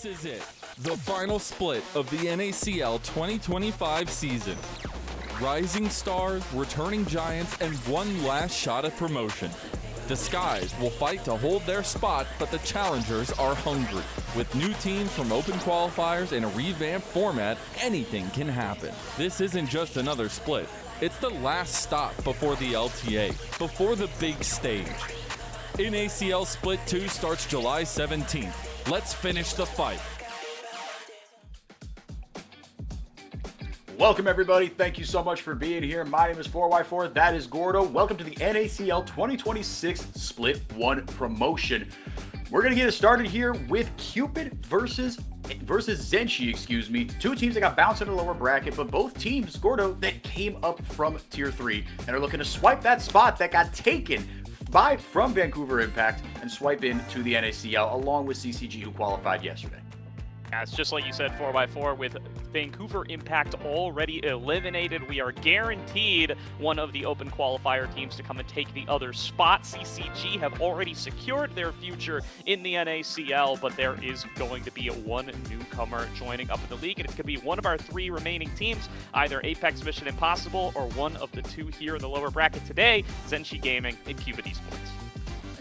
This is it, the final split of the NACL 2025 season. Rising stars, returning giants, and one last shot at promotion. The Skies will fight to hold their spot, but the challengers are hungry. With new teams from open qualifiers and a revamped format, anything can happen. This isn't just another split. It's the last stop before the LTA, before the big stage. NACL Split 2 starts July 17th. Let's finish the fight. Welcome everybody, thank you so much for being here. My name is 4x4, that is Gordo. Welcome to the NACL 2026 Split 1 promotion. We're going to get it started here with Cupid versus Zeni, Two teams that got bounced in the lower bracket, but both teams, Gordo, that came up from Tier 3 and are looking to swipe that spot that got taken from Vancouver Impact and swipe into the NACL along with CCG, who qualified yesterday. Yeah, it's just like you said, 4x4, with Vancouver Impact already eliminated, we are guaranteed one of the open qualifier teams to come and take the other spot. CCG have already secured their future in the NACL, but there is going to be one newcomer joining up in the league, and it's going to be one of our three remaining teams, either Apex Mission Impossible or one of the two here in the lower bracket today, Zeni Gaming and Cupid Esports.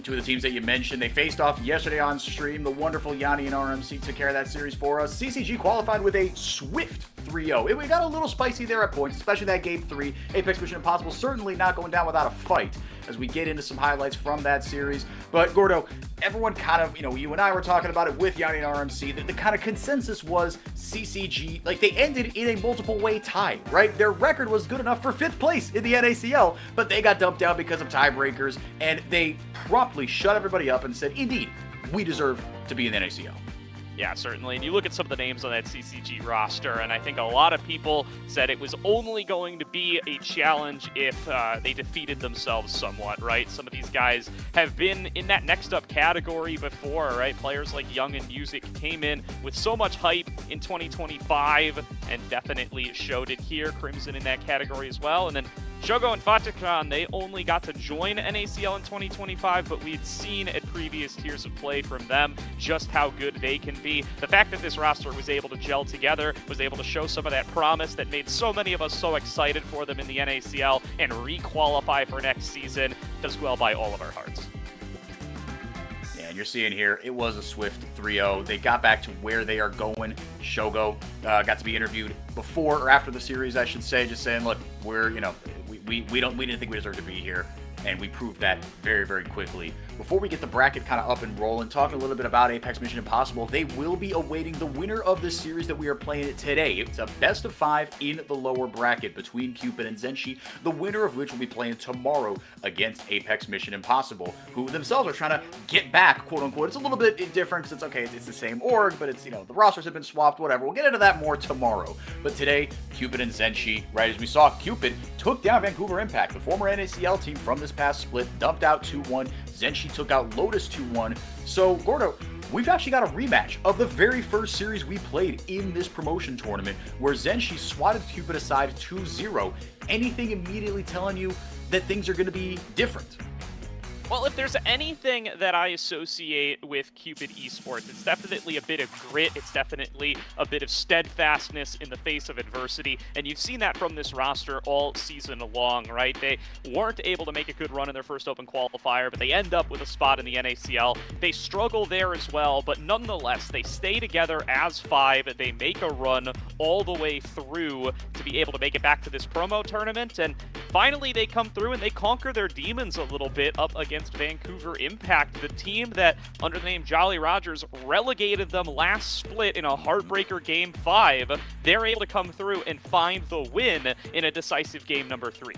Two of the teams that you mentioned, they faced off yesterday on stream. The wonderful Yanni and RMC took care of that series for us. CCG qualified with a swift 3-0. It got a little spicy there at points, especially that game 3. Apex Mission Impossible certainly not going down without a fight as we get into some highlights from that series. But Gordo, everyone kind of, you and I were talking about it with Yanni and RMC, the kind of consensus was CCG, like they ended in a multiple way tie, right? Their record was good enough for 5th place in the NACL, but they got dumped down because of tiebreakers, and they promptly shut everybody up and said, indeed, we deserve to be in the NACL. Yeah, certainly. And you look at some of the names on that CCG roster, and I think a lot of people said it was only going to be a challenge if they defeated themselves somewhat, right? Some of these guys have been in that next up category before, right? Players like Young and Music came in with so much hype in 2025 and definitely showed it here. Crimson in that category as well. And then Shogo and Fatikan, they only got to join NACL in 2025, but we'd seen at previous tiers of play from them just how good they can be. The fact that this roster was able to gel together, was able to show some of that promise that made so many of us so excited for them in the NACL and re-qualify for next season does well by all of our hearts. And you're seeing here, it was a swift 3-0. They got back to where they are going. Shogo got to be interviewed before or after the series, I should say, just saying, look, we're, we didn't think we deserved to be here, and we proved that very, very quickly. Before we get the bracket kind of up and rolling, talking a little bit about Apex Mission Impossible, they will be awaiting the winner of this series that we are playing today. It's a best of 5 in the lower bracket between Cupid and Zeni, the winner of which will be playing tomorrow against Apex Mission Impossible, who themselves are trying to get back, quote unquote. It's a little bit different because it's okay, it's the same org, but it's, the rosters have been swapped, whatever. We'll get into that more tomorrow. But today, Cupid and Zeni, right as we saw, Cupid took down Vancouver Impact, the former NACL team from this past split, dumped out 2-1. Zeni took out Lotus 2-1. So, Gordo, we've actually got a rematch of the very first series we played in this promotion tournament, where Zeni swatted Cupid aside 2-0. Anything immediately telling you that things are going to be different? Well, if there's anything that I associate with Cupid Esports, it's definitely a bit of grit, it's definitely a bit of steadfastness in the face of adversity, and you've seen that from this roster all season long, right? They weren't able to make a good run in their first open qualifier, but they end up with a spot in the NACL. They struggle there as well, but nonetheless, they stay together as 5. They make a run all the way through to be able to make it back to this promo tournament, and finally they come through and they conquer their demons a little bit up against Vancouver Impact, the team that, under the name Jolly Rogers, relegated them last split in a heartbreaker game 5. They're able to come through and find the win in a decisive game number 3.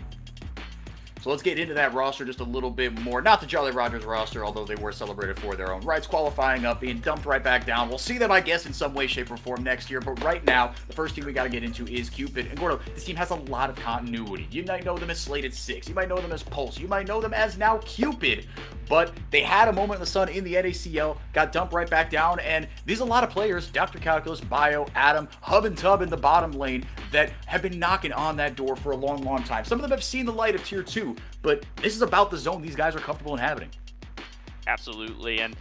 So let's get into that roster just a little bit more. Not the Jolly Rogers roster, although they were celebrated for their own rights, qualifying up, being dumped right back down. We'll see them, I guess, in some way, shape, or form next year. But right now, the first team we got to get into is Cupid. And Gordo, this team has a lot of continuity. You might know them as Slated 6. You might know them as Pulse. You might know them as now Cupid. But they had a moment in the sun in the NACL, got dumped right back down, and there's a lot of players, Dr. Calculus, Bio, Adam, Hub and Tub in the bottom lane, that have been knocking on that door for a long, long time. Some of them have seen the light of Tier 2, but this is about the zone these guys are comfortable inhabiting. Absolutely, and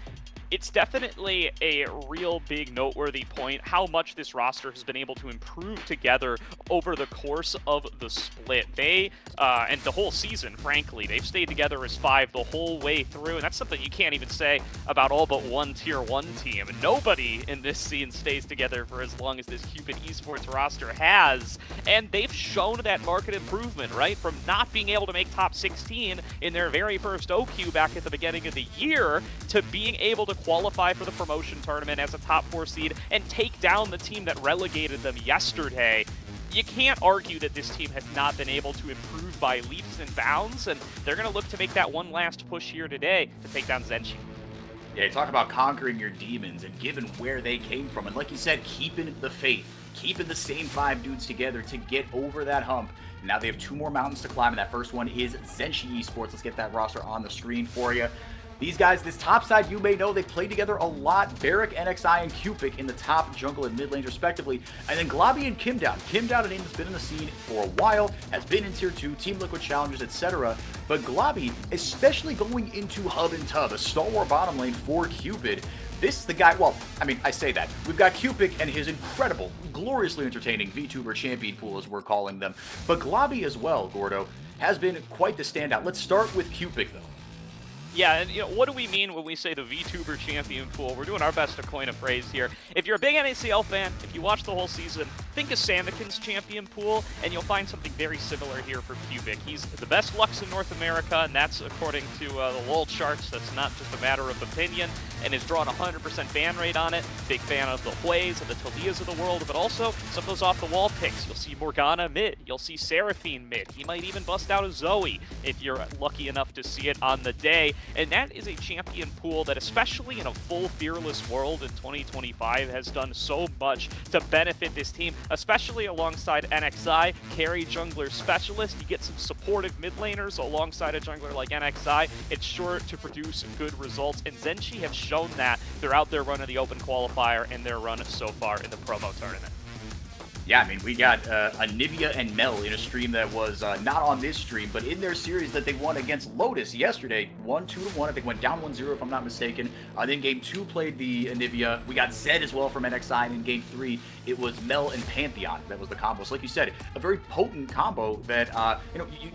it's definitely a real big noteworthy point how much this roster has been able to improve together over the course of the split. They, and the whole season, frankly, they've stayed together as 5 the whole way through, and that's something you can't even say about all but one Tier 1 team. Nobody in this scene stays together for as long as this Cupid Esports roster has, and they've shown that market improvement, right? From not being able to make top 16 in their very first OQ back at the beginning of the year to being able to qualify for the promotion tournament as a top 4 seed and take down the team that relegated them yesterday. You can't argue that this team has not been able to improve by leaps and bounds, and they're going to look to make that one last push here today to take down ZNG. Yeah, talk about conquering your demons and given where they came from. And like you said, keeping the faith, keeping the same 5 dudes together to get over that hump. Now they have 2 more mountains to climb, and that first one is ZNG Esports. Let's get that roster on the screen for you. These guys, this top side, you may know, they play together a lot. Barrick, NXI, and Cupid in the top, jungle, and mid lanes, respectively. And then Globby and Kimdown. Kimdown, a name that's been in the scene for a while, has been in Tier 2, Team Liquid Challengers, etc. But Globby, especially going into Hub and Tub, a stalwart bottom lane for Cupid, this is the guy, well, I mean, I say that. We've got Cupid and his incredible, gloriously entertaining VTuber champion pool, as we're calling them. But Globby as well, Gordo, has been quite the standout. Let's start with Cupid, though. Yeah, and what do we mean when we say the VTuber champion pool? We're doing our best to coin a phrase here. If you're a big NACL fan, if you watch the whole season, think of Samikin's champion pool, and you'll find something very similar here for Cubic. He's the best Lux in North America, and that's according to the LoL charts. That's not just a matter of opinion, and is drawing 100% ban rate on it. Big fan of the Hueys and the Talias of the world, but also some of those off-the-wall picks. You'll see Morgana mid. You'll see Seraphine mid. He might even bust out a Zoe if you're lucky enough to see it on the day. And that is a champion pool that, especially in a full Fearless world in 2025, has done so much to benefit this team, especially alongside NXI, carry jungler specialist. You get some supportive mid laners alongside a jungler like NXI. It's sure to produce good results, and ZNG have shown that throughout their run of the Open Qualifier and their run so far in the promo tournament. Yeah, I mean, we got Anivia and Mel in a stream that was not on this stream, but in their series that they won against Lotus yesterday. 2-1, I think went down 1-0 if I'm not mistaken. Then game 2 played the Anivia. We got Zed as well from NXI, and in game 3 it was Mel and Pantheon that was the combo. So like you said, a very potent combo that,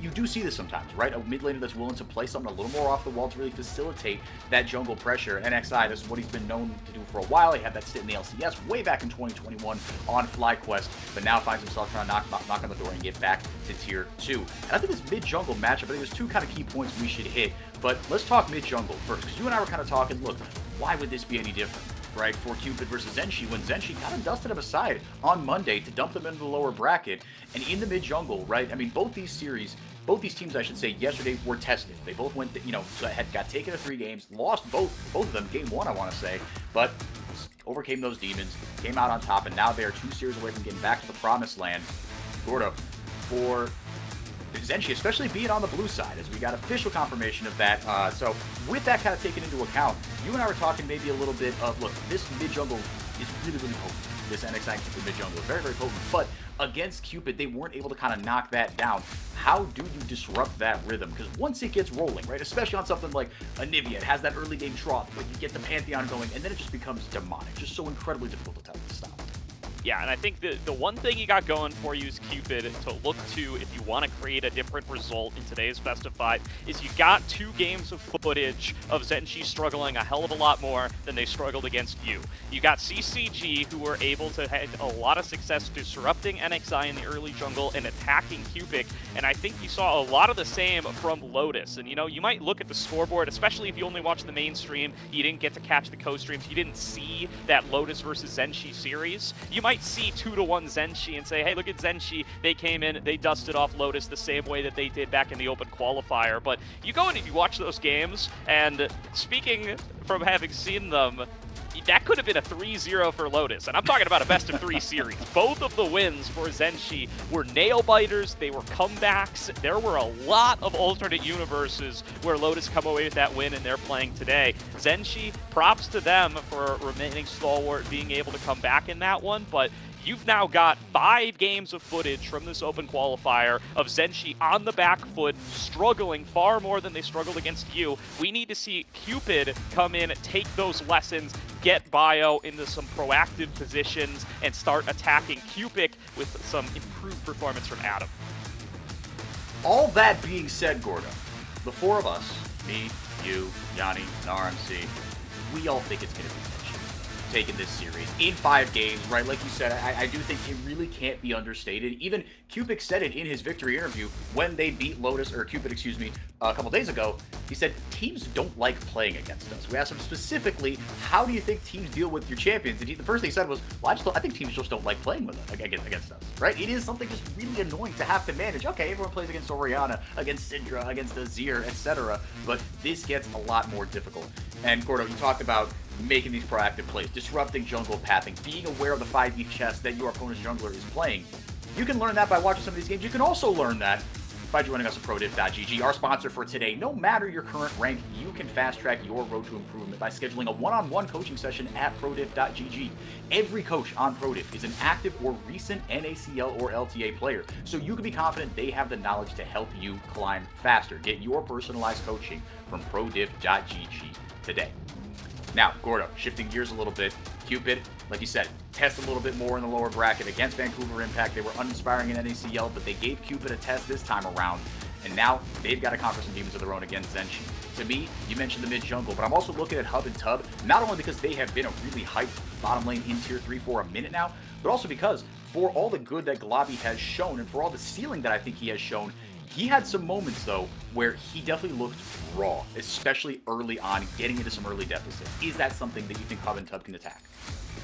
you do see this sometimes, right? A mid laner that's willing to play something a little more off the wall to really facilitate that jungle pressure. NXI, this is what he's been known to do for a while. He had that sit in the LCS way back in 2021 on FlyQuest, but now finds himself trying to knock on the door and get back to Tier 2. And I think this mid-jungle matchup, I think there's 2 kind of key points we should hit. But let's talk mid-jungle first, because you and I were kind of talking, look, why would this be any different, right, for Cupid versus ZNG, when ZNG kind of dusted him aside on Monday to dump them into the lower bracket. And in the mid-jungle, right, I mean, both these teams, I should say, yesterday were tested. They both went, got taken to 3 games, lost both of them, game 1, I want to say, but overcame those demons, came out on top, and now they are 2 series away from getting back to the promised land. Gordo, for ZNG, especially being on the blue side, as we got official confirmation of that. So with that kind of taken into account, you and I were talking maybe a little bit of, look, this mid-jungle is really, really potent. This NXI Cupid mid-jungle is very, very potent, but against Cupid, they weren't able to kind of knock that down. How do you disrupt that rhythm? Because once it gets rolling, right, especially on something like Anivia, it has that early game trough, but you get the Pantheon going, and then it just becomes demonic. Just so incredibly difficult to stop. Yeah, and I think the one thing you got going for you is Cupid to look to if you want to create a different result in today's best of 5 is you got 2 games of footage of ZNG struggling a hell of a lot more than they struggled against you. You got CCG, who were able to have a lot of success disrupting NXI in the early jungle and attacking Cupid, and I think you saw a lot of the same from Lotus. And you might look at the scoreboard, especially if you only watch the mainstream, you didn't get to catch the co-streams, you didn't see that Lotus versus ZNG series. You might see 2-1 ZNG and say, hey, look at ZNG, they came in, they dusted off Lotus the same way that they did back in the Open Qualifier. But you go in and you watch those games, and speaking from having seen them, that could have been a 3-0 for Lotus, and I'm talking about a best-of-3 series. Both of the wins for ZNG were nail-biters, they were comebacks. There were a lot of alternate universes where Lotus come away with that win, and they're playing today. ZNG, props to them for remaining stalwart, being able to come back in that one, but You've now got 5 games of footage from this open qualifier of Zenshi on the back foot, struggling far more than they struggled against you. We need to see Cupid come in, take those lessons, get Bio into some proactive positions, and start attacking Cupid with some improved performance from Adam. All that being said, Gordo, the 4 of us, me, you, Yanni, and RMC, we all think it's going to be Zenshi taking this series in 5 games, right? Like you said, I do think it really can't be understated. Even Cupid said it in his victory interview when they beat Lotus, or Cupid, excuse me, a couple days ago. He said, teams don't like playing against us. We asked him specifically, how do you think teams deal with your champions? And the first thing he said was, well, I think teams just don't like playing with us, against us, right? It is something just really annoying to have to manage. Okay, everyone plays against Orianna, against Syndra, against Azir, etc. But this gets a lot more difficult. And Gordo, you talked about making these proactive plays, disrupting jungle pathing, being aware of the 5e chess that your opponent's jungler is playing. You can learn that by watching some of these games. You can also learn that by joining us at ProDiv.gg, our sponsor for today. No matter your current rank, you can fast-track your road to improvement by scheduling a one-on-one coaching session at ProDiv.gg. Every coach on ProDiv is an active or recent NACL or LTA player, so you can be confident they have the knowledge to help you climb faster. Get your personalized coaching from ProDiv.gg today. Now, Gordo, shifting gears a little bit, Cupid, like you said, test a little bit more in the lower bracket against Vancouver Impact. They were uninspiring in NACL, but they gave Cupid a test this time around, and now they've got a conference of demons of their own against Zenshi. To me, you mentioned the mid-jungle, but I'm also looking at Hub and Tub, not only because they have been a really hyped bottom lane in Tier 3 for a minute now, but also because for all the good that Glabi has shown, and for all the ceiling that I think he has shown, he had some moments, though, where he definitely looked raw, especially early on, getting into some early deficits. Is that something that you think Hub and Tub can attack?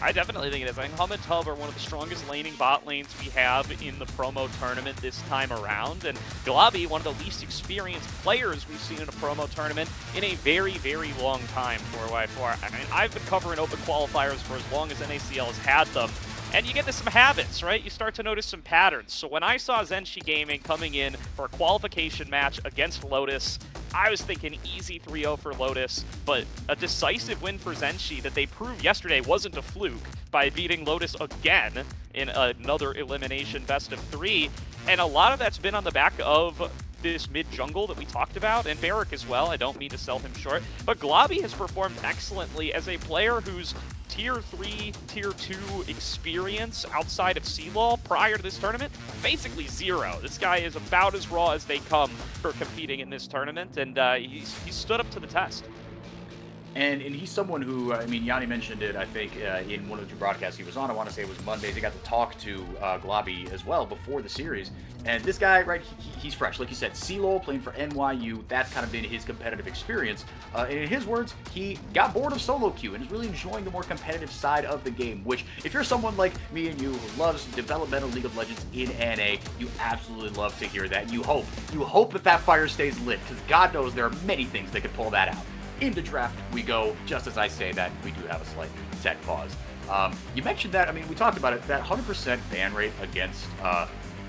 I definitely think it is. I think Hub and Tub are one of the strongest laning bot lanes we have in the promo tournament this time around. And Glabi, one of the least experienced players we've seen in a promo tournament in a very, very long time, 4x4. I mean, I've been covering open qualifiers for as long as NACL has had them. And you get to some habits, right? You start to notice some patterns. So when I saw Zeni Gaming coming in for a qualification match against Lotus, I was thinking easy 3-0 for Lotus, but a decisive win for Zenshi that they proved yesterday wasn't a fluke by beating Lotus again in another elimination best of 3. And a lot of that's been on the back of this mid-jungle that we talked about, and Barrick as well. I don't mean to sell him short, but Glabi has performed excellently as a player who's Tier 3, Tier 2 experience outside of CLOL prior to this tournament, basically 0. This guy is about as raw as they come for competing in this tournament, and he's stood up to the test. And he's someone who, I mean, Yanni mentioned it, I think, in one of the 2 broadcasts he was on. I want to say it was Mondays. He got to talk to Glabi as well before the series. And this guy, right, he's fresh. Like you said, CLOL, playing for NYU, that's kind of been his competitive experience. And in his words, he got bored of solo queue and is really enjoying the more competitive side of the game, which, if you're someone like me and you who loves developmental League of Legends in NA, you absolutely love to hear that. You hope that fire stays lit, because God knows there are many things that could pull that out. Into draft we go, just as I say that, we do have a slight tech pause. You mentioned that, I mean, we talked about it, that 100% ban rate against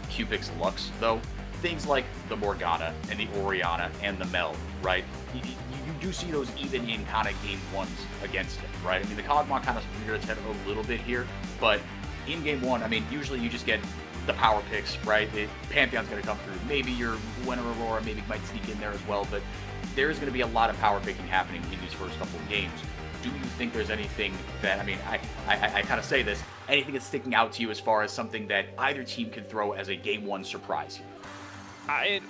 Cupid's Lux, though, things like the Morgana and the Orianna and the Mel, right? You do see those even in kind of game 1s against it, right? I mean, the Kog'Maw kind of reared its head a little bit here, but in game 1, I mean, usually you just get the power picks, right? The Pantheon's going to come through. Maybe your Winter Aurora maybe might sneak in there as well, but there is going to be a lot of power picking happening in these first couple of games. Do you think there's anything that, I mean, I kind of say this, anything that's sticking out to you as far as something that either team can throw as a game 1 surprise here?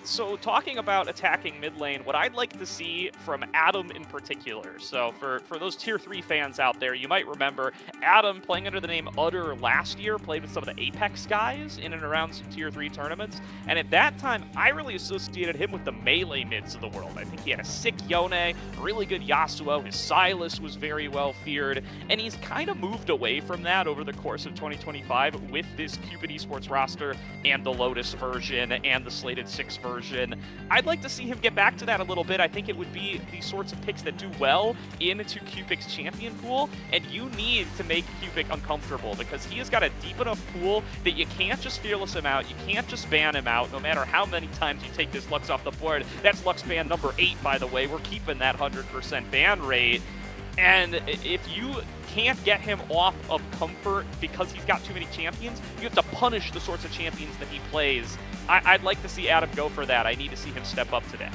So talking about attacking mid lane, what I'd like to see from Adam in particular, so for those Tier 3 fans out there, you might remember Adam playing under the name Utter last year, played with some of the Apex guys in and around some Tier 3 tournaments, and at that time, I really associated him with the melee mids of the world. I think he had a sick Yone, really good Yasuo, his Sylas was very well feared, and he's kind of moved away from that over the course of 2025 with this Cupid Esports roster and the Lotus version and the slated 6 version. I'd like to see him get back to that a little bit. I think it would be the sorts of picks that do well into Cupid's champion pool, and you need to make Cupid uncomfortable because he has got a deep enough pool that you can't just fearless him out, you can't just ban him out, no matter how many times you take this Lux off the board. That's Lux ban number 8, by the way. We're keeping that 100% ban rate. And if you can't get him off of comfort because he's got too many champions, you have to punish the sorts of champions that he plays. I'd like to see Adam go for that. I need to see him step up today.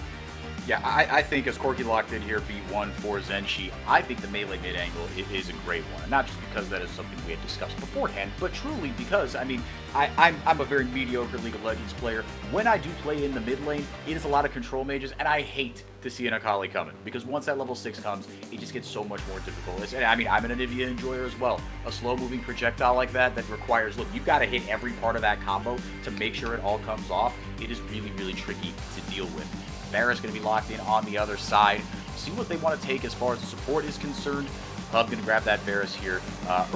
Yeah, I think as Corki locked in here, B1 for Zenshi, I think the melee mid angle is a great one. And not just because that is something we had discussed beforehand, but truly because, I mean, I'm a very mediocre League of Legends player. When I do play in the mid lane, it is a lot of control mages, and I hate to see an Akali coming. Because once that level 6 comes, it just gets so much more difficult. I mean, I'm an Anivia enjoyer as well. A slow-moving projectile like that requires, look, you've got to hit every part of that combo to make sure it all comes off. It is really, really tricky to deal with. Varus going to be locked in on the other side. See what they want to take as far as the support is concerned. Hub going to grab that Varus here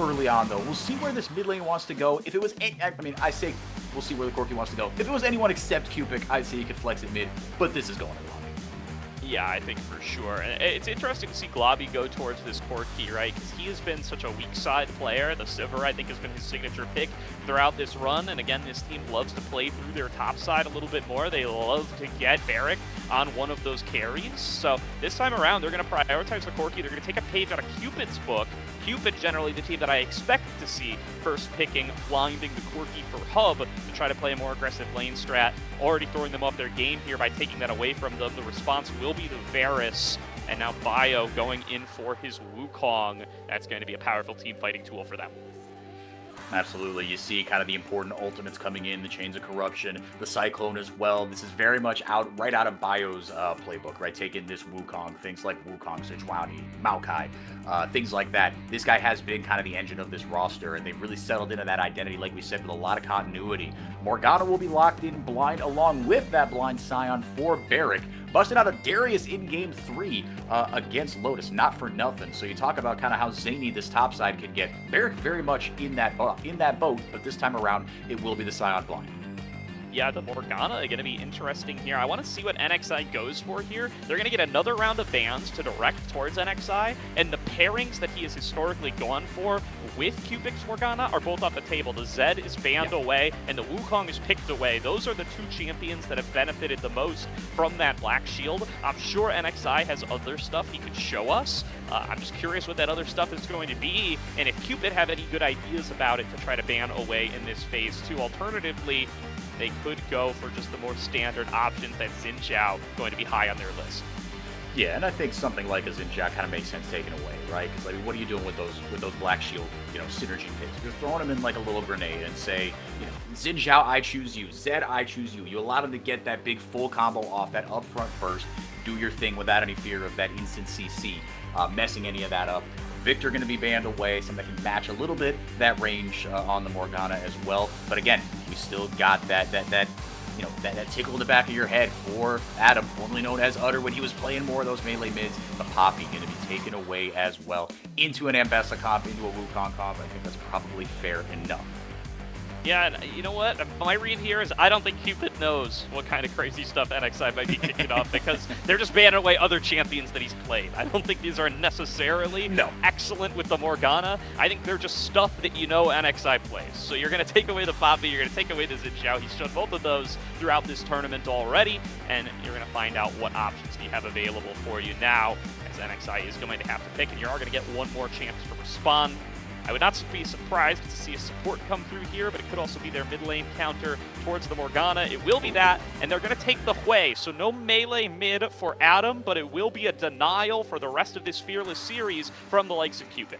early on, though. We'll see where this mid lane wants to go. If it was, I say we'll see where the Corki wants to go. If it was anyone except Cupid, I'd say he could flex it mid, but this is going to lobby. Yeah, I think for sure. And it's interesting to see Globby go towards this Corki, right? Because he has been such a weak side player. The Sivir, I think, has been his signature pick throughout this run. And again, this team loves to play through their top side a little bit more. They love to get Barrick on one of those carries. So this time around, they're going to prioritize the Corki. They're going to take a page out of Cupid's book. Cupid, generally the team that I expect to see first picking, blinding the Corki for Hub to try to play a more aggressive lane strat, already throwing them off their game here by taking that away from them. The response will be the Varus, and now Bio going in for his Wukong. That's going to be a powerful team fighting tool for them. Absolutely. You see kind of the important ultimates coming in, the Chains of Corruption, the Cyclone as well. This is very much right out of Bio's playbook, right? Taking this Wukong, things like Wukong, Sejuani, Maokai, things like that. This guy has been kind of the engine of this roster, and they've really settled into that identity, like we said, with a lot of continuity. Morgana will be locked in blind along with that blind Scion for Barrick. Busted out a Darius in Game 3 against Lotus, not for nothing. So you talk about kind of how zany this top side could get. Barrick very much in that boat, but this time around, it will be the Scion blind. Yeah, the Morgana are going to be interesting here. I want to see what NXI goes for here. They're going to get another round of bans to direct towards NXI, and the pairings that he has historically gone for with Cupid's Morgana are both off the table. The Zed is banned away, and the Wukong is picked away. Those are the two champions that have benefited the most from that Black Shield. I'm sure NXI has other stuff he could show us. I'm just curious what that other stuff is going to be, and if Cupid have any good ideas about it to try to ban away in this phase 2. Alternatively, they could go for just the more standard options that Xin Zhao going to be high on their list. Yeah, and I think something like a Xin Zhao kind of makes sense taken away, right? Because like, what are you doing with those Black Shield, synergy picks? You're throwing them in like a little grenade and say, Xin Zhao, I choose you. Zed, I choose you. You allow them to get that big full combo off, that upfront burst, do your thing without any fear of that instant CC messing any of that up. Victor going to be banned away, something that can match a little bit that range on the Morgana as well. But again, we still got that tickle in the back of your head for Adam, formerly known as Utter, when he was playing more of those melee mids. The Poppy going to be taken away as well into an Ambessa comp, into a Wukong comp. I think that's probably fair enough. Yeah, and you know what? My read here is I don't think Cupid knows what kind of crazy stuff NXI might be kicking off because they're just banning away other champions that he's played. I don't think these are necessarily excellent with the Morgana. I think they're just stuff that NXI plays. So you're going to take away the Poppy, you're going to take away the Xin Zhao. He's shown both of those throughout this tournament already, and you're going to find out what options you have available for you now, as NXI is going to have to pick, and you are going to get one more chance to respond. I would not be surprised to see a support come through here, but it could also be their mid lane counter towards the Morgana. It will be that, and they're going to take the Hui. So no melee mid for Adam, but it will be a denial for the rest of this Fearless series from the likes of Cupid.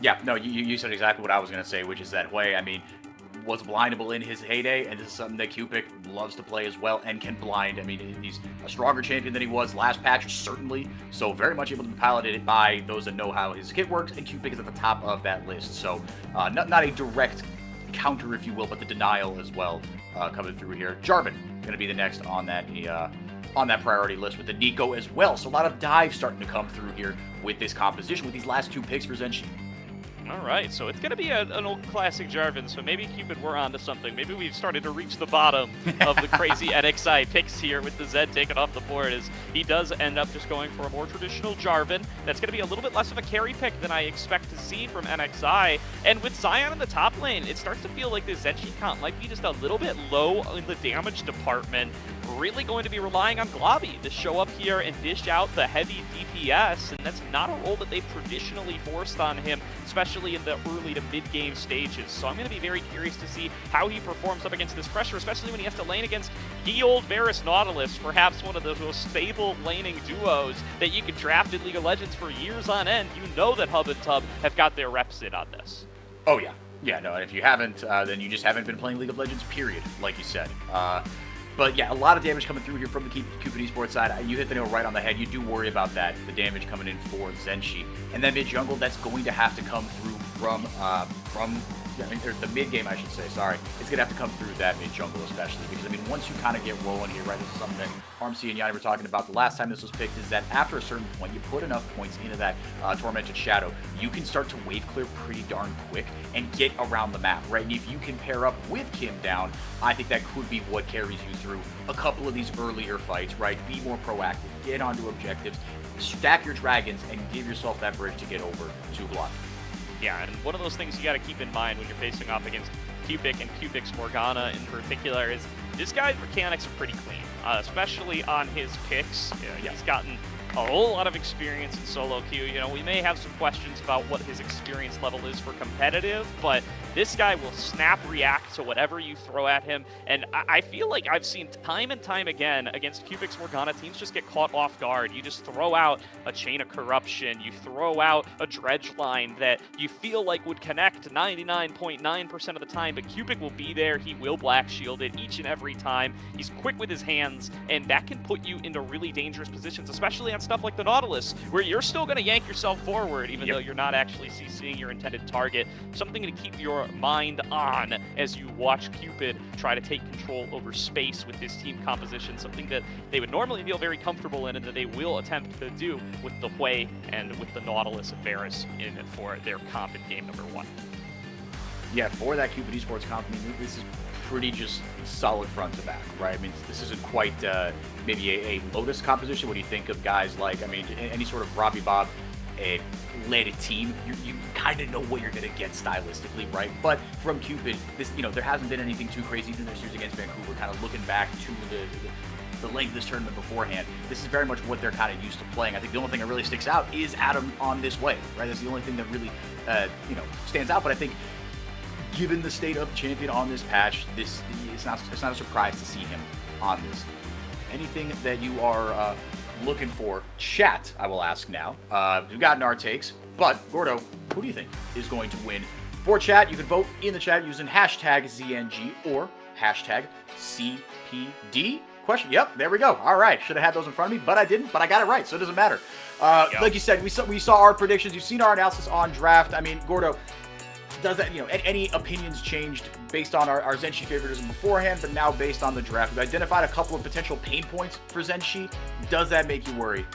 Yeah, no, you said exactly what I was going to say, which is that Hui, I mean, was blindable in his heyday, and this is something that Cupid loves to play as well and can blind. I mean, he's a stronger champion than he was last patch, certainly, so very much able to be piloted by those that know how his kit works, and Cupid is at the top of that list. So not a direct counter, if you will, but the denial as well coming through here. Jarvan going to be the next on that priority list with the Nico as well. So a lot of dives starting to come through here with this composition, with these last two picks for Zenshi. All right, so it's going to be an old classic Jarvan, so maybe Cupid, we're onto something. Maybe we've started to reach the bottom of the crazy NXI picks here with the Zed taken off the board, as he does end up just going for a more traditional Jarvan. That's going to be a little bit less of a carry pick than I expect to see from NXI. And with Sion in the top lane, it starts to feel like the Zenshi comp might be just a little bit low in the damage department. really going to be relying on Globby to show up here and dish out the heavy DPS, and that's not a role that they've traditionally forced on him, especially in the early to mid-game stages. So I'm going to be very curious to see how he performs up against this pressure, especially when he has to lane against ye old Varus Nautilus, perhaps one of the most stable laning duos that you could draft in League of Legends for years on end. You know that Hub and Tub have got their reps in on this. Oh, yeah. Yeah, no, and if you haven't, then you just haven't been playing League of Legends, period, like you said. But yeah, a lot of damage coming through here from the Cupid Esports side. You hit the nail right on the head. You do worry about that, the damage coming in for Zenshi. And then mid-jungle, that's going to have to come through from or the mid-game, I should say, sorry. It's going to have to come through that mid-jungle especially, because, I mean, once you kind of get rolling here, right, this is something that Armsy and Yanni were talking about the last time this was picked, is that after a certain point, you put enough points into that Tormented Shadow, you can start to wave clear pretty darn quick and get around the map, right? And if you can pair up with Kim down, I think that could be what carries you through a couple of these earlier fights, right? Be more proactive, get onto objectives, stack your dragons, and give yourself that bridge to get over to block. Yeah, and one of those things you got to keep in mind when you're facing off against Cubic and Cubic's Morgana in particular is this guy's mechanics are pretty clean, especially on his picks. He's gotten a whole lot of experience in solo queue. You know, we may have some questions about what his experience level is for competitive, but this guy will snap react to whatever you throw at him. And I feel like I've seen time and time again against Cubic's Morgana, teams just get caught off guard. You just throw out a Chain of Corruption, you throw out a Dredge line that you feel like would connect 99.9% of the time, but Cubic will be there. He will black shield it each and every time. He's quick with his hands, and that can put you into really dangerous positions, especially on stuff like the Nautilus, where you're still going to yank yourself forward, even though you're not actually CCing your intended target. Something to keep your mind on as you watch Cupid try to take control over space with this team composition, something that they would normally feel very comfortable in and that they will attempt to do with the Hwei and with the Nautilus and Varus in it for their comp in game number 1. Yeah, for that Cupid Esports comp, I mean, this is pretty just solid front to back, right? I mean, this isn't quite maybe a Lotus composition. What do you think of guys like, I mean, any sort of Robbie Bob led team, you kind of know what you're going to get stylistically, right? But from Cupid, this, you know, there hasn't been anything too crazy in their series against Vancouver, kind of looking back to the length of this tournament beforehand. This is very much what they're kind of used to playing. I think the only thing that really sticks out is Adam on this way, right? That's the only thing that really, stands out. But I think given the state of the champion on this patch, it's not a surprise to see him on this. Anything that you are looking for, chat, I will ask now. We've gotten our takes, but Gordo, who do you think is going to win? For chat, you can vote in the chat using hashtag ZNG or hashtag CPD. Question. Yep, there we go. All right, should have had those in front of me, but I didn't. But I got it right, so it doesn't matter. Like you said, we saw our predictions. You've seen our analysis on draft. I mean, Gordo, does that, any opinions changed based on our Zenshi favoritism beforehand, but now based on the draft? We've identified a couple of potential pain points for Zenshi. Does that make you worry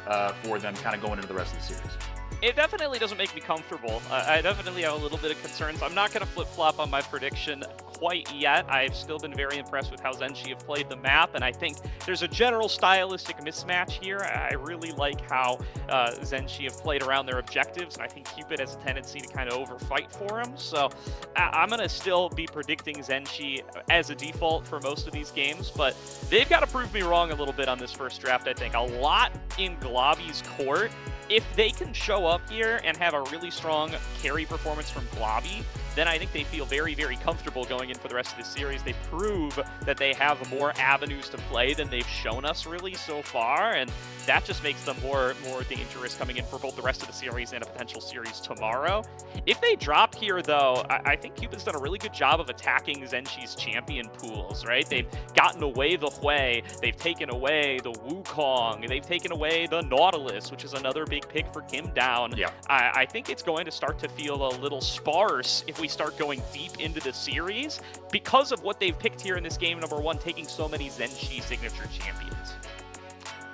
for them kind of going into the rest of the series? It definitely doesn't make me comfortable. I definitely have a little bit of concerns. I'm not going to flip-flop on my prediction quite yet. I've still been very impressed with how Zenshi have played the map, and I think there's a general stylistic mismatch here. I really like how Zenshi have played around their objectives, and I think Cupid has a tendency to kind of overfight for them. So I'm going to still be predicting Zenshi as a default for most of these games, but they've got to prove me wrong a little bit on this first draft, I think. A lot in Globby's court. If they can show up here and have a really strong carry performance from Globby, then I think they feel very, very comfortable going in for the rest of the series. They prove that they have more avenues to play than they've shown us really so far, and that just makes them more dangerous coming in for both the rest of the series and a potential series tomorrow. If they drop here, though, I think Cupid's done a really good job of attacking Zenshi's champion pools, right? They've gotten away the Hwei, they've taken away the Wukong, they've taken away the Nautilus, which is another big pick for Kim down. Yeah. I think it's going to start to feel a little sparse if we start going deep into the series because of what they've picked here in this game number 1, taking so many Zenshi signature champions.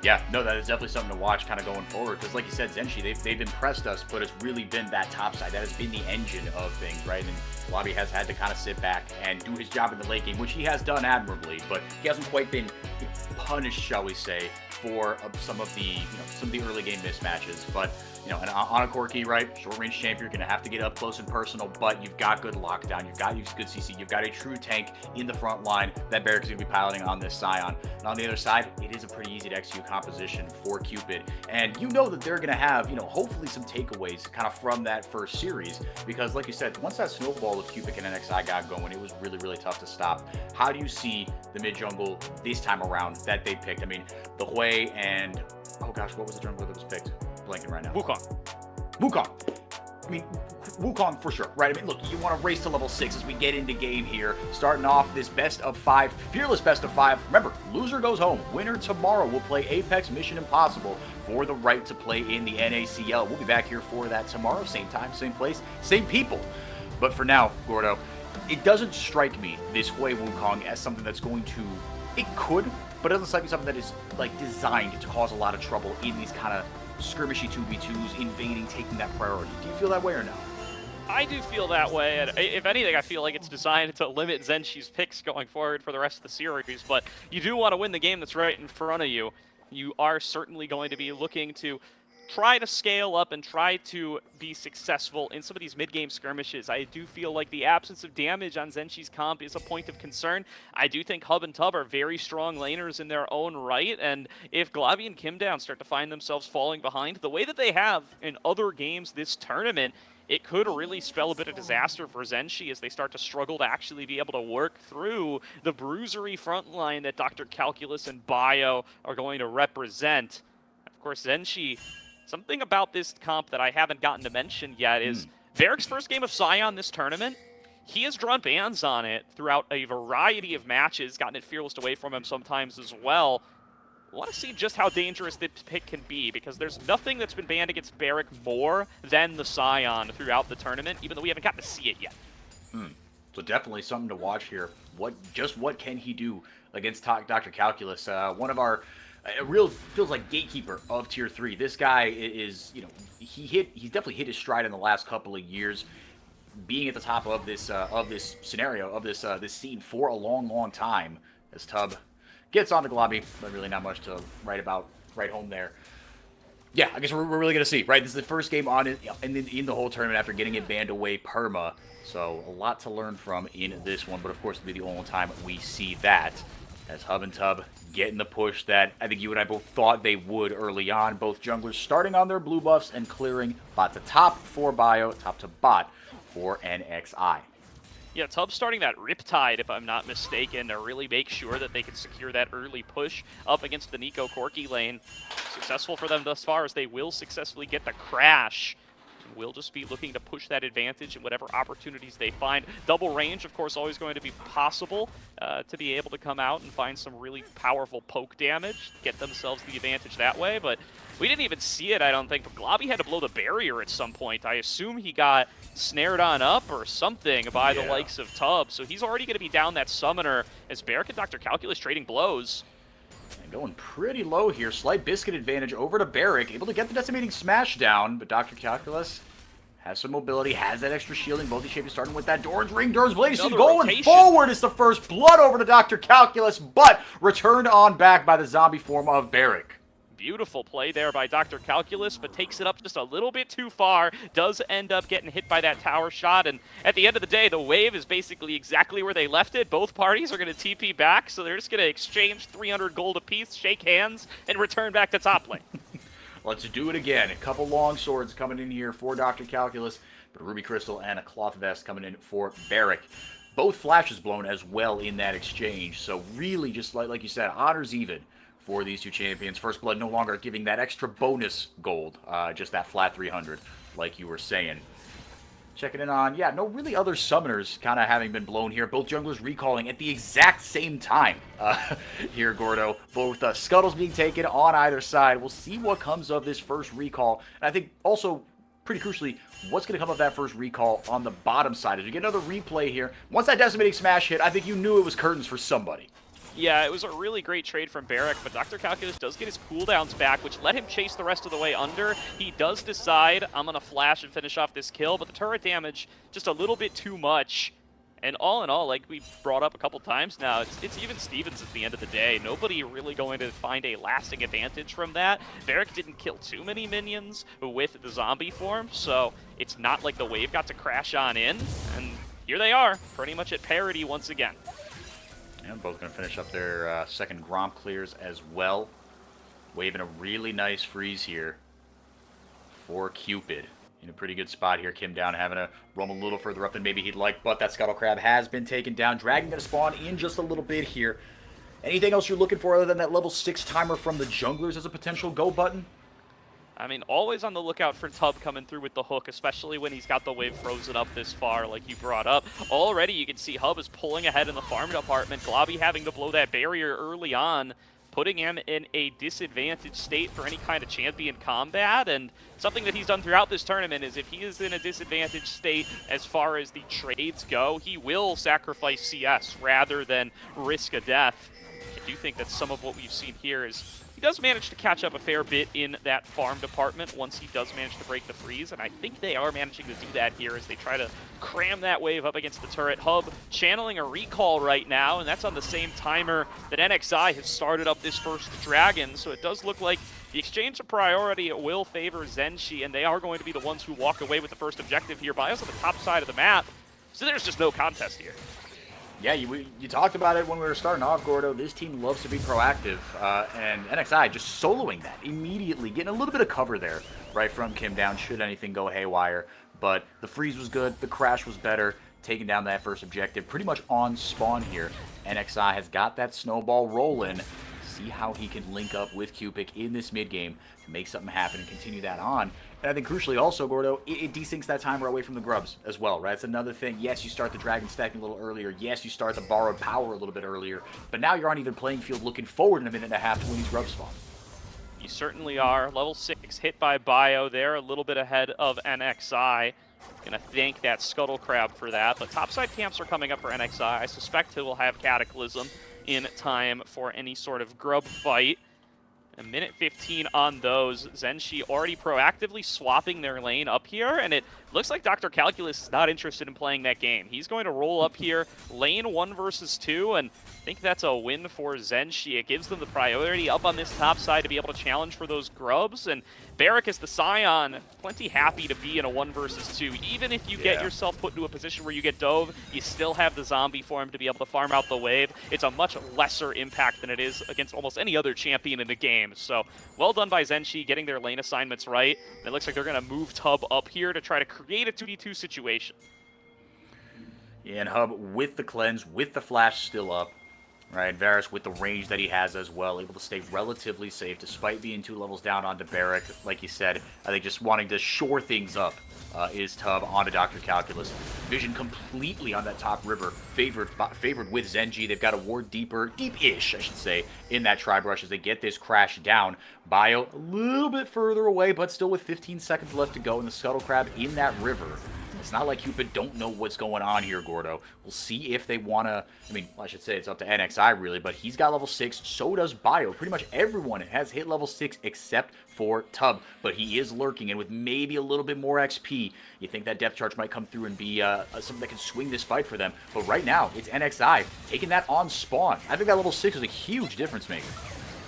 Yeah, no, that is definitely something to watch kind of going forward, because like you said, Zenshi, they've impressed us, but it's really been that top side. That has been the engine of things, right? And Globby has had to kind of sit back and do his job in the late game, which he has done admirably, but he hasn't quite been punished, shall we say, for some of the early game mismatches. But and on a Corki, right, short range champion, you're gonna have to get up close and personal. But you've got good lockdown, you've got good CC, you've got a true tank in the front line that Barrick is gonna be piloting on this Scion. And on the other side, it is a pretty easy to execute composition for Cupid, and that they're gonna have hopefully some takeaways kind of from that first series, because like you said, once that snowball of Cupid and NXI got going, it was really, really tough to stop. How do you see the mid jungle this time around that they picked? I mean, the Hui and oh gosh, what was the jungle that was picked? Blanking right now. Wukong. I mean, Wukong for sure, right? I mean, look, you want to race to level 6 as we get into game here. Starting off this best of 5, fearless best of 5. Remember, loser goes home. Winner tomorrow will play Apex Mission Impossible for the right to play in the NACL. We'll be back here for that tomorrow. Same time, same place, same people. But for now, Gordo, it doesn't strike me, this Hui Wukong, as something that's going to... It could, but it doesn't strike me something that is, like, designed to cause a lot of trouble in these kind of skirmishy 2v2s, invading, taking that priority. Do you feel that way or no? I do feel that way, and if anything, I feel like it's designed to limit Zenshi's picks going forward for the rest of the series, but you do want to win the game that's right in front of you. You are certainly going to be looking to try to scale up and try to be successful in some of these mid-game skirmishes. I do feel like the absence of damage on Zenshi's comp is a point of concern. I do think Hub and Tub are very strong laners in their own right, and if Glavi and Kimdown start to find themselves falling behind the way that they have in other games this tournament, it could really spell a bit of disaster for Zenshi as they start to struggle to actually be able to work through the bruisery front line that Dr. Calculus and Bio are going to represent. Of course, Zenshi, something about this comp that I haven't gotten to mention yet is Varric's first game of Scion this tournament. He has drawn bans on it throughout a variety of matches, gotten it fearless away from him sometimes as well. I want to see just how dangerous this pick can be, because there's nothing that's been banned against Barrick more than the Scion throughout the tournament, even though we haven't gotten to see it yet. So definitely something to watch here. What can he do against Dr. Calculus? One of our real feels like gatekeeper of Tier 3. This guy is, he's definitely hit his stride in the last couple of years, being at the top of this scenario, of this scene for a long time. As Tub gets onto Globby, but really not much to write home there. Yeah, I guess we're really going to see, right? This is the first game on it in the whole tournament after getting it banned away perma. So a lot to learn from in this one, but of course it'll be the only time we see that. As Hub and Tub getting the push that I think you and I both thought they would early on. Both junglers starting on their blue buffs and clearing bot to top for Bio, top to bot for NXI. Yeah, Tub starting that Riptide, if I'm not mistaken, to really make sure that they can secure that early push up against the Nico Corki lane. Successful for them thus far, as they will successfully get the crash. We'll just be looking to push that advantage in whatever opportunities they find. Double range, of course, always going to be possible to be able to come out and find some really powerful poke damage, get themselves the advantage that way, but we didn't even see it, I don't think. But Globby had to blow the barrier at some point. I assume he got snared on up or something by the likes of Tub, so he's already going to be down that summoner as Barrick and Dr. Calculus trading blows. And going pretty low here. Slight biscuit advantage over to Barrick. Able to get the decimating smash down, but Dr. Calculus has some mobility, has that extra shielding. Both these champions starting with that Doran's Ring. Doran's Blaze is going rotation forward. It's the first blood over to Dr. Calculus, but returned on back by the zombie form of Barrick. Beautiful play there by Dr. Calculus, but takes it up just a little bit too far. Does end up getting hit by that tower shot, and at the end of the day, the wave is basically exactly where they left it. Both parties are going to TP back, so they're just going to exchange 300 gold apiece, shake hands, and return back to top lane. Let's do it again. A couple long swords coming in here for Dr. Calculus, but a Ruby Crystal and a Cloth Vest coming in for Barrick. Both flashes blown as well in that exchange, so really just like you said, honors even for these two champions. First Blood no longer giving that extra bonus gold, just that flat 300, like you were saying. Checking in on, no really other summoners kind of having been blown here. Both junglers recalling at the exact same time here, Gordo. Both scuttles being taken on either side. We'll see what comes of this first recall. And I think also, pretty crucially, what's going to come of that first recall on the bottom side. As we get another replay here, once that decimating smash hit, I think you knew it was curtains for somebody. Yeah, it was a really great trade from Barrick, but Dr. Calculus does get his cooldowns back, which let him chase the rest of the way under. He does decide, I'm going to flash and finish off this kill, but the turret damage, just a little bit too much. And all in all, like we brought up a couple times now, it's even Stevens at the end of the day. Nobody really going to find a lasting advantage from that. Varric didn't kill too many minions with the zombie form, so it's not like the wave got to crash on in. And here they are, pretty much at parity once again. And both going to finish up their second Gromp clears as well. Waving a really nice freeze here for Cupid. In a pretty good spot here. Kim down, having to roam a little further up than maybe he'd like, but that Scuttle Crab has been taken down. Dragon going to spawn in just a little bit here. Anything else you're looking for other than that level 6 timer from the junglers as a potential go button? I mean, always on the lookout for Tub coming through with the hook, especially when he's got the wave frozen up this far, like you brought up. Already, you can see Hub is pulling ahead in the farm department. Globby having to blow that barrier early on, putting him in a disadvantaged state for any kind of champion combat. And something that he's done throughout this tournament is if he is in a disadvantaged state as far as the trades go, he will sacrifice CS rather than risk a death. I do think that some of what we've seen here is he does manage to catch up a fair bit in that farm department once he does manage to break the freeze, and I think they are managing to do that here as they try to cram that wave up against the turret. Hub channeling a recall right now, and that's on the same timer that NXI has started up this first Dragon, so it does look like the exchange of priority will favor Zenshi, and they are going to be the ones who walk away with the first objective here. Bios on the top side of the map, so there's just no contest here. Yeah, you talked about it when we were starting off, Gordo. This team loves to be proactive, and NXI just soloing that immediately, getting a little bit of cover there, right, from Kim down, should anything go haywire. But the freeze was good, the crash was better, taking down that first objective pretty much on spawn here. NXI has got that snowball rolling. See how he can link up with Cupid in this mid game to make something happen and continue that on. And I think crucially also, Gordo, it desyncs that timer away from the grubs as well, right? It's another thing. Yes, you start the Dragon stacking a little earlier. Yes, you start the borrowed power a little bit earlier. But now you're on even playing field looking forward in a minute and a half to when these grubs spawn. You certainly are. Level 6 hit by Bio there, a little bit ahead of NXI. Gonna thank that Scuttle Crab for that. But topside camps are coming up for NXI. I suspect he will have Cataclysm in time for any sort of grub fight. A minute 15 on those. Zenshi already proactively swapping their lane up here, and it looks like Dr. Calculus is not interested in playing that game. He's going to roll up here, lane 1 versus 2, and I think that's a win for Zenshi. It gives them the priority up on this top side to be able to challenge for those grubs, and Barrick is the Scion, plenty happy to be in a 1 versus 2. Even if you get yourself put into a position where you get dove, you still have the zombie form to be able to farm out the wave. It's a much lesser impact than it is against almost any other champion in the game. So, well done by Zenshi getting their lane assignments right. And it looks like they're going to move Tub up here to try to create a 2v2 situation. Yeah, and Hub with the cleanse, with the flash still up. Right, Varus with the range that he has as well, able to stay relatively safe despite being 2 levels down onto Barrick. Like you said, I think just wanting to shore things up is Tub onto Dr. Calculus. Vision completely on that top river, favored with Zenji. They've got a ward deep-ish, I should say, in that tri-brush as they get this crash down. Bio a little bit further away, but still with 15 seconds left to go, and the Scuttle Crab in that river. It's not like Cupid don't know what's going on here, Gordo. We'll see if they want to... I mean, I should say it's up to NXI, really, but he's got level 6. So does Bio. Pretty much everyone has hit level 6 except for Tub, but he is lurking, and with maybe a little bit more XP, you think that depth charge might come through and be something that can swing this fight for them. But right now, it's NXI taking that on spawn. I think that level 6 is a huge difference maker.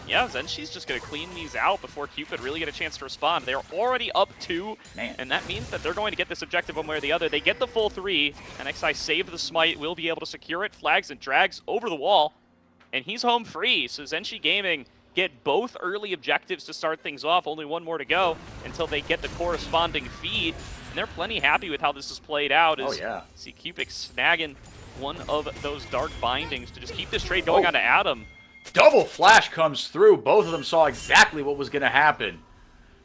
Yeah, Zenshi's just going to clean these out before Cupid really get a chance to respond. They're already up 2, and that means that they're going to get this objective one way or the other. They get the full 3. NXI save the smite, will be able to secure it. Flags and drags over the wall, and he's home free. So Zeni Gaming get both early objectives to start things off. Only 1 more to go until they get the corresponding feed. And they're plenty happy with how this is played out. See Cupid snagging one of those dark bindings to just keep this trade going on to Adam. Double flash comes through. Both of them saw exactly what was going to happen.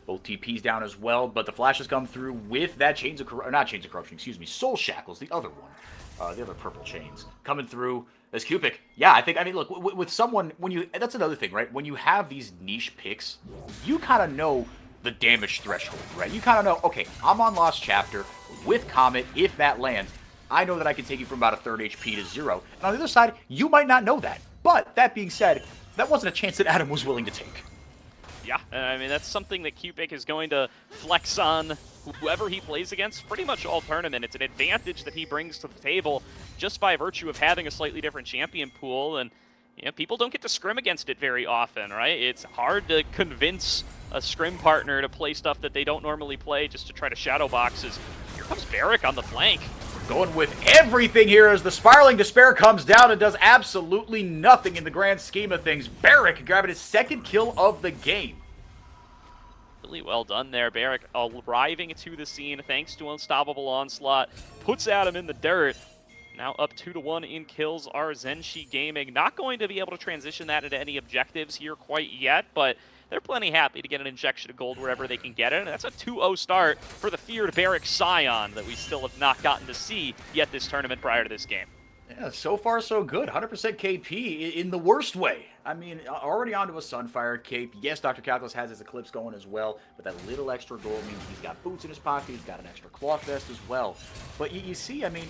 Both TPs down as well, but the flashes come through with that Corruption, excuse me, Soul Shackles, the other one. The other purple chains coming through as Cupid. Yeah, I mean, look, with someone, that's another thing, right? When you have these niche picks, you kind of know the damage threshold, right? You kind of know, okay, I'm on Lost Chapter with Comet. If that lands, I know that I can take you from about a 3rd HP to 0. And on the other side, you might not know that. But, that being said, that wasn't a chance that Adam was willing to take. Yeah, I mean, that's something that Cupid is going to flex on whoever he plays against pretty much all tournament. It's an advantage that he brings to the table just by virtue of having a slightly different champion pool, and you know, people don't get to scrim against it very often, right? It's hard to convince a scrim partner to play stuff that they don't normally play just to try to shadow boxes. Here comes Barrick on the flank. Going with everything here as the Spiraling Despair comes down and does absolutely nothing in the grand scheme of things. Barrick grabbing his second kill of the game. Really well done there. Barrick arriving to the scene thanks to Unstoppable Onslaught. Puts Adam in the dirt. Now up 2-1 in kills are Zeni Gaming. Not going to be able to transition that into any objectives here quite yet, but they're plenty happy to get an injection of gold wherever they can get it. And that's a 2-0 start for the feared Barrick Scion that we still have not gotten to see yet this tournament prior to this game. Yeah, so far so good. 100% KP in the worst way. I mean, already onto a Sunfire cape. Yes, Dr. Calculus has his Eclipse going as well, but that little extra gold means he's got boots in his pocket, he's got an extra cloth vest as well. But you see, I mean,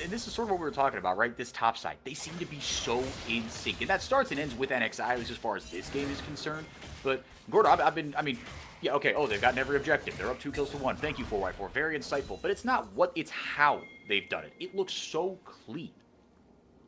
and this is sort of what we were talking about, right? This top side. They seem to be so in sync. And that starts and ends with NXI, at least as far as this game is concerned. But, Gordo, I mean, yeah, okay, oh, they've gotten every objective. They're up 2 kills to 1. Thank you, 4x4. Very insightful. But it's not what, it's how they've done it. It looks so clean.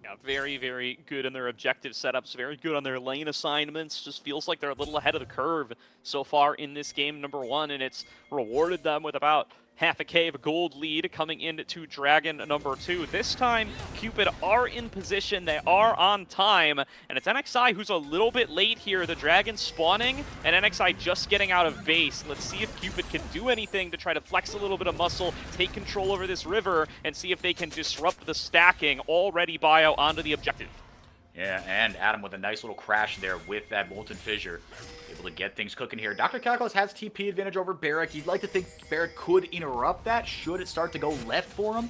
Yeah, very, very good in their objective setups, very good on their lane assignments. Just feels like they're a little ahead of the curve so far in this game, number 1, and it's rewarded them with about half a K of a gold lead coming into Dragon number 2. This time, Cupid are in position, they are on time, and it's NXI who's a little bit late here. The Dragon spawning, and NXI just getting out of base. Let's see if Cupid can do anything to try to flex a little bit of muscle, take control over this river, and see if they can disrupt the stacking. Already bio onto the objective. Yeah, and Adam with a nice little crash there with that Molten Fissure. Able to get things cooking here. Dr. Calculus has TP advantage over Barrick. You'd like to think Barrick could interrupt that should it start to go left for him.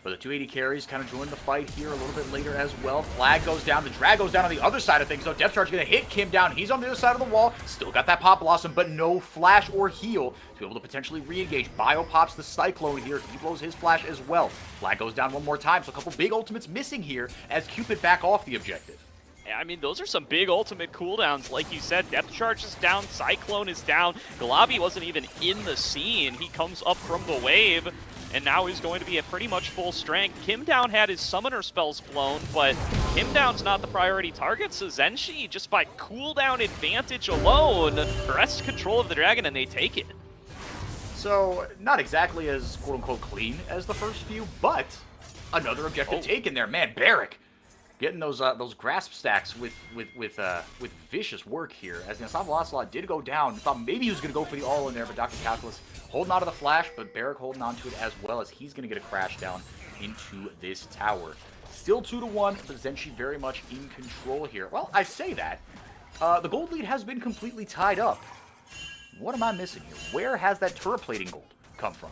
But the 280 carries kind of join the fight here a little bit later as well. Flag goes down. The drag goes down on the other side of things. So Depth Charge going to hit Kim down. He's on the other side of the wall. Still got that Pop Blossom, but no flash or heal to be able to potentially re-engage. Bio pops the Cyclone here. He blows his flash as well. Flag goes down one more time. So a couple big ultimates missing here as Cupid back off the objective. I mean, those are some big ultimate cooldowns. Like you said, Depth Charge is down, Cyclone is down. Galabi wasn't even in the scene. He comes up from the wave, and now he's going to be at pretty much full strength. Kim Down had his summoner spells blown, but Kim Down's not the priority target, so Zeni, just by cooldown advantage alone, wrests control of the dragon, and they take it. So, not exactly as quote-unquote clean as the first few, but another objective taken there. Man, Barrick getting those grasp stacks with vicious work here. As the Unstoppable Onslaught did go down, thought maybe he was going to go for the all in there, but Dr. Calculus holding on to the flash, but Barrick holding on to it as well as he's going to get a crash down into this tower. Still 2-1, but Zeni very much in control here. Well, I say that. The gold lead has been completely tied up. What am I missing here? Where has that turret plating gold come from?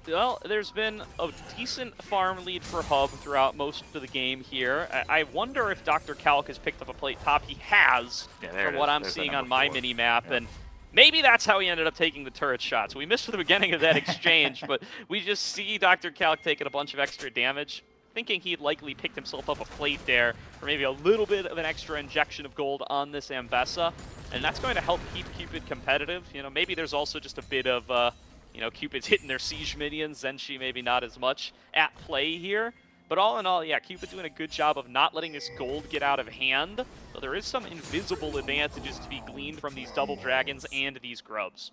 Well, there's been a decent farm lead for Hub throughout most of the game here. I wonder if Dr. Calc has picked up a plate top. He has, from what I'm seeing on my mini-map, and maybe that's how he ended up taking the turret shots. We missed the beginning of that exchange, but we just see Dr. Calc taking a bunch of extra damage, thinking he'd likely picked himself up a plate there for maybe a little bit of an extra injection of gold on this Ambessa, and that's going to help keep Cupid competitive. You know, maybe there's also just a bit of you know, Cupid's hitting their siege minions, Zeni maybe not as much at play here. But all in all, yeah, Cupid doing a good job of not letting this gold get out of hand. So there is some invisible advantages to be gleaned from these double dragons and these grubs.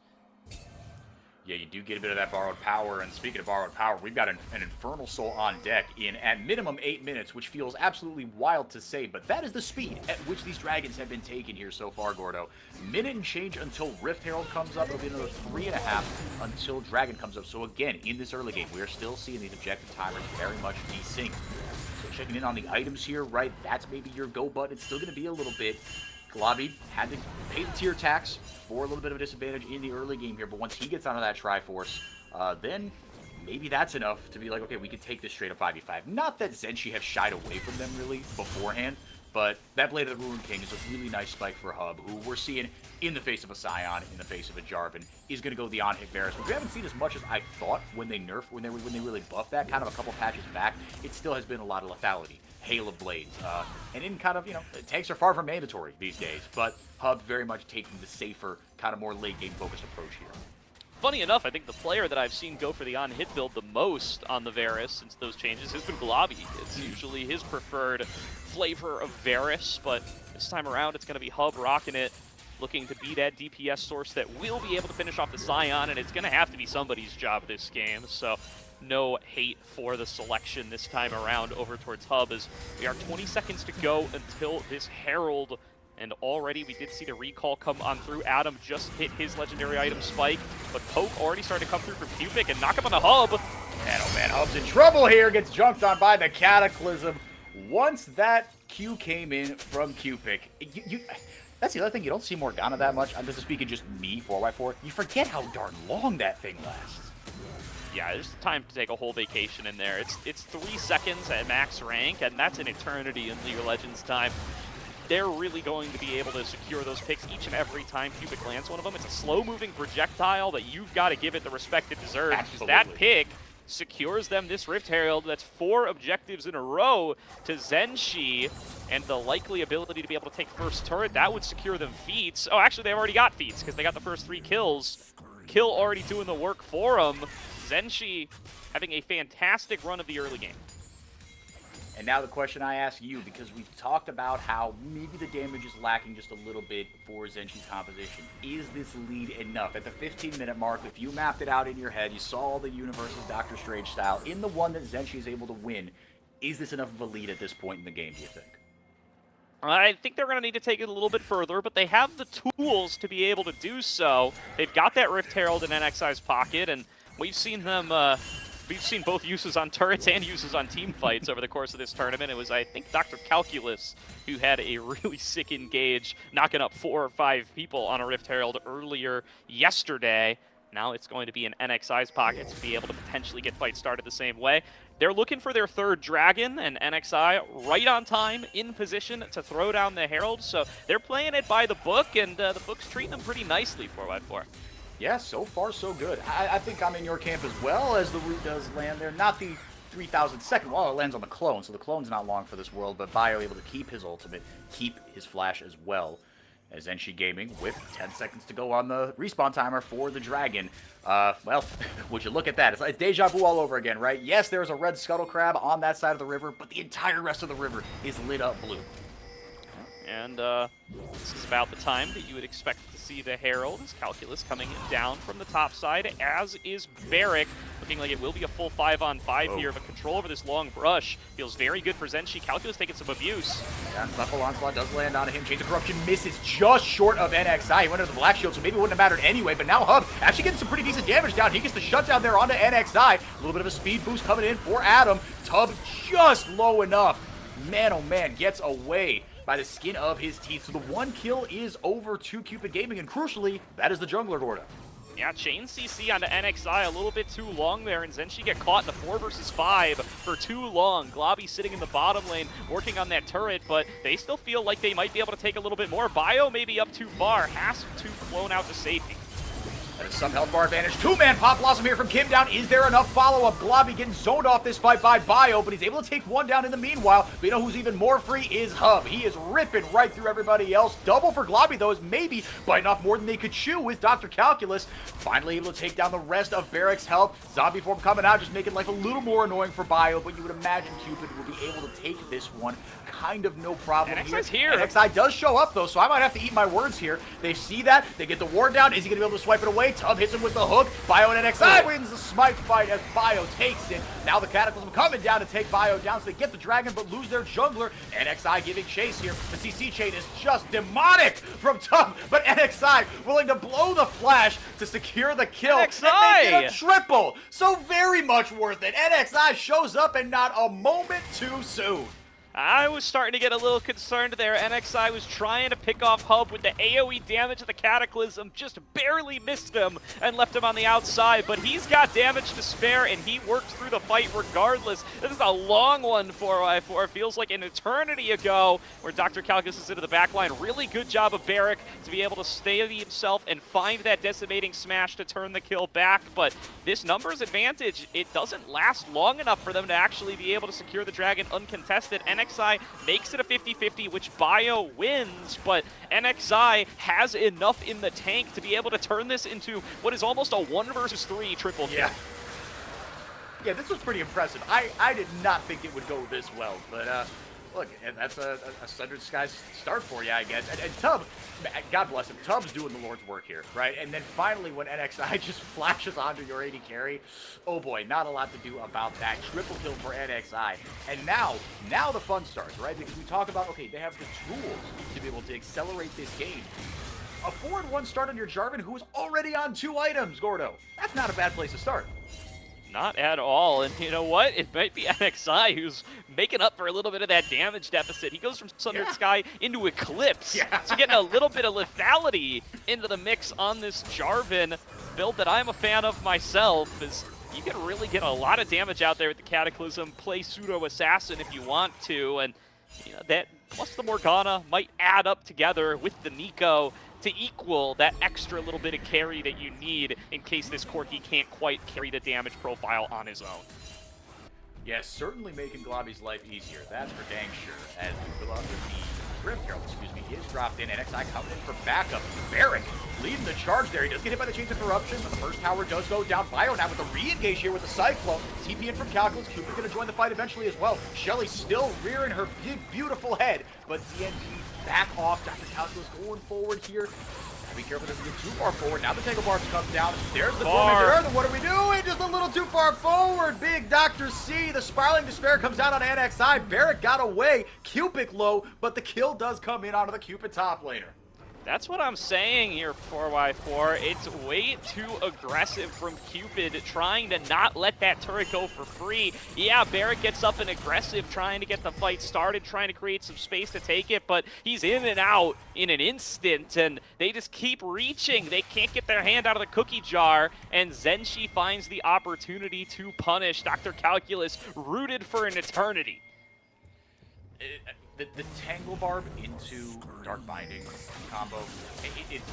Yeah, you do get a bit of that borrowed power, and speaking of borrowed power, we've got an Infernal Soul on deck in at minimum 8 minutes, which feels absolutely wild to say, but that is the speed at which these dragons have been taken here so far, Gordo. Minute and change until Rift Herald comes up. It'll be another 3.5 until Dragon comes up. So again, in this early game, we are still seeing these objective timers very much desynced. So checking in on the items here, right, that's maybe your go button. It's still going to be a little bit. Galabi had to pay the tier tax for a little bit of a disadvantage in the early game here, but once he gets onto that Triforce, then maybe that's enough to be like, okay, we can take this straight up 5v5. Not that Zeni have shied away from them really beforehand, but that Blade of the Ruined King is a really nice spike for Hub, who we're seeing in the face of a Scion, in the face of a Jarvan, is going to go the on-hit Varus, which we haven't seen as much as I thought when they nerfed, when they really buffed that kind of a couple patches back. It still has been a lot of lethality hail of blades. And in kind of, tanks are far from mandatory these days, but Hub very much taking the safer, kind of more late game focused approach here. Funny enough, I think the player that I've seen go for the on-hit build the most on the Varus since those changes has been Globby. It's usually his preferred flavor of Varus, but this time around it's going to be Hub rocking it, looking to be that DPS source that will be able to finish off the Scion, and it's going to have to be somebody's job this game. So no hate for the selection this time around over towards Hub, as we are 20 seconds to go until this Herald. And already we did see the recall come on through. Adam just hit his legendary item spike, but Poke already started to come through from Cupid and knock him on the Hub. Man, oh man, Hub's in trouble here. Gets jumped on by the Cataclysm. Once that Q came in from Cupid, that's the other thing. You don't see Morgana that much. I'm just speaking just me, 4x4. You forget how darn long that thing lasts. Yeah, there's time to take a whole vacation in there. It's 3 seconds at max rank, and that's an eternity in League of Legends time. They're really going to be able to secure those picks each and every time Cupid lands one of them. It's a slow-moving projectile that you've got to give it the respect it deserves. Because that pick secures them this Rift Herald. That's 4 objectives in a row to Zenshi, and the likely ability to be able to take first turret, that would secure them feats. Oh, actually, they've already got feats because they got the first 3 kills. Kill already doing the work for them. Zenshi having a fantastic run of the early game. And now the question I ask you, because we've talked about how maybe the damage is lacking just a little bit for Zenshi's composition. Is this lead enough? At the 15-minute mark, if you mapped it out in your head, you saw all the universes Doctor Strange style, in the one that Zenshi is able to win, is this enough of a lead at this point in the game, do you think? I think they're going to need to take it a little bit further, but they have the tools to be able to do so. They've got that Rift Herald in NXI's pocket, and we've seen them... We've seen both uses on turrets and uses on team fights over the course of this tournament. It was, I think, Dr. Calculus who had a really sick engage, knocking up 4 or 5 people on a Rift Herald earlier yesterday. Now it's going to be in NXI's pocket to be able to potentially get fights started the same way. They're looking for their 3rd Dragon, and NXI right on time, in position to throw down the Herald. So they're playing it by the book, and the book's treating them pretty nicely 4x4. Yeah, so far so good. I think I'm in your camp as well, as the root does land there. Not the 3,000-second wall, it lands on the clone, so the clone's not long for this world, but Bio able to keep his ultimate, keep his flash as well. As Zeni Gaming, with 10 seconds to go on the respawn timer for the Dragon. Well, would you look at that? It's deja vu all over again, right? Yes, there's a red scuttle crab on that side of the river, but the entire rest of the river is lit up blue. And this is about the time that you would expect to see the Herald, as Calculus coming down from the top side, as is Barrick. Looking like it will be a full 5-on-5 here, but control over this long brush feels very good for Zenshi. Calculus taking some abuse. Yeah, Knuckle Onslaught does land onto him. Chains of Corruption misses just short of NXI. He went under the Black Shield, so maybe it wouldn't have mattered anyway, but now Hub actually getting some pretty decent damage down. He gets the shutdown there onto NXI. A little bit of a speed boost coming in for Adam. Tub just low enough. Man, oh man, gets away by the skin of his teeth. So the 1 kill is over to Cupid Gaming, and crucially, that is the jungler, Gorda. Yeah, chain CC onto NXI a little bit too long there, and Zenshi get caught in the 4 versus 5 for too long. Globby sitting in the bottom lane, working on that turret, but they still feel like they might be able to take a little bit more. Bio maybe up too far, has to clone out to safety. That is some health bar advantage. 2-man Pop Blossom here from Kim down. Is there enough follow-up? Globby getting zoned off this fight by Bio, but he's able to take 1 down in the meanwhile. But you know who's even more free is Hub. He is ripping right through everybody else. Double for Globby, though, is maybe biting off more than they could chew with Dr. Calculus. Finally able to take down the rest of Barrick's health. Zombie form coming out, just making life a little more annoying for Bio, but you would imagine Cupid will be able to take this one kind of no problem here. NXI does show up, though, so I might have to eat my words here. They see that. They get the ward down. Is he going to be able to swipe it away? Tub hits him with the hook. Bio and NXI wins the smite fight as Bio takes it. Now the Cataclysm coming down to take Bio down, so they get the Dragon but lose their jungler. NXI giving chase here. The CC chain is just demonic from Tub, but NXI willing to blow the flash to secure the kill NXI! and make it a triple. So very much worth it. NXI shows up and not a moment too soon. I was starting to get a little concerned there. NXI was trying to pick off Hub with the AoE damage of the Cataclysm, just barely missed him and left him on the outside, but he's got damage to spare and he worked through the fight regardless. This is a long one 4x4. Feels like an eternity ago where Dr. Calculus is into the backline. Really good job of Barrick to be able to steady himself and find that decimating smash to turn the kill back, but this numbers advantage, it doesn't last long enough for them to actually be able to secure the Dragon uncontested. NXI NXI makes it a 50-50, which Bio wins, but NXI has enough in the tank to be able to turn this into what is almost a 1 versus 3 triple kill. Yeah, this was pretty impressive. I did not think it would go this well, but look, and that's a Sundered Skies start for you, I guess. And Tub, God bless him, Tub's doing the Lord's work here, right? And then finally, when NXI just flashes onto your AD carry, oh boy, not a lot to do about that. Triple kill for NXI. And now the fun starts, right? Because we talk about, okay, they have the tools to be able to accelerate this game. A 4-1 start on your Jarvan, who is already on 2 items, Gordo. That's not a bad place to start. Not at all, and you know what? It might be NXI who's making up for a little bit of that damage deficit. He goes from Sundered Sky into Eclipse, so getting a little bit of lethality into the mix on this Jarvan build that I'm a fan of myself. Is you can really get a lot of damage out there with the Cataclysm, play Pseudo Assassin if you want to, and you know, that plus the Morgana might add up together with the Nico to equal that extra little bit of carry that you need in case this Corki can't quite carry the damage profile on his own. Yes, certainly making Globby's life easier. That's for dang sure. As the Rift Herald, is dropped in. NXI coming in for backup. Barrick leading the charge there. He does get hit by the Chains of Corruption, but the first tower does go down. Bio now with the re-engage here with the Cyclone. TP in from Calculus. Cupid going to join the fight eventually as well. Shelly still rearing her big, beautiful head, but ZNG back off. Dr. Calculus going forward here. Be careful doesn't get too far forward. Now the Tangle Barbs come down. There's the Tormentor. What are we doing? Just a little too far forward. Big Dr. C. The Spiraling Despair comes out on NXI. Barrett got away. Cupid low, but the kill does come in onto the Cupid top laner. That's what I'm saying here, 4x4. It's way too aggressive from Cupid, trying to not let that turret go for free. Yeah, Barrett gets up and aggressive, trying to get the fight started, trying to create some space to take it, but he's in and out in an instant, and they just keep reaching. They can't get their hand out of the cookie jar, and Zenshi finds the opportunity to punish Dr. Calculus, rooted for an eternity. The Tangle Barb into Dark Binding combo, it's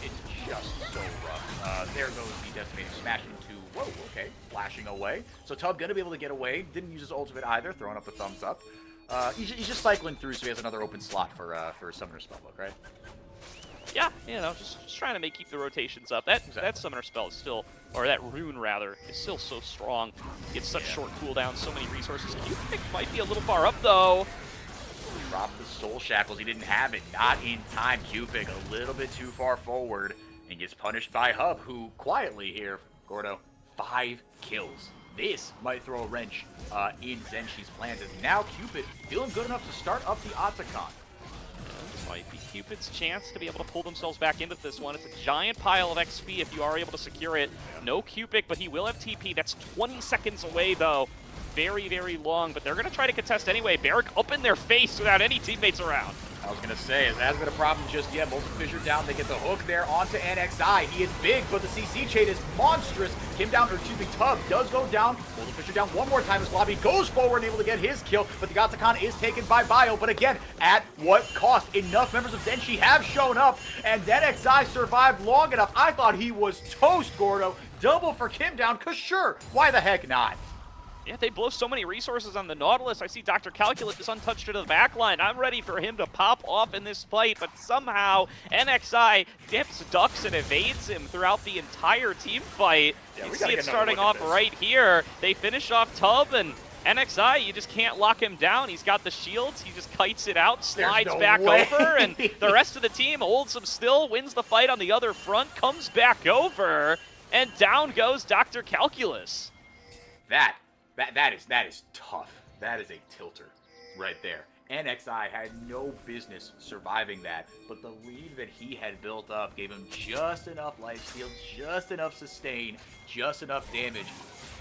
just so rough. There goes the Decimating Smash into, whoa, okay, flashing away. So Tub gonna be able to get away. Didn't use his ultimate either, throwing up the thumbs up. He's just cycling through, so he has another open slot for Summoner Spellbook, right? Yeah, you know, just trying to keep the rotations up. That Summoner spell is still, or that rune rather, is still so strong. Gets such short cooldowns, so many resources. Cupid might be a little far up though. Drop the Soul Shackles. He didn't have it. Not in time. Cupid a little bit too far forward and gets punished by Hub, who quietly here, Gordo, 5 kills. This might throw a wrench in Zenshi's plans. And now Cupid feeling good enough to start up the Otacon. This might be Cupid's chance to be able to pull themselves back into this one. It's a giant pile of XP if you are able to secure it. No Cupid, but he will have TP. That's 20 seconds away, though. Very, very long, but they're going to try to contest anyway. Barrick up in their face without any teammates around. I was going to say, it hasn't been a problem just yet. Molten Fissure down. They get the hook there onto NXI. He is big, but the CC chain is monstrous. Tub does go down. Molten Fissure down one more time as Lobby goes forward and able to get his kill, but the Otacon is taken by Bio. But again, at what cost? Enough members of Zenshi have shown up, and NXI survived long enough. I thought he was toast, Gordo. Double for Kim down, because sure, why the heck not? Yeah, they blow so many resources on the Nautilus. I see Dr. Calculus is untouched to the backline. I'm ready for him to pop off in this fight, but somehow NXI dips, ducks, and evades him throughout the entire team fight. Yeah, you see it starting off right here. They finish off Tub, and NXI, you just can't lock him down. He's got the shields. He just kites it out, slides back over, and the rest of the team holds him still, wins the fight on the other front, comes back over, and down goes Dr. Calculus. That is tough. That is a tilter right there. NXI had no business surviving that, but the lead that he had built up gave him just enough lifesteal, just enough sustain, just enough damage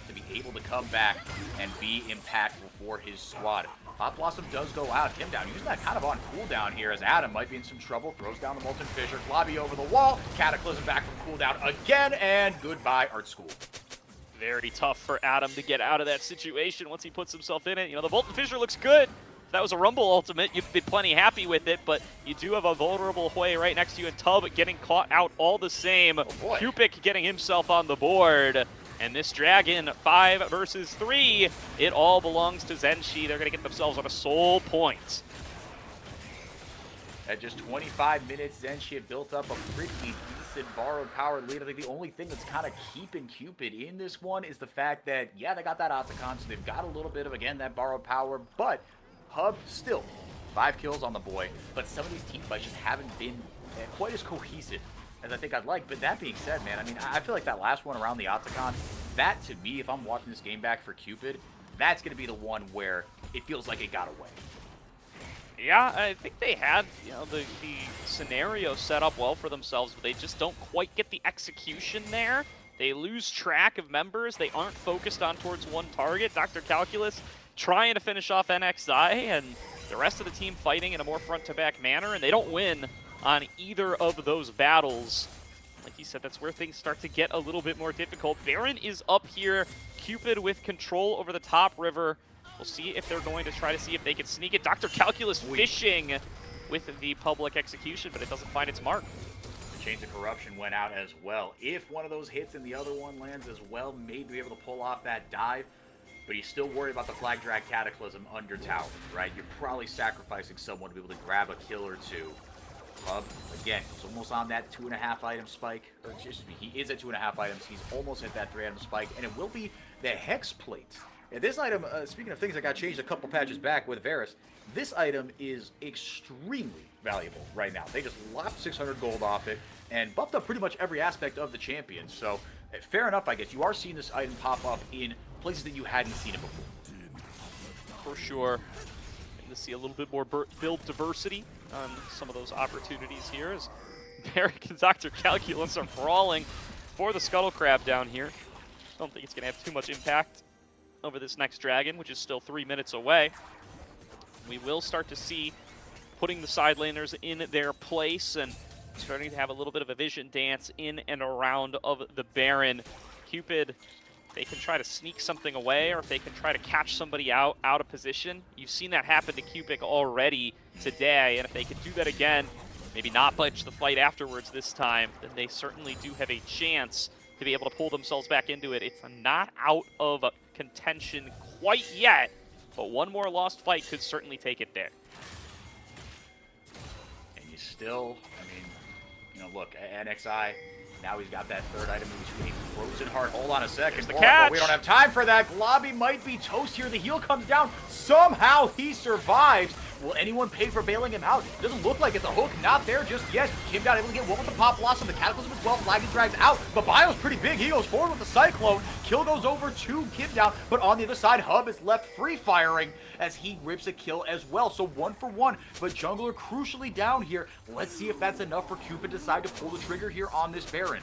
to be able to come back and be impactful for his squad. Pop Blossom does go out. Him down. Using that kind of on cooldown here as Adam might be in some trouble. Throws down the Molten Fissure. Lobby over the wall. Cataclysm back from cooldown again, and goodbye, Art School. Very tough for Adam to get out of that situation once he puts himself in it. You know, the Molten Fissure looks good. If that was a Rumble ultimate, you'd be plenty happy with it, but you do have a vulnerable Hui right next to you, and Tub getting caught out all the same. Oh, Cupid getting himself on the board. And this Dragon, 5 versus 3, it all belongs to Zenshi. They're going to get themselves on a soul point. At just 25 minutes, Zenshi had built up a pretty decent borrowed power lead. I think the only thing that's kind of keeping Cupid in this one is the fact that, yeah, they got that Otacon, so they've got a little bit of, again, that borrowed power, but Hub still 5 kills on the boy. But some of these team fights just haven't been quite as cohesive as I think I'd like. But that being said, man, I mean, I feel like that last one around the Otacon, that to me, if I'm watching this game back for Cupid, that's going to be the one where it feels like it got away. Yeah, I think they had, you know, the scenario set up well for themselves, but they just don't quite get the execution there. They lose track of members. They aren't focused on towards one target. Dr. Calculus trying to finish off NXI, and the rest of the team fighting in a more front-to-back manner, and they don't win on either of those battles. Like you said, that's where things start to get a little bit more difficult. Baron is up here. Cupid with control over the top river. We'll see if they're going to try to see if they can sneak it. Dr. Calculus fishing with the public execution, but it doesn't find its mark. The Chains of Corruption went out as well. If one of those hits and the other one lands as well, maybe be able to pull off that dive. But he's still worried about the Flag Drag Cataclysm under tower, right? You're probably sacrificing someone to be able to grab a kill or two. Hub, again, he's almost on that 2.5 item spike. Or excuse me, he is at 2.5 items. He's almost hit that 3 item spike, and it will be the Hex Plate. And this item, speaking of things that got changed a couple patches back with Varus, this item is extremely valuable right now. They just lopped 600 gold off it and buffed up pretty much every aspect of the champion. So, fair enough, I guess. You are seeing this item pop up in places that you hadn't seen it before. For sure. And to see a little bit more build diversity on some of those opportunities here as Barrick and Dr. Calculus are brawling for the Scuttle Crab down here. I don't think it's going to have too much impact over this next Dragon, which is still 3 minutes away. We will start to see putting the side laners in their place and starting to have a little bit of a vision dance in and around of the Baron. Cupid, they can try to sneak something away, or if they can try to catch somebody out of position. You've seen that happen to Cupid already today, and if they can do that again, maybe not budge the fight afterwards this time, then they certainly do have a chance to be able to pull themselves back into it. It's not out of contention quite yet, but one more lost fight could certainly take it there. And you still, I mean, you know, look, NXI, now he's got that 3rd item in between Frozen Heart. Hold on a second. The catch. We don't have time for that. Globby might be toast here. The heal comes down. Somehow he survives. Will anyone pay for bailing him out? Doesn't look like it's a hook. Not there just yet. Kim got able to get one with the Pop Blossom. The Cataclysm as well. Flag and drags out. But Bio's pretty big. He goes forward with the Cyclone. Kill goes over to Kim down. But on the other side, Hub is left free firing as he rips a kill as well. So 1 for 1. But Jungler crucially down here. Let's see if that's enough for Cupid to decide to pull the trigger here on this Baron.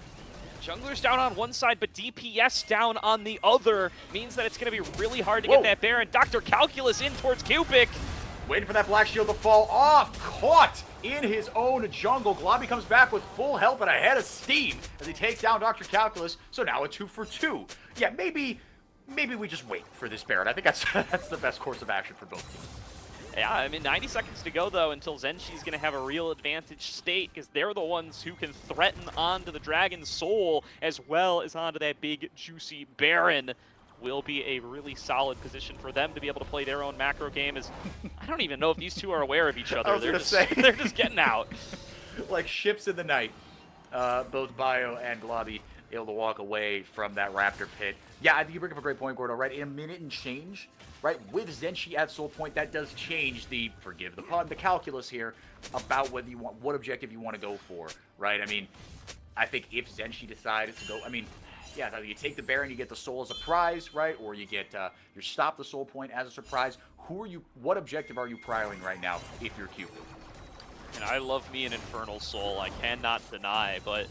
Jungler's down on one side, but DPS down on the other means that it's going to be really hard to get that Baron. Dr. Calculus in towards Cupid. Waiting for that Black Shield to fall off. Caught in his own jungle. Globby comes back with full health and a head of steam as he takes down Dr. Calculus. So now a 2 for 2. Yeah, maybe we just wait for this Baron. I think that's the best course of action for both teams. Yeah, I mean, 90 seconds to go, though, until Zenshi's going to have a real advantage state, because they're the ones who can threaten onto the Dragon's Soul, as well as onto that big, juicy Baron. Will be a really solid position for them to be able to play their own macro game. As I don't even know if these two are aware of each other. They're just getting out. Like ships in the night. Both Bio and Globby able to walk away from that Raptor pit. Yeah, you bring up a great point, Gordo, right? In a minute and change, right? With Zenshi at soul point, that does change the, forgive the pun, the calculus here about whether you want, what objective you want to go for, right? I mean, I think if Zenshi decided to go, I mean, yeah, you take the Baron, you get the soul as a prize, right? Or you get you stop the soul point as a surprise. What objective are you prioring right now if you're Cupid? And I love me an Infernal Soul, I cannot deny, but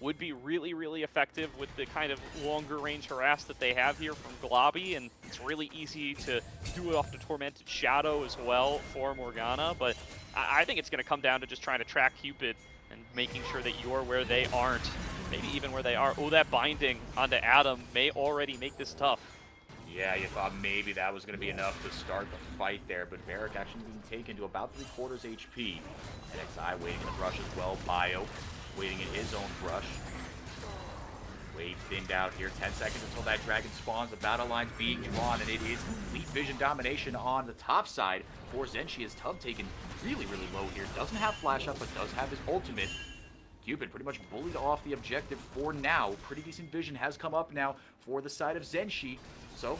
would be really, really effective with the kind of longer range harass that they have here from Globby, and it's really easy to do it off the Tormented Shadow as well for Morgana, but I think it's going to come down to just trying to track Cupid and making sure that you're where they aren't, maybe even where they are. Oh, that binding onto Adam may already make this tough. Yeah, you thought maybe that was going to be enough to start the fight there, but Varric actually being taken to about 3/4 HP. NXI waiting in the brush as well. Bio waiting in his own brush. Wave thinned out here. 10 seconds until that dragon spawns. The battle line's being drawn, and it is complete vision domination on the top side for Zenshi, as Tub taken really, really low here. Doesn't have flash up, but does have his ultimate. Cupid pretty much bullied off the objective for now. Pretty decent vision has come up now for the side of Zenshi. So,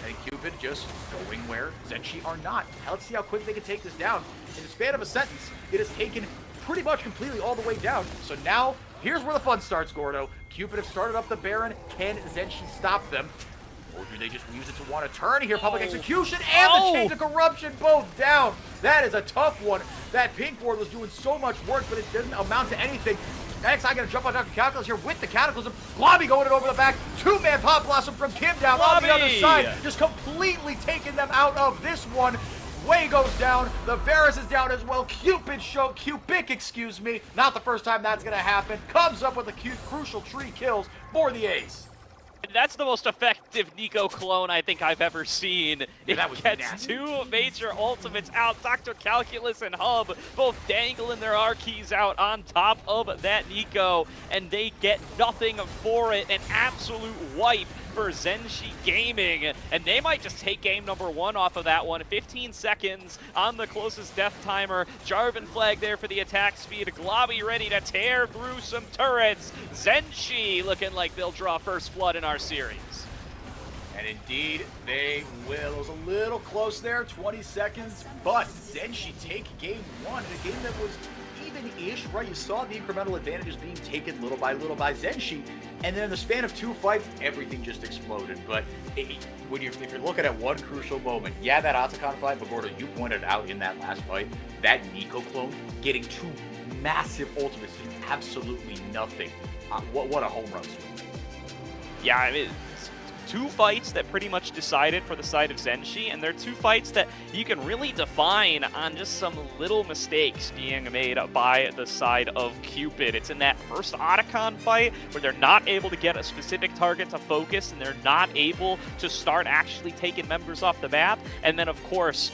I think Cupid just going where Zenshi are not. Now let's see how quick they can take this down. In the span of a sentence, it has taken pretty much completely all the way down. So now, here's where the fun starts, Gordo. Cupid have started up the Baron. Can Zenshi stop them? Or do they just use it to want to turn here? Public execution and the Chains of Corruption both down. That is a tough one. That pink ward was doing so much work, but it didn't amount to anything. Next, I'm going to jump on Dr. Calculus here with the Cataclysm. Globby going it over the back. Two-man Pop Blossom from Kim down on the other side. Just completely taking them out of this one. Way goes down. The Varus is down as well. Cubic, excuse me. Not the first time that's going to happen. Comes up with a crucial 3 kills for the ace. That's the most effective NACL clone I think I've ever seen. Yeah, that was gets nasty. 2 major ultimates out. Dr. Calculus and Hub both dangling their R keys out on top of that NACL, and they get nothing for it. An absolute wipe for Zeni Gaming, and they might just take game number 1 off of that one. 15 seconds on the closest death timer. Jarvan flag there for the attack speed. Globby ready to tear through some turrets. Zenshi looking like they'll draw first blood in our series. And indeed, they will. It was a little close there, 20 seconds, but Zenshi take game 1 in a game that was even-ish, right? You saw the incremental advantages being taken little by Zenshi, and then in the span of 2 fights, everything just exploded. But if you're looking at one crucial moment, yeah, that Otacon fight, but Gordo, you pointed out in that last fight, that NACL clone getting 2 massive ultimates did absolutely nothing. What a home run swing. Yeah, I mean, 2 fights that pretty much decided for the side of Zenshi, and they're 2 fights that you can really define on just some little mistakes being made by the side of Cupid. It's in that first Otacon fight where they're not able to get a specific target to focus, and they're not able to start actually taking members off the map. And then, of course,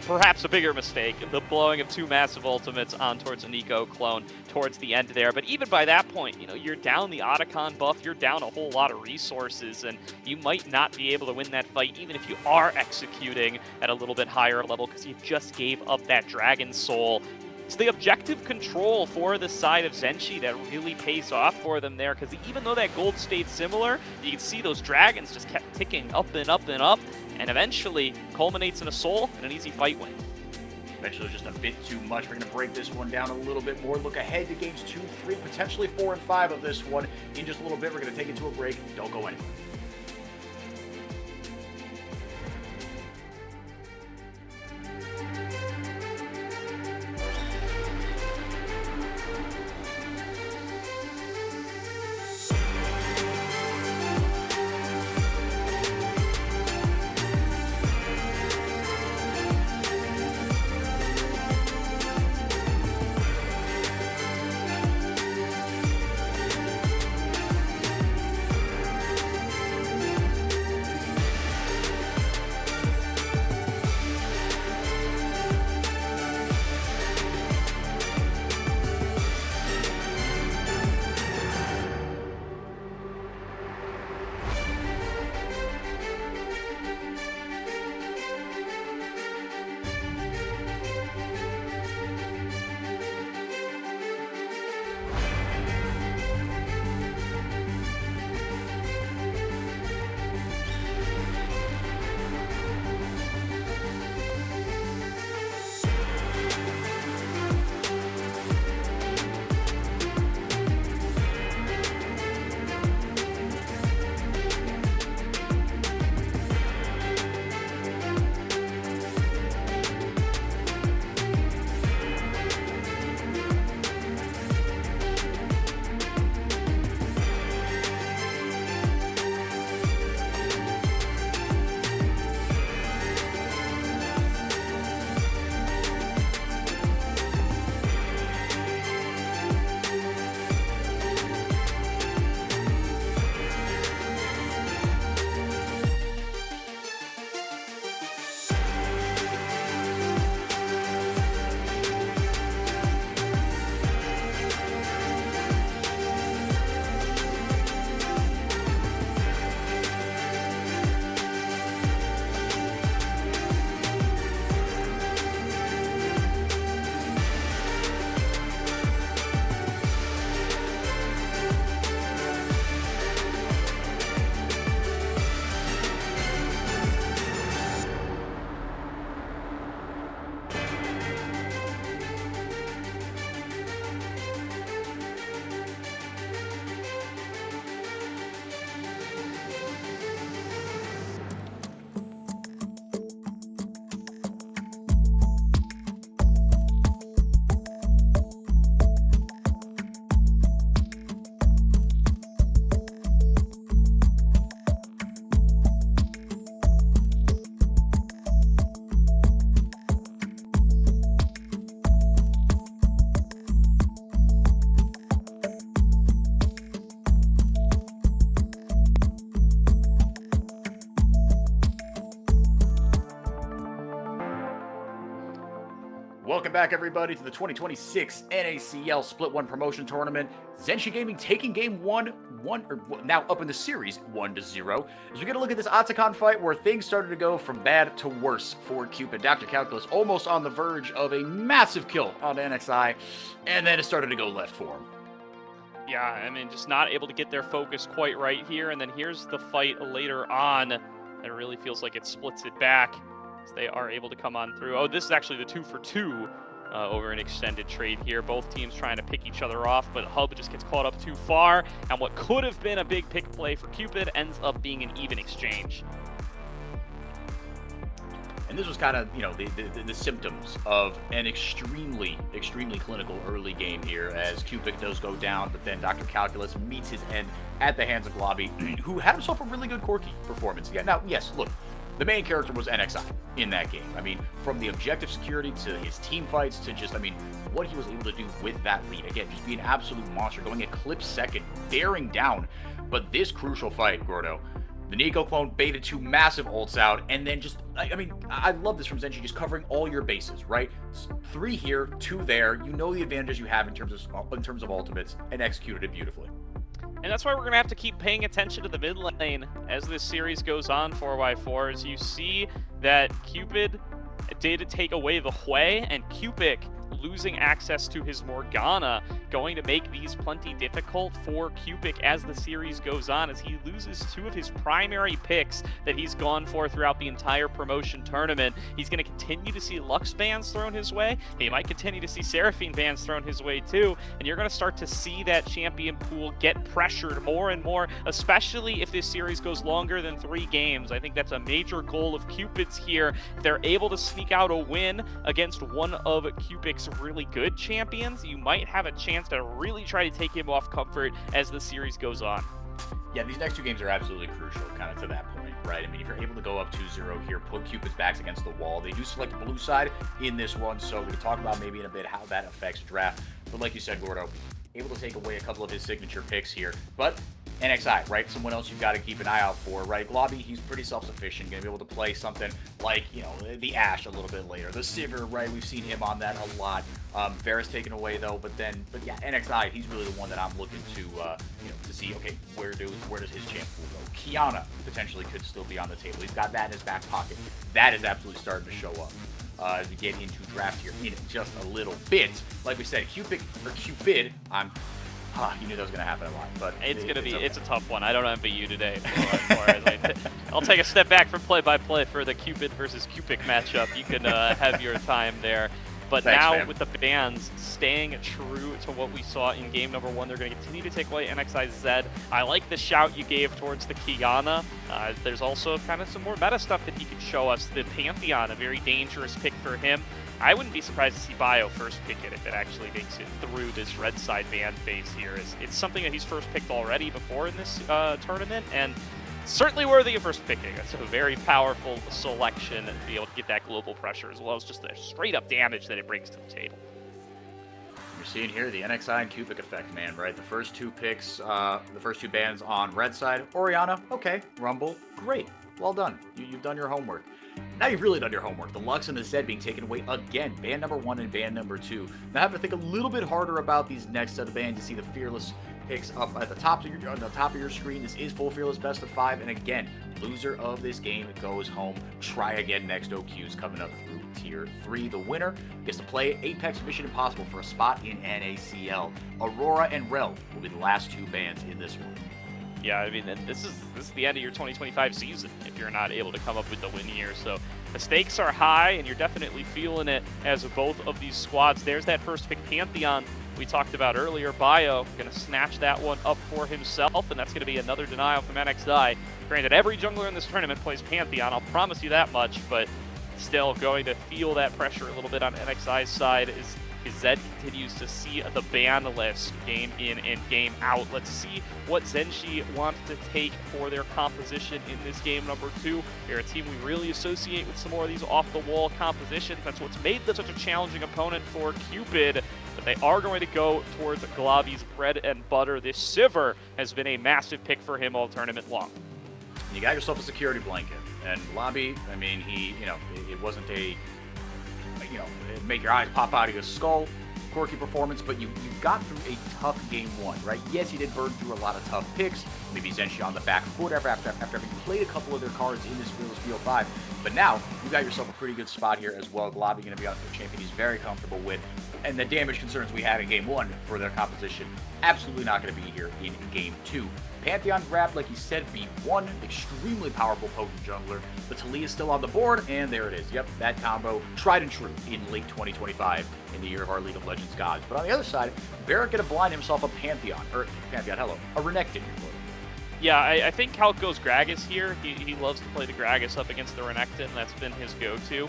perhaps a bigger mistake, the blowing of 2 massive ultimates on towards a NACL clone towards the end there. But even by that point, you know, you're down the Otacon buff, you're down a whole lot of resources, and you might not be able to win that fight even if you are executing at a little bit higher level, because you just gave up that Dragon Soul. It's the objective control for the side of Zenshi that really pays off for them there, because even though that gold stayed similar, you can see those dragons just kept ticking up and up and up, and eventually culminates in a soul and an easy fight win. Eventually just a bit too much. We're going to break this one down a little bit more. Look ahead to games 2, 3, potentially 4, and 5 of this one. In just a little bit, we're going to take it to a break. Don't go anywhere. Welcome back, everybody, to the 2026 NACL Split 1 Promotion Tournament. Zeni Gaming taking game now up in the series 1-0. As we get a look at this Octagon fight where things started to go from bad to worse for Cupid. Dr. Calculus almost on the verge of a massive kill on NXI, and then it started to go left for him. Yeah, I mean, just not able to get their focus quite right here, and then here's the fight later on. It really feels like it splits it back. They are able to come on through. Oh, this is actually the 2-for-2 over an extended trade here. Both teams trying to pick each other off, but Hub just gets caught up too far. And what could have been a big pick play for Cupid ends up being an even exchange. And this was kind of, the symptoms of an extremely clinical early game here as Cupid does go down, but then Dr. Calculus meets his end at the hands of Globby, who had himself a really good Corki performance. Yeah, now, yes, look. The main character was NXI in that game. I mean, from the objective security to his team fights to just, what he was able to do with that lead. Again, just be an absolute monster, going a clip second, bearing down. But this crucial fight, Gordo, the NACL clone baited 2 massive ults out, and then just, I love this from Zeni, just covering all your bases, right? 3 here, 2 there. You know the advantages you have in terms of ultimates, and executed it beautifully. And that's why we're going to have to keep paying attention to the mid lane as this series goes on 4x4. As you see that Cupid did take away the Hui, and Cupid losing access to his Morgana, going to make these plenty difficult for Cupid as the series goes on, as he loses 2 of his primary picks that he's gone for throughout the entire promotion tournament. He's going to continue to see Lux bans thrown his way. He might continue to see Seraphine bans thrown his way too, and you're going to start to see that champion pool get pressured more and more, especially if this series goes longer than 3 games. I think that's a major goal of Cupid's here. If they're able to sneak out a win against one of Cupid's really good champions, you might have a chance to really try to take him off comfort as the series goes on. Yeah, these next 2 games are absolutely crucial, kind of to that point, right? I mean, if you're able to go up 2-0 here, put Cupid's backs against the wall. They do select the blue side in this one, so we can talk about maybe in a bit how that affects draft. But like you said, Gordo, able to take away a couple of his signature picks here. But NXI, right? Someone else you've got to keep an eye out for, right? Globby, he's pretty self-sufficient, going to be able to play something like, the Ashe a little bit later. The Sivir, right? We've seen him on that a lot. Varus taken away, though, but yeah, NXI, he's really the one that I'm looking to, to see, okay, where does his champ pool go? Kiana potentially could still be on the table. He's got that in his back pocket. That is absolutely starting to show up. As we get into draft here in just a little bit. Like we said, Cupid, you knew that was going to happen a lot, but it's a tough one. I don't envy you today. I'll take a step back from play-by-play for the Cupid versus Cupid matchup. You can have your time there. But thanks, now, man. with the bans staying true to what we saw in game number 1, they're going to continue to take away NXI Zed. I like the shout you gave towards the Kiana. There's also kind of some more meta stuff that he could show us. The Pantheon, a very dangerous pick for him. I wouldn't be surprised to see Bio first pick it if it actually makes it through this red side ban phase here. It's something that he's first picked already before in this tournament, and certainly worthy of first picking. It's a very powerful selection to be able to get that global pressure, as well as just the straight-up damage that it brings to the table. You're seeing here the NXI and Cupid effect, man, right? The first 2 picks, the first 2 bans on red side. Orianna, okay. Rumble, great. Well done. You've done your homework. Now you've really done your homework. The Lux and the Zed being taken away again. Ban number 1 and ban number 2. Now I have to think a little bit harder about these next set of bans. You see the Fearless picks up at the top of your screen. This is full Fearless best of 5. And again, loser of this game goes home. Try again next OQs coming up through Tier 3. The winner gets to play Apex Mission Impossible for a spot in NACL. Aurora and Rel will be the last 2 bans in this one. Yeah, I mean, this is the end of your 2025 season if you're not able to come up with the win here. So the stakes are high, and you're definitely feeling it as both of these squads. There's that first pick Pantheon we talked about earlier. Bio going to snatch that one up for himself, and that's going to be another denial from NXI. Granted, every jungler in this tournament plays Pantheon, I'll promise you that much, but still going to feel that pressure a little bit on NXI's side as Zed continues to see the ban list game in and game out. Let's see what Zenji wants to take for their composition in this game number 2. They're a team we really associate with some more of these off-the-wall compositions. That's what's made them such a challenging opponent for Cupid. But they are going to go towards Globby's bread and butter. This Sivir has been a massive pick for him all tournament long. You got yourself a security blanket. And Globby, I mean, he, it wasn't a you know, make your eyes pop out of your skull. Quirky performance, but you got through a tough game one, right? Yes, you did burn through a lot of tough picks. Maybe Zenshi on the back foot after having played a couple of their cards in this Fearless Field 5. But now, you got yourself a pretty good spot here as well. Glabi going to be on the champion he's very comfortable with. And the damage concerns we had in game one for their composition, absolutely not going to be here in game two. Pantheon grabbed, like you said, B1, extremely powerful, potent jungler. The Talia is still on the board, and there it is. Yep, that combo, tried and true in late 2025 in the year of our League of Legends gods. But on the other side, Barrett going to blind himself a Pantheon, a Renekton. Yeah, I think how it goes Gragas here. He loves to play the Gragas up against the Renekton. That's been his go-to.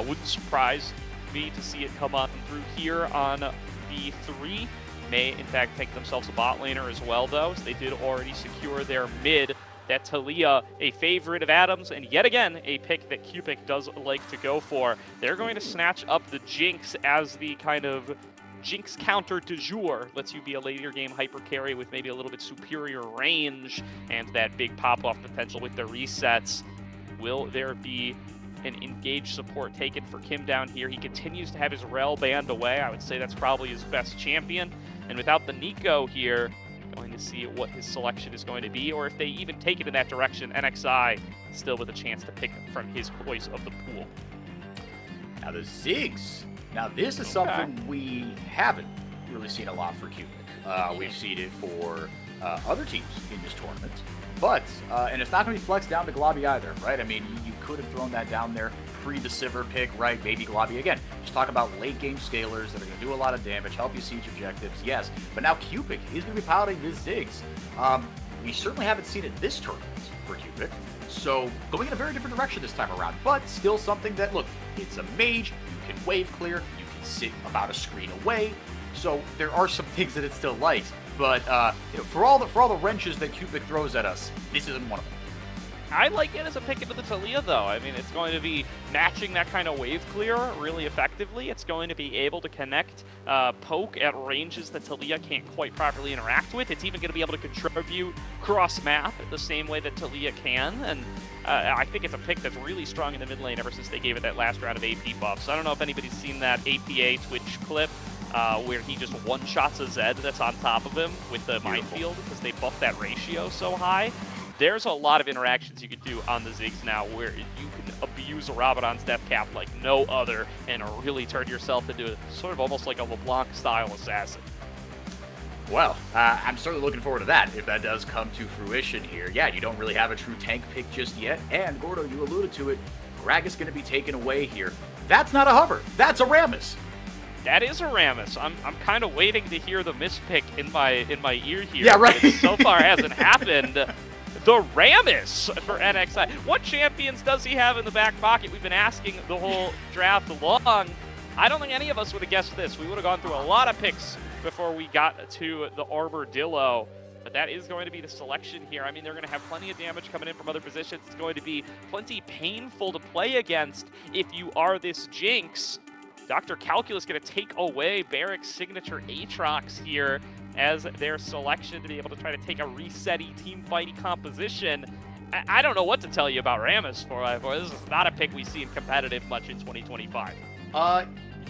Wouldn't surprise me to see it come on through here on B3. May, in fact, take themselves a bot laner as well, though, so they did already secure their mid. That Talia, a favorite of Adams, and yet again, a pick that Cupid does like to go for. They're going to snatch up the Jinx as the kind of Jinx counter du jour. Lets you be a later game hyper carry with maybe a little bit superior range and that big pop-off potential with the resets. Will there be an engaged support taken for Kim down here? He continues to have his Rel banned away. I would say that's probably his best champion. And without the Nico here, going to see what his selection is going to be, or if they even take it in that direction. NXI still with a chance to pick from his choice of the pool. Now the Ziggs. Now this is something we haven't really seen a lot for Cupid. We've seen it for other teams in this tournament. But, and it's not going to be flexed down to Glabi either, right? I mean, you could have thrown that down there pre the Sivir pick, right? Maybe Glabi again. Just talk about late game scalers that are going to do a lot of damage, help you siege objectives, yes. But now Cupid is going to be piloting this Ziggs. We certainly haven't seen it this tournament for Cupid. So going in a very different direction this time around, but still something that, look, it's a mage, you can wave clear, you can sit about a screen away. So there are some things that it still likes. But you know, for all the wrenches that Cupid throws at us, this isn't one of them. I like it as a pick into the Talia, though. I mean, it's going to be matching that kind of wave clear really effectively. It's going to be able to connect poke at ranges that Talia can't quite properly interact with. It's even going to be able to contribute cross-map the same way that Talia can. And I think it's a pick that's really strong in the mid lane ever since they gave it that last round of AP buffs. I don't know if anybody's seen that APA Twitch clip where he just one-shots a Zed that's on top of him with the minefield because they buffed that ratio so high. There's a lot of interactions you could do on the Ziggs now where you can abuse a Rabadon's death cap like no other and really turn yourself into sort of almost like a LeBlanc-style assassin. Well, I'm certainly looking forward to that if that does come to fruition here. Yeah, you don't really have a true tank pick just yet, and Gordo, you alluded to it, Gragas going to be taken away here. That's not a hover, that's a Rammus. That is a Rammus. I'm kind of waiting to hear the mispick in my ear here. Yeah, right. It so far hasn't happened. The Rammus for NXI. What champions does he have in the back pocket? We've been asking the whole draft long. I don't think any of us would have guessed this. We would have gone through a lot of picks before we got to the Armadillo. But that is going to be the selection here. I mean, they're going to have plenty of damage coming in from other positions. It's going to be plenty painful to play against if you are this Jinx. Dr. Calculus going to take away Barrick's signature Aatrox here as their selection to be able to try to take a reset-y, team-fighty composition. I don't know what to tell you about Rammus for this is not a pick we see in competitive much in 2025.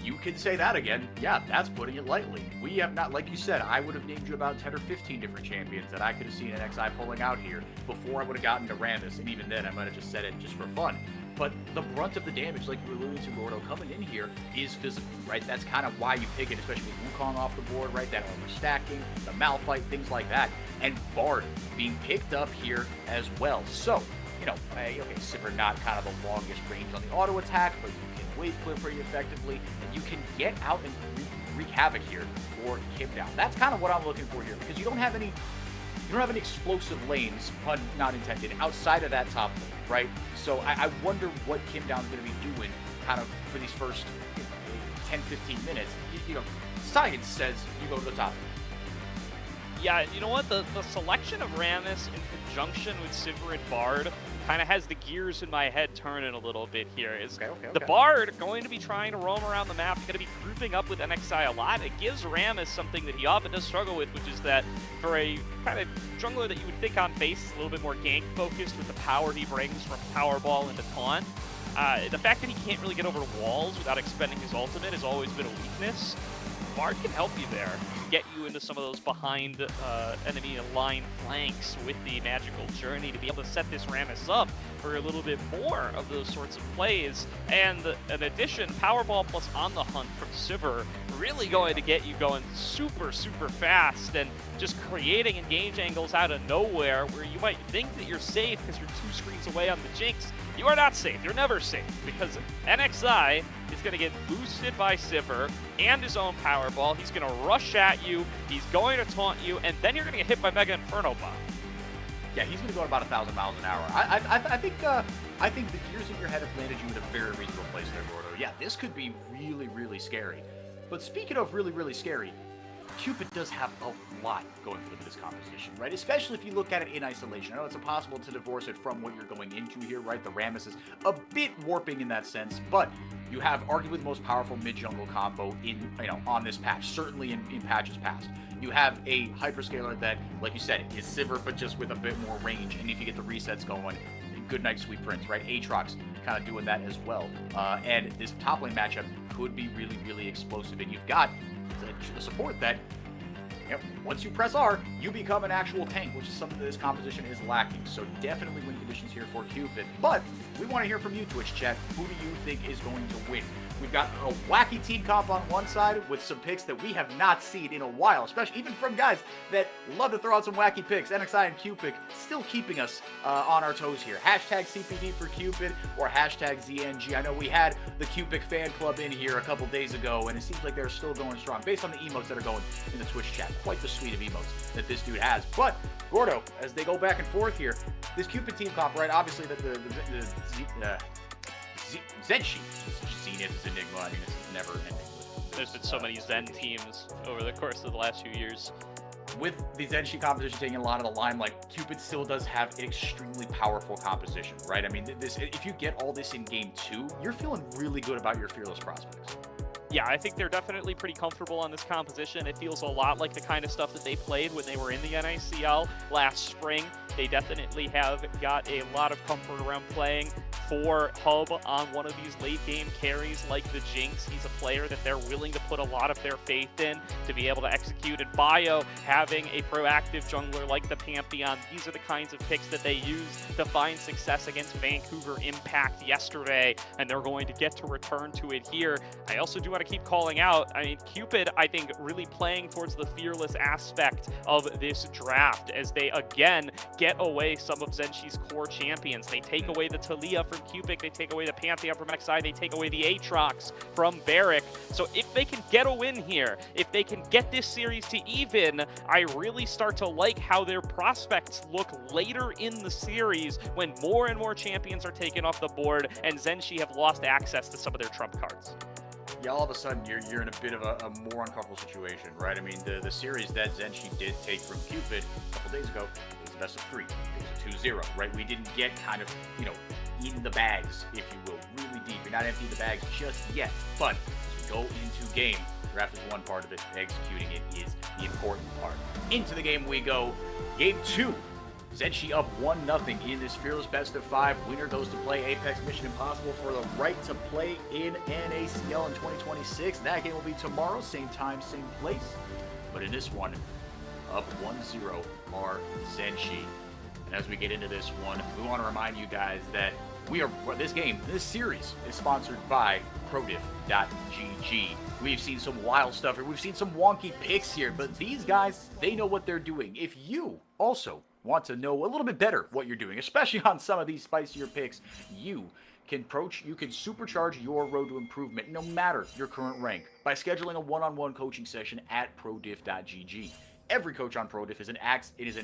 You can say that again. Yeah, that's putting it lightly. We have not, like you said, I would have named you about 10 or 15 different champions that I could have seen NXI pulling out here before I would have gotten to Rammus, and even then I might have just said it just for fun. But the brunt of the damage, like you alluded to, Gordo, coming in here is physical, right? That's kind of why you pick it, especially with Wukong off the board, right? That overstacking, the Malphite, things like that. And Bard being picked up here as well. So, you know, okay, Sivir not kind of the longest range on the auto attack, but you can wave clear pretty effectively, and you can get out and wreak havoc here for Kim down. That's kind of what I'm looking for here, because you don't have any explosive lanes, pun not intended, outside of that top lane, right? So I wonder what Kim Down's going to be doing kind of for these first 10, 15 minutes. You know, science says you go to the top. Yeah, you know what? The selection of Rammus in conjunction with Sivir and Bard kind of has the gears in my head turning a little bit here. The Bard going to be trying to roam around the map, going to be grouping up with NXI a lot. It gives Rammus something that he often does struggle with, which is that for a kind of jungler that you would think on face is a little bit more gank focused with the power he brings from Powerball into Taunt. The fact that he can't really get over walls without expending his ultimate has always been a weakness. Bard can help you there, get you into some of those behind enemy line flanks with the magical journey to be able to set this Rammus up for a little bit more of those sorts of plays. And in addition, Powerball plus On the Hunt from Sivir really going to get you going super, super fast and just creating engage angles out of nowhere where you might think that you're safe because you're 2 screens away on the Jinx. You are not safe. You're never safe because NXI is going to get boosted by Sivir and his own Powerball. He's going to rush at you. He's going to taunt you, and then you're going to get hit by Mega Inferno Bomb. Yeah, he's going to go at about 1,000 miles an hour. I think the gears in your head have landed you in a very reasonable place there, Gordo. Yeah, this could be really, really scary. But speaking of really, really scary, Cupid does have a lot going for them in this composition, right? Especially if you look at it in isolation. I know it's impossible to divorce it from what you're going into here, right? The Rammus is a bit warping in that sense, but you have arguably the most powerful mid-jungle combo on this patch, certainly in patches past. You have a hyperscaler that, like you said, is Sivir, but just with a bit more range, and if you get the resets going, good night, sweet prince, right? Aatrox kind of doing that as well. And this top lane matchup could be really, really explosive, and you've got the support that once you press R, you become an actual tank, which is something that this composition is lacking. So definitely win conditions here for Cupid. But we want to hear from you, Twitch chat. Who do you think is going to win? We've got a wacky team comp on one side with some picks that we have not seen in a while, especially even from guys that love to throw out some wacky picks. NXI and Cupid still keeping us on our toes here. Hashtag CPD for Cupid or hashtag ZNG. I know we had the Cupid fan club in here a couple days ago, and it seems like they're still going strong based on the emotes that are going in the Twitch chat. Quite the suite of emotes that this dude has. But Gordo, as they go back and forth here, this Cupid team comp, right? Obviously, the Zenshi. Zenith is Enigma. I mean, it's never ending. There's been so many Zen teams over the course of the last few years. With the Zenshi composition taking a lot of the limelight, Cupid still does have an extremely powerful composition, right? I mean, if you get all this in game 2, you're feeling really good about your Fearless prospects. Yeah, I think they're definitely pretty comfortable on this composition. It feels a lot like the kind of stuff that they played when they were in the NACL last spring. They definitely have got a lot of comfort around playing for Hub on one of these late game carries like the Jinx. He's a player that they're willing to put a lot of their faith in to be able to execute. And Bio having a proactive jungler like the Pantheon. These are the kinds of picks that they use to find success against Vancouver Impact yesterday, and they're going to get to return to it here. I also do want to keep calling out, I mean, Cupid, I think, really playing towards the fearless aspect of this draft as they, again, get away some of Zenshi's core champions. They take away the Talia from Cupid, they take away the Pantheon from XI, they take away the Aatrox from Barrick. So if they can get a win here, if they can get this series to even, I really start to like how their prospects look later in the series when more and more champions are taken off the board and Zenshi have lost access to some of their trump cards. Yeah, all of a sudden you're in a bit of a more uncomfortable situation, right? I mean, the series that Zenshi did take from Cupid a couple days ago was the best of 3. It was a 2-0, right? We didn't get kind of, in the bags, if you will, really deep. You're not emptying the bags just yet, but as we go into game, draft is one part of it, executing it is the important part. Into the game we go. Game 2. Zenshi up 1-0 in this Fearless Best of 5. Winner goes to play Apex Mission Impossible for the right to play in NACL in 2026. That game will be tomorrow, same time, same place. But in this one, up 1-0 are Zenshi. And as we get into this one, we want to remind you guys that this series is sponsored by ProDiff.gg. We've seen some wild stuff here. We've seen some wonky picks here, but these guys, they know what they're doing. If you also want to know a little bit better what you're doing, especially on some of these spicier picks, you can supercharge your road to improvement no matter your current rank by scheduling a one-on-one coaching session at ProDiff.gg. Every coach on ProDiff is an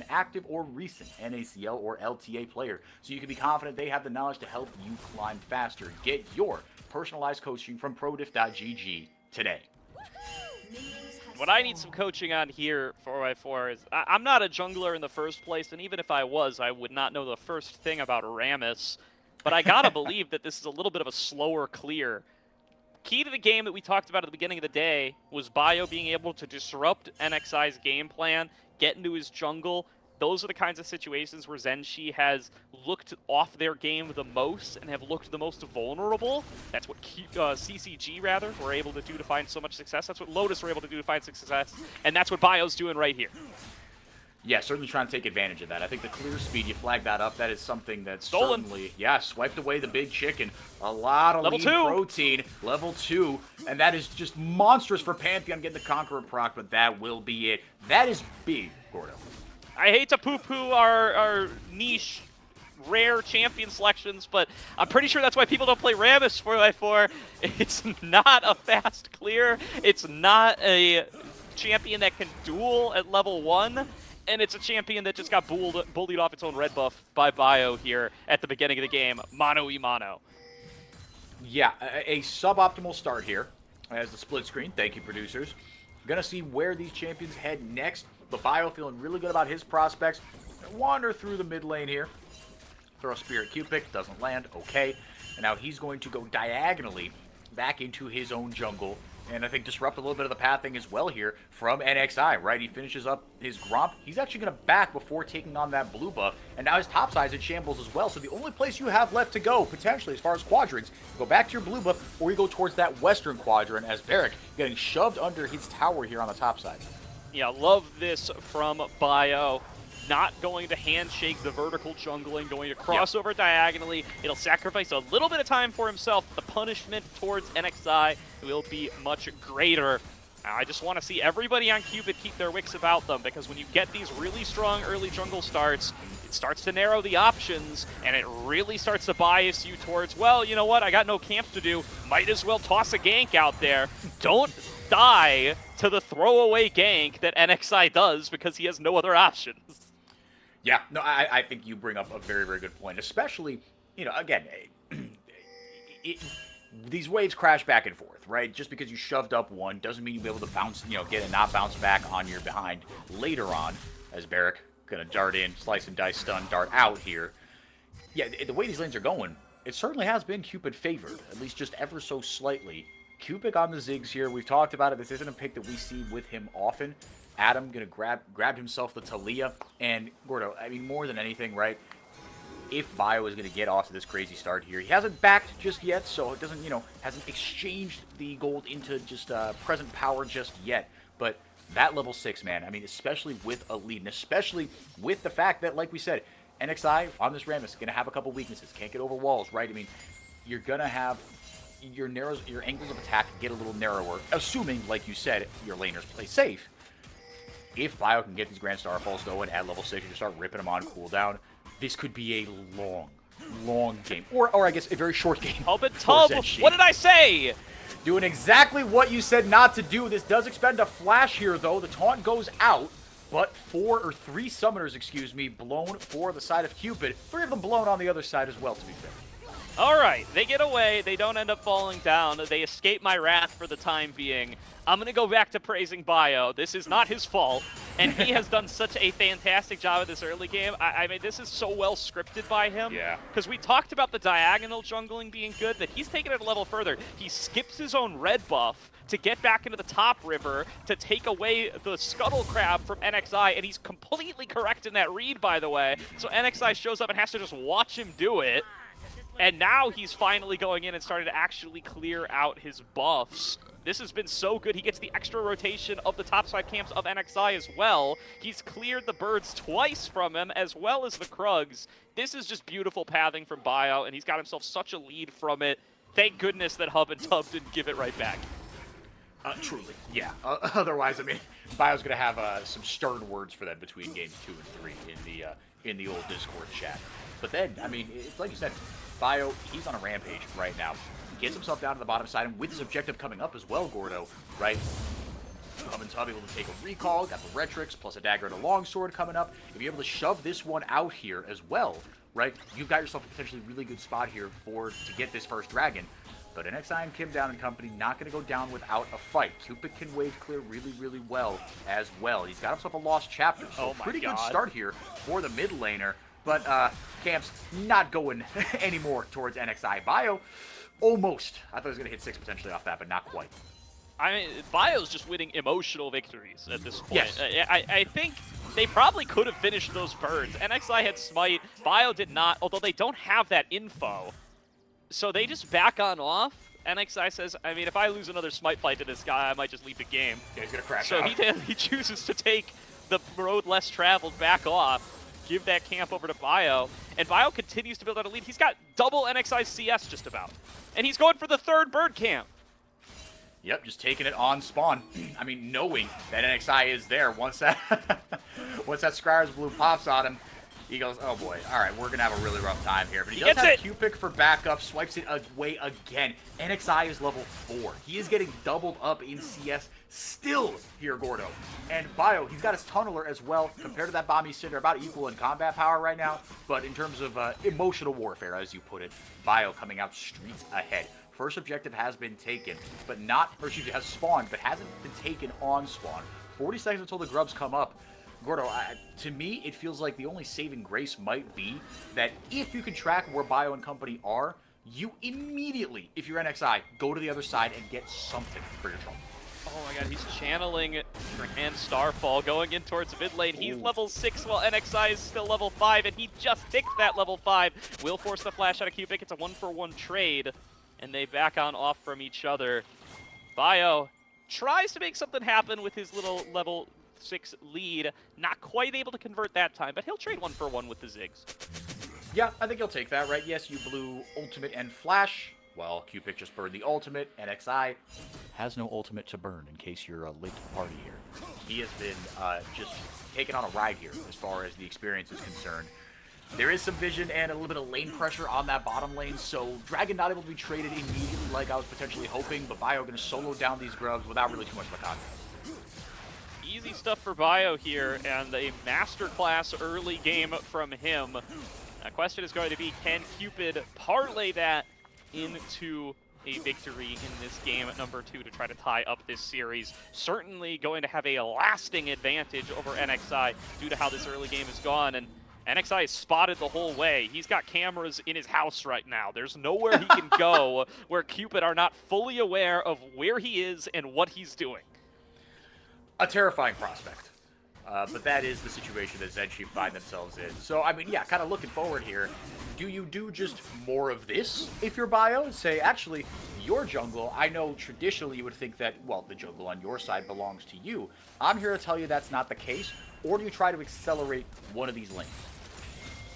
active or recent NACL or LTA player, so you can be confident they have the knowledge to help you climb faster. Get your personalized coaching from ProDiff.gg today. What I need some coaching on here, 4x4, is I'm not a jungler in the first place, and even if I was, I would not know the first thing about Rammus. But I gotta believe that this is a little bit of a slower clear. Key to the game that we talked about at the beginning of the day was Bio being able to disrupt NXI's game plan, get into his jungle, those are the kinds of situations where ZenG has looked off their game the most and have looked the most vulnerable. That's what CCG, rather, were able to do to find so much success. That's what Lotus were able to do to find success. And that's what Bio's doing right here. Yeah, certainly trying to take advantage of that. I think the clear speed, you flag that up, that is something that's Stolen. certainly, yeah, swiped away the big chicken. A lot of Level lead 2. protein, level 2, and that is just monstrous for Pantheon getting the Conqueror proc, but that will be it. That is big, Gordo. I hate to poo-poo our niche rare champion selections, but I'm pretty sure that's why people don't play Rammus 4x4. It's not a fast clear. It's not a champion that can duel at level 1. And it's a champion that just got bullied off its own red buff by Bio here at the beginning of the game, mano-y-mano. Yeah, a suboptimal start here as the split screen. Thank you, producers. Gonna see where these champions head next. But Bio feeling really good about his prospects. Wander through the mid lane here. Throw a Spirit Cupid, doesn't land, okay. And now he's going to go diagonally back into his own jungle. And I think disrupt a little bit of the pathing as well here from NXI, right? He finishes up his Gromp. He's actually going to back before taking on that blue buff. And now his top side's in shambles as well. So the only place you have left to go, potentially, as far as quadrants, you go back to your blue buff, or you go towards that western quadrant as Barrick getting shoved under his tower here on the top side. Yeah, love this from Bio. Not going to handshake the vertical jungling, going to cross over diagonally. It'll sacrifice a little bit of time for himself. The punishment towards NXI will be much greater. I just want to see everybody on Cupid keep their wits about them, because when you get these really strong early jungle starts, it starts to narrow the options, and it really starts to bias you towards, well, you know what, I got no camp to do. Might as well toss a gank out there. Don't die to the throwaway gank that NXI does because he has no other options. Yeah, no, I think you bring up a very, very good point, especially, you know, again, these waves crash back and forth, right? Just because you shoved up one doesn't mean you'll be able to bounce, you know, get a not bounce back on your behind later on, as Barrick gonna dart in, slice and dice, stun, dart out here. Yeah, the way these lanes are going, it certainly has been Cupid favored, at least just ever so slightly. Cupid on the Ziggs here, we've talked about it, this isn't a pick that we see with him often. Adam gonna grab himself the Talia, and Gordo, I mean, more than anything, right? If Bio is gonna get off to this crazy start here, he hasn't backed just yet, so it doesn't, you know, hasn't exchanged the gold into just present power just yet. But that level 6, man, I mean, especially with a lead, and especially with the fact that, like we said, NXI on this Rammus gonna have a couple weaknesses, can't get over walls, right? I mean, you're gonna have your angles of attack get a little narrower, assuming, like you said, your laners play safe. If Bio can get these Grand Starfalls going at level 6 and start ripping them on cooldown, this could be a long game. Or I guess a very short game. Tub and tub, what did I say? Doing exactly what you said not to do. This does expend a flash here, though. The taunt goes out, but 3 summoners, excuse me, blown for the side of Cupid. 3 of them blown on the other side as well, to be fair. All right, they get away. They don't end up falling down. They escape my wrath for the time being. I'm going to go back to praising Bio. This is not his fault, and he has done such a fantastic job of this early game. I mean, this is so well scripted by him. Yeah. Because we talked about the diagonal jungling being good, that he's taken it a level further. He skips his own red buff to get back into the top river to take away the scuttle crab from NXI, and he's completely correct in that read, by the way. So NXI shows up and has to just watch him do it. And now he's finally going in and starting to actually clear out his buffs. This has been so good. He gets the extra rotation of the top side camps of NXI as well. He's cleared the birds twice from him, as well as the Krugs. This is just beautiful pathing from Bio, and he's got himself such a lead from it. Thank goodness that Hub and Tub didn't give it right back. Truly, yeah. Otherwise, I mean, Bio's going to have some stern words for them between games 2 and 3 in the old Discord chat. But then, I mean, it's like you said, Bio, he's on a rampage right now. He gets himself down to the bottom side, and with his objective coming up as well, Gordo, right? Hub and Tub able to take a recall, got the Retrix, plus a dagger and a longsword coming up. If you're able to shove this one out here as well, right, you've got yourself a potentially really good spot here to get this first dragon. But NXI and Kim Down and company not going to go down without a fight. Cupid can wave clear really, really well as well. He's got himself a lost chapter, so pretty good start here for the mid laner. But Camp's not going anymore towards NXI. Bio, almost. I thought he was going to hit 6 potentially off that, but not quite. I mean, Bio's just winning emotional victories at this point. Yes. I think they probably could have finished those birds. NXI had Smite, Bio did not, although they don't have that info. So they just back on off. NXI says, I mean, if I lose another Smite fight to this guy, I might just leave the game. Yeah, he's gonna crash So out. he chooses to take the road less traveled back off, give that camp over to Bio, and Bio continues to build out a lead. He's got double NXI CS just about. And he's going for the third bird camp. Yep, just taking it on spawn. I mean, knowing that NXI is there, once that Scryer's Blue pops on him, he goes, oh boy, all right, we're going to have a really rough time here. But he does have Q-Pick for backup, swipes it away again. NXI is level 4. He is getting doubled up in CS still here, Gordo. And Bio, he's got his Tunneler as well. Compared to that Bomb Cinder, about equal in combat power right now. But in terms of emotional warfare, as you put it, Bio coming out streets ahead. First objective has been taken, but not, or excuse me, has spawned, but hasn't been taken on spawn. 40 seconds until the grubs come up. Gordo, to me, it feels like the only saving grace might be that if you can track where Bio and company are, you immediately, if you're NXI, go to the other side and get something for your trouble. Oh my god, he's channeling Grand Starfall, going in towards mid lane. He's level 6 while NXI is still level 5, and he just ticked that level 5. Will force the flash out of Cupid. It's a 1-for-1 trade, and they back on off from each other. Bio tries to make something happen with his little level 6 lead. Not quite able to convert that time, but he'll trade 1-for-1 with the Ziggs. Yeah, I think he'll take that, right? Yes, you blew ultimate and flash. Well, Cupid just burned the ultimate. NXI has no ultimate to burn, in case you're late to the party here. He has been just taken on a ride here as far as the experience is concerned. There is some vision and a little bit of lane pressure on that bottom lane, so Dragon not able to be traded immediately like I was potentially hoping, but Bio going to solo down these grubs without really too much of a contest. Easy stuff for Bio here, and a masterclass early game from him. The question is going to be, can Cupid parlay that into a victory in this game at number 2 to try to tie up this series? Certainly going to have a lasting advantage over NXI due to how this early game has gone, and NXI is spotted the whole way. He's got cameras in his house right now. There's nowhere he can go where Cupid are not fully aware of where he is and what he's doing. A terrifying prospect. But that is the situation that ZNG find themselves in. So, I mean, yeah, kind of looking forward here. Do you do just more of this if you're Bio and say, actually, your jungle, I know traditionally you would think that, well, the jungle on your side belongs to you. I'm here to tell you that's not the case. Or do you try to accelerate one of these lanes?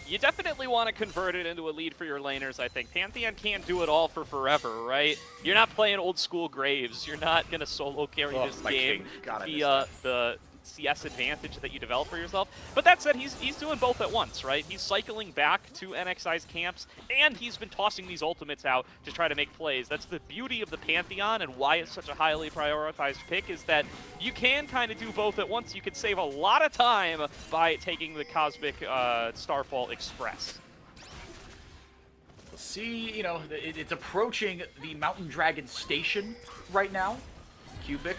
You definitely want to convert it into a lead for your laners, I think. Pantheon can't do it all for forever, right? You're not playing old school Graves. You're not going to solo carry this game via the CS advantage that you develop for yourself. But that said, he's doing both at once, right? He's cycling back to NXI's camps, and he's been tossing these ultimates out to try to make plays. That's the beauty of the Pantheon and why it's such a highly prioritized pick, is that you can kind of do both at once. You can save a lot of time by taking the Cosmic Starfall Express. We'll see, you know, it's approaching the Mountain Dragon Station right now. Cupid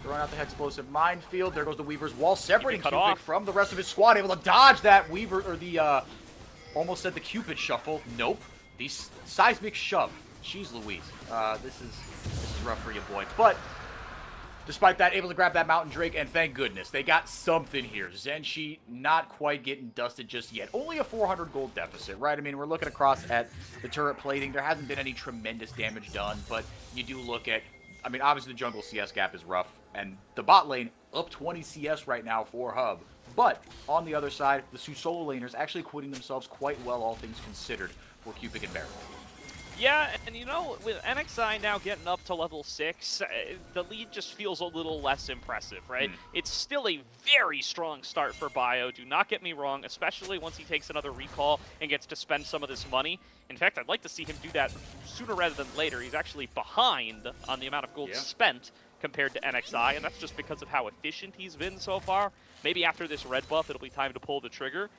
throwing out the explosive minefield. There goes the Weaver's wall, separating Cupid from the rest of his squad. Able to dodge that Weaver, or the, almost said the Cupid shuffle. Nope. The seismic shove. Jeez Louise. This is rough for you, boy. But despite that, able to grab that Mountain Drake, and thank goodness, they got something here. Zenshi not quite getting dusted just yet. Only a 400 gold deficit, right? I mean, we're looking across at the turret plating. There hasn't been any tremendous damage done, but you do look at, I mean, obviously the jungle CS gap is rough, and the bot lane up 20 CS right now for Hub. But on the other side, the two solo laners actually acquitting themselves quite well, all things considered, for Cupid and Baron. Yeah, and you know, with NXI now getting up to level 6, the lead just feels a little less impressive, right? It's still a very strong start for Bio, do not get me wrong, especially once he takes another recall and gets to spend some of this money. In fact, I'd like to see him do that sooner rather than later. He's actually behind on the amount of gold spent compared to NXI, and that's just because of how efficient he's been so far. Maybe after this red buff, it'll be time to pull the trigger.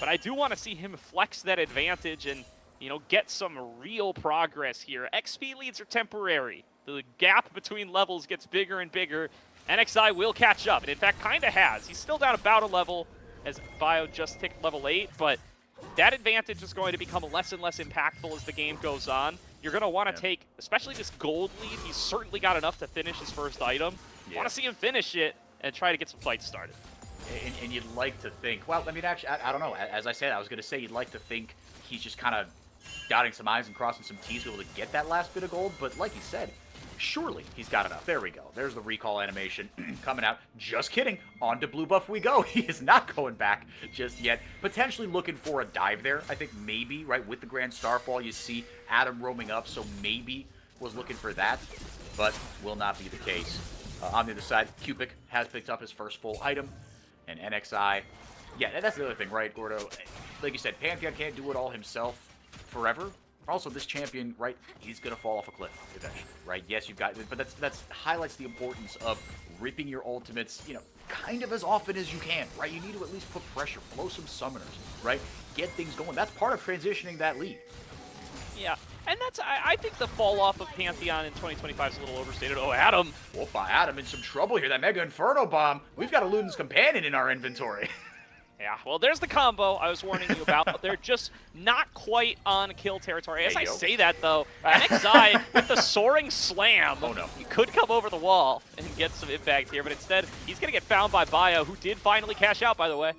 But I do want to see him flex that advantage and, you know, get some real progress here. XP leads are temporary. The gap between levels gets bigger and bigger. NXI will catch up, and in fact, kind of has. He's still down about a level as Bio just ticked level 8, but that advantage is going to become less and less impactful as the game goes on. you're going to want to take, especially this gold lead, he's certainly got enough to finish his first item. You want to see him finish it and try to get some fights started. And you'd like to think, well, I mean, actually, I don't know. As I said, I was going to say you'd like to think he's just kind of dotting some I's and crossing some T's to be able to get that last bit of gold. But like you said, surely he's got enough. There we go. There's the recall animation coming out. Just kidding. On to blue buff we go. He is not going back just yet. Potentially looking for a dive there. I think maybe, right, with the Grand Starfall, you see Adam roaming up, so maybe was looking for that, but will not be the case. On the other side, Cupid has picked up his first full item, and NXI, yeah, that's the other thing, right, Gordo? Like you said, Pantheon can't do it all himself forever. Also, this champion, right, he's going to fall off a cliff eventually, right? Yes, you've got, but that's highlights the importance of ripping your ultimates, you know, kind of as often as you can, right? You need to at least put pressure, blow some summoners, right? Get things going. That's part of transitioning that lead. Yeah, and that's, I think the fall off of Pantheon in 2025 is a little overstated. Oh, Adam. Whoopa, Adam in some trouble here. That Mega Inferno Bomb. We've got a Luden's Companion in our inventory. Yeah, well, there's the combo I was warning you about. They're just not quite on kill territory. As I say that, though, NXI with the soaring slam, oh no, he could come over the wall and get some impact here, but instead, he's going to get found by Bio, who did finally cash out, by the way.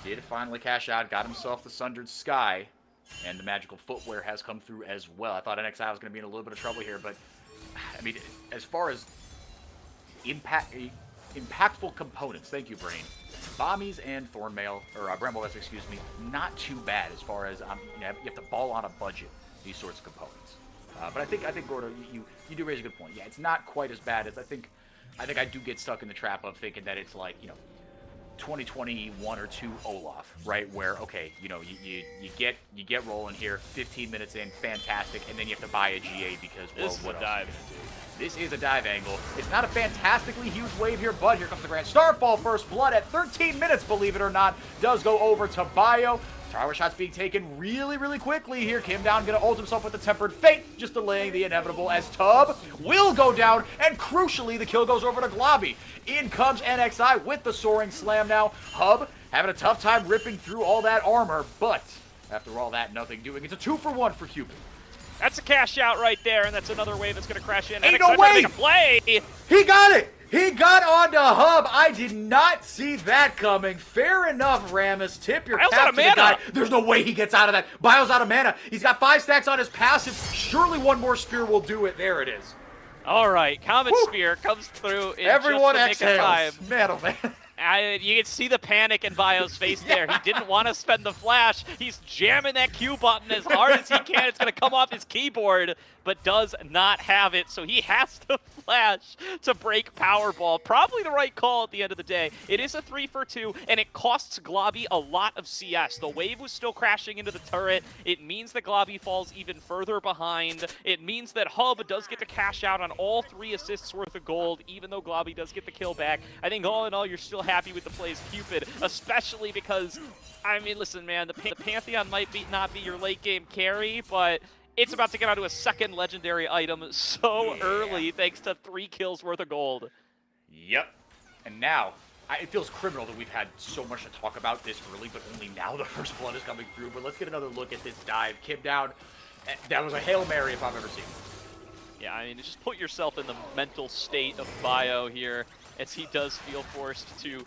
He did finally cash out, got himself the Sundered Sky, and the magical footwear has come through as well. I thought NXI was going to be in a little bit of trouble here, but, I mean, as far as impactful components, thank you, Brain. Bommies and Thornmail, or Bramblevest, excuse me, not too bad as far as you have to ball on a budget, these sorts of components. But I think Gordo, you do raise a good point. Yeah, it's not quite as bad as I think I do get stuck in the trap of thinking that it's like, you know, 2021 or 2 Olaf, right? Where, okay, you know, you get rolling here, 15 minutes in, fantastic, and then you have to buy a GA because, well, what else? Dive. This is a dive angle. It's not a fantastically huge wave here, but here comes the Grand Starfall. First blood at 13 minutes, believe it or not, does go over to Bio. Tower shots being taken really, really quickly here. Kim down, gonna ult himself with the Tempered Fate, just delaying the inevitable as Tub will go down, and crucially, the kill goes over to Globby. In comes NXI with the Soaring Slam now. Hub having a tough time ripping through all that armor, but after all that, nothing doing. It's a 2-for-1 for Cupid. That's a cash out right there, and that's another wave that's going to crash in. Ain't no way! Make a play. He got it! He got onto Hub. I did not see that coming. Fair enough, Rammus. Tip your cap to the guy. There's no way he gets out of that. Bio's out of mana. He's got 5 stacks on his passive. Surely one more spear will do it. There it is. All right, Comet Spear comes through in everyone just the nick of time. Man, oh man. You can see the panic in Bio's face there. He didn't want to spend the flash. He's jamming that Q button as hard as he can. It's going to come off his keyboard, but does not have it, so he has to flash to break Powerball. Probably the right call at the end of the day. It is a 3-for-2, and it costs Globby a lot of CS. The wave was still crashing into the turret. It means that Globby falls even further behind. It means that Hub does get to cash out on all 3 assists worth of gold, even though Globby does get the kill back. I think all in all, you're still happy with the plays Cupid, especially because, I mean, listen, man, the Pantheon might not be your late game carry, but it's about to get onto a second legendary item so early thanks to 3 kills worth of gold. Yep. And now, it feels criminal that we've had so much to talk about this early, but only now the first blood is coming through. But let's get another look at this dive. Kim down. That was a Hail Mary if I've ever seen it. Yeah, I mean, just put yourself in the mental state of Bio here, as he does feel forced to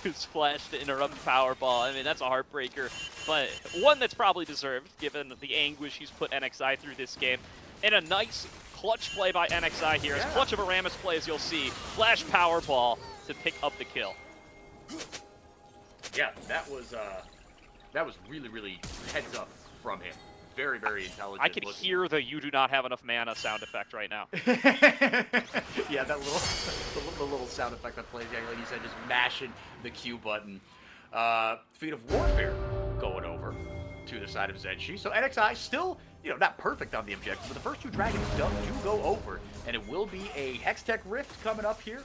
use flash to interrupt Powerball. I mean, that's a heartbreaker, but one that's probably deserved, given the anguish he's put NXI through this game. And a nice clutch play by NXI here, as clutch of a Rammus play as you'll see. Flash Powerball to pick up the kill. Yeah, that was really, really heads up from him. Very, very intelligent. I can hear the "you do not have enough mana" sound effect right now. Yeah, that little sound effect that plays, yeah, like you said, just mashing the Q button. Feat of Warfare going over to the side of ZNG. So NXI still, you know, not perfect on the objective, but the first 2 dragons do go over, and it will be a Hextech Rift coming up here.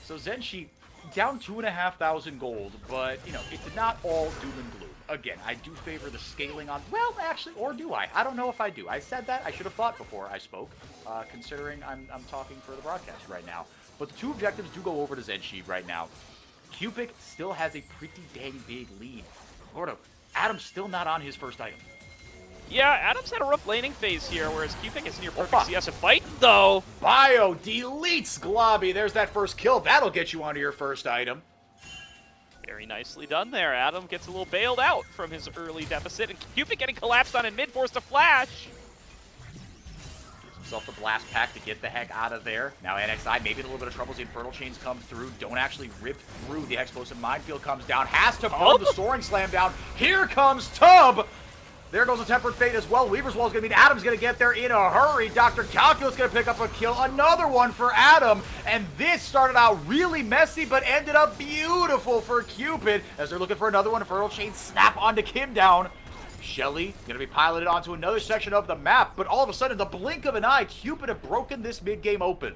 So ZNG down 2,500 gold, but, you know, it's not all doom and gloom. Again, I do favor the scaling on, well, actually, or do I? I don't know if I do. I said that. I should have thought before I spoke, considering I'm talking for the broadcast right now. But the 2 objectives do go over to ZNG right now. Cupid still has a pretty dang big lead. Gordo, Adam's still not on his first item. Yeah, Adam's had a rough laning phase here, whereas Cupid is near perfect CS and fight, though. Bio deletes Globby. There's that first kill. That'll get you onto your first item. Very nicely done there. Adam gets a little bailed out from his early deficit, and Cupid getting collapsed on in mid, forced to flash. Gives himself the blast pack to get the heck out of there. Now NXI maybe in a little bit of trouble as the Infernal Chains come through. Don't actually rip through. The explosive minefield comes down. Has to burn the Soaring Slam down. Here comes Tub. There goes a Tempered Fate as well. Weaver's Wall is going to mean Adam's going to get there in a hurry. Dr. Calculus going to pick up a kill. Another one for Adam. And this started out really messy, but ended up beautiful for Cupid as they're looking for another one. Infernal Chain snap onto Kim down. Shelly going to be piloted onto another section of the map, but all of a sudden, in the blink of an eye, Cupid have broken this mid-game open.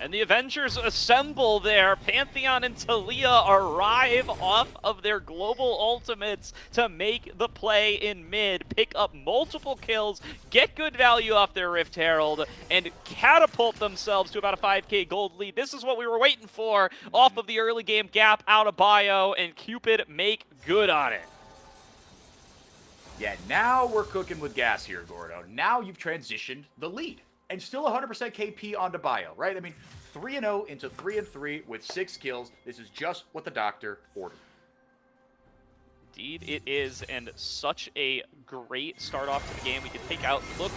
And the Avengers assemble there. Pantheon and Talia arrive off of their global ultimates to make the play in mid, pick up multiple kills, get good value off their Rift Herald, and catapult themselves to about a 5k gold lead. This is what we were waiting for off of the early game gap out of Bio, and Cupid make good on it. Yeah, now we're cooking with gas here, Gordo. Now you've transitioned the lead. And still 100% KP onto Bio, right? I mean, 3-0 into 3-3 with 6 kills. This is just what the doctor ordered. Indeed it is, and such a great start off to the game. We can take out, look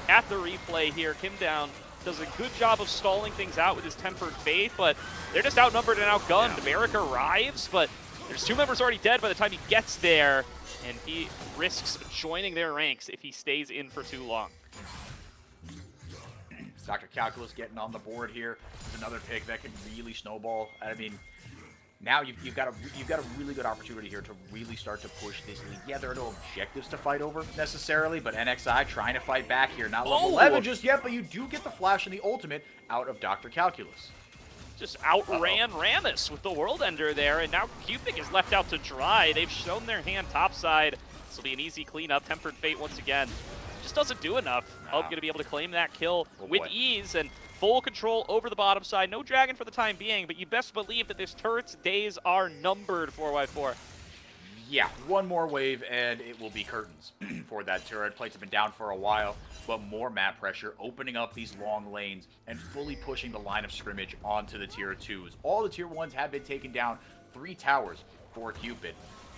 at the replay here. Kim Down does a good job of stalling things out with his Tempered Fate, but they're just outnumbered and outgunned. Yeah. Merrick arrives, but there's 2 members already dead by the time he gets there, and he risks joining their ranks if he stays in for too long. Dr. Calculus getting on the board here. Another pick that could really snowball. I mean, now you've got a really good opportunity here to really start to push this league. Yeah, there are no objectives to fight over necessarily, but NXI trying to fight back here. Not level 11 just yet, but you do get the flash and the ultimate out of Dr. Calculus. Just outran Rammus with the World Ender there, and now Cupid is left out to dry. They've shown their hand topside. This will be an easy cleanup. Tempered Fate once again. Just doesn't do enough. Hub going to be able to claim that kill with ease and full control over the bottom side. No dragon for the time being, but you best believe that this turret's days are numbered 4x4. Yeah, one more wave and it will be curtains for that turret. Plates have been down for a while, but more map pressure, opening up these long lanes and fully pushing the line of scrimmage onto the tier 2s. All the tier 1s have been taken down. 3 towers for Cupid.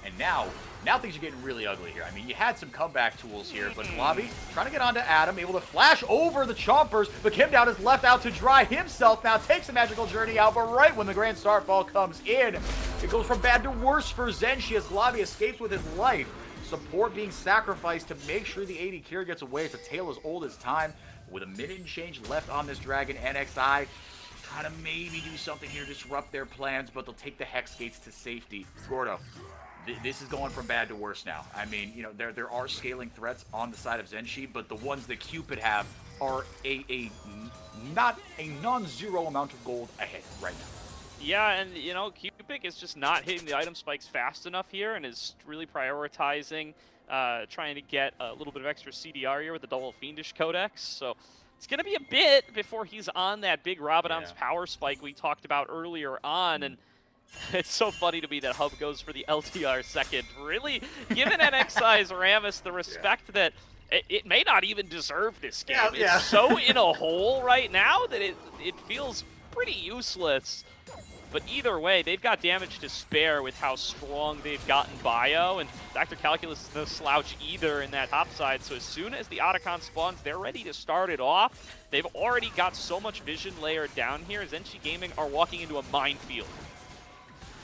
And now things are getting really ugly here. I mean, you had some comeback tools here, but Globby trying to get onto Adam, able to flash over the Chompers, but Kim Down is left out to dry himself now, takes a magical journey out, but right when the Grand Starfall comes in, it goes from bad to worse for Zenshi as Globby escapes with his life. Support being sacrificed to make sure the AD Kira gets away. It's a tale as old as time. With a minute and change left on this Dragon, NXI trying to maybe do something here, disrupt their plans, but they'll take the Hex Gates to safety. Gordo. This is going from bad to worse now. I mean, you know, there are scaling threats on the side of Zenshi, but the ones that Cupid have are not a non-zero amount of gold ahead right now. Yeah, and, you know, Cupid is just not hitting the item spikes fast enough here and is really prioritizing trying to get a little bit of extra CDR here with the Double Fiendish Codex. So it's going to be a bit before he's on that big Rabadon's power spike we talked about earlier on, and it's so funny to me that Hub goes for the LTR second. Really, given NXI's Rammus the respect that it may not even deserve this game. It's so in a hole right now that it feels pretty useless. But either way, they've got damage to spare with how strong they've gotten Bio, and Dr. Calculus is no slouch either in that top side. So as soon as the Otacon spawns, they're ready to start it off. They've already got so much vision layered down here. Zeni Gaming are walking into a minefield.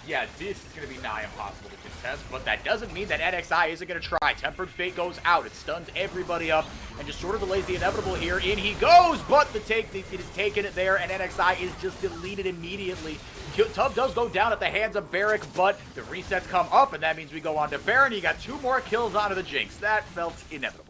Yeah, this is going to be nigh impossible to contest, but that doesn't mean that NXI isn't going to try. Tempered Fate goes out. It stuns everybody up and just sort of delays the inevitable here. In he goes, but the take it is taken there, and NXI is just deleted immediately. Tub does go down at the hands of Barrick, but the resets come up, and that means we go on to Baron. You got 2 more kills onto the Jinx. That felt inevitable.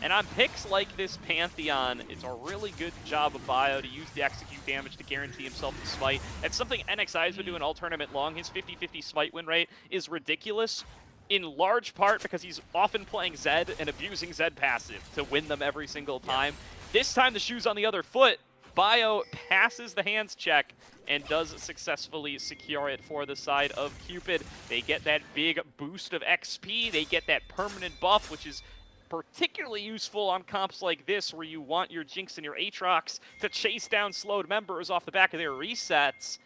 And on picks like this Pantheon, it's a really good job of Bio to use the execute damage to guarantee himself the smite. It's something NXI has been doing all tournament long. His 50-50 smite win rate is ridiculous, in large part because he's often playing Zed and abusing Zed passive to win them every single time. This time the shoe's on the other foot. Bio passes the hands check and does successfully secure it for the side of Cupid. They get that big boost of XP. They get that permanent buff, which is particularly useful on comps like this where you want your Jinx and your Aatrox to chase down slowed members off the back of their resets.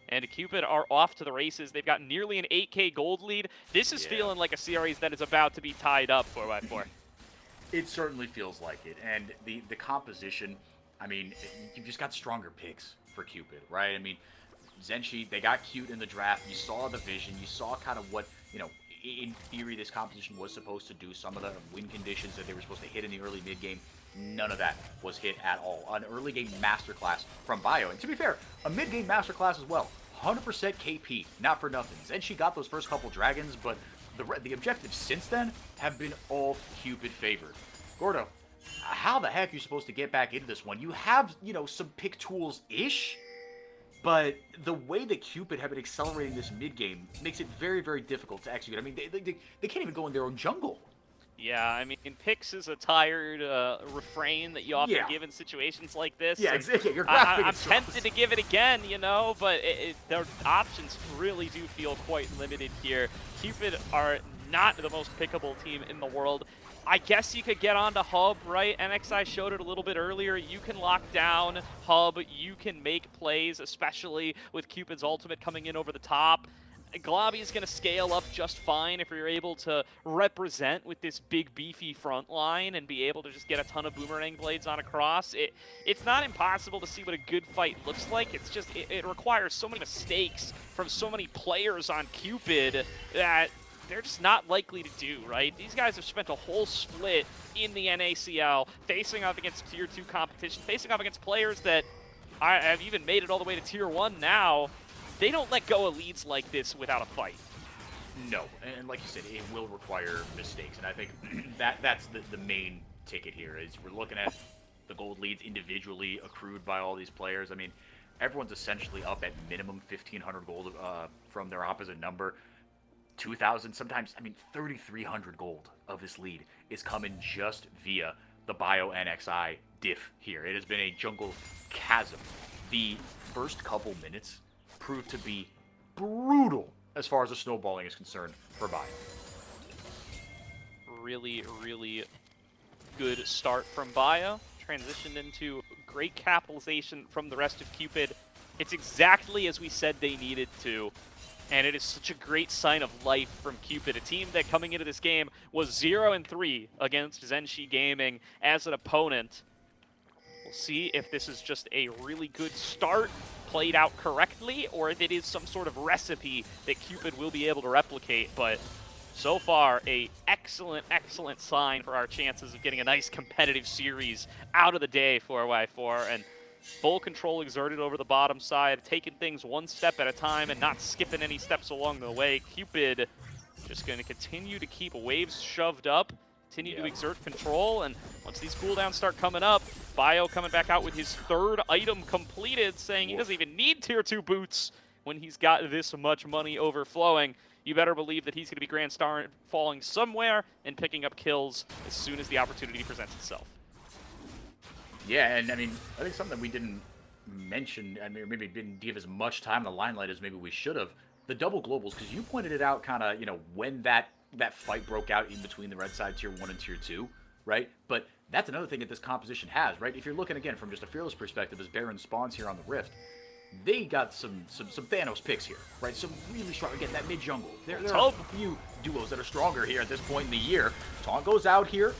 And Cupid are off to the races. They've got nearly an 8K gold lead. This is feeling like a series that is about to be tied up 4x4. It certainly feels like it. And the composition, I mean, you've just got stronger picks for Cupid, right? I mean, Zenshi, they got cute in the draft. You saw the vision. You saw kind of what, you know, in theory this composition was supposed to do. Some of the win conditions that they were supposed to hit in the early mid-game, none of that was hit at all. An early game masterclass from Bio. And to be fair, a mid-game masterclass as well. 100% KP, not for nothing. Zenshi got those first couple dragons, but the objectives since then have been all Cupid favored. Gordo, how the heck are you supposed to get back into this one? You have, you know, some pick tools-ish, but the way that Cupid have been accelerating this mid-game makes it very, very difficult to execute. I mean, they can't even go in their own jungle. Yeah, I mean, picks is a tired refrain that you often give in situations like this. Yeah, exactly. You're I'm tempted to give it again, you know, but their options really do feel quite limited here. Cupid are not the most pickable team in the world. I guess you could get onto Hub, right? NXI showed it a little bit earlier. You can lock down Hub. You can make plays, especially with Cupid's ultimate coming in over the top. Globby is going to scale up just fine if you're able to represent with this big, beefy front line and be able to just get a ton of boomerang blades on across. It's not impossible to see what a good fight looks like. It's just it requires so many mistakes from so many players on Cupid that they're just not likely to do, right? These guys have spent a whole split in the NACL facing off against Tier 2 competition, facing off against players that have even made it all the way to Tier 1 now. They don't let go of leads like this without a fight. No, and like you said, it will require mistakes, and I think that's the main ticket here, is we're looking at the gold leads individually accrued by all these players. I mean, everyone's essentially up at minimum 1,500 gold from their opposite number. 2,000, sometimes, I mean, 3,300 gold of this lead is coming just via the Bio NXI diff here. It has been a jungle chasm. The first couple minutes proved to be brutal as far as the snowballing is concerned for Bio. Really, really good start from Bio. Transitioned into great capitalization from the rest of Cupid. It's exactly as we said they needed to. And it is such a great sign of life from Cupid, a team that coming into this game was 0-3 against Zeni Gaming as an opponent. We'll see if this is just a really good start played out correctly, or if it is some sort of recipe that Cupid will be able to replicate. But so far, a excellent, excellent sign for our chances of getting a nice competitive series out of the day 4x4. And full control exerted over the bottom side, taking things one step at a time and not skipping any steps along the way. Cupid just going to continue to keep waves shoved up, continue to exert control, and once these cooldowns start coming up, Bio coming back out with his third item completed, saying he doesn't even need Tier 2 boots when he's got this much money overflowing. You better believe that he's going to be Grand Star falling somewhere and picking up kills as soon as the opportunity presents itself. Yeah, and I mean, I think something that we didn't mention, I mean, maybe didn't give as much time in the limelight as maybe we should have, the double globals, because you pointed it out kind of, you know, when that fight broke out in between the red side Tier 1 and Tier 2, right? But that's another thing that this composition has, right? If you're looking, again, from just a Fearless perspective, as Baron spawns here on the Rift, they got some Thanos picks here, right? Some really strong, again, that mid-jungle. There are a few duos that are stronger here at this point in the year. Taunt goes out here.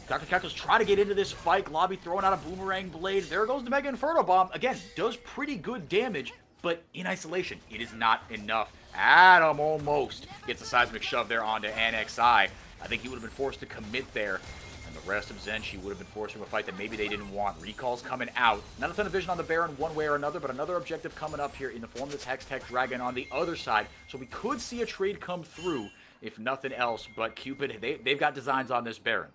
Dr. Cactus try to get into this fight. Globby throwing out a boomerang blade. There goes the Mega Inferno Bomb. Again, does pretty good damage, but in isolation, it is not enough. Adam almost gets a seismic shove there onto NXI. I think he would have been forced to commit there, and the rest of Zenshi would have been forced from a fight that maybe they didn't want. Recalls coming out. Not a ton of vision on the Baron one way or another, but another objective coming up here in the form of this Hextech Dragon on the other side. So we could see a trade come through, if nothing else, but Cupid, they've got designs on this Baron.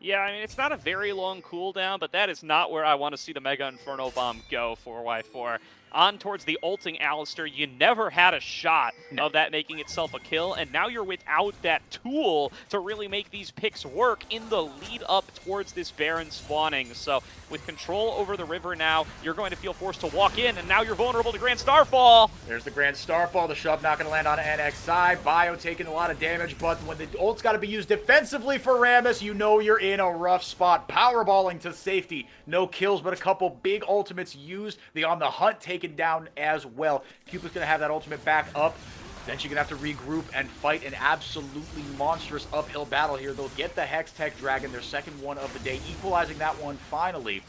Yeah, I mean, it's not a very long cooldown, but that is not where I want to see the Mega Inferno Bomb go 4x4. on towards the ulting Alistair. You never had a shot of that making itself a kill, and now you're without that tool to really make these picks work in the lead up towards this Baron spawning. So with control over the river now, you're going to feel forced to walk in, and now you're vulnerable to Grand Starfall. There's the Grand Starfall. The shove not going to land on NXI. Bio taking a lot of damage, but when the ult's got to be used defensively for Rammus, you know you're in a rough spot. Powerballing to safety. No kills, but a couple big ultimates used. The On the Hunt taken down as well. Cupid's going to have that ultimate back up. Then she's going to have to regroup and fight an absolutely monstrous uphill battle here. They'll get the Hextech Dragon, their second one of the day, equalizing that one finally.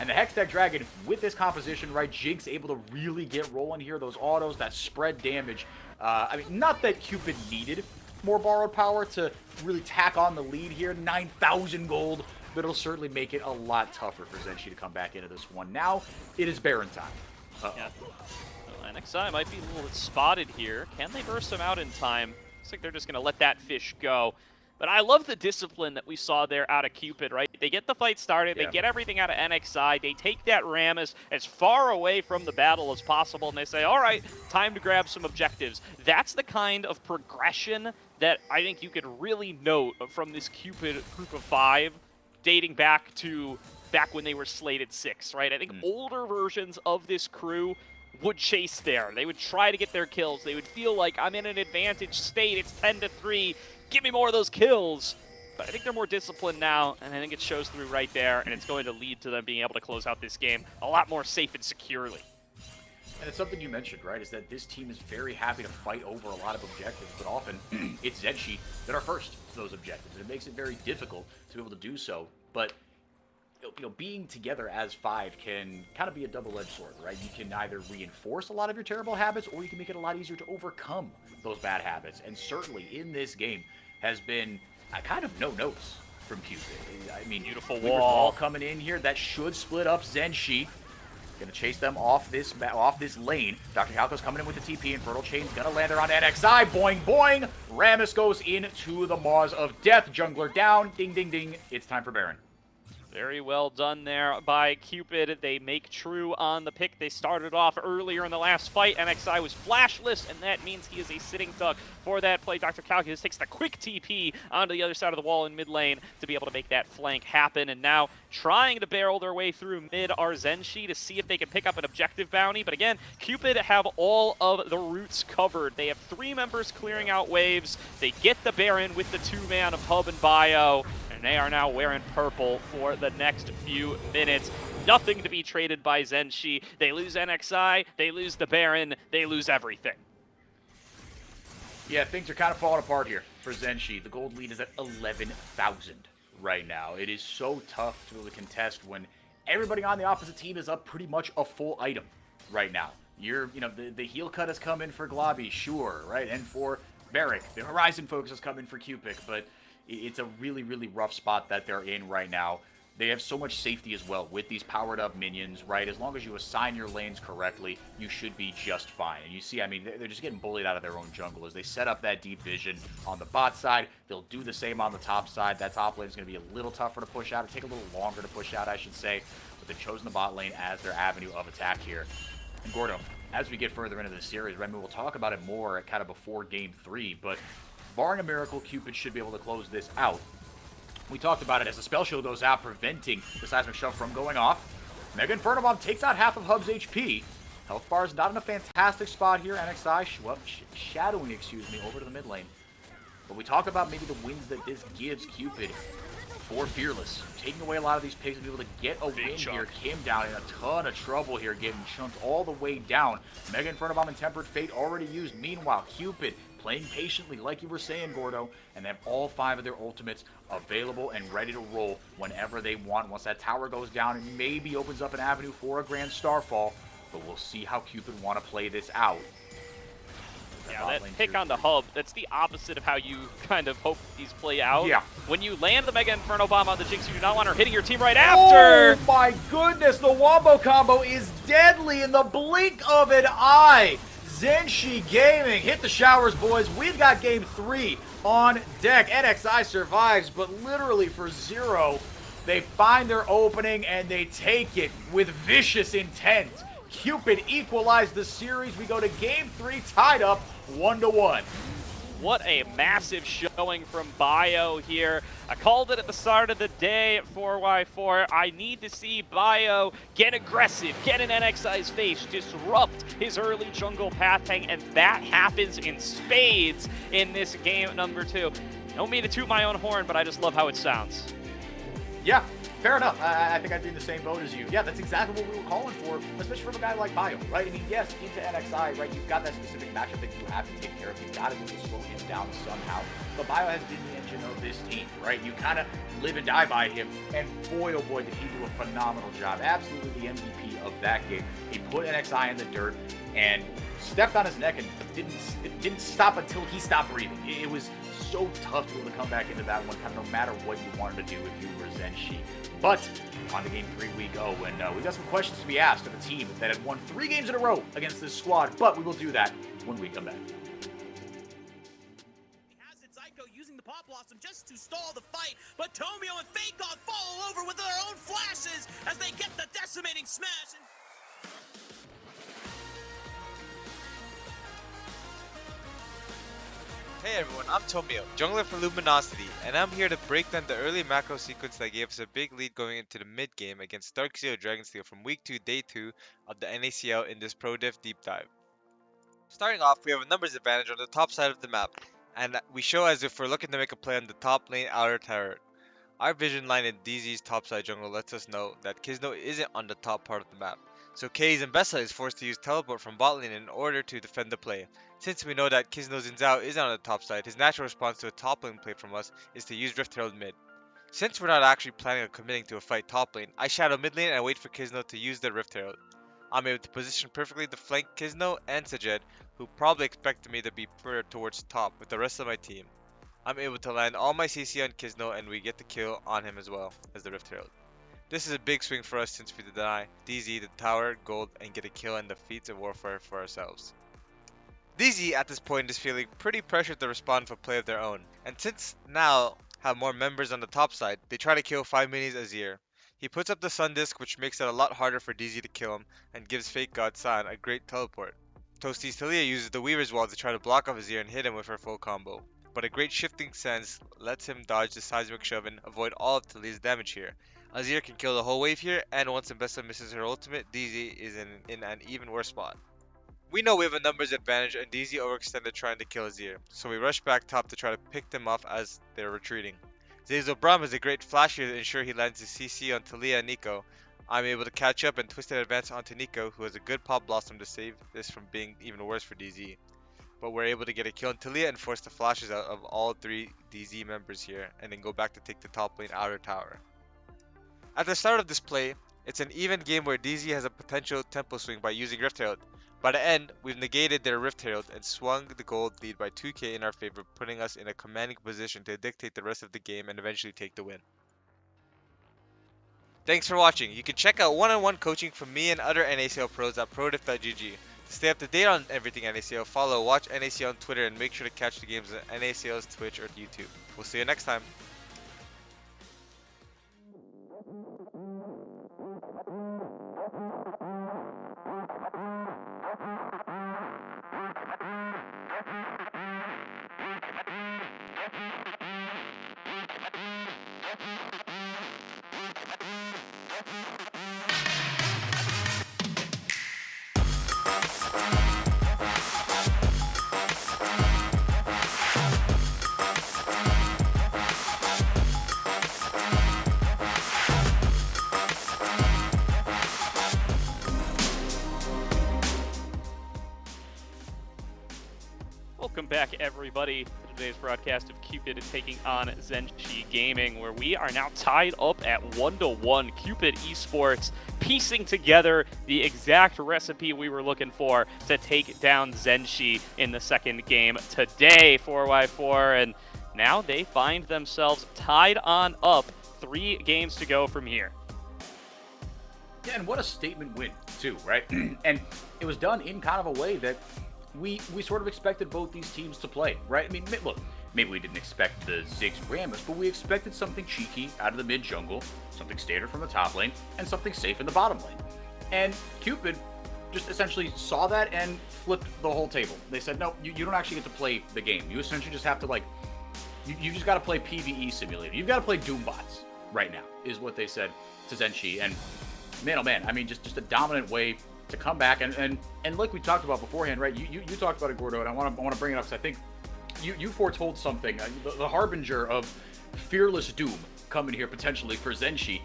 And the Hextech Dragon, with this composition, right, Jinx able to really get rolling here. Those autos, that spread damage. I mean, not that Cupid needed more borrowed power to really tack on the lead here. 9,000 gold, but it'll certainly make it a lot tougher for Zenshi to come back into this one. Now, it is Baron time. Yeah. Well, NXI might be a little bit spotted here. Can they burst him out in time? Looks like they're just going to let that fish go. But I love the discipline that we saw there out of Cupid, right? They get the fight started, they get everything out of NXI, they take that Rammus as far away from the battle as possible, and they say, all right, time to grab some objectives. That's the kind of progression that I think you could really note from this Cupid group of 5, dating back when they were slated 6, right? I think older versions of this crew would chase there. They would try to get their kills. They would feel like, I'm in an advantage state, it's 10-3, give me more of those kills. But I think they're more disciplined now, and I think it shows through right there, and it's going to lead to them being able to close out this game a lot more safe and securely. And it's something you mentioned, right, is that this team is very happy to fight over a lot of objectives, but often it's Zenshi that are first to those objectives, and it makes it very difficult to be able to do so. But you know, being together as 5 can kind of be a double-edged sword, right? You can either reinforce a lot of your terrible habits, or you can make it a lot easier to overcome those bad habits. And certainly in this game has been kind of no notes from Cupid. I mean, beautiful wall coming in here that should split up Zenshi. Gonna chase them off this lane. Dr. Calco's coming in with the TP. Infernal Chain's gonna land there on NXI. Boing, boing. Rammus goes into the maws of death. Jungler down. Ding, ding, ding. It's time for Baron. Very well done there by Cupid. They make true on the pick. They started off earlier in the last fight. NXI was flashless, and that means he is a sitting duck for that play. Dr. Calculus takes the quick TP onto the other side of the wall in mid lane to be able to make that flank happen. And now trying to barrel their way through mid are Zenshi to see if they can pick up an objective bounty. But again, Cupid have all of the routes covered. They have 3 members clearing out waves. They get the Baron with the 2-man of Hub and Bio. And they are now wearing purple for the next few minutes. Nothing to be traded by Zenshi. They lose NXI, they lose the Baron, they lose everything. Yeah, things are kind of falling apart here for Zenshi. The gold lead is at 11,000 right now. It is so tough to really contest when everybody on the opposite team is up pretty much a full item right now. The heal cut has come in for Globby, sure, right? And for Varric, the Horizon focus has come in for Cupid, but it's a really, really rough spot that they're in right now. They have so much safety as well with these powered up minions, right? As long as you assign your lanes correctly, you should be just fine. And you see, I mean, they're just getting bullied out of their own jungle as they set up that deep vision on the bot side. They'll do the same on the top side. That top lane is going to be a little tougher to push out, or take a little longer to push out, I should say. But they've chosen the bot lane as their avenue of attack here. And Gordo, as we get further into the series, Remy, we'll talk about it more kind of before Game 3, but barring a miracle, Cupid should be able to close this out. We talked about it as the spell shield goes out, preventing the seismic shove from going off. Mega Inferno Bomb takes out half of Hub's HP. Health bar is not in a fantastic spot here. NXI shadowing, over to the mid lane. But we talk about maybe the wins that this gives Cupid for Fearless. Taking away a lot of these picks and be able to get a win here. Kim down in a ton of trouble here, getting chunked all the way down. Mega Inferno Bomb and Tempered Fate already used. Meanwhile, Cupid playing patiently, like you were saying, Gordo, and they have all 5 of their ultimates available and ready to roll whenever they want. Once that tower goes down, it maybe opens up an avenue for a Grand Starfall, but we'll see how Cupid want to play this out. Yeah, that pick on the hub, that's the opposite of how you kind of hope these play out. Yeah. When you land the Mega Inferno Bomb on the Jinx, you do not want her hitting your team right after. Oh my goodness, the Wombo combo is deadly in the blink of an eye. Zeni Gaming, hit the showers, boys. We've got Game 3 on deck. NXI survives, but literally for 0, they find their opening and they take it with vicious intent. Cupid equalized the series. We go to game 3 tied up 1-1. What a massive showing from Bio here. I called it at the start of the day at 4x4. I need to see Bio get aggressive, get in NXI's face, disrupt his early jungle path hang, and that happens in spades in this game number 2. Don't mean to toot my own horn, but I just love how it sounds. Yeah, fair enough. I think I'd be in the same boat as you. Yeah, that's exactly what we were calling for, especially from a guy like Bio, right? I mean, yes, into NXI, right? You've got that specific matchup that you have to take care of. You've got to be able to slow him down somehow. But Bio has been the engine of this team, right? You kind of live and die by him. And boy, oh boy, did he do a phenomenal job. Absolutely the MVP of that game. He put NXI in the dirt and stepped on his neck and didn't stop until he stopped breathing. It was so tough to be able to come back into that one, kind of no matter what you wanted to do if you were ZNG. But on to game 3 we go, and we've got some questions to be asked of a team that had won 3 games in a row against this squad, but we will do that when we come back. Has its Ico using the Pop Blossom just to stall the fight, but Tomio and FakeOff fall over with their own flashes as they get the decimating smash. Hey everyone, I'm Tomio, jungler for Luminosity, and I'm here to break down the early macro sequence that gave us a big lead going into the mid game against Darkseal Dragonsteel from week 2, day 2 of the NACL in this Pro Div deep dive. Starting off, we have a numbers advantage on the top side of the map, and we show as if we're looking to make a play on the top lane outer tower. Our vision line in DZ's topside jungle lets us know that Kizno isn't on the top part of the map, so Kaze and Bessa is forced to use teleport from bot lane in order to defend the play. Since we know that Kizno Zinzao isn't on the top side, his natural response to a top lane play from us is to use Rift Herald mid. Since we're not actually planning on committing to a fight top lane, I shadow mid lane and wait for Kizno to use the Rift Herald. I'm able to position perfectly to flank Kizno and Sajed, who probably expected me to be further towards top with the rest of my team. I'm able to land all my CC on Kizno and we get the kill on him as well as the Rift Herald. This is a big swing for us since we deny DZ the tower, gold, and get a kill and the feats of warfare for ourselves. DZ at this point is feeling pretty pressured to respond with a play of their own, and since now have more members on the top side, they try to kill 5 minis Azir. He puts up the Sun Disc, which makes it a lot harder for DZ to kill him and gives Fake God San a great teleport. Toasty's Talia uses the Weaver's Wall to try to block off Azir and hit him with her full combo, but a great shifting sense lets him dodge the seismic shove and avoid all of Talia's damage here. Azir can kill the whole wave here, and once Mbessa misses her ultimate, DZ is in an even worse spot. We know we have a numbers advantage and DZ overextended trying to kill Azir, so we rush back top to try to pick them off as they're retreating. Zazel Braum is a great flash here to ensure he lands his CC on Talia and Nico. I'm able to catch up and twist an advance onto Nico, who has a good Pop Blossom to save this from being even worse for DZ. But we're able to get a kill on Talia and force the flashes out of all 3 DZ members here, and then go back to take the top lane outer tower. At the start of this play, it's an even game where DZ has a potential tempo swing by using Rift Herald. By the end, we've negated their Rift Herald and swung the gold lead by 2k in our favor, putting us in a commanding position to dictate the rest of the game and eventually take the win. Thanks for watching. You can check out one-on-one coaching from me and other NACL pros at prodiff.gg. To stay up to date on everything NACL, follow Watch NACL on Twitter and make sure to catch the games on NACL's Twitch or YouTube. We'll see you next time. Welcome back, everybody, to today's broadcast of Cupid taking on Zeni Gaming, where we are now tied up at 1-1. Cupid Esports piecing together the exact recipe we were looking for to take down Zeni in the second game today, 4x4, and now they find themselves tied on up. 3 games to go from here. Yeah, and what a statement win, too, right? And it was done in kind of a way that we sort of expected both these teams to play, right? I mean, look, maybe we didn't expect the Ziggs Rammus, but we expected something cheeky out of the mid jungle, something standard from the top lane, and something safe in the bottom lane. And Cupid just essentially saw that and flipped the whole table. They said, no, you don't actually get to play the game. You essentially just have to, like, you just got to play PvE Simulator. You've got to play Doombots right now, is what they said to Zenshi. And man, oh man, I mean, just a dominant way to come back. And like we talked about beforehand, right? You talked about it, Gordo, and I want to bring it up because I think you foretold something, the harbinger of fearless doom coming here potentially for Zenshi.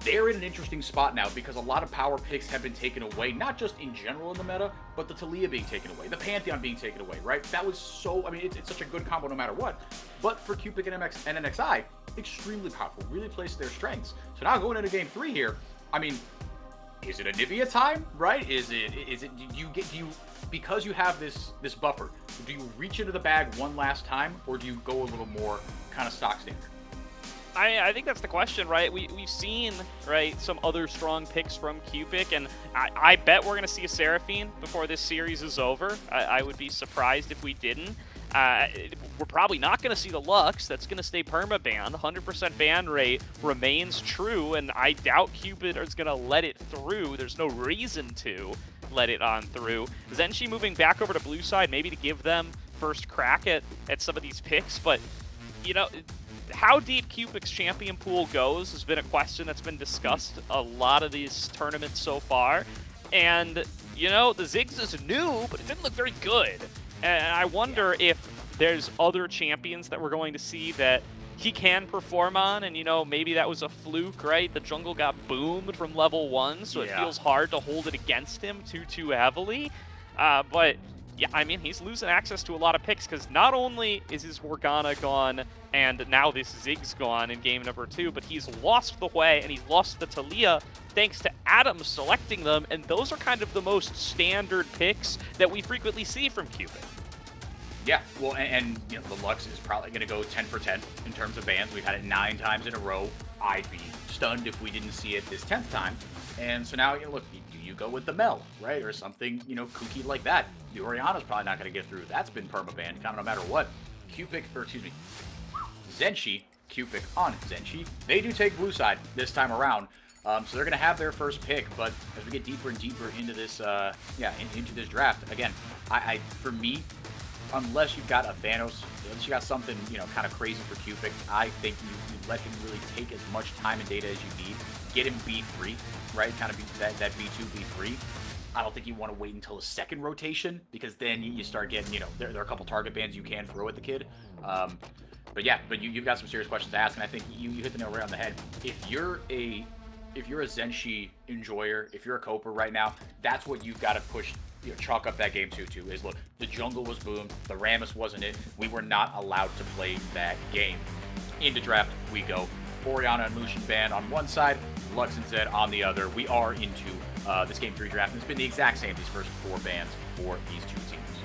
They're in an interesting spot now because a lot of power picks have been taken away, not just in general in the meta, but the Taliyah being taken away, the Pantheon being taken away, right? That was so, I mean, it's such a good combo no matter what. But for Cupid and NXI, extremely powerful, really plays their strengths. So now going into game 3 here, I mean, is it a Nivea time, right? Is it do you because you have this buffer, do you reach into the bag one last time, or do you go a little more kind of stock standard? I think that's the question, right? We've seen, right, some other strong picks from Cupid, and I bet we're going to see a Seraphine before this series is over. I would be surprised if we didn't. We're probably not going to see the Lux. That's going to stay perma-banned. 100% ban rate remains true, and I doubt Cupid is going to let it through. There's no reason to let it on through. Zenshi moving back over to blue side, maybe to give them first crack at some of these picks, but, you know, how deep Cupid's champion pool goes has been a question that's been discussed a lot of these tournaments so far. And, you know, the Ziggs is new, but it didn't look very good. And I wonder if there's other champions that we're going to see that he can perform on. And, you know, maybe that was a fluke, right? The jungle got boomed from level 1, so it feels hard to hold it against him too heavily. But yeah, I mean, he's losing access to a lot of picks because not only is his Morgana gone and now this Ziggs gone in game number 2, but he's lost the Hwei and he's lost the Taliyah thanks to Adam selecting them, and those are kind of the most standard picks that we frequently see from Cupid. Yeah, well, and you know, the Lux is probably going to go 10 for 10 in terms of bans. We've had it 9 times in a row. I'd be stunned if we didn't see it this 10th time. And so now, you know, look, do you go with the Mel, right? Or something, you know, kooky like that. The Orianna's probably not going to get through. That's been perma-banned, kind of no matter what. Zenshi, Cupid on Zenshi. They do take blue side this time around. So they're going to have their first pick, but as we get deeper and deeper into this, into this draft, again, for me, unless you've got a Thanos, unless you got something, you know, kind of crazy for Cupid, I think you let him really take as much time and data as you need. Get him B3, right? Kind of be that B2, B3. I don't think you want to wait until a second rotation because then you start getting, you know, there are a couple target bans you can throw at the kid. But yeah, you've got some serious questions to ask, and I think you hit the nail right on the head. If you're a Zenshi enjoyer, if you're a Coper right now, that's what you've got to push. You know, chalk up that game to is, look, the jungle was boomed, the Rammus wasn't it, we were not allowed to play that game. Into draft we go. Orianna and Lucian banned on one side, Lux and Zed on the other. We are into this game 3 draft, and it's been the exact same these first 4 bans for these 2 teams.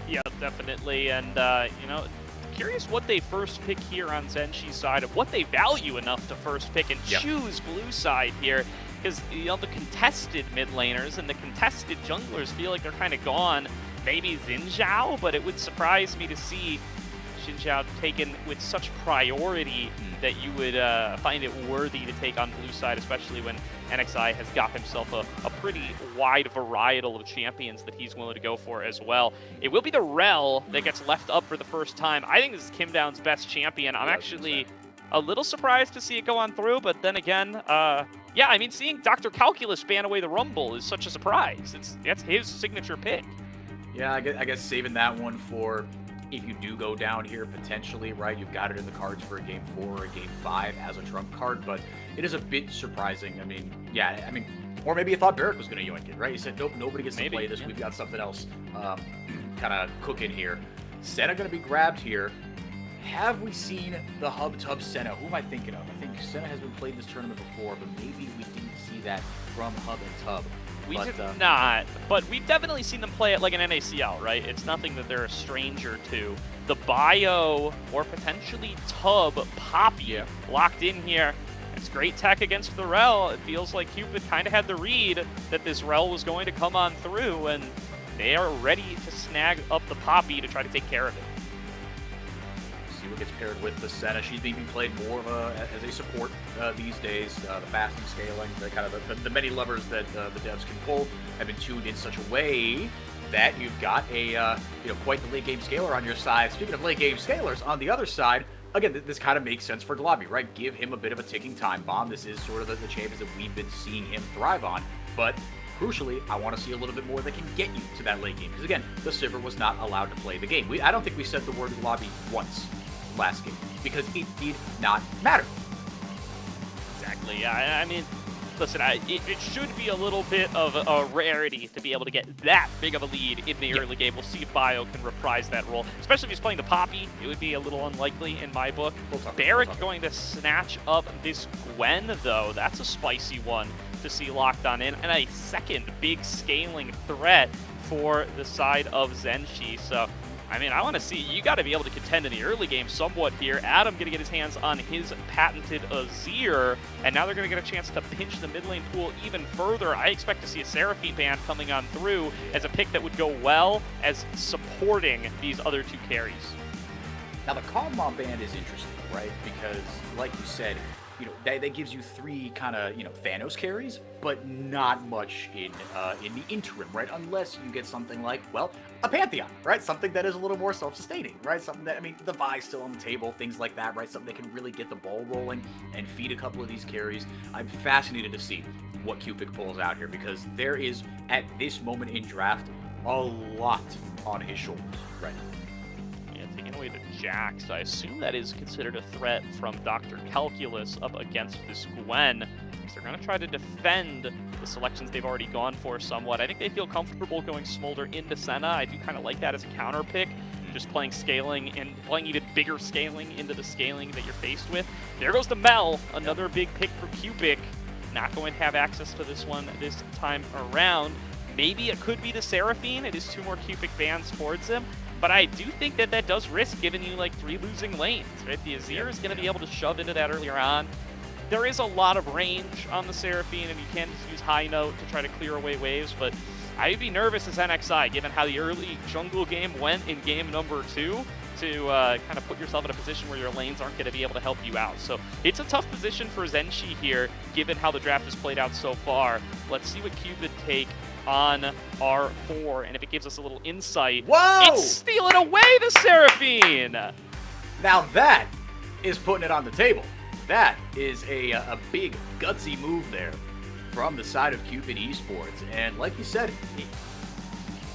Yeah, definitely, and you know, curious what they first pick here on Zenshi's side, of what they value enough to first pick and choose blue side here. Because, you know, the contested mid laners and the contested junglers feel like they're kind of gone. Maybe Xin Zhao, but it would surprise me to see Xin Zhao taken with such priority that you would find it worthy to take on blue side, especially when NXI has got himself a pretty wide varietal of champions that he's willing to go for as well. It will be the Rel that gets left up for the first time. I think this is Kim Down's best champion. I'm actually a little surprised to see it go on through, but then again, yeah, I mean, seeing Dr. Calculus ban away the Rumble is such a surprise. That's his signature pick. Yeah, I guess saving that one for if you do go down here potentially, right? You've got it in the cards for a game 4 or a game 5 as a trump card, but it is a bit surprising. I mean, yeah, I mean, or maybe you thought Barrick was going to yoink it, right? You said, nope, nobody gets to play this. Yeah. We've got something else kind of cooking here. Senna going to be grabbed here. Have we seen the Hub Tub Senna? Who am I thinking of? I think Senna has been played this tournament before, but maybe we didn't see that from Hub and Tub. We did not, but we've definitely seen them play it like an NACL, right? It's nothing that they're a stranger to. The Bio, or potentially Tub Poppy, locked in here. It's great tech against the Rel. It feels like Cupid kind of had the read that this Rel was going to come on through, and they are ready to snag up the Poppy to try to take care of it. See who gets paired with the Senna. She's being played more of as a support these days. The fasting scaling, the kind of the many levers that the devs can pull have been tuned in such a way that you've got a quite the late game scaler on your side. Speaking of late game scalers, on the other side, again, this kind of makes sense for Glabi, right? Give him a bit of a ticking time bomb. This is sort of the champions that we've been seeing him thrive on, but crucially, I want to see a little bit more that can get you to that late game. Because again, the Sivir was not allowed to play the game. I don't think we said the word Glabi once last game, because it did not matter. Exactly. Yeah, I mean, listen, it should be a little bit of a rarity to be able to get that big of a lead in the early game. We'll see if Bio can reprise that role. Especially if he's playing the Poppy, it would be a little unlikely in my book. Barrick going to snatch up this Gwen, though. That's a spicy one to see locked on in. And a second big scaling threat for the side of Zenshi. So, I mean, I want to see, you got to be able to contend in the early game somewhat here. Adam going to get his hands on his patented Azir, and now they're going to get a chance to pinch the mid lane pool even further. I expect to see a Seraphine band coming on through as a pick that would go well as supporting these other two carries. Now, the Calm Mom band is interesting, right? Because, like you said, that gives you three kind of, Thanos carries, but not much in the interim, right? Unless you get something like, well, a Pantheon, right? Something that is a little more self-sustaining, right? Something that, I mean, the Vi's still on the table, things like that, right? Something that can really get the ball rolling and feed a couple of these carries. I'm fascinated to see what Cupid pulls out here, because there is, at this moment in draft, a lot on his shoulders right now. Taking away the Jax, I assume that is considered a threat from Dr. Calculus up against this Gwen. So they're going to try to defend the selections they've already gone for somewhat. I think they feel comfortable going Smolder into Senna. I do kind of like that as a counter pick, just playing scaling and playing even bigger scaling into the scaling that you're faced with. There goes the Mel, another big pick for Cupid. Not going to have access to this one this time around. Maybe it could be the Seraphine. It is two more Cupid bands towards him. But I do think that does risk giving you like 3 losing lanes, right? The Azir is going to be able to shove into that earlier on. There is a lot of range on the Seraphine, and you can just use High Note to try to clear away waves, but I'd be nervous as NXI, given how the early jungle game went in game number 2, to kind of put yourself in a position where your lanes aren't going to be able to help you out. So it's a tough position for Zenshi here, given how the draft has played out so far. Let's see what Cupid take on R4, and if it gives us a little insight, Whoa! It's stealing away the Seraphine! Now that is putting it on the table. That is a big, gutsy move there from the side of Cupid Esports. And like you said,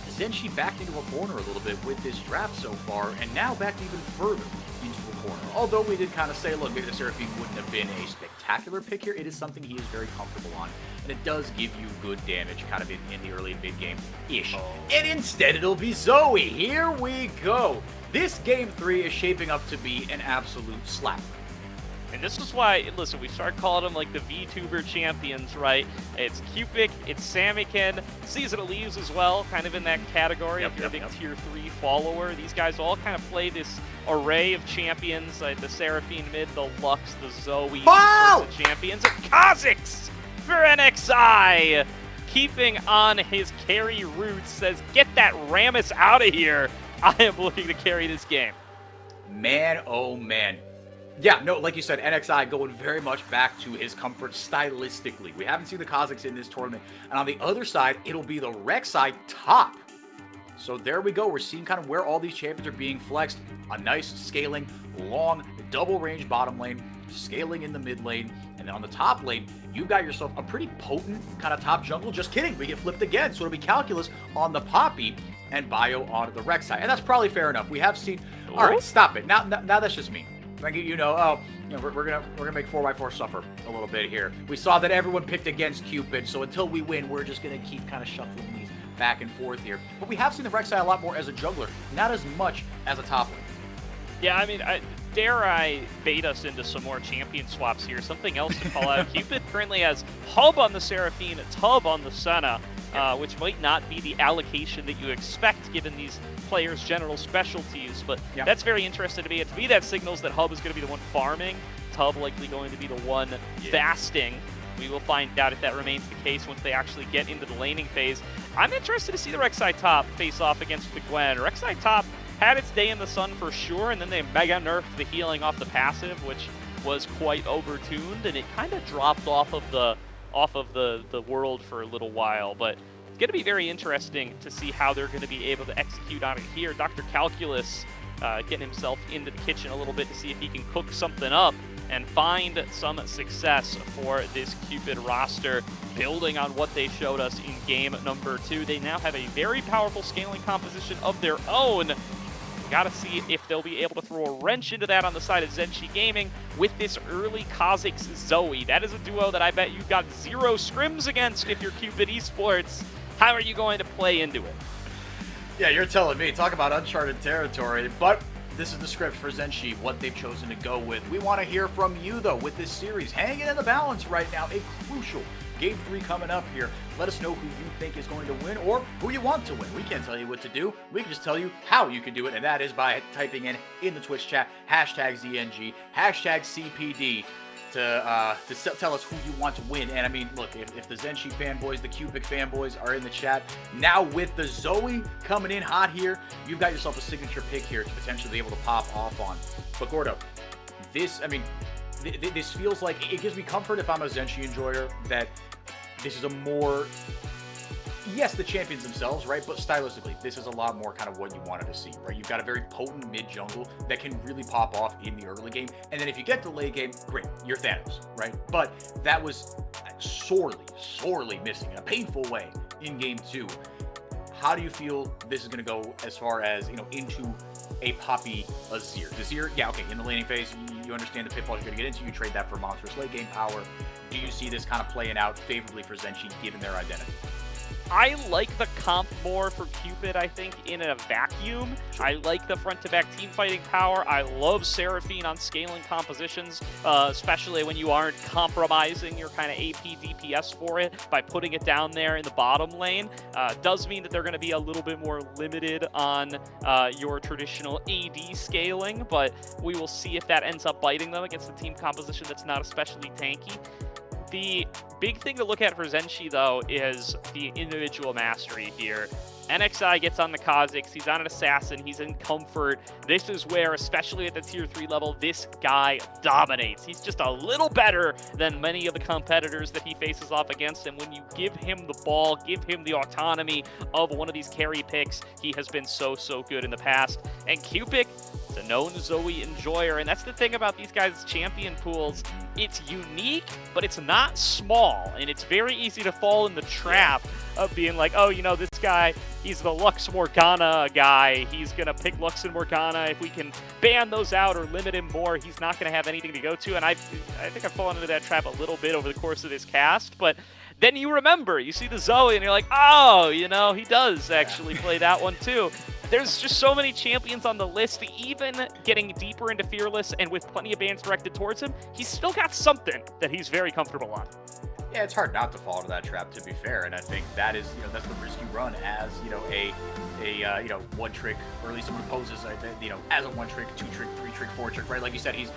Zenshi backed into a corner a little bit with this draft so far, and now backed even further into a corner. Although we did kind of say, look, maybe the Seraphine wouldn't have been a spectacular pick here, it is something he is very comfortable on. And it does give you good damage kind of in the early and mid-game-ish. And instead it'll be Zoe. Here we go. This Game 3 is shaping up to be an absolute slap. And this is why, listen, we start calling them like the VTuber champions, right? It's Cupid, it's Samikin, Season of Leaves as well, kind of in that category. If you're a big Tier 3 follower, these guys all kind of play this array of champions, like the Seraphine mid, the Lux, the Zoe, the champions, and Kha'Zix for NXI. Keeping on his carry roots, says, get that Rammus out of here. I am looking to carry this game. Man, oh man. Yeah, no, like you said, NXI going very much back to his comfort stylistically. We haven't seen the Kha'Zix in this tournament. And on the other side, it'll be the Rek'Sai top. So there we go. We're seeing kind of where all these champions are being flexed. A nice scaling, long, double range bottom lane, scaling in the mid lane. And then on the top lane, you've got yourself a pretty potent kind of top jungle. Just kidding, we get flipped again. So it'll be Calculus on the Poppy and Bio on the Rek'Sai. And that's probably fair enough. We have seen... All right, stop it. Now that's just me. Like, we're gonna make 4x4 suffer a little bit here. We saw that everyone picked against Cupid, so until we win, we're just gonna keep kind of shuffling these back and forth here. But we have seen the Rek'Sai a lot more as a jungler, not as much as a top lane. Yeah, I mean, dare I bait us into some more champion swaps here? Something else to call out. Cupid currently has Hub on the Seraphine, Tub on the Senna, which might not be the allocation that you expect given these players' general specialties, but that's very interesting to me. And to me, that signals that Hub is going to be the one farming, Tub likely going to be the one fasting. We will find out if that remains the case once they actually get into the laning phase. I'm interested to see the Rek'Sai top face off against the Gwen. Rek'Sai top had its day in the sun for sure, and then they mega nerfed the healing off the passive, which was quite overtuned, and it kind of dropped off of the world for a little while. But it's going to be very interesting to see how they're going to be able to execute on it here. Dr. Calculus getting himself into the kitchen a little bit to see if he can cook something up and find some success for this Cupid roster, building on what they showed us in game number 2. They now have a very powerful scaling composition of their own. Got to see if they'll be able to throw a wrench into that on the side of Zeni Gaming with this early Kha'Zix Zoe. That is a duo that I bet you've got 0 scrims against if you're Cupid Esports. How are you going to play into it? Yeah, you're telling me. Talk about uncharted territory. But this is the script for Zeni, what they've chosen to go with. We want to hear from you, though, with this series. Hanging in the balance right now. A crucial Game 3 coming up here. Let us know who you think is going to win or who you want to win. We can't tell you what to do. We can just tell you how you can do it, and that is by typing in the Twitch chat, hashtag ZNG, hashtag CPD, to tell us who you want to win. And I mean, look, if the Zeni fanboys, the Cupid fanboys are in the chat, now with the Zoe coming in hot here, you've got yourself a signature pick here to potentially be able to pop off on. But Gordo, this, I mean, this feels like, it gives me comfort if I'm a Zeni enjoyer that this is a more, yes, the champions themselves, right? But stylistically, this is a lot more kind of what you wanted to see, right? You've got a very potent mid-jungle that can really pop off in the early game. And then if you get to late game, great, you're Thanos, right? But that was sorely missing in a painful way in game 2. How do you feel this is going to go as far as, into a Poppy Azir? Azir, yeah, okay, in the laning phase, you understand the pitfalls you're going to get into. You trade that for monstrous late game power. Do you see this kind of playing out favorably for Zeni given their identity? I like the comp more for Cupid, I think, in a vacuum. I like the front-to-back team fighting power. I love Seraphine on scaling compositions, especially when you aren't compromising your kind of AP DPS for it by putting it down there in the bottom lane. Does mean that they're going to be a little bit more limited on your traditional AD scaling, but we will see if that ends up biting them against a team composition that's not especially tanky. The big thing to look at for Zeni, though, is the individual mastery here. NXI gets on the Kha'Zix, he's on an Assassin, he's in Comfort. This is where, especially at the Tier 3 level, this guy dominates. He's just a little better than many of the competitors that he faces off against, and when you give him the ball, give him the autonomy of one of these carry picks, he has been so good in the past. And Cupid, a known Zoe enjoyer, and that's the thing about these guys' champion pools. It's unique, but it's not small, and it's very easy to fall in the trap of being like, oh, this guy, he's the Lux Morgana guy. He's going to pick Lux and Morgana. If we can ban those out or limit him more, he's not going to have anything to go to. And I think I've fallen into that trap a little bit over the course of this cast, but then you remember, you see the Zoe, and you're like, oh, he does actually play that one too. There's just so many champions on the list, even getting deeper into Fearless and with plenty of bans directed towards him, he's still got something that he's very comfortable on. Yeah, it's hard not to fall into that trap, to be fair, and I think that is, that's the risk you run as, a one trick, or at least someone who poses, as a one trick, 2 trick, 3 trick, 4 trick, right? Like you said, he's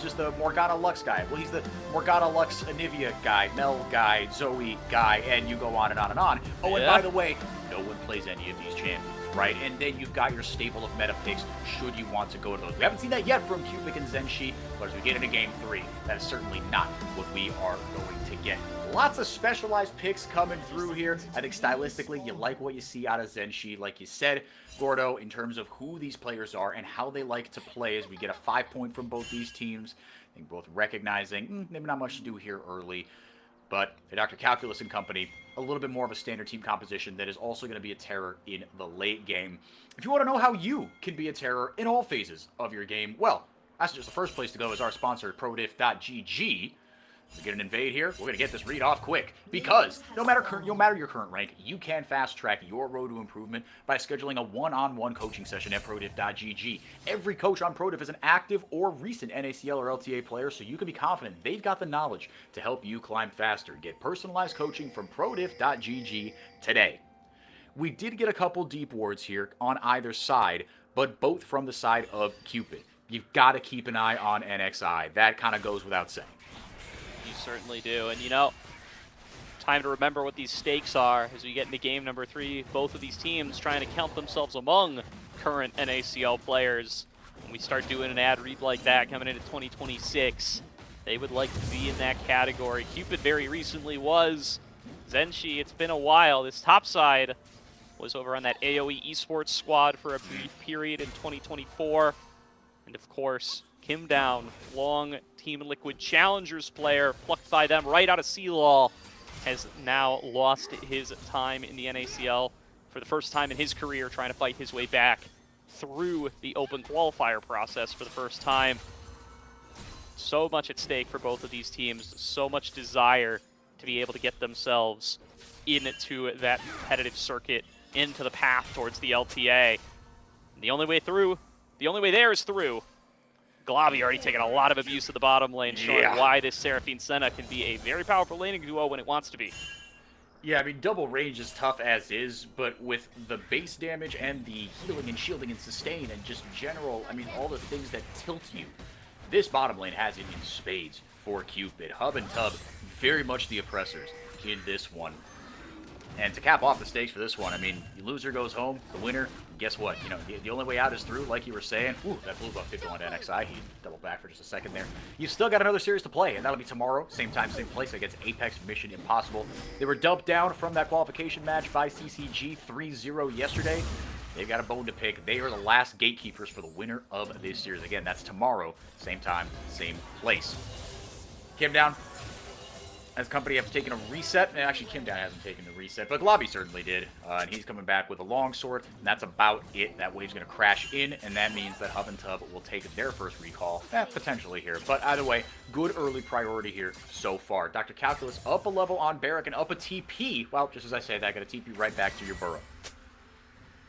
just the Morgana Lux guy. Well, he's the Morgana Lux Anivia guy, Mel guy, Zoe guy, and you go on and on and on. Oh, and by the way, no one plays any of these champions, right? And then you've got your staple of meta picks should you want to go to those. We haven't seen that yet from Cupid and Zeni, but as we get into game 3, that is certainly not what we are going to get. Lots of specialized picks coming through here. I think stylistically, you like what you see out of Zeni. Like you said, Gordo, in terms of who these players are and how they like to play, as we get a 5-point from both these teams. I think both recognizing maybe not much to do here early. But Dr. Calculus and company, a little bit more of a standard team composition that is also going to be a terror in the late game. If you want to know how you can be a terror in all phases of your game, well, that's just the first place to go is our sponsor, ProDiff.gg. We get an invade here. We're going to get this read off quick because no matter your current rank, you can fast track your road to improvement by scheduling a one-on-one coaching session at ProDiff.gg. Every coach on ProDiff is an active or recent NACL or LTA player, so you can be confident they've got the knowledge to help you climb faster. Get personalized coaching from ProDiff.gg today. We did get a couple deep wards here on either side, but both from the side of Cupid. You've got to keep an eye on NXI. That kind of goes without saying. You certainly do. And Time to remember what these stakes are as we get into game number 3. Both of these teams trying to count themselves among current NACL players. When we start doing an ad read like that coming into 2026, they would like to be in that category. Cupid very recently was. Zenshi, it's been a while. This top side was over on that AOE Esports squad for a brief period in 2024. And of course, Kim Down, long Team Liquid Challengers player, plucked by them right out of CLOL, has now lost his time in the NACL for the first time in his career, trying to fight his way back through the open qualifier process for the first time. So much at stake for both of these teams, so much desire to be able to get themselves into that competitive circuit, into the path towards the LTA. And the only way through, the only way there is through. Glavi already taken a lot of abuse at the bottom lane, showing why this Seraphine Senna can be a very powerful laning duo when it wants to be. Yeah, I mean, double range is tough as is, but with the base damage and the healing and shielding and sustain and just general, I mean, all the things that tilt you, this bottom lane has it in spades for Cupid. Hub and Tub, very much the oppressors in this one. And to cap off the stakes for this one, I mean, the loser goes home, the winner, guess what? You know, the only way out is through, like you were saying. Ooh, that blue buff 51 to NXI. He doubled back for just a second there. You've still got another series to play, and that'll be tomorrow, same time, same place, against Apex Mission Impossible. They were dumped down from that qualification match by CCG 3-0 yesterday. They've got a bone to pick. They are the last gatekeepers for the winner of this series. Again, that's tomorrow, same time, same place. Kim Down, as a company, have taken a reset. And actually, Kim Down hasn't taken the reset, but Globby certainly did. And he's coming back with a longsword, and that's about it. That wave's going to crash in, and that means that Hub and Tub will take their first recall, potentially here. But either way, good early priority here so far. Dr. Calculus up a level on Barrack and up a TP. Well, just as I say that, got a TP right back to your burrow.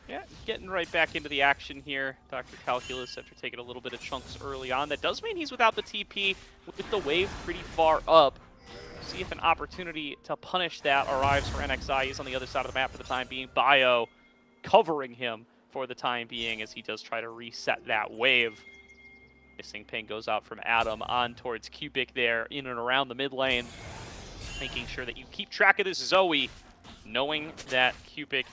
Yeah, getting right back into the action here. Dr. Calculus, after taking a little bit of chunks early on. That does mean he's without the TP, with the wave pretty far up. See if an opportunity to punish that arrives for NXI. He's on the other side of the map for the time being. Bio covering him for the time being as he does try to reset that wave. Missing ping goes out from Adam on towards Cubic there, in and around the mid lane. Making sure that you keep track of this Zoe, knowing that Cubic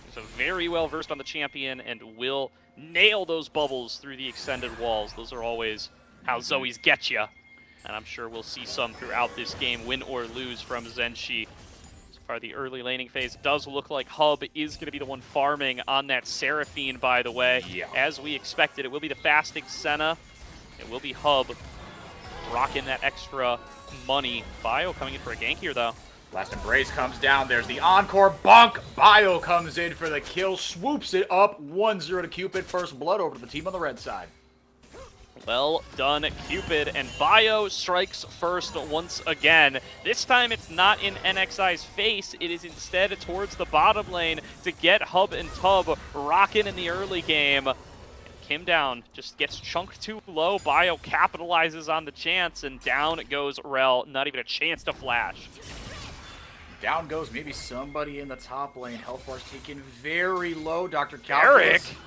is very well versed on the champion and will nail those bubbles through the extended walls. Those are always how Zoes get you. And I'm sure we'll see some throughout this game, win or lose, from Zenshi. So far, the early laning phase does look like Hub is going to be the one farming on that Seraphine, by the way. Yeah. As we expected, it will be the fasting Senna. It will be Hub rocking that extra money. Bio coming in for a gank here, though. Last Embrace comes down. There's the encore. Bonk! Bio comes in for the kill. Swoops it up. 1-0 to Cupid. First blood over to the team on the red side. Well done, Cupid, and Bio strikes first once again. This time it's not in NXI's face, it is instead towards the bottom lane to get Hub and Tub rocking in the early game. Kim Down just gets chunked too low. Bio capitalizes on the chance, and down goes Rel. Not even a chance to flash. Down goes maybe somebody in the top lane. Health bar's taken very low. Dr. Calculus. Eric!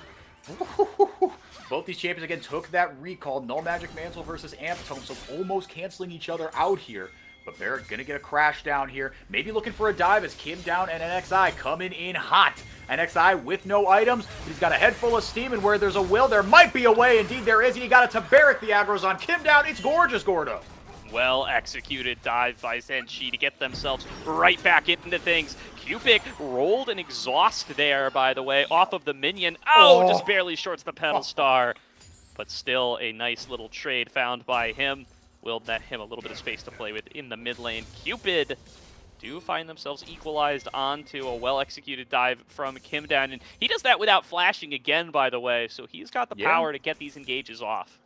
Both these champions, again, took that recall. Null Magic Mantle versus Amptome, so almost canceling each other out here. But Barrett gonna get a crash down here. Maybe looking for a dive as Kim Down and NXI coming in hot. NXI with no items, but he's got a head full of steam, and where there's a will, there might be a way. Indeed, there is, and he got it to Barrett. The aggro's on Kim Down. It's gorgeous, Gordo. Well executed dive by Zenshi to get themselves right back into things. Cubic rolled an exhaust there, by the way, off of the minion. Oh, just barely shorts the pedal star. But still a nice little trade found by him. Will net him a little bit of space to play with in the mid lane. Cupid do find themselves equalized onto a well-executed dive from Kim Down. And he does that without flashing again, by the way. So he's got the power to get these engages off.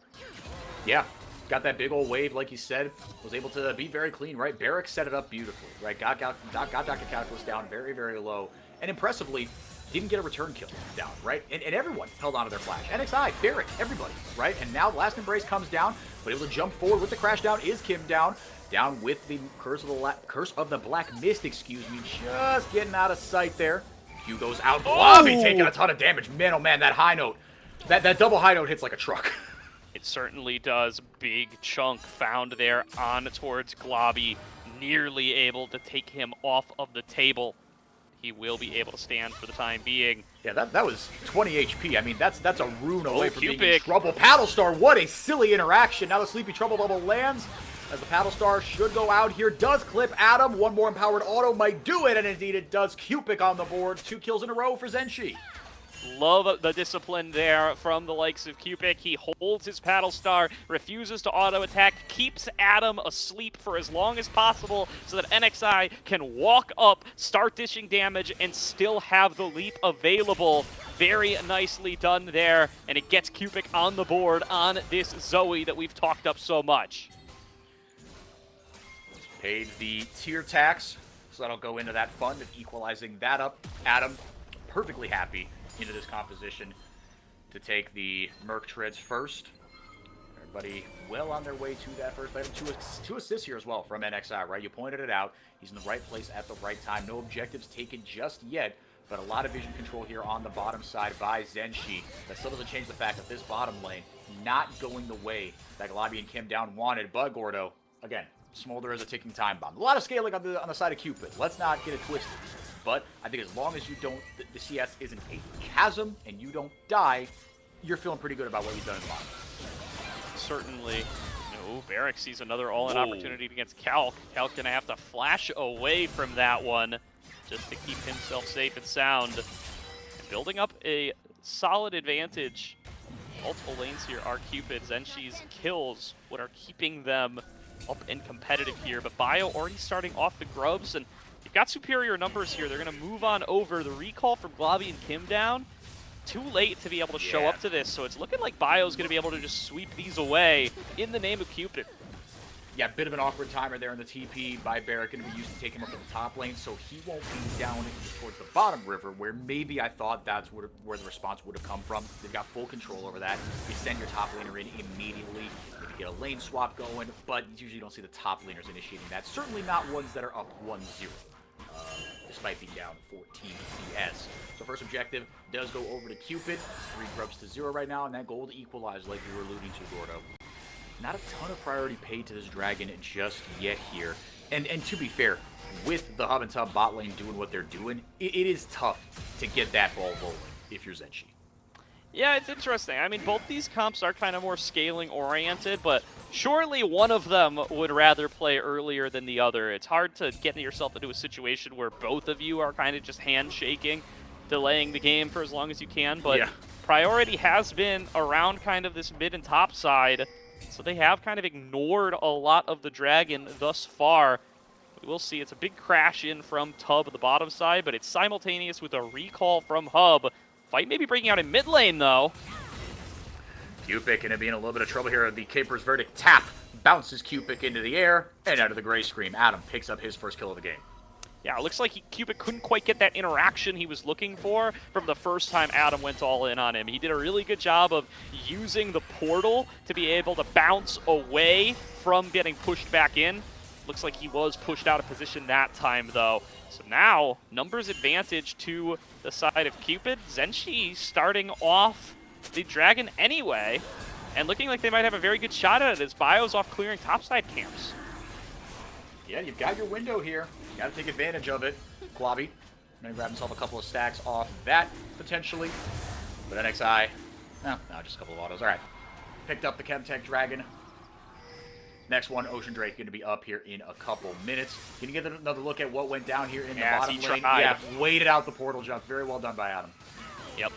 Yeah. Got that big old wave, like you said, was able to be very clean, right? Barrack set it up beautifully, right? Got Dr. Calculus down very, very low, and impressively, didn't get a return kill down, right? And everyone held onto their flash. NXI, Barrack, everybody, right? And now Last Embrace comes down, but able to jump forward with the crash down is Kim Down. Down with the Curse of the Black Mist, excuse me, just getting out of sight there. Q goes out, Lobby taking a ton of damage. Man, oh man, that high note, that double high note hits like a truck. It certainly does. Big chunk found there on towards Globby. nearly able to take him off of the table. He will be able to stand for the time being. Yeah, that was 20 HP. I mean, that's a rune away from being in Cupid. trouble. Paddle Star, what a silly interaction. Now the Sleepy Trouble bubble lands as the Paddle Star should go out here. Does clip Adam. One more empowered auto might do it, and indeed it does. Cupid on the board. 2 kills in a row for Zenshi. Love the discipline there from the likes of Cupid. He holds his Paddle Star, refuses to auto-attack, keeps Adam asleep for as long as possible so that NXI can walk up, start dishing damage, and still have the leap available. Very nicely done there, and it gets Cupid on the board on this Zoe that we've talked up so much. Paid the tier tax, so that'll go into that fund of equalizing that up. Adam, perfectly happy into this composition to take the Merc Treads first. Everybody well on their way to that first item. Two assists here as well from NXI, right? You pointed it out. He's in the right place at the right time. No objectives taken just yet, but a lot of vision control here on the bottom side by Zenshi. That still doesn't change the fact that this bottom lane not going the way that Globby and Kim Down wanted. But Gordo, again, Smolder is a ticking time bomb. A lot of scaling on the side of Cupid. Let's not get it twisted. But I think as long as you don't, the CS isn't a chasm and you don't die, you're feeling pretty good about what you've done in the bottom. Certainly. No, Barrack sees another all-in opportunity against Calc. Calc gonna have to flash away from that one just to keep himself safe and sound. And building up a solid advantage. Multiple lanes here are Cupid. Zenshi's kills what are keeping them up and competitive here. But Bio already starting off the grubs, and you've got superior numbers here. They're going to move on over. The recall from Globby and Kim down. Too late to be able to show up to this, so it's looking like Bio's going to be able to just sweep these away in the name of Cupid. Yeah, bit of an awkward timer there in the TP by Barrack, going to be used to take him up to the top lane, so he won't be down towards the bottom river, where maybe I thought that's where the response would have come from. They've got full control over that. You send your top laner in immediately. Maybe get a lane swap going, but usually you don't see the top laners initiating that. Certainly not ones that are up 1-0. Despite being down 14 CS. So first objective does go over to Cupid. 3 grubs to 0 right now, and that gold equalized like you were alluding to, Gordo. Not a ton of priority paid to this dragon just yet here. And to be fair, with the Hub and Tub bot lane doing what they're doing, it is tough to get that ball rolling if you're Zenshi. Yeah, it's interesting. I mean, both these comps are kind of more scaling oriented, but surely one of them would rather play earlier than the other. It's hard to get yourself into a situation where both of you are kind of just handshaking, delaying the game for as long as you can, but priority has been around kind of this mid and top side, so they have kind of ignored a lot of the dragon thus far. We will see. It's a big crash in from Tub at the bottom side, but it's simultaneous with a recall from Hub. Fight maybe breaking out in mid lane, though. Cupid going to be in a little bit of trouble here. The Caper's Verdict tap bounces Cupid into the air and out of the Gray Scream. Adam picks up his first kill of the game. Yeah, it looks like Cupid couldn't quite get that interaction he was looking for from the first time Adam went all in on him. He did a really good job of using the portal to be able to bounce away from getting pushed back in. Looks like he was pushed out of position that time, though. So now, numbers advantage to the side of Cupid. Zenshi starting off the dragon anyway, and looking like they might have a very good shot at it as Bio's off clearing topside camps. Yeah, you've got your window here. You got to take advantage of it. Globby going to grab himself a couple of stacks off that, potentially. But NXI, no, just a couple of autos. All right. Picked up the Chemtech Dragon. Next one, Ocean Drake, going to be up here in a couple minutes. Can you get another look at what went down here in the bottom lane? Yeah, waited out the portal jump. Very well done by Adam. Yep.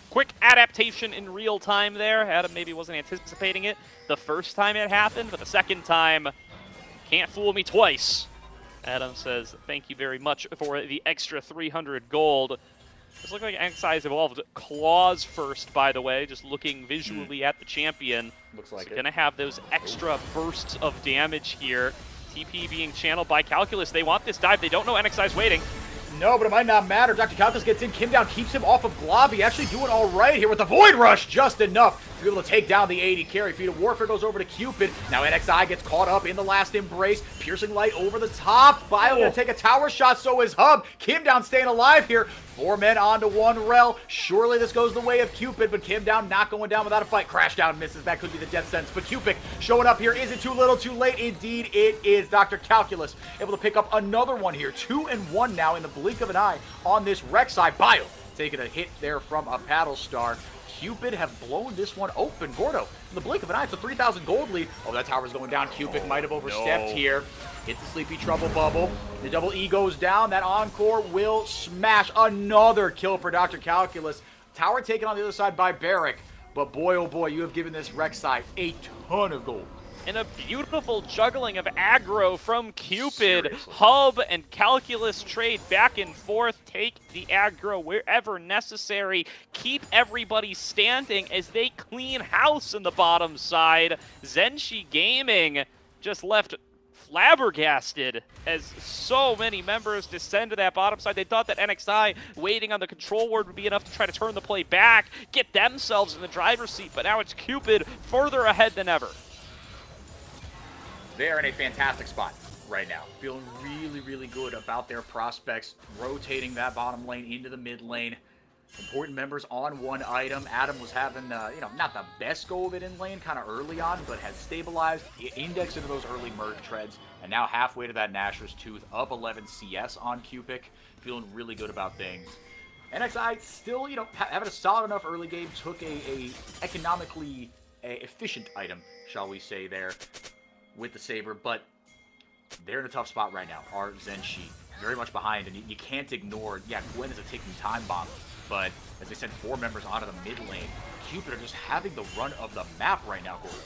Quick adaptation in real time there. Adam maybe wasn't anticipating it the first time it happened, but the second time, can't fool me twice. Adam says, thank you very much for the extra 300 gold. This looks like NXI's evolved claws first, by the way, just looking visually at the champion. Looks like so gonna have those extra bursts of damage here. TP being channeled by Calculus. They want this dive. They don't know NXI's waiting. No, but it might not matter. Dr. Calculus gets in. Kim Down keeps him off of Globby. Actually doing all right here with the Void Rush. Just enough to be able to take down the 80 carry. Feet of Warfare goes over to Cupid. Now NXI gets caught up in the last embrace. Piercing Light over the top. Bio gonna take a tower shot, so is Hub. Kim Down staying alive here. 4 men onto 1 rel. Surely this goes the way of Cupid, but Kim Down not going down without a fight. Crash Down misses. That could be the death sentence. But Cupid showing up here. Is it too little, too late? Indeed, it is. Dr. Calculus able to pick up another one here. 2 and 1 now in the blink of an eye on this Rek'Sai. Bio taking a hit there from a Paddle Star. Cupid have blown this one open. Gordo, in the blink of an eye, it's a 3,000 gold lead. Oh, that tower's going down. Cupid might have overstepped here. Hits the Sleepy Trouble bubble. The double E goes down. That Encore will smash. Another kill for Dr. Calculus. Tower taken on the other side by Barrick. But boy, oh boy, you have given this Rek'Sai a ton of gold. And a beautiful juggling of aggro from Cupid. Seriously. Hub and Calculus trade back and forth. Take the aggro wherever necessary. Keep everybody standing as they clean house in the bottom side. Zeni Gaming just left flabbergasted as so many members descend to that bottom side. They thought that NXI waiting on the control ward would be enough to try to turn the play back, get themselves in the driver's seat, but now it's Cupid further ahead than ever. They're in a fantastic spot right now. Feeling really, really good about their prospects. Rotating that bottom lane into the mid lane. Important members on 1 item. Adam was having, not the best go of it in lane kind of early on, but has stabilized, indexed into those early merge treads, and now halfway to that Nashor's Tooth, up 11 CS on Cupid. Feeling really good about things. NXI still, having a solid enough early game, took a economically efficient item, shall we say, there with the Saber, but they're in a tough spot right now. Are Zeni very much behind, and you can't ignore, Gwen is a ticking time bomb, but as I said, 4 members onto the mid lane. Cupid are just having the run of the map right now, Gordon.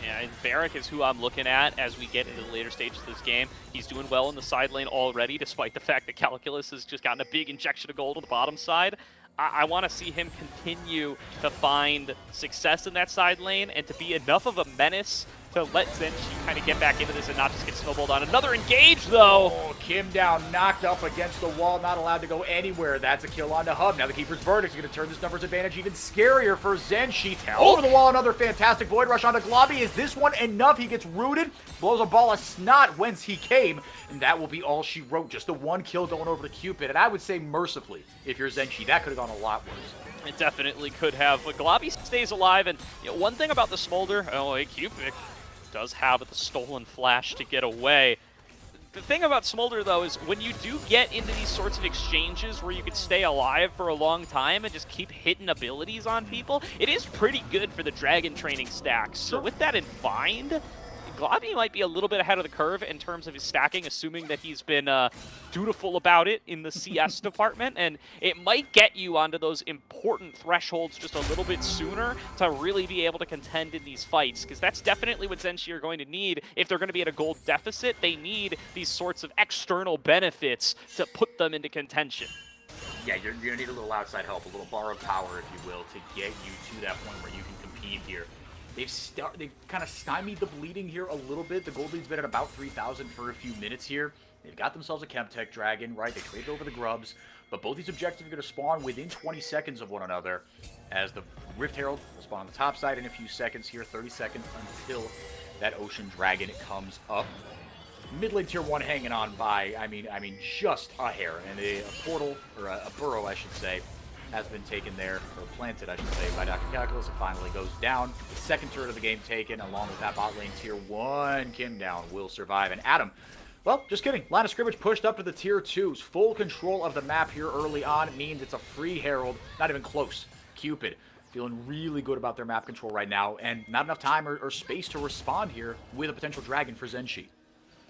Yeah, and Barrick is who I'm looking at as we get into the later stages of this game. He's doing well in the side lane already, despite the fact that Calculus has just gotten a big injection of gold on the bottom side. I want to see him continue to find success in that side lane and to be enough of a menace to let Zeni kind of get back into this and not just get snowballed on. Another engage, though. Oh, Kim Down knocked up against the wall, not allowed to go anywhere. That's a kill onto Hub. Now the Keeper's Verdict is going to turn this numbers advantage even scarier for Zeni. Over the wall, another fantastic Void Rush onto Globby. Is this one enough? He gets rooted, blows a ball of snot whence he came, and that will be all she wrote. Just the 1 kill going over to Cupid, and I would say mercifully, if you're Zeni, that could have gone a lot worse. It definitely could have, but Globby stays alive, and one thing about the Smolder, Cupid does have the stolen flash to get away. The thing about Smolder, though, is when you do get into these sorts of exchanges where you could stay alive for a long time and just keep hitting abilities on people, it is pretty good for the Dragon training stacks. So with that in mind, Globby might be a little bit ahead of the curve in terms of his stacking, assuming that he's been dutiful about it in the CS department, and it might get you onto those important thresholds just a little bit sooner to really be able to contend in these fights, because that's definitely what Zeni are going to need. If they're going to be at a gold deficit, they need these sorts of external benefits to put them into contention. Yeah, you're going to need a little outside help, a little borrowed power, if you will, to get you to that point where you can compete here. They've kind of stymied the bleeding here a little bit. The gold lead's been at about 3,000 for a few minutes here. They've got themselves a Chemtech Dragon, right? They traded over the Grubs, but both these objectives are going to spawn within 20 seconds of one another, as the Rift Herald will spawn on the top side in a few seconds here, 30 seconds until that Ocean Dragon comes up. Mid lane tier 1 hanging on by, I mean, just a hair, and a portal, or a burrow, I should say, has been taken there, or planted, I should say, by Dr. Calculus. It finally goes down. The second turret of the game taken, along with that bot lane tier 1. Kim Down will survive. And Adam, well, just kidding. Line of scrimmage pushed up to the tier 2s. Full control of the map here early on means it's a free Herald. Not even close. Cupid feeling really good about their map control right now, and not enough time or space to respond here with a potential Dragon for Zeni.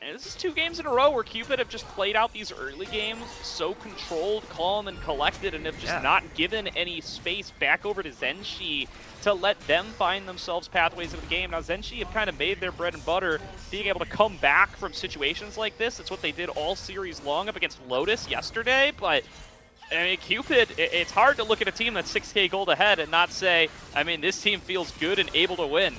And this is 2 games in a row where Cupid have just played out these early games so controlled, calm, and collected, and have just not given any space back over to Zeni to let them find themselves pathways into the game. Now, Zeni have kind of made their bread and butter being able to come back from situations like this. It's what they did all series long up against Lotus yesterday, but I mean, Cupid, it's hard to look at a team that's 6K gold ahead and not say, I mean, this team feels good and able to win.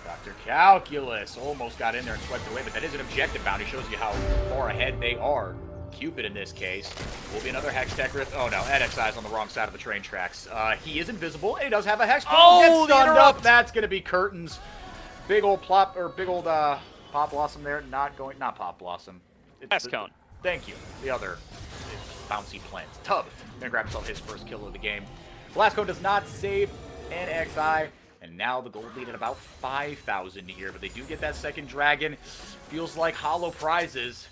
Dr. Calculus almost got in there and swept away, but that is an objective bounty. Shows you how far ahead they are Cupid in this case will be another Hex Tech Rift. Oh no, NXI's on the wrong side of the train tracks. He is invisible, and he does have a Hex. Oh, Gets the stunned interrupt. up. That's going to be Curtains. Big old Pop Blossom there. Not Pop Blossom. Blast Cone. Thank you. The other bouncy plants. Tub gonna grab himself his first kill of the game. Blast Cone does not save NXI. And now the gold lead at about 5,000 here, but they do get that second dragon. Feels like hollow prizes.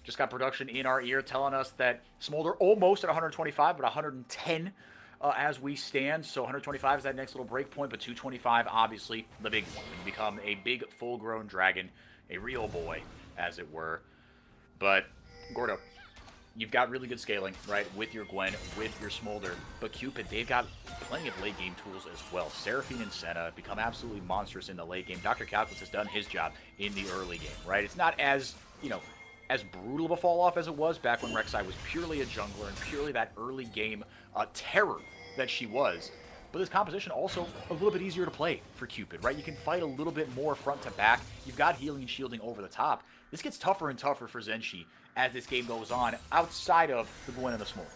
Just got production in our ear telling us that Smolder almost at 125, but 110 as we stand. So 125 is that next little break point, but 225, obviously, the big one. When you become a big, full-grown dragon, a real boy, as it were. But, Gordo, you've got really good scaling, right, with your Gwen, with your Smolder. But Cupid, they've got plenty of late game tools as well. Seraphine and Senna become absolutely monstrous in the late game. Dr. Calculus has done his job in the early game, right? It's not as, as brutal of a fall off as it was back when Rek'Sai was purely a jungler and purely that early game terror that she was. But this composition also a little bit easier to play for Cupid, right? You can fight a little bit more front to back. You've got healing and shielding over the top. This gets tougher and tougher for Zenshi as this game goes on, outside of the Gwen and the Smolder.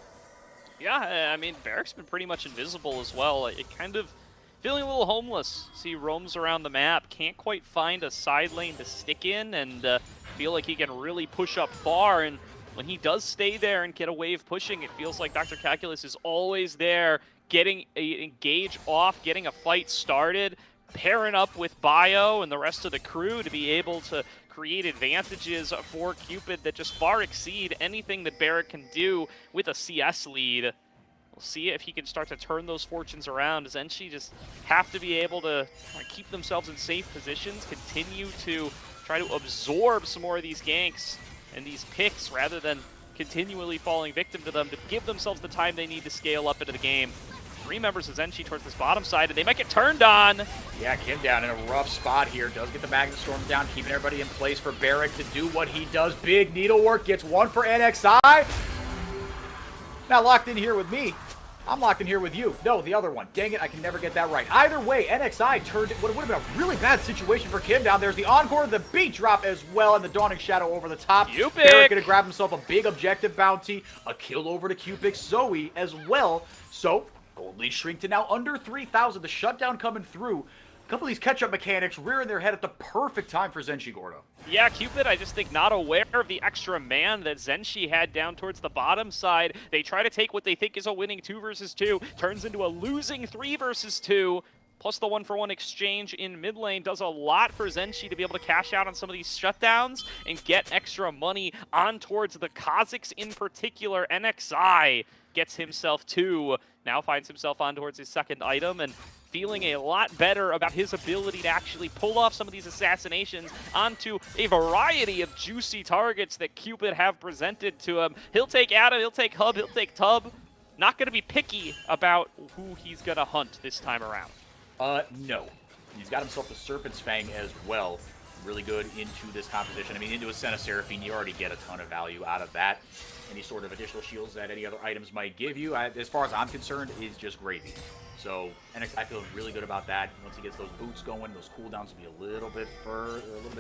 Yeah, I mean, Barrick's been pretty much invisible as well. It kind of feeling a little homeless. See, roams around the map, can't quite find a side lane to stick in, and feel like he can really push up far. And when he does stay there and get a wave pushing, it feels like Dr. Calculus is always there, getting a engage off, getting a fight started, pairing up with Bio and the rest of the crew to be able to create advantages for Cupid that just far exceed anything that Barrick can do with a CS lead. We'll see if he can start to turn those fortunes around. Zenshi just have to be able to keep themselves in safe positions, continue to try to absorb some more of these ganks and these picks rather than continually falling victim to them, to give themselves the time they need to scale up into the game. 3 members of Zenshi towards this bottom side, and they might get turned on. Yeah, Kim down in a rough spot here. Does get the Magnet Storm down, keeping everybody in place for Barrick to do what he does. Big needlework, gets one for NXI. Not locked in here with me. I'm locked in here with you. No, the other one. Dang it, I can never get that right. Either way, NXI turned what would have been a really bad situation for Kim down. There's the Encore, the beat drop as well, and the Dawning Shadow over the top. Cupid Barrick gonna grab himself a big objective bounty, a kill over to Cupid Zoe as well. So, gold lead shrink to now under 3,000. The shutdown coming through. A couple of these catch-up mechanics rearing their head at the perfect time for Zenshi Gordo. Yeah, Cupid, I just think not aware of the extra man that Zenshi had down towards the bottom side. They try to take what they think is a winning 2 versus 2, turns into a losing 3 versus 2. Plus the 1-for-1 exchange in mid lane does a lot for Zenshi to be able to cash out on some of these shutdowns and get extra money on towards the Kazakhs in particular. NXI gets himself 2, now finds himself on towards his second item, and feeling a lot better about his ability to actually pull off some of these assassinations onto a variety of juicy targets that Cupid have presented to him. He'll take Adam, he'll take Hub, he'll take Tub. Not going to be picky about who he's going to hunt this time around. No. He's got himself the Serpent's Fang as well. Really good into this composition. I mean, into a Senna Seraphine, you already get a ton of value out of that. Any sort of additional shields that any other items might give you, as far as I'm concerned, is just gravy. So, I feel really good about that. Once he gets those boots going, those cooldowns will be a little bit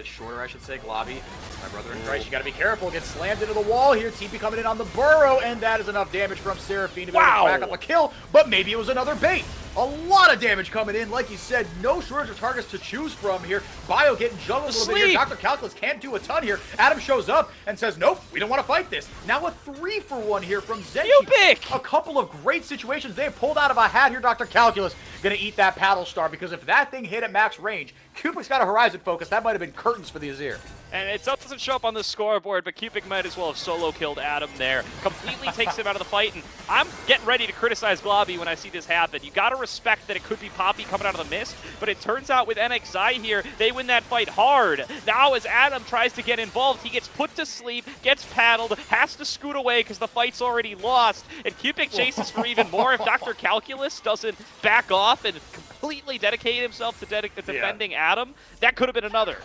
shorter, I should say. Glavi, my brother in Christ, you got to be careful. Gets slammed into the wall here. TP coming in on the burrow, and that is enough damage from Seraphine to be able to back up a kill. But maybe it was another bait. A lot of damage coming in. Like you said, no shortage of targets to choose from here. Bio getting juggled a little bit here. Dr. Calculus can't do a ton here. Adam shows up and says, nope, we don't want to fight this. Now a 3-for-1 here from Zenshi. A couple of great situations they have pulled out of a hat here. Dr. Calculus gonna eat that paddle star, because if that thing hit at max range, Cupid's got a horizon focus. That might have been curtains for the Azir. And it doesn't show up on the scoreboard, but Cupid might as well have solo killed Adam there. Completely takes him out of the fight, and I'm getting ready to criticize Glavi when I see this happen. You gotta respect that it could be Poppy coming out of the mist, but it turns out with NXI here, they win that fight hard. Now as Adam tries to get involved, he gets put to sleep, gets paddled, has to scoot away because the fight's already lost, and Cupid chases for even more. If Dr. Calculus doesn't back off and completely dedicate himself to defending Adam, that could have been another.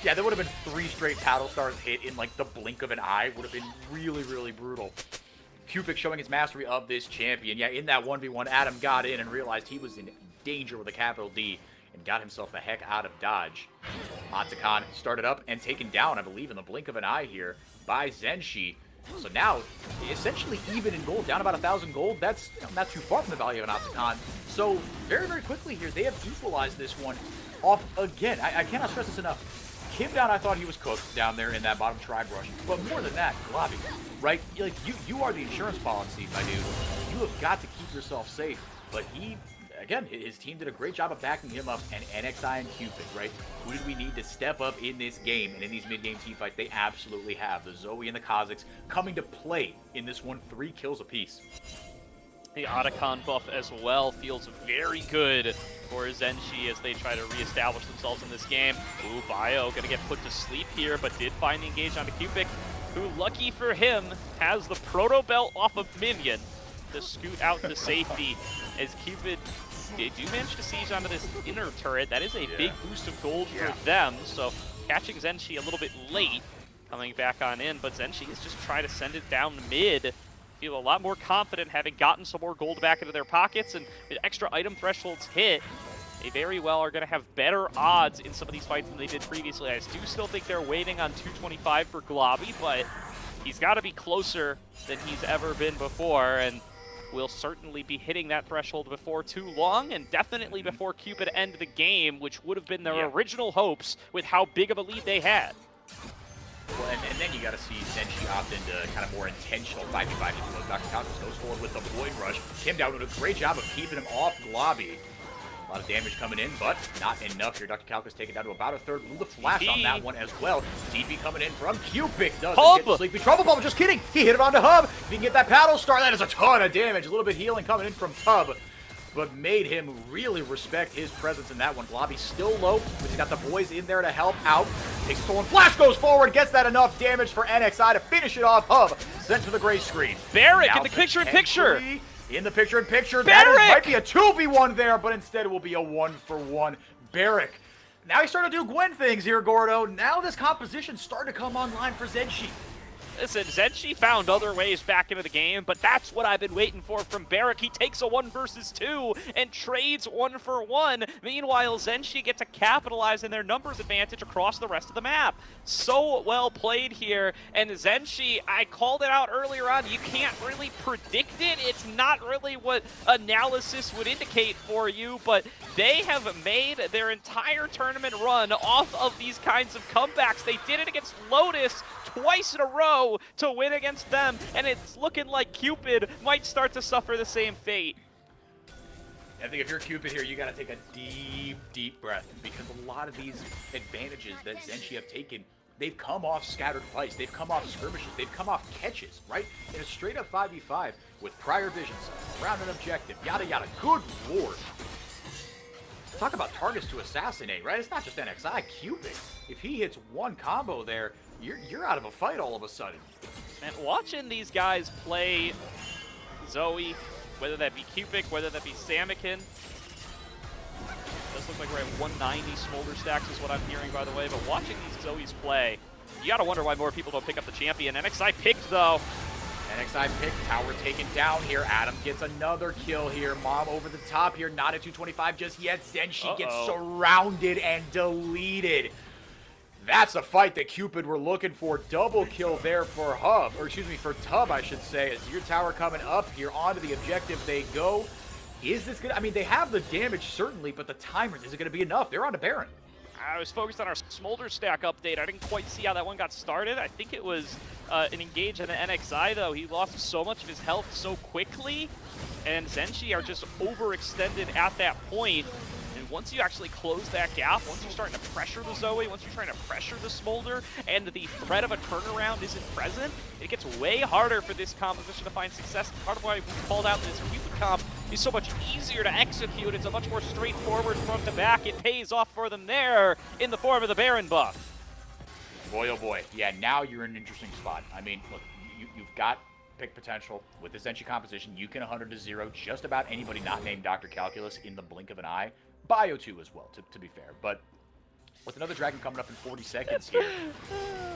Yeah, there would have been 3 straight paddle stars hit in like the blink of an eye. Would have been really, really brutal. Cupid showing his mastery of this champion. Yeah, in that 1v1, Adam got in and realized he was in danger with a capital D and got himself the heck out of dodge. Atakan started up and taken down, I believe, in the blink of an eye here by Zenshi. So now, essentially even in gold, down about 1,000 gold. That's not too far from the value of an Opticon. So very, very quickly here, they have equalized this one off again. I cannot stress this enough. Kim down, I thought he was cooked down there in that bottom tri brush. But more than that, Globby, right? Like you are the insurance policy, my dude. You have got to keep yourself safe. But he, again, his team did a great job of backing him up, and NXI and Cupid, right? Who did we need to step up in this game and in these mid-game teamfights? They absolutely have. The Zoe and the Kazakhs coming to play in this one, 3 kills apiece. The Otacon buff as well feels very good for Zenshi as they try to reestablish themselves in this game. Ooh, Bio gonna get put to sleep here, but did find the engage onto Cupid, who, lucky for him, has the Proto Belt off of Minion to scoot out to safety as Cupid, they do manage to siege onto this inner turret. That is a big boost of gold for them, so catching Zenshi a little bit late, coming back on in, but Zenshi is just trying to send it down mid. Feel a lot more confident having gotten some more gold back into their pockets, and with extra item thresholds hit, they very well are going to have better odds in some of these fights than they did previously. I do still think they're waiting on 225 for Globby, but he's got to be closer than he's ever been before, and will certainly be hitting that threshold before too long, and definitely before Cupid end the game, which would have been their original hopes with how big of a lead they had. Well, and then you got to see Zenshi opt into kind of more intentional 5v5. Dr. Calculus goes forward with the Void Rush. Kim down doing a great job of keeping him off Globby. A lot of damage coming in, but not enough here. Dr. Calculus taken down to about a third. Ooh, the flash on that one as well. DP coming in from Cupid. Doesn't get Sleepy Trouble Bubble. Just kidding. He hit it onto Hub. If he can get that paddle star, that is a ton of damage. A little bit healing coming in from Tub, but made him really respect his presence in that one. Globby still low, but he's got the boys in there to help out. Takes stolen flash, goes forward, gets that enough damage for NXI to finish it off. Hub sent to the gray screen. Barrick in the picture-in-picture. In the picture-in-picture. That might be a 2v1 there, but instead it will be a 1-for-1. Barrick. Now he's starting to do Gwen things here, Gordo. Now this composition's starting to come online for Zenshi. Listen, Zenshi found other ways back into the game, but that's what I've been waiting for from Barrick. He takes a 1 versus 2 and trades 1 for 1. Meanwhile, Zenshi get to capitalize in their numbers advantage across the rest of the map. So well played here, and Zenshi, I called it out earlier on, you can't really predict it. It's not really what analysis would indicate for you, but they have made their entire tournament run off of these kinds of comebacks. They did it against Lotus twice in a row to win against them, and it's looking like Cupid might start to suffer the same fate. I think if you're Cupid here, you got to take a deep, deep breath, because a lot of these advantages that Zenshi have taken, they've come off scattered fights, they've come off skirmishes, they've come off catches, right? In a straight-up 5v5 with prior visions, around an objective, yada yada. Good lord. Talk about targets to assassinate, right? It's not just NXI, Cupid. If he hits one combo there, you're out of a fight all of a sudden. And watching these guys play Zoe, whether that be Cupid, whether that be Samikin, does look like we're at 190 smolder stacks is what I'm hearing, by the way, but watching these Zoes play, you gotta wonder why more people don't pick up the champion. NXI picked, though. NXI pick, tower taken down here. Adam gets another kill here. Mom over the top here, not at 225 just yet. Zenshi gets surrounded and deleted. That's a fight that Cupid were looking for. Double kill there for Hub, or excuse me, for Tub, I should say. As your tower coming up here onto the objective they go. Is this good? I mean, they have the damage certainly, but the timers, is it going to be enough? They're on to Baron. I was focused on our smolder stack update. I didn't quite see how that one got started. I think it was an engage in the NXI, though. He lost so much of his health so quickly, and Zenshi are just overextended at that point. And once you actually close that gap, once you're starting to pressure the Zoe, once you're trying to pressure the smolder, and the threat of a turnaround isn't present, it gets way harder for this composition to find success. Part of why we called out this Cupid comp is so much easier to execute. It's a much more straightforward front to back. It pays off for them there in the form of the Baron buff. Boy, oh boy. Yeah, now you're in an interesting spot. I mean, look, you've got pick potential. With this Zenshi composition, you can 100-0 just about anybody not named Dr. Calculus in the blink of an eye. Bio 2 as well, to be fair. But with another dragon coming up in 40 seconds here,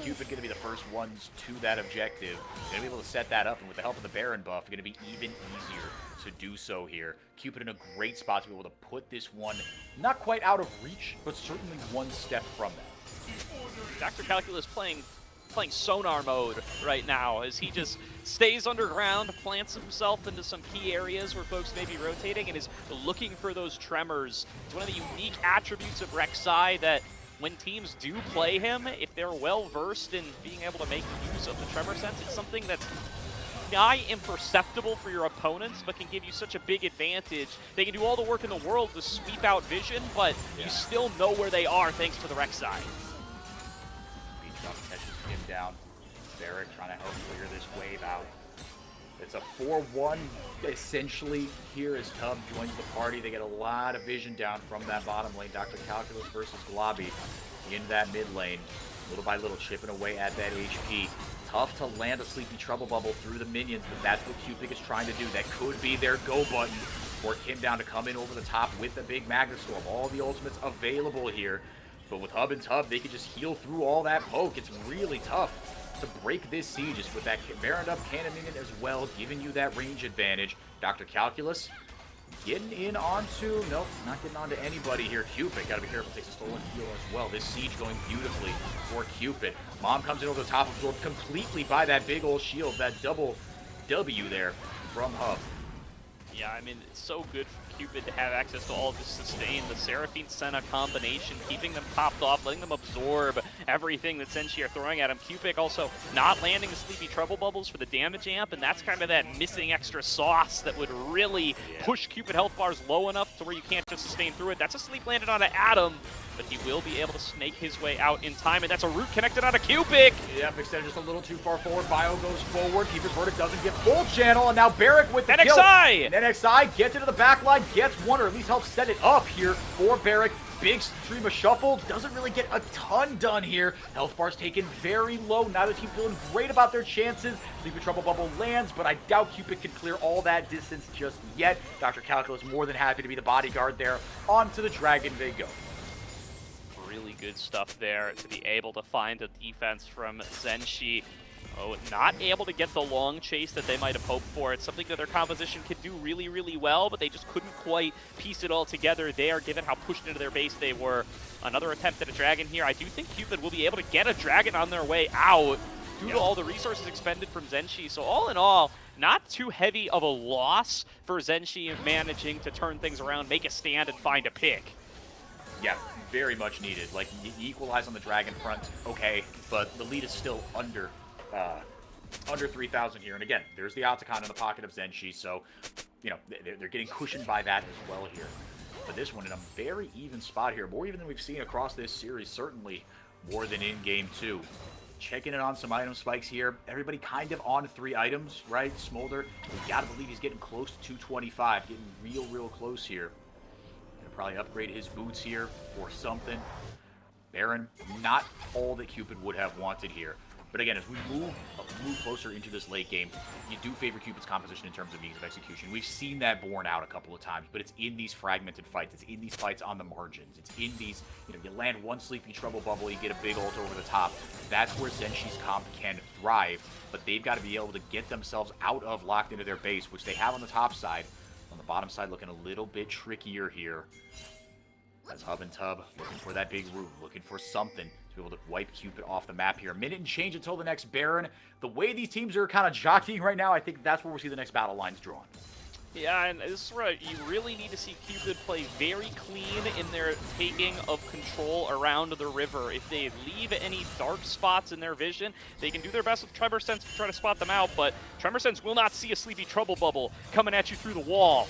Cupid going to be the first ones to that objective. Going to be able to set that up, and with the help of the Baron buff, going to be even easier to do so here. Cupid in a great spot to be able to put this one not quite out of reach, but certainly one step from that. Dr. Calculus playing playing sonar mode right now as he just stays underground, plants himself into some key areas where folks may be rotating, and is looking for those tremors. It's one of the unique attributes of Rek'Sai that when teams do play him, if they're well versed in being able to make use of the tremor sense, it's something that's nigh imperceptible for your opponents, but can give you such a big advantage. They can do all the work in the world to sweep out vision, but you still know where they are thanks to the Rek'Sai. Speed jump catches him down. Barrett trying to help clear this wave out. It's a 4-1 essentially here as Tub joins the party. They get a lot of vision down from that bottom lane. Dr. Calculus versus Globby in that mid lane. Little by little chipping away at that HP. Tough to land a Sleepy Trouble Bubble through the minions, but that's what Cupid is trying to do. That could be their go button for Kim down to come in over the top with the big Magnet Storm. All the ultimates available here. But with Hub and Tub, they could just heal through all that poke. It's really tough to break this siege just with that Baroned up Cannon Minion as well, giving you that range advantage. Dr. Calculus getting in onto, nope, not getting onto anybody here. Cupid, gotta be careful, takes a stolen heal as well. This siege going beautifully for Cupid. Mom comes in over the top, absorbed completely by that big old shield, that double W there from Hub. Yeah, I mean, it's so good for Cupid to have access to all of this sustain, the Seraphine Senna combination, keeping them topped off, letting them absorb everything that Zenshi are throwing at him. Cupid also not landing the Sleepy Trouble Bubbles for the damage amp, and that's kind of that missing extra sauce that would really push Cupid health bars low enough to where you can't just sustain through it. That's a sleep landed onto Adam, but he will be able to snake his way out in time, and that's a root connected onto Cupid. Yep, extended just a little too far forward. Bio goes forward. Cupid's verdict doesn't get full channel, and now Barrick with the kill. NXI! And NXI gets into the back line, gets one, or at least helps set it up here for Barrick. Big stream of shuffle, doesn't really get a ton done here. Health bars taken very low. Neither team feeling great about their chances. Sleepy Trouble Bubble lands, but I doubt Cupid can clear all that distance just yet. Dr. Calculus more than happy to be the bodyguard there. Onto the Dragon they go. Really good stuff there to be able to find a defense from Zenshi. Oh, not able to get the long chase that they might have hoped for. It's something that their composition could do really, really well, but they just couldn't quite piece it all together there, given how pushed into their base they were. Another attempt at a dragon here. I do think Cupid will be able to get a dragon on their way out due to all the resources expended from Zenshi. So all in all, not too heavy of a loss for Zenshi in managing to turn things around, make a stand, and find a pick. Yeah, very much needed. Like, you equalize on the dragon front, okay, but the lead is still under 3,000 here. And again, there's the Otacon in the pocket of Zenshi, so, you know, they're getting cushioned by that as well here. But this one in a very even spot here, more even than we've seen across this series, certainly more than in Game 2. Checking in on some item spikes here. Everybody kind of on 3 items, right? Smolder, we gotta believe he's getting close to 225, getting real close here. Gonna probably upgrade his boots here or something. Baron, not all that Cupid would have wanted here. But again, as we move closer into this late game, you do favor Cupid's composition in terms of means of execution. We've seen that borne out a couple of times, but it's in these fragmented fights. It's in these fights on the margins. It's in these, you know, you land one Sleepy Trouble Bubble, you get a big ult over the top. That's where Zenshi's comp can thrive, but they've got to be able to get themselves out of locked into their base, which they have on the top side. On the bottom side, looking a little bit trickier here. As Hub and Tub looking for that big root, looking for something to be able to wipe Cupid off the map here. A minute and change until the next Baron. The way these teams are kind of jockeying right now, I think that's where we'll see the next battle lines drawn. Yeah, and this is where you really need to see Cupid play very clean in their taking of control around the river. If they leave any dark spots in their vision, they can do their best with Tremor Sense to try to spot them out, but Tremor Sense will not see a Sleepy Trouble Bubble coming at you through the wall.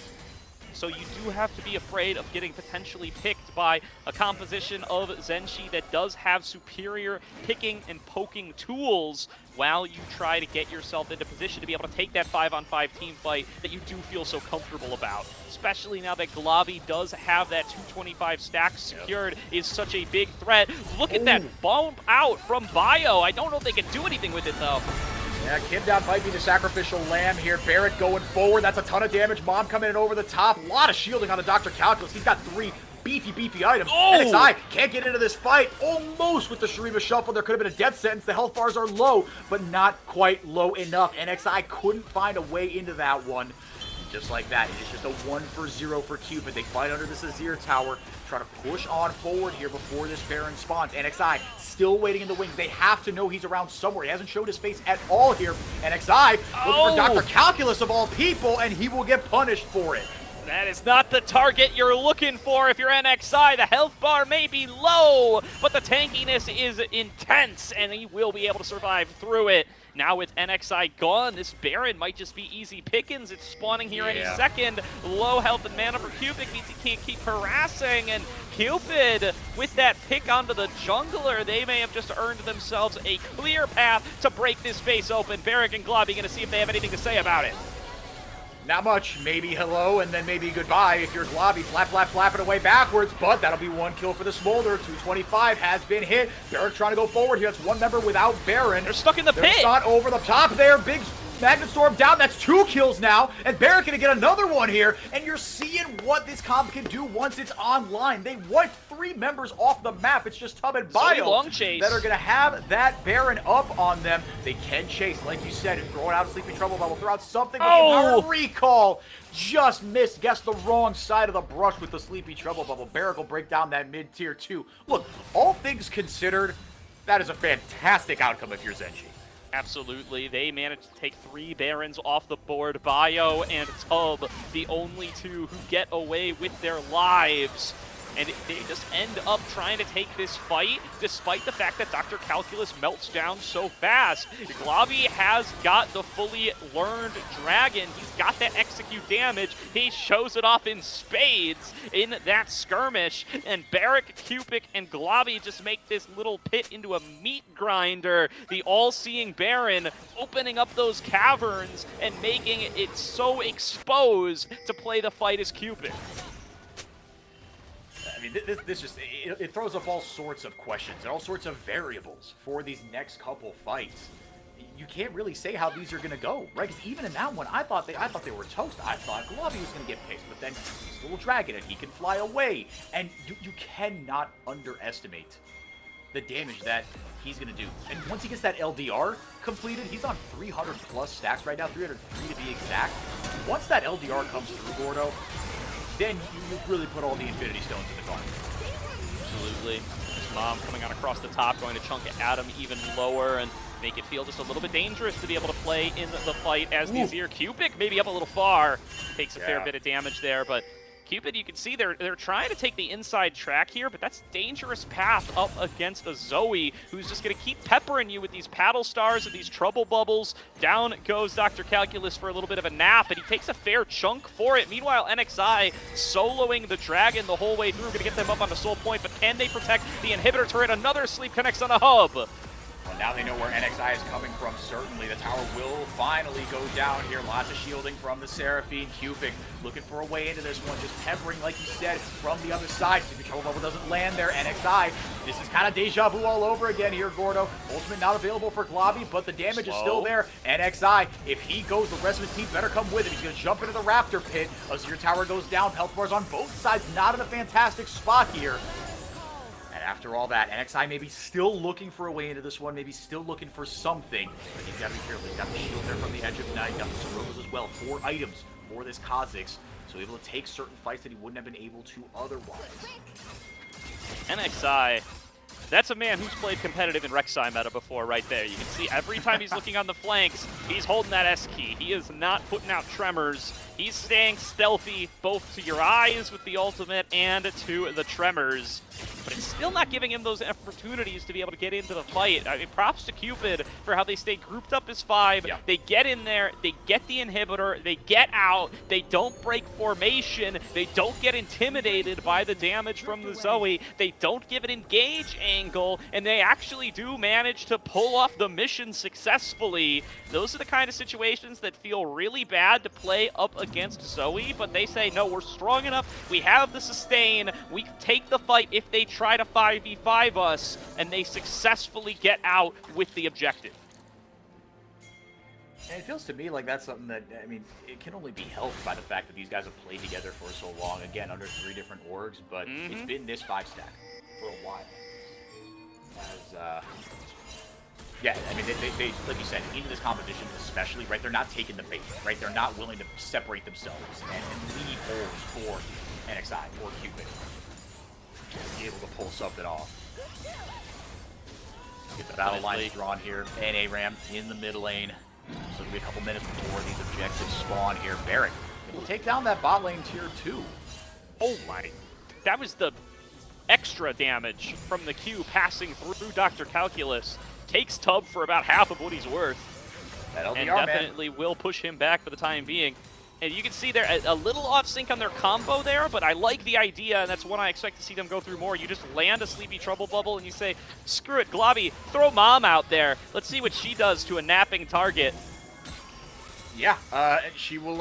So you do have to be afraid of getting potentially picked by a composition of Zenshi that does have superior picking and poking tools while you try to get yourself into position to be able to take that 5-on-5 team fight that you do feel so comfortable about. Especially now that Globby does have that 225 stack secured is such a big threat. Look at that bump out from Bio. I don't know if they can do anything with it though. Yeah, Kim down might be the sacrificial lamb here. Barrett going forward. That's a ton of damage. Mom coming in over the top. A lot of shielding on the Dr. Calculus. He's got 3 beefy items. NXI can't get into this fight. Almost with the Shurima Shuffle. There could have been a death sentence. The health bars are low, but not quite low enough. NXI couldn't find a way into that one. just like that, it is just a 1-for-0 for Cupid. They fight under this Azir tower, try to push on forward here before this Baron spawns. NXI still waiting in the wings. They have to know he's around somewhere. He hasn't showed his face at all here. NXI looking for Dr. Calculus of all people, and he will get punished for it. That is not the target you're looking for if you're NXI. The health bar may be low, but the tankiness is intense, and he will be able to survive through it. Now with NXI gone, this Baron might just be easy pickings. It's spawning here any second. Low health and mana for Cupid means he can't keep harassing, and Cupid, with that pick onto the jungler, they may have just earned themselves a clear path to break this base open. Barrick and Globby going to see if they have anything to say about it. Not much. Maybe hello and then maybe goodbye if you're Globby. Flapping away backwards, but that'll be one kill for the Smolder. 225 has been hit. Barrick trying to go forward here. That's one member without Baron. They're stuck in the pit. Shot over the top there. Big Magnet Storm down. That's 2 kills now. And Barrick gonna get another one here. And you're seeing what this comp can do once it's online. They wiped 3 members off the map. It's just Tub and Bio long chase that are gonna have that Baron up on them. They can chase, like you said, and throw it out Sleepy Trouble Bubble, throw out something with the Power Recall. Just missed, guessed the wrong side of the brush with the Sleepy Trouble Bubble. Barrick will break down that mid-tier 2. Look, all things considered, that is a fantastic outcome if you're Zenji. Absolutely. They managed to take 3 Barons off the board. Bio and Tub, the only 2 who get away with their lives. And they just end up trying to take this fight, despite the fact that Dr. Calculus melts down so fast. Globby has got the fully learned dragon. He's got to execute damage. He shows it off in spades in that skirmish. And Barrick, Cupid, and Globby just make this little pit into a meat grinder. The all-seeing Baron opening up those caverns and making it so exposed to play the fight as Cupid. I mean, this just, it throws up all sorts of questions and all sorts of variables for these next couple fights. You can't really say how these are going to go, right? Because even in that one, I thought they were toast. I thought Globby was going to get pissed, but then he's a little dragon and he can fly away. And you cannot underestimate the damage that he's going to do. And once he gets that LDR completed, he's on 300 plus stacks right now, 303 to be exact. Once that LDR comes through, Gordo, then you really put all the Infinity Stones in the car. Absolutely. His mom coming on across the top, going to chunk Adam even lower and make it feel just a little bit dangerous to be able to play in the fight as the Azir. Cupid maybe up a little far, takes a fair bit of damage there, but Cupid, you can see they're trying to take the inside track here, but that's a dangerous path up against a Zoe who's just going to keep peppering you with these paddle stars and these trouble bubbles. Down goes Dr. Calculus for a little bit of a nap, and he takes a fair chunk for it. Meanwhile, NXI soloing the dragon the whole way through, going to get them up on the soul point, but can they protect the inhibitor turret? Another sleep connects on a hub. Well, now they know where NXI is coming from, certainly. The tower will finally go down here. Lots of shielding from the Seraphine. Cupid looking for a way into this one, just peppering, like you said, from the other side. If the trouble bubble doesn't land there, NXI, this is kind of deja vu all over again here, Gordo. Ultimate not available for Globby, but the damage is still there. NXI, if he goes, the rest of his team better come with him. He's going to jump into the Raptor pit. Azir tower goes down. Health bars on both sides, not in a fantastic spot here. After all that, NXI maybe still looking for a way into this one, maybe still looking for something, but he's got to be careful. He's got the shield there from the edge of night, got the Sorobas as well, 4 items for this Kha'Zix, so able to take certain fights that he wouldn't have been able to otherwise. NXI, that's a man who's played competitive in Rek'Sai meta before right there. You can see every time he's looking on the flanks, he's holding that S key. He is not putting out tremors. He's staying stealthy both to your eyes with the ultimate and to the tremors. But it's still not giving him those opportunities to be able to get into the fight. I mean, props to Cupid for how they stay grouped up as 5. Yep. They get in there, they get the inhibitor, they get out, they don't break formation, they don't get intimidated by the damage from the Zoe, they don't give an engage angle, and they actually do manage to pull off the mission successfully. Those are the kind of situations that feel really bad to play up against Zoe, but they say, no, we're strong enough, we have the sustain, we take the fight if they try to 5v5 us, and they successfully get out with the objective. And it feels to me like that's something that, I mean, it can only be helped by the fact that these guys have played together for so long, again, under 3 different orgs, but it's been this 5-stack for a while. As Yeah, I mean, they like you said, into this competition especially, right, they're not taking the bait, right? They're not willing to separate themselves and leave holes for NXI or Cupid. Be able to pull something off. Get the battle lines drawn here. NA Ram in the mid lane. So it'll be a couple minutes before these objectives spawn here. Barrett will take down that bot lane tier 2. Oh my. That was the extra damage from the Q passing through Dr. Calculus. Takes Tub for about half of what he's worth. That LDR, and man. definitely will push him back for the time being. And you can see they're a little off sync on their combo there, but I like the idea, and that's one I expect to see them go through more. You just land a Sleepy Trouble Bubble and you say, screw it, Globby, throw Mom out there. Let's see what she does to a napping target. Yeah, she will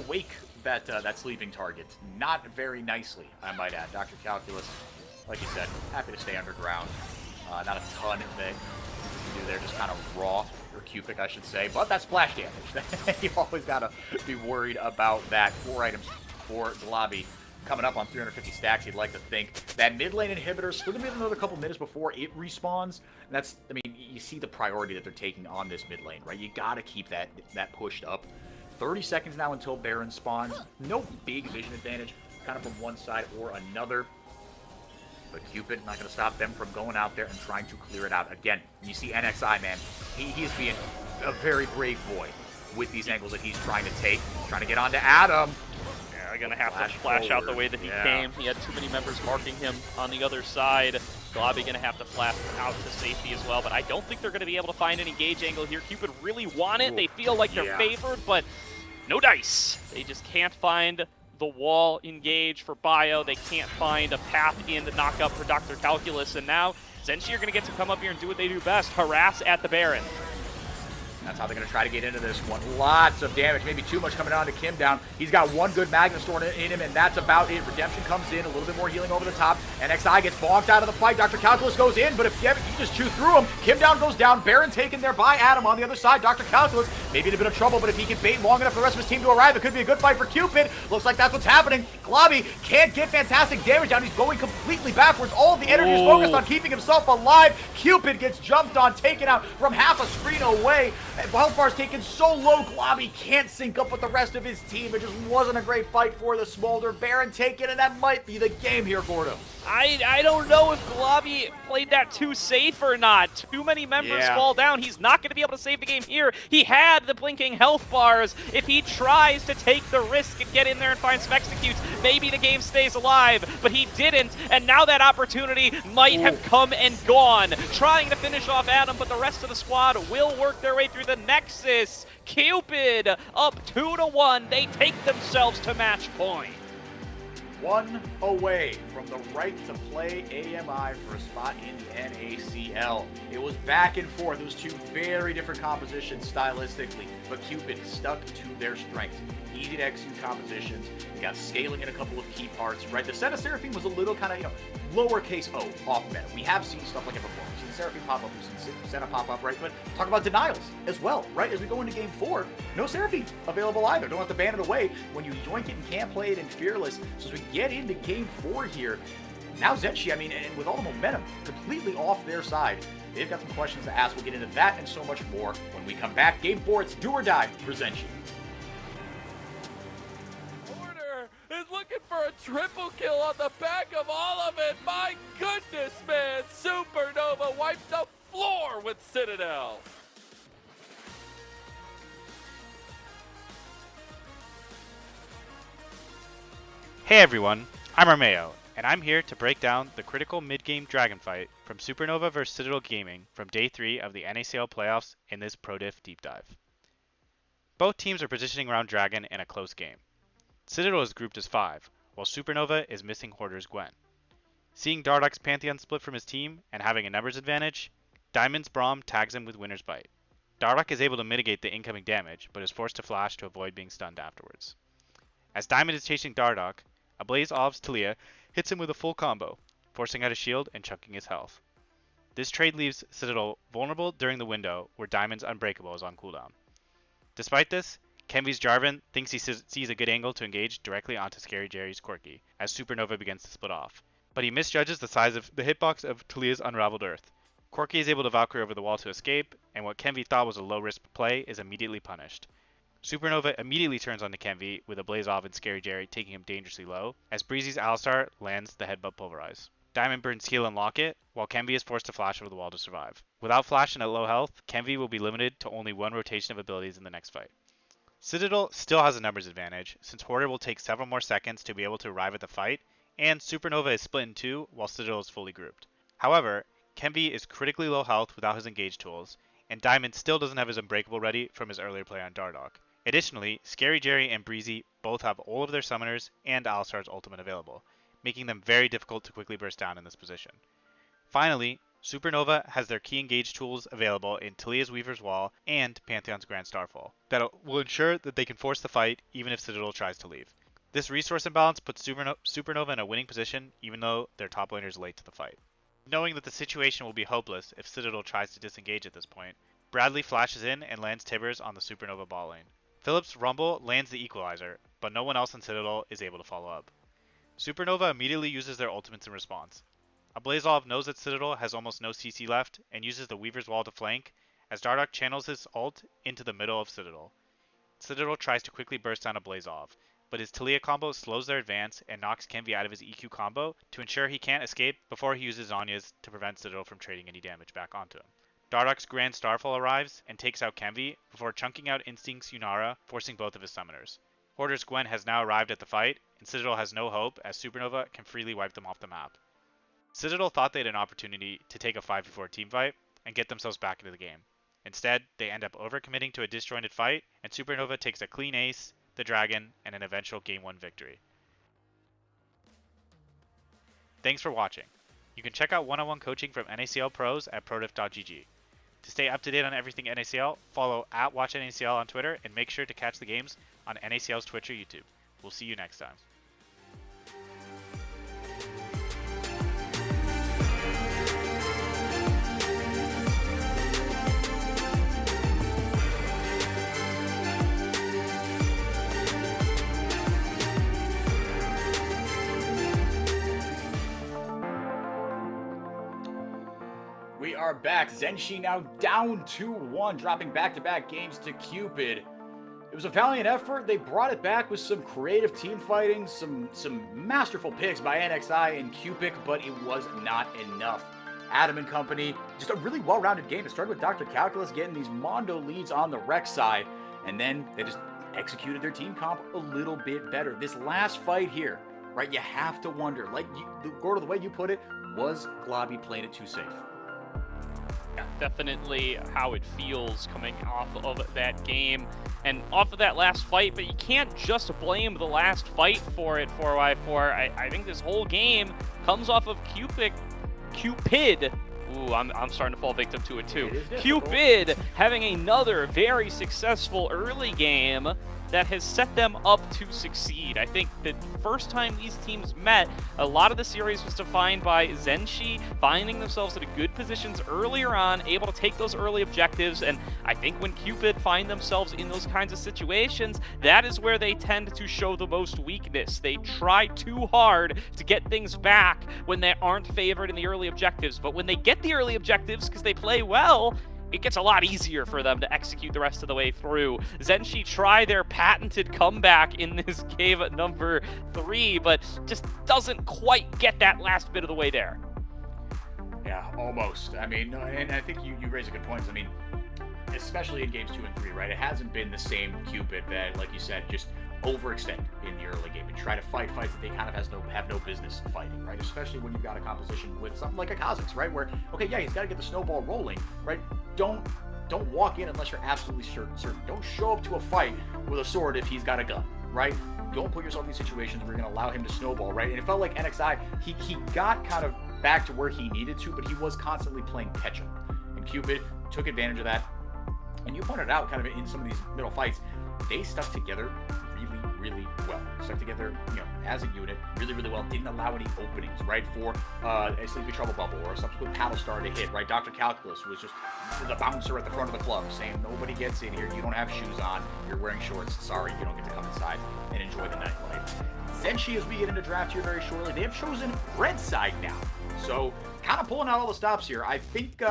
wake that sleeping target. Not very nicely, I might add. Dr. Calculus, like you said, happy to stay underground. Not a ton that you can do there, just kind of raw. Or Cupid, I should say, but that's splash damage. You always gotta be worried about that. 4 items for the lobby. Coming up on 350 stacks, you'd like to think. That mid lane inhibitor still gonna be another couple minutes before it respawns. And that's, I mean, you see the priority that they're taking on this mid lane, right? You gotta keep that pushed up. 30 seconds now until Baron spawns. No big vision advantage, kind of from one side or another. But Cupid not going to stop them from going out there and trying to clear it out. Again, you see NXI, man. He's being a very brave boy with these angles that he's trying to take. Trying to get onto Adam. Yeah, they're going to have to flash out the way that he came. He had too many members marking him on the other side. Globby going to have to flash out to safety as well. But I don't think they're going to be able to find any gauge angle here. Cupid really want it. They feel like they're favored, but no dice. They just can't find the wall engage for Bio. They can't find a path in to knock up for Dr. Calculus, and now Zenshi are going to get to come up here and do what they do best, harass at the Baron. That's how they're going to try to get into this one. Lots of damage, maybe too much coming on to Kim down. He's got one good Magnus Storm in him, and that's about it. Redemption comes in, a little bit more healing over the top. NXI gets bonked out of the fight. Dr. Calculus goes in, but if you just chew through him, Kim down goes down. Baron taken there by Adam on the other side. Dr. Calculus maybe in a bit of trouble, but if he can bait long enough for the rest of his team to arrive, it could be a good fight for Cupid. Looks like that's what's happening. Globby can't get fantastic damage down. He's going completely backwards. All of the energy is focused on keeping himself alive. Cupid gets jumped on, taken out from half a screen away. Wildfire's taken so low, Globby can't sync up with the rest of his team. It just wasn't a great fight for the Smolder. Baron taken, and that might be the game here, Gordo. I don't know if Globby played that too safe or not. Too many members fall down. He's not going to be able to save the game here. He had the blinking health bars. If he tries to take the risk and get in there and find some executes, maybe the game stays alive, but he didn't, and now that opportunity might have come and gone. Trying to finish off Adam, but the rest of the squad will work their way through the Nexus. Cupid up 2-1. They take themselves to match point. One away from the right to play AMI for a spot in the NACL. It was back and forth. It was two very different compositions stylistically, but Cupid stuck to their strengths. Easy to execute compositions. They got scaling in a couple of key parts, right? The Senna Seraphine was a little kind of, lowercase o off meta. We have seen stuff like it before. We've seen Seraphine pop up, we've seen Senna pop up, right? But talk about denials as well, right? As we go into game 4, no Seraphine available either. Don't have to ban it away when you yoink it and can't play it in Fearless. So as we get into game 4 here, now Zenshi, and with all the momentum completely off their side, they've got some questions to ask. We'll get into that and so much more when we come back. Game 4, it's do or die for Zenshi. Is looking for a triple kill on the back of all of it. My goodness, man. Supernova wiped the floor with Citadel. Hey everyone, I'm Armeo, and I'm here to break down the critical mid-game dragon fight from Supernova vs Citadel Gaming from Day 3 of the NACL playoffs in this Pro Diff Deep Dive. Both teams are positioning around Dragon in a close game. Citadel is grouped as 5, while Supernova is missing Hoarder's Gwen. Seeing Dardoch's Pantheon split from his team and having a numbers advantage, Diamond's Braum tags him with Winner's Bite. Dardoch is able to mitigate the incoming damage, but is forced to flash to avoid being stunned afterwards. As Diamond is chasing Dardoch, a Blaze Ov's Talia hits him with a full combo, forcing out a shield and chunking his health. This trade leaves Citadel vulnerable during the window where Diamond's Unbreakable is on cooldown. Despite this, Kenvy's Jarvan thinks he sees a good angle to engage directly onto Scary Jerry's Corki as Supernova begins to split off, but he misjudges the size of the hitbox of Talia's Unraveled Earth. Corki is able to Valkyrie over the wall to escape, and what Kenvi thought was a low-risk play is immediately punished. Supernova immediately turns onto Kenvi with a Blaze Off and Scary Jerry taking him dangerously low, as Breezy's Alistar lands the Headbutt Pulverize. Diamond burns Heal and Locket, while Kenvi is forced to flash over the wall to survive. Without flash and at low health, Kenvi will be limited to only one rotation of abilities in the next fight. Citadel still has a numbers advantage, since Hoarder will take several more seconds to be able to arrive at the fight, and Supernova is split in two while Citadel is fully grouped. However, Kenvi is critically low health without his engage tools, and Diamond still doesn't have his Unbreakable ready from his earlier play on Dardoch. Additionally, Scary Jerry and Breezy both have all of their summoners and Alistar's ultimate available, making them very difficult to quickly burst down in this position. Finally, Supernova has their key engage tools available in Talia's Weaver's Wall and Pantheon's Grand Starfall that will ensure that they can force the fight even if Citadel tries to leave. This resource imbalance puts Supernova in a winning position even though their top laner is late to the fight. Knowing that the situation will be hopeless if Citadel tries to disengage at this point, Bradley flashes in and lands Tibbers on the Supernova ball lane. Phillips' Rumble lands the Equalizer, but no one else in Citadel is able to follow up. Supernova immediately uses their ultimates in response. Ablazov knows that Citadel has almost no CC left and uses the Weaver's Wall to flank as Dardoch channels his ult into the middle of Citadel. Citadel tries to quickly burst down Ablazov, but his Talia combo slows their advance and knocks Kenvi out of his EQ combo to ensure he can't escape before he uses Zanya's to prevent Citadel from trading any damage back onto him. Dardoch's Grand Starfall arrives and takes out Kenvi before chunking out Instinct's Yunara, forcing both of his summoners. Hoarder's Gwen has now arrived at the fight, and Citadel has no hope as Supernova can freely wipe them off the map. Citadel thought they had an opportunity to take a 5v4 teamfight and get themselves back into the game. Instead, they end up overcommitting to a disjointed fight, and Supernova takes a clean ace, the dragon, and an eventual Game 1 victory. Thanks for watching. You can check out one-on-one coaching from NACL pros at prodiff.gg. To stay up to date on everything NACL, follow @WatchNACL on Twitter and make sure to catch the games on NACL's Twitch or YouTube. We'll see you next time. We are back. Zenshi now down 2-1, dropping back-to-back games to Cupid. It was a valiant effort. They brought it back with some creative team fighting, some masterful picks by NXI and Cupid, but it was not enough. Adam and company, just a really well-rounded game. It started with Dr. Calculus getting these Mondo leads on the rec side, and then they just executed their team comp a little bit better. This last fight here, right, you have to wonder, like, Gordo, the way you put it, was Globby playing it too safe? Definitely how it feels coming off of that game and off of that last fight, but you can't just blame the last fight for it, 4x4. I think this whole game comes off of Cupid. Ooh, I'm starting to fall victim to it too. Cupid having another very successful early game that has set them up to succeed. I think the first time these teams met, a lot of the series was defined by Zenshi finding themselves in good positions earlier on, able to take those early objectives, and I think when Cupid find themselves in those kinds of situations, that is where they tend to show the most weakness. They try too hard to get things back when they aren't favored in the early objectives, but when they get the early objectives because they play well, it gets a lot easier for them to execute the rest of the way through. Zenshi try their patented comeback in this game at number 3, but just doesn't quite get that last bit of the way there. Yeah, almost. I mean, and I think you raise a good point. I mean, especially in games 2 and 3, right? It hasn't been the same Cupid that, like you said, just overextend in the early game and try to fight fights that they kind of have no business fighting, right? Especially when you've got a composition with something like a Kha'Zix, right? Where, okay, yeah, he's got to get the snowball rolling, right? Don't walk in unless you're absolutely certain. Don't show up to a fight with a sword if he's got a gun, right? Don't put yourself in these situations where you're going to allow him to snowball, right? And it felt like NXI, he got kind of back to where he needed to, but he was constantly playing catch-up. And Cupid took advantage of that. And you pointed out kind of in some of these middle fights, they stuck together really well. Stuck together, as a unit, really well. Didn't allow any openings, right, for a Sleepy Trouble Bubble or a subsequent Paddle Star to hit, right? Dr. Calculus was just the bouncer at the front of the club saying, nobody gets in here, you don't have shoes on, you're wearing shorts, sorry, you don't get to come inside and enjoy the nightlife. Zenshi, as we get into draft here very shortly, they have chosen red side now. So, kind kind of pulling out all the stops here. I think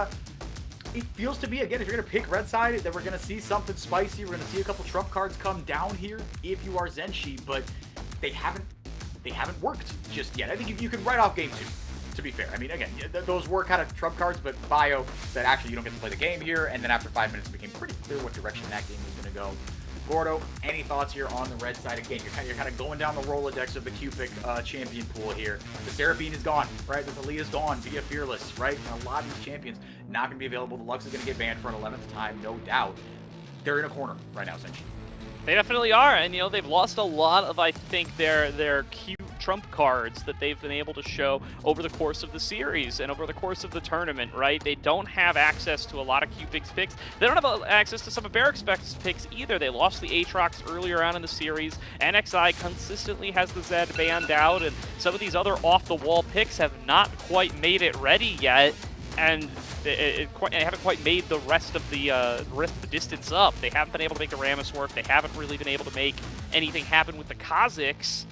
it feels to me, again, if you're going to pick red side, that we're going to see something spicy. We're going to see a couple trump cards come down here if you are Zenshi, but they haven't worked just yet. I think you can write off game 2, to be fair. I mean, again, those were kind of trump cards, but Bio said, actually, you don't get to play the game here, and then after 5 minutes, it became pretty clear what direction that game was going to go. Gordo, any thoughts here on the red side? Again, you're kind of going down the Rolodex of the Cupid champion pool here. The Seraphine is gone, right? The Thalia is gone via Fearless, right? And a lot of these champions not going to be available. The Lux is going to get banned for an 11th time, no doubt. They're in a corner right now, essentially. They definitely are, and you know they've lost a lot of, I think, their cute trump cards that they've been able to show over the course of the series and over the course of the tournament, right? They don't have access to a lot of Cupid's picks. They don't have access to some of Barrick's picks either. They lost the Aatrox earlier on in the series. NXI consistently has the Zed banned out, and some of these other off-the-wall picks have not quite made it ready yet. And they haven't quite made the rest of the distance up. They haven't been able to make the Rammus work. They haven't really been able to make anything happen with the Kazakhs.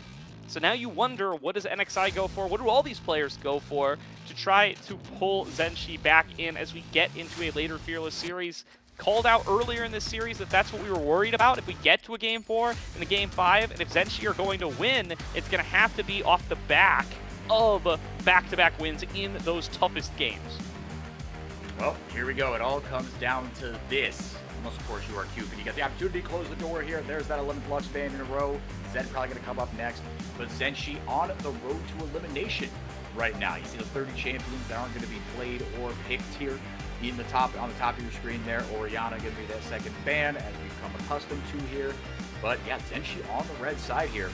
So now you wonder, what does NXI go for? What do all these players go for to try to pull Zenshi back in as we get into a later Fearless series? Called out earlier in this series that that's what we were worried about. If we get to a Game 4 and a Game 5, and if Zenshi are going to win, it's going to have to be off the back of back-to-back wins in those toughest games. Well, here we go. It all comes down to this. Unless, of course, you are Cupid. You got the opportunity to close the door here. There's that 11th Lux ban in a row. Zed probably going to come up next. But Zenshi on the road to elimination right now. You see the 30 champions that aren't going to be played or picked here on the top of your screen there. Orianna going to be that second ban, as we've come accustomed to here. But, yeah, Zenshi on the red side here.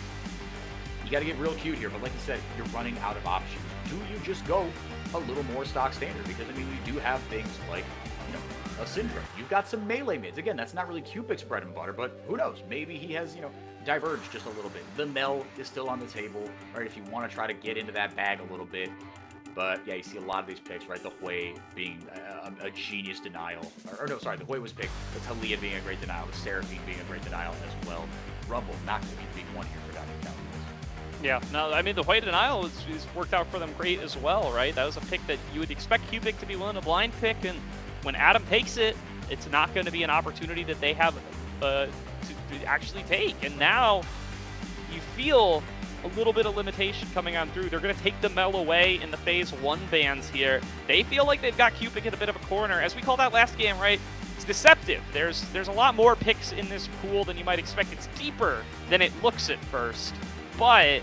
You got to get real cute here. But like you said, you're running out of options. Do you just go a little more stock standard? Because, I mean, you do have things like, you know, a Syndrome. You've got some melee mids. Again, that's not really Cupid's bread and butter, but who knows? Maybe he has, you know, diverged just a little bit. The Mel is still on the table, right, if you want to try to get into that bag a little bit. But, yeah, you see a lot of these picks, right? The Hui being a genius denial. Or no, sorry, the Hui was picked. The Thalia being a great denial. The Seraphine being a great denial as well. Rumble not going to be the big one here for Dr. Calvin. Yeah, no, I mean, the Hui denial is worked out for them great as well, right? That was a pick that you would expect Cupid to be willing to blind pick, and when Adam takes it, it's not going to be an opportunity that they have to actually take. And now you feel a little bit of limitation coming on through. They're going to take the Mel away in the Phase 1 bans here. They feel like they've got Cupid in a bit of a corner. As we called out last game, right? It's deceptive. There's a lot more picks in this pool than you might expect. It's deeper than it looks at first. But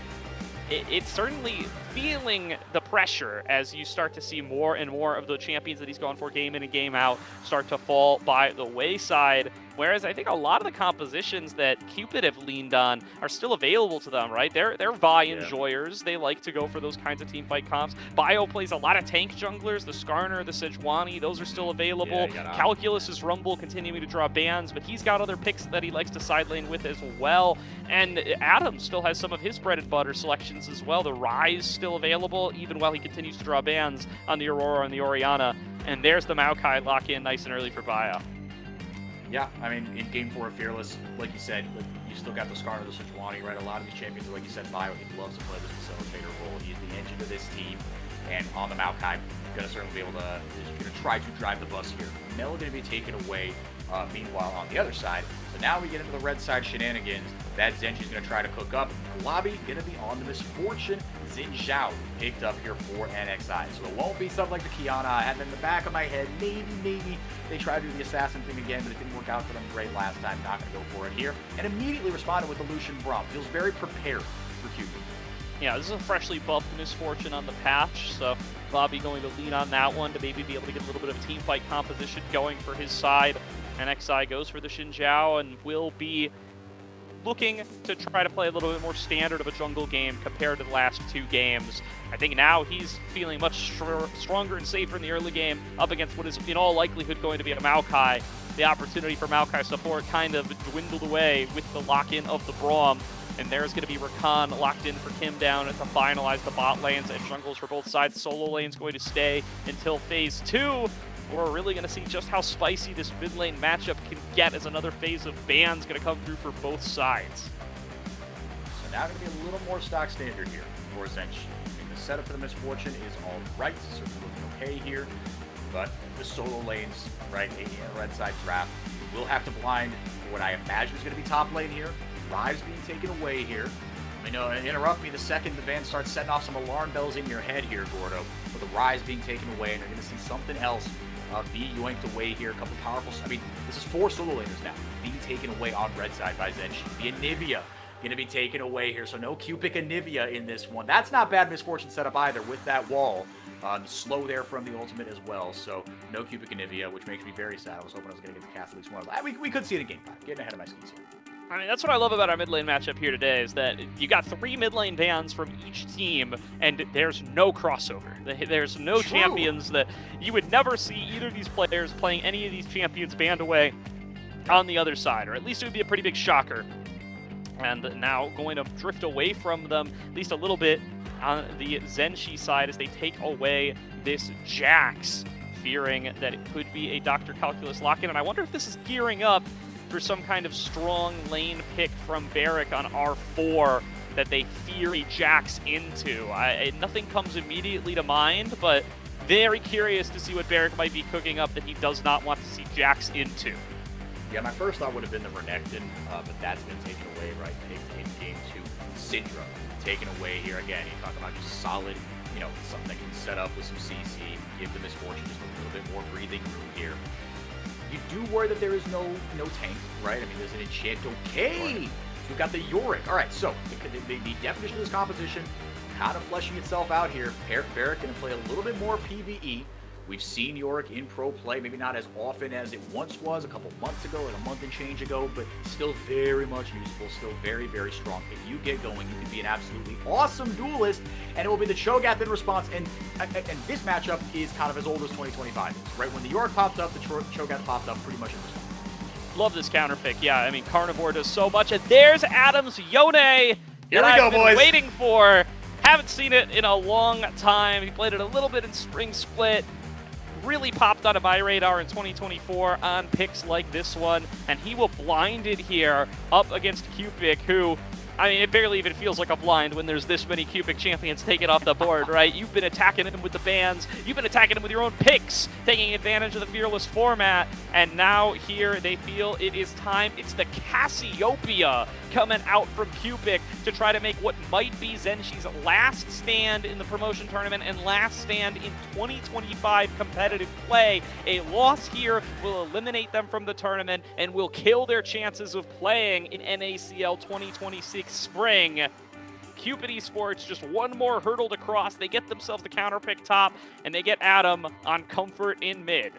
it's certainly feeling the pressure as you start to see more and more of the champions that he's gone for game in and game out start to fall by the wayside. Whereas I think a lot of the compositions that Cupid have leaned on are still available to them, right? They're Vi enjoyers. They like to go for those kinds of team fight comps. Bio plays a lot of tank junglers. The Skarner, the Sejuani, those are still available. Calculus is Rumble continuing to draw bans, but he's got other picks that he likes to side lane with as well. And Adam still has some of his bread and butter selections as well. The Rise still available, even while he continues to draw bans on the Aurora and the Orianna. And there's the Maokai lock in nice and early for Bio. Yeah, I mean, in Game 4 of Fearless, like you said, you still got the Skarner, the Sejuani, right? A lot of these champions, like you said, Bio, he loves to play this facilitator role. He's the engine of this team. And on the Maokai, going to certainly be able to, is going to try to drive the bus here. Mel going to be taken away, meanwhile, on the other side. So now we get into the red side shenanigans. That Zenji's going to try to cook up. Lobby going to be on the Misfortune. Xin Zhao picked up here for NXI. So it won't be something like the Kiana. I had it in the back of my head. Maybe they tried to do the assassin thing again, but it didn't work out for them great last time. Not going to go for it here. And immediately responded with the Lucian Braum. Feels very prepared for Cupid. Yeah, this is a freshly buffed Misfortune on the patch, so Bobby going to lean on that one to maybe be able to get a little bit of team fight composition going for his side. NXI goes for the Xin Zhao and will be looking to try to play a little bit more standard of a jungle game compared to the last two games. I think now he's feeling much stronger and safer in the early game up against what is in all likelihood going to be a Maokai. The opportunity for Maokai support kind of dwindled away with the lock-in of the Braum. And there's going to be Rakan locked in for Kim down to finalize the bot lanes and jungles for both sides. Solo lane's going to stay until Phase 2. We're really going to see just how spicy this mid lane matchup can get as another phase of bans going to come through for both sides. So now going to be a little more stock standard here for Zenshi. The setup for the Misfortune is all right, so we're looking okay here. But the solo lanes, right, a red side draft, will have to blind what I imagine is going to be top lane here. Rives being taken away here. I know, interrupt me the second the van starts setting off some alarm bells in your head here, Gordo. But the Rise being taken away, and you're going to see something else be yoinked away here. A couple powerful, I mean, this is 4 solo laners now being taken away on red side by Zenshi. The Anivia going to be taken away here, so no Cupid Anivia in this one. That's not bad Misfortune setup either with that wall. Slow there from the ultimate as well, so no Cupid Anivia, which makes me very sad. I was hoping I was going to get the cast at least one. We could see it in game 5. Getting ahead of my skis here. I mean, that's what I love about our mid lane matchup here today, is that you got 3 mid lane bans from each team, and there's no crossover. There's no champions that you would never see either of these players playing any of these champions banned away on the other side, or at least it would be a pretty big shocker. And now going to drift away from them at least a little bit on the Zenshi side as they take away this Jax, fearing that it could be a Dr. Calculus lock-in. And I wonder if this is gearing up for some kind of strong lane pick from Barrick on R4 that they fear a Jax into. Nothing comes immediately to mind, but very curious to see what Barrick might be cooking up that he does not want to see Jax into. Yeah, my first thought would have been the Renekton, but that's been taken away, right? In game 2. Syndra taken away here again. You're talking about just solid, something that can set up with some CC, give the Misfortune just a little bit more breathing room here. You do worry that there is no tank, right? I mean, there's an enchant. Okay, we've got the Yorick. All right, so the definition of this composition kind of fleshing itself out here. Barrick going to play a little bit more PvE. We've seen Yorick in pro play, maybe not as often as it once was a couple months ago, like a month and change ago, but still very much usable, still very, very strong. If you get going, you can be an absolutely awesome duelist, and it will be the Cho'Gath in response. And this matchup is kind of as old as 2025 is, right? When the Yorick popped up, the Cho'Gath popped up pretty much in response. Love this counter pick. Yeah, I mean, Carnivore does so much. And there's Adam's Yone. Here we go, I've been boys. waiting for. Haven't seen it in a long time. He played it a little bit in Spring Split. Really popped out of my radar in 2024 on picks like this one, and he will blind it here up against Cupid, who, I mean, it barely even feels like a blind when there's this many Cupid champions taken off the board, right? You've been attacking him with the bans, you've been attacking him with your own picks, taking advantage of the Fearless format, and now here they feel it is time. It's the Cassiopeia coming out from Cupid to try to make what might be Zenshi's last stand in the promotion tournament and last stand in 2025 competitive play. A loss here will eliminate them from the tournament and will kill their chances of playing in NACL 2026 spring. Cupid Esports, just one more hurdle to cross. They get themselves the counter pick top, and they get Adam on comfort in mid.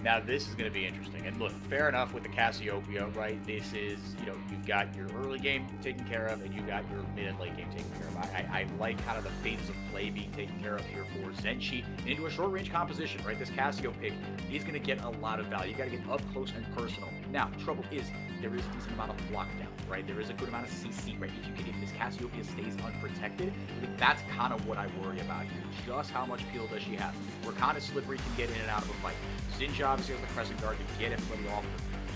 Now, this is going to be interesting. And look, fair enough with the Cassiopeia, right? This is, you've got your early game taken care of, and you've got your mid and late game taken care of. I like kind of the phases of play being taken care of here for Zenshi. And into a short-range composition, right? This Cassio pick is going to get a lot of value. You got to get up close and personal. Now, trouble is, there is a decent amount of lockdown, right? There is a good amount of CC, right? If this Cassiopeia stays unprotected, I think that's kind of what I worry about here. Just how much peel does she have? We're kind of slippery, can get in and out of a fight. Zinja obviously has the crescent guard to get everybody off.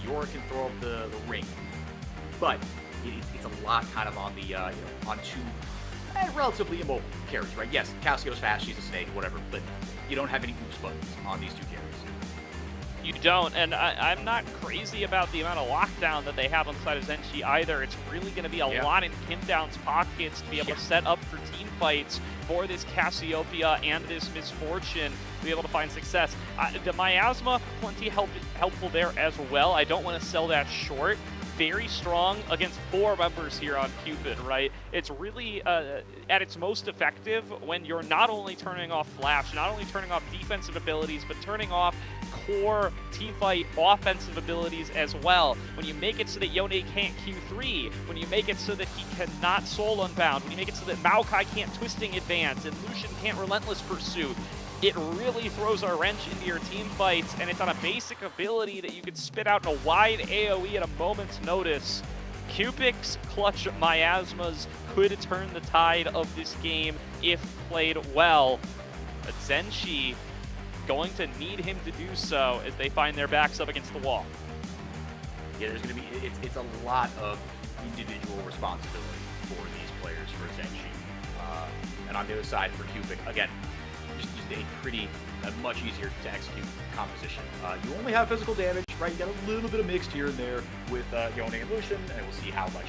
Yorick can throw up the ring, but it's a lot kind of on the on two relatively immobile carries, right? Yes, Cassio's fast, she's a snake, whatever, but you don't have any oops buttons on these two carries. You don't, and I'm not crazy about the amount of lockdown that they have on the side of Zenshi either. It's really going to be a lot in Kimdown's pockets to be able to set up for team fights for this Cassiopeia and this Misfortune to be able to find success. The Miasma, plenty helpful there as well. I don't want to sell that short. Very strong against 4 members here on Cupid, right? It's really at its most effective when you're not only turning off Flash, not only turning off defensive abilities, but turning off core teamfight offensive abilities as well. When you make it so that Yone can't Q3, when you make it so that he cannot soul unbound, when you make it so that Maokai can't twisting advance and Lucian can't relentless pursuit, it really throws a wrench into your team fights, and it's on a basic ability that you can spit out in a wide AoE at a moment's notice. Cupid's clutch miasmas could turn the tide of this game if played well, but Zenshi going to need him to do so as they find their backs up against the wall. Yeah, there's going to be, it's a lot of individual responsibility for these players for Zenshi. And on the other side for Cupid, again, just a much easier to execute composition. You only have physical damage, right? You got a little bit of mixed here and there with Yone and Lucian, and we'll see how much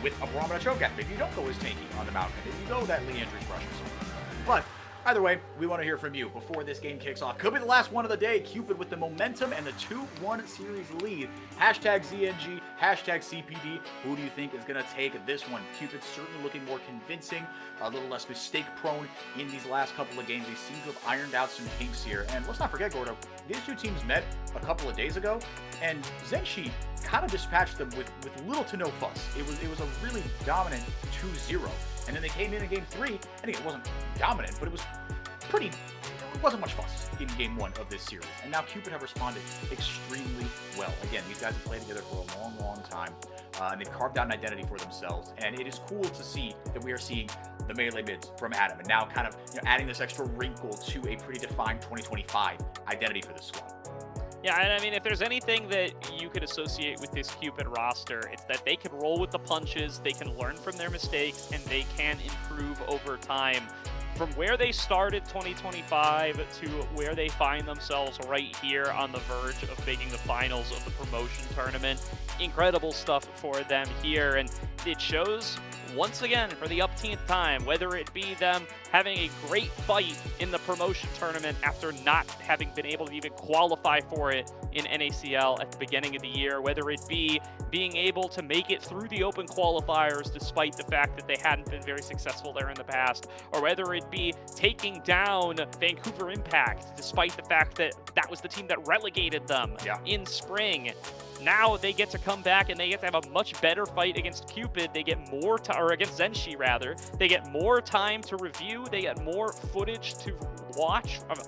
with a Barometer Cho'Gath. Maybe you don't go as tanky on the mountain. Maybe you go that Leandry's Rush or something. But either way, we want to hear from you before this game kicks off. Could be the last one of the day. Cupid with the momentum and the 2-1 series lead. Hashtag ZNG, hashtag CPD. Who do you think is going to take this one? Cupid certainly looking more convincing, a little less mistake prone in these last couple of games. They seem to have ironed out some kinks here. And let's not forget, Gordo, these two teams met a couple of days ago, and Zenshi kind of dispatched them with little to no fuss. It was a really dominant 2-0. And then they came in game 3. I think it wasn't dominant, but it was pretty. It wasn't much fuss in game 1 of this series. And now Cupid have responded extremely well. Again, these guys have played together for a long, long time. And they've carved out an identity for themselves. And it is cool to see that we are seeing the melee mids from Adam. And now kind of adding this extra wrinkle to a pretty defined 2025 identity for this squad. Yeah, and I mean, if there's anything that you could associate with this Cupid roster, it's that they can roll with the punches, they can learn from their mistakes, and they can improve over time. From where they started 2025 to where they find themselves right here on the verge of making the finals of the promotion tournament. Incredible stuff for them here, and it shows once again for the upteenth time, whether it be them having a great fight in the promotion tournament after not having been able to even qualify for it in NACL at the beginning of the year, whether it be being able to make it through the open qualifiers despite the fact that they hadn't been very successful there in the past, or whether it be taking down Vancouver Impact despite the fact that that was the team that relegated them in spring. Now they get to come back and they get to have a much better fight against Cupid. They get more time, or against Zenshi rather. They get more time to review. They get more footage to watch of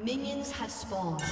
Minions have spawned.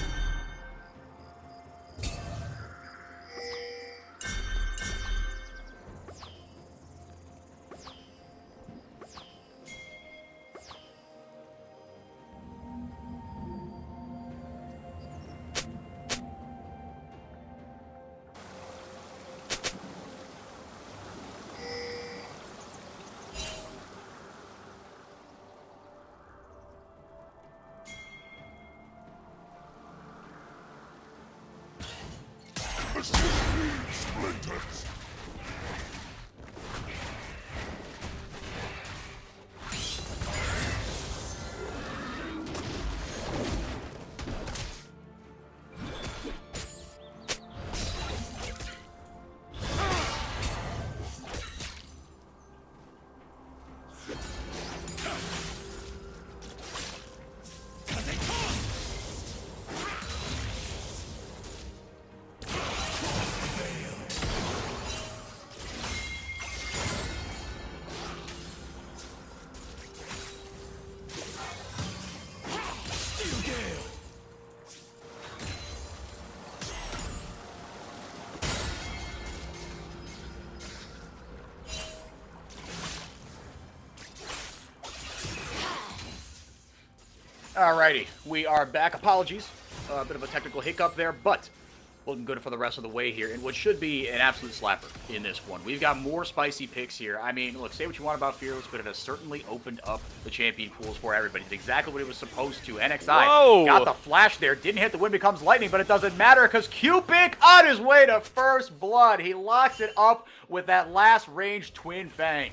Alrighty, we are back. Apologies, a bit of a technical hiccup there, but looking good for the rest of the way here, and what should be an absolute slapper in this one. We've got more spicy picks here. I mean, look, say what you want about Fearless, but it has certainly opened up the champion pools for everybody. It's exactly what it was supposed to. NXI got the flash there, didn't hit the wind becomes lightning, but it doesn't matter because Cupid on his way to first blood. He locks it up with that last range Twin Fang.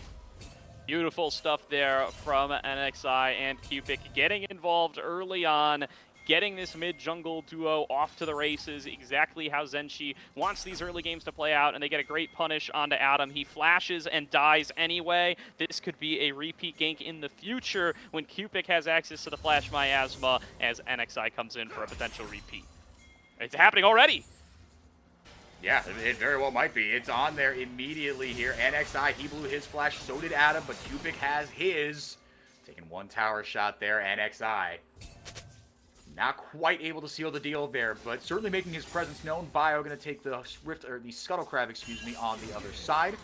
Beautiful stuff there from NXI and Cupid getting involved early on, getting this mid-jungle duo off to the races, exactly how Zenshi wants these early games to play out, and they get a great punish onto Adam. He flashes and dies anyway. This could be a repeat gank in the future when Cupid has access to the Flash Miasma as NXI comes in for a potential repeat. It's happening already. Yeah, it very well might be. It's on there immediately here. NXI, he blew his flash, so did Adam, but Cupid has his. Taking one tower shot there, NXI. Not quite able to seal the deal there, but certainly making his presence known. Bio going to take the Rift, or the Scuttle Crab, excuse me, on the other side.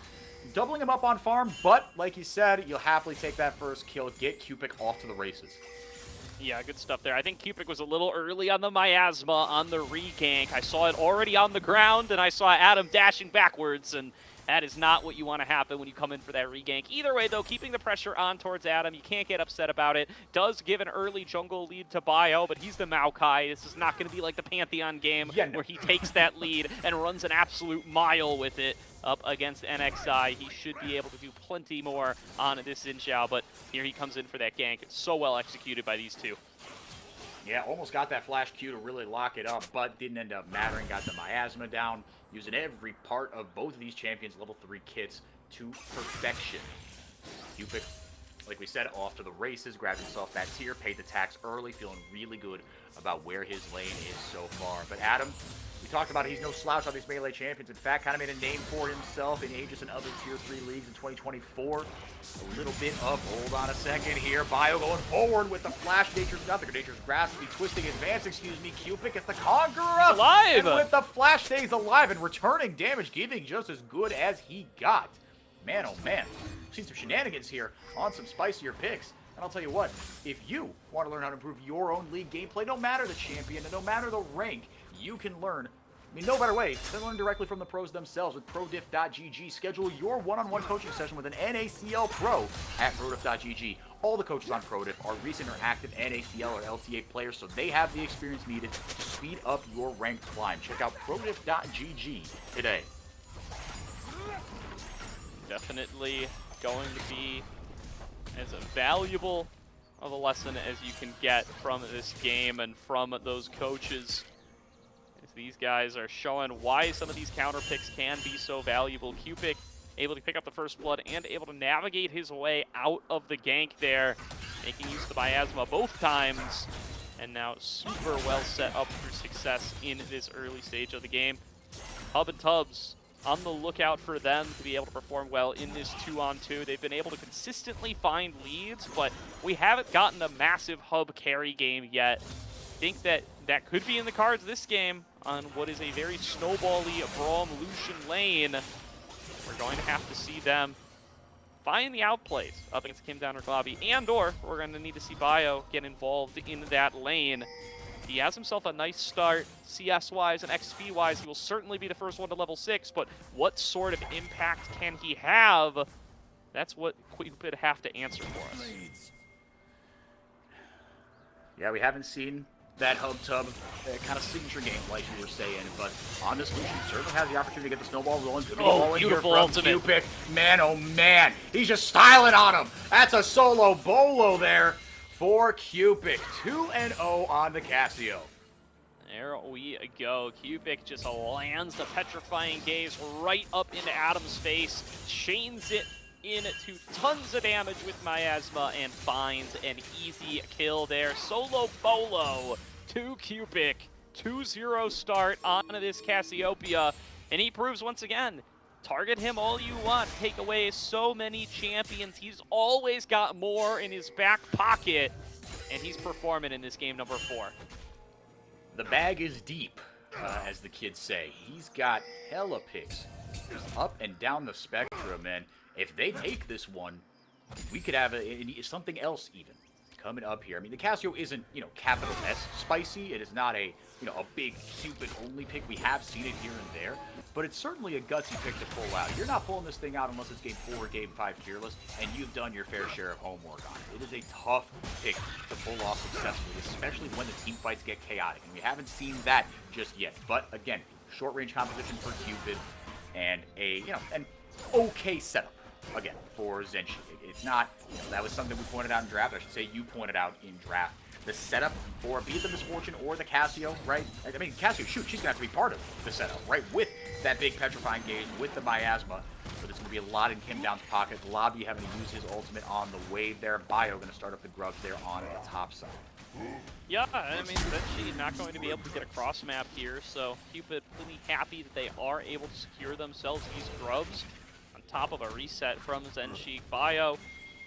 Doubling him up on farm, but like you said, you'll happily take that first kill, get Cupid off to the races. Yeah, good stuff there. I think Cupid was a little early on the Miasma on the re-gank. I saw it already on the ground, and I saw Adam dashing backwards, and that is not what you want to happen when you come in for that re-gank. Either way, though, keeping the pressure on towards Adam, you can't get upset about it. Does give an early jungle lead to Bio, but he's the Maokai. This is not going to be like the Pantheon game where he takes that lead and runs an absolute mile with it up against NXI. He should be able to do plenty more on this Xin Xiao, but here he comes in for that gank. It's so well executed by these two. Yeah, almost got that flash Q to really lock it up, but didn't end up mattering. Got the Miasma down, using every part of both of these champions' level 3 kits to perfection. Cupid, like we said, off to the races, grabbed himself that tier, paid the tax early, feeling really good about where his lane is so far. But Adam, we talked about it, he's no slouch on these melee champions. In fact, kind of made a name for himself in Aegis and other tier 3 leagues in 2024. A little bit of, hold on a second here, Bio going forward with the flash Nature's Grasp, be twisting advance, excuse me, Cupid gets the Conqueror up, alive! And with the flash stays alive and returning damage, giving just as good as he got. Man, oh man, seen some shenanigans here on some spicier picks. And I'll tell you what, if you want to learn how to improve your own league gameplay, no matter the champion and no matter the rank, you can learn. I mean, no better way than learn directly from the pros themselves with prodiff.gg. Schedule your one-on-one coaching session with an NACL pro at prodiff.gg. All the coaches on Prodiff are recent or active NACL or LTA players, so they have the experience needed to speed up your ranked climb. Check out prodiff.gg today. Definitely going to be as valuable of a lesson as you can get from this game and from those coaches. As these guys are showing why some of these counter picks can be so valuable. Cupid able to pick up the first blood and able to navigate his way out of the gank there, making use of the Miasma both times, and now super well set up for success in this early stage of the game. Hub and Tubbs on the lookout for them to be able to perform well in this 2-on-2. They've been able to consistently find leads, but we haven't gotten a massive hub carry game yet. I think that that could be in the cards this game on what is a very snowball-y Braum Lucian lane. We're going to have to see them find the outplays up against Kim Downer Globby, and/or we're going to need to see Bio get involved in that lane. He has himself a nice start, CS-wise and XP-wise. He will certainly be the first one to level 6, but what sort of impact can he have? That's what Cupid have to answer for us. Yeah, we haven't seen that hub tub kind of signature game like you were saying, but on this Lucian certainly has the opportunity to get the snowball rolling. Beautiful ultimate. Cupid. Man, oh man, he's just styling on him. That's a solo bolo there for Cupid. 2-0 on the Casio. There we go. Cupid just lands the petrifying gaze right up into Adam's face, chains it into tons of damage with Miasma, and finds an easy kill there. Solo bolo to Cupid. 2-0 start on this Cassiopeia, and he proves once again, target him all you want, take away so many champions. He's always got more in his back pocket, and he's performing in this game number 4. The bag is deep, as the kids say. He's got hella picks just up and down the spectrum, and if they take this one, we could have something else even coming up here. I mean, the Casio isn't, capital S spicy. It is not a, a big Cupid only pick. We have seen it here and there, but it's certainly a gutsy pick to pull out. You're not pulling this thing out unless it's game 4 or game 5 Fearless, and you've done your fair share of homework on it. It is a tough pick to pull off successfully, especially when the team fights get chaotic, and we haven't seen that just yet. But again, short range composition for Cupid, and an okay setup again for Zenji. It's not, that was something we pointed out in draft. I should say you pointed out in draft. The setup for be it the Misfortune or the Casio, right? I mean, Casio, shoot, she's going to have to be part of the setup, right? With that big Petrifying Gauge, with the Miasma. But it's going to be a lot in Kim Down's pocket. Lobby having to use his ultimate on the wave there. Bio going to start up the grubs there on the top side. Yeah, I mean, Zenji not going to be able to get a cross map here, so Cupid really happy that they are able to secure themselves these grubs on top of a reset from Zenji. Bio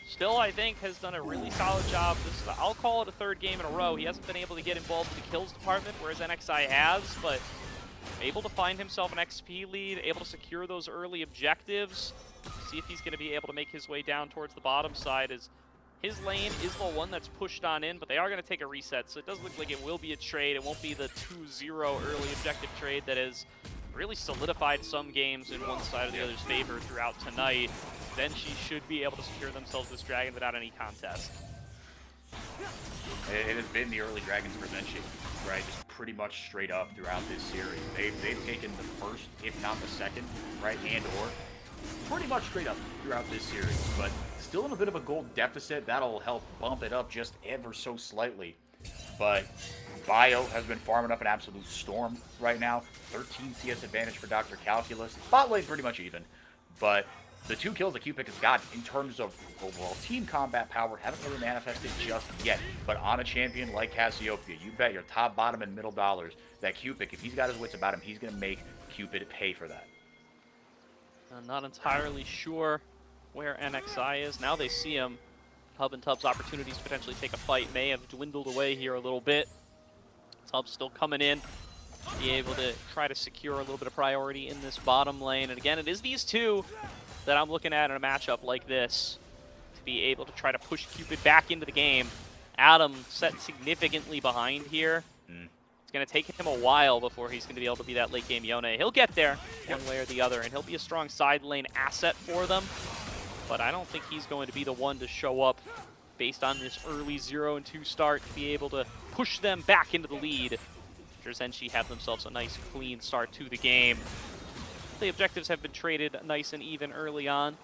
still, I think, has done a really solid job. I'll call it a 3rd game in a row. He hasn't been able to get involved in the kills department, whereas NXI has, but able to find himself an XP lead, able to secure those early objectives. See if he's going to be able to make his way down towards the bottom side, as his lane is the one that's pushed on in, but they are going to take a reset, so it does look like it will be a trade. It won't be the 2-0 early objective trade that has really solidified some games in one side or the other's favor throughout tonight. Then she should be able to secure themselves this dragon without any contest. It has been the early dragons for Zenji, right? Just pretty much straight up throughout this series. They've taken the first, if not the second, right? And or pretty much straight up throughout this series. But still in a bit of a gold deficit. That'll help bump it up just ever so slightly. But Bio has been farming up an absolute storm right now. 13 CS advantage for Dr. Calculus. Bot lane pretty much even. But the 2 kills that Cupid has got in terms of overall team combat power haven't really manifested just yet. But on a champion like Cassiopeia, you bet your top, bottom, and middle dollars that Cupid, if he's got his wits about him, he's going to make Cupid pay for that. I'm not entirely sure where NXI is. Now they see him. Hub and Tub's opportunities to potentially take a fight may have dwindled away here a little bit. Tub's still coming in, be able to try to secure a little bit of priority in this bottom lane. And again, it is these two that I'm looking at in a matchup like this to be able to try to push Cupid back into the game. Adam set significantly behind here. It's going to take him a while before he's going to be able to be that late game Yone. He'll get there one way or the other, and he'll be a strong side lane asset for them. But I don't think he's going to be the one to show up based on this early 0-2 start to be able to push them back into the lead. Zenji have themselves a nice clean start to the game. The objectives have been traded nice and even early on.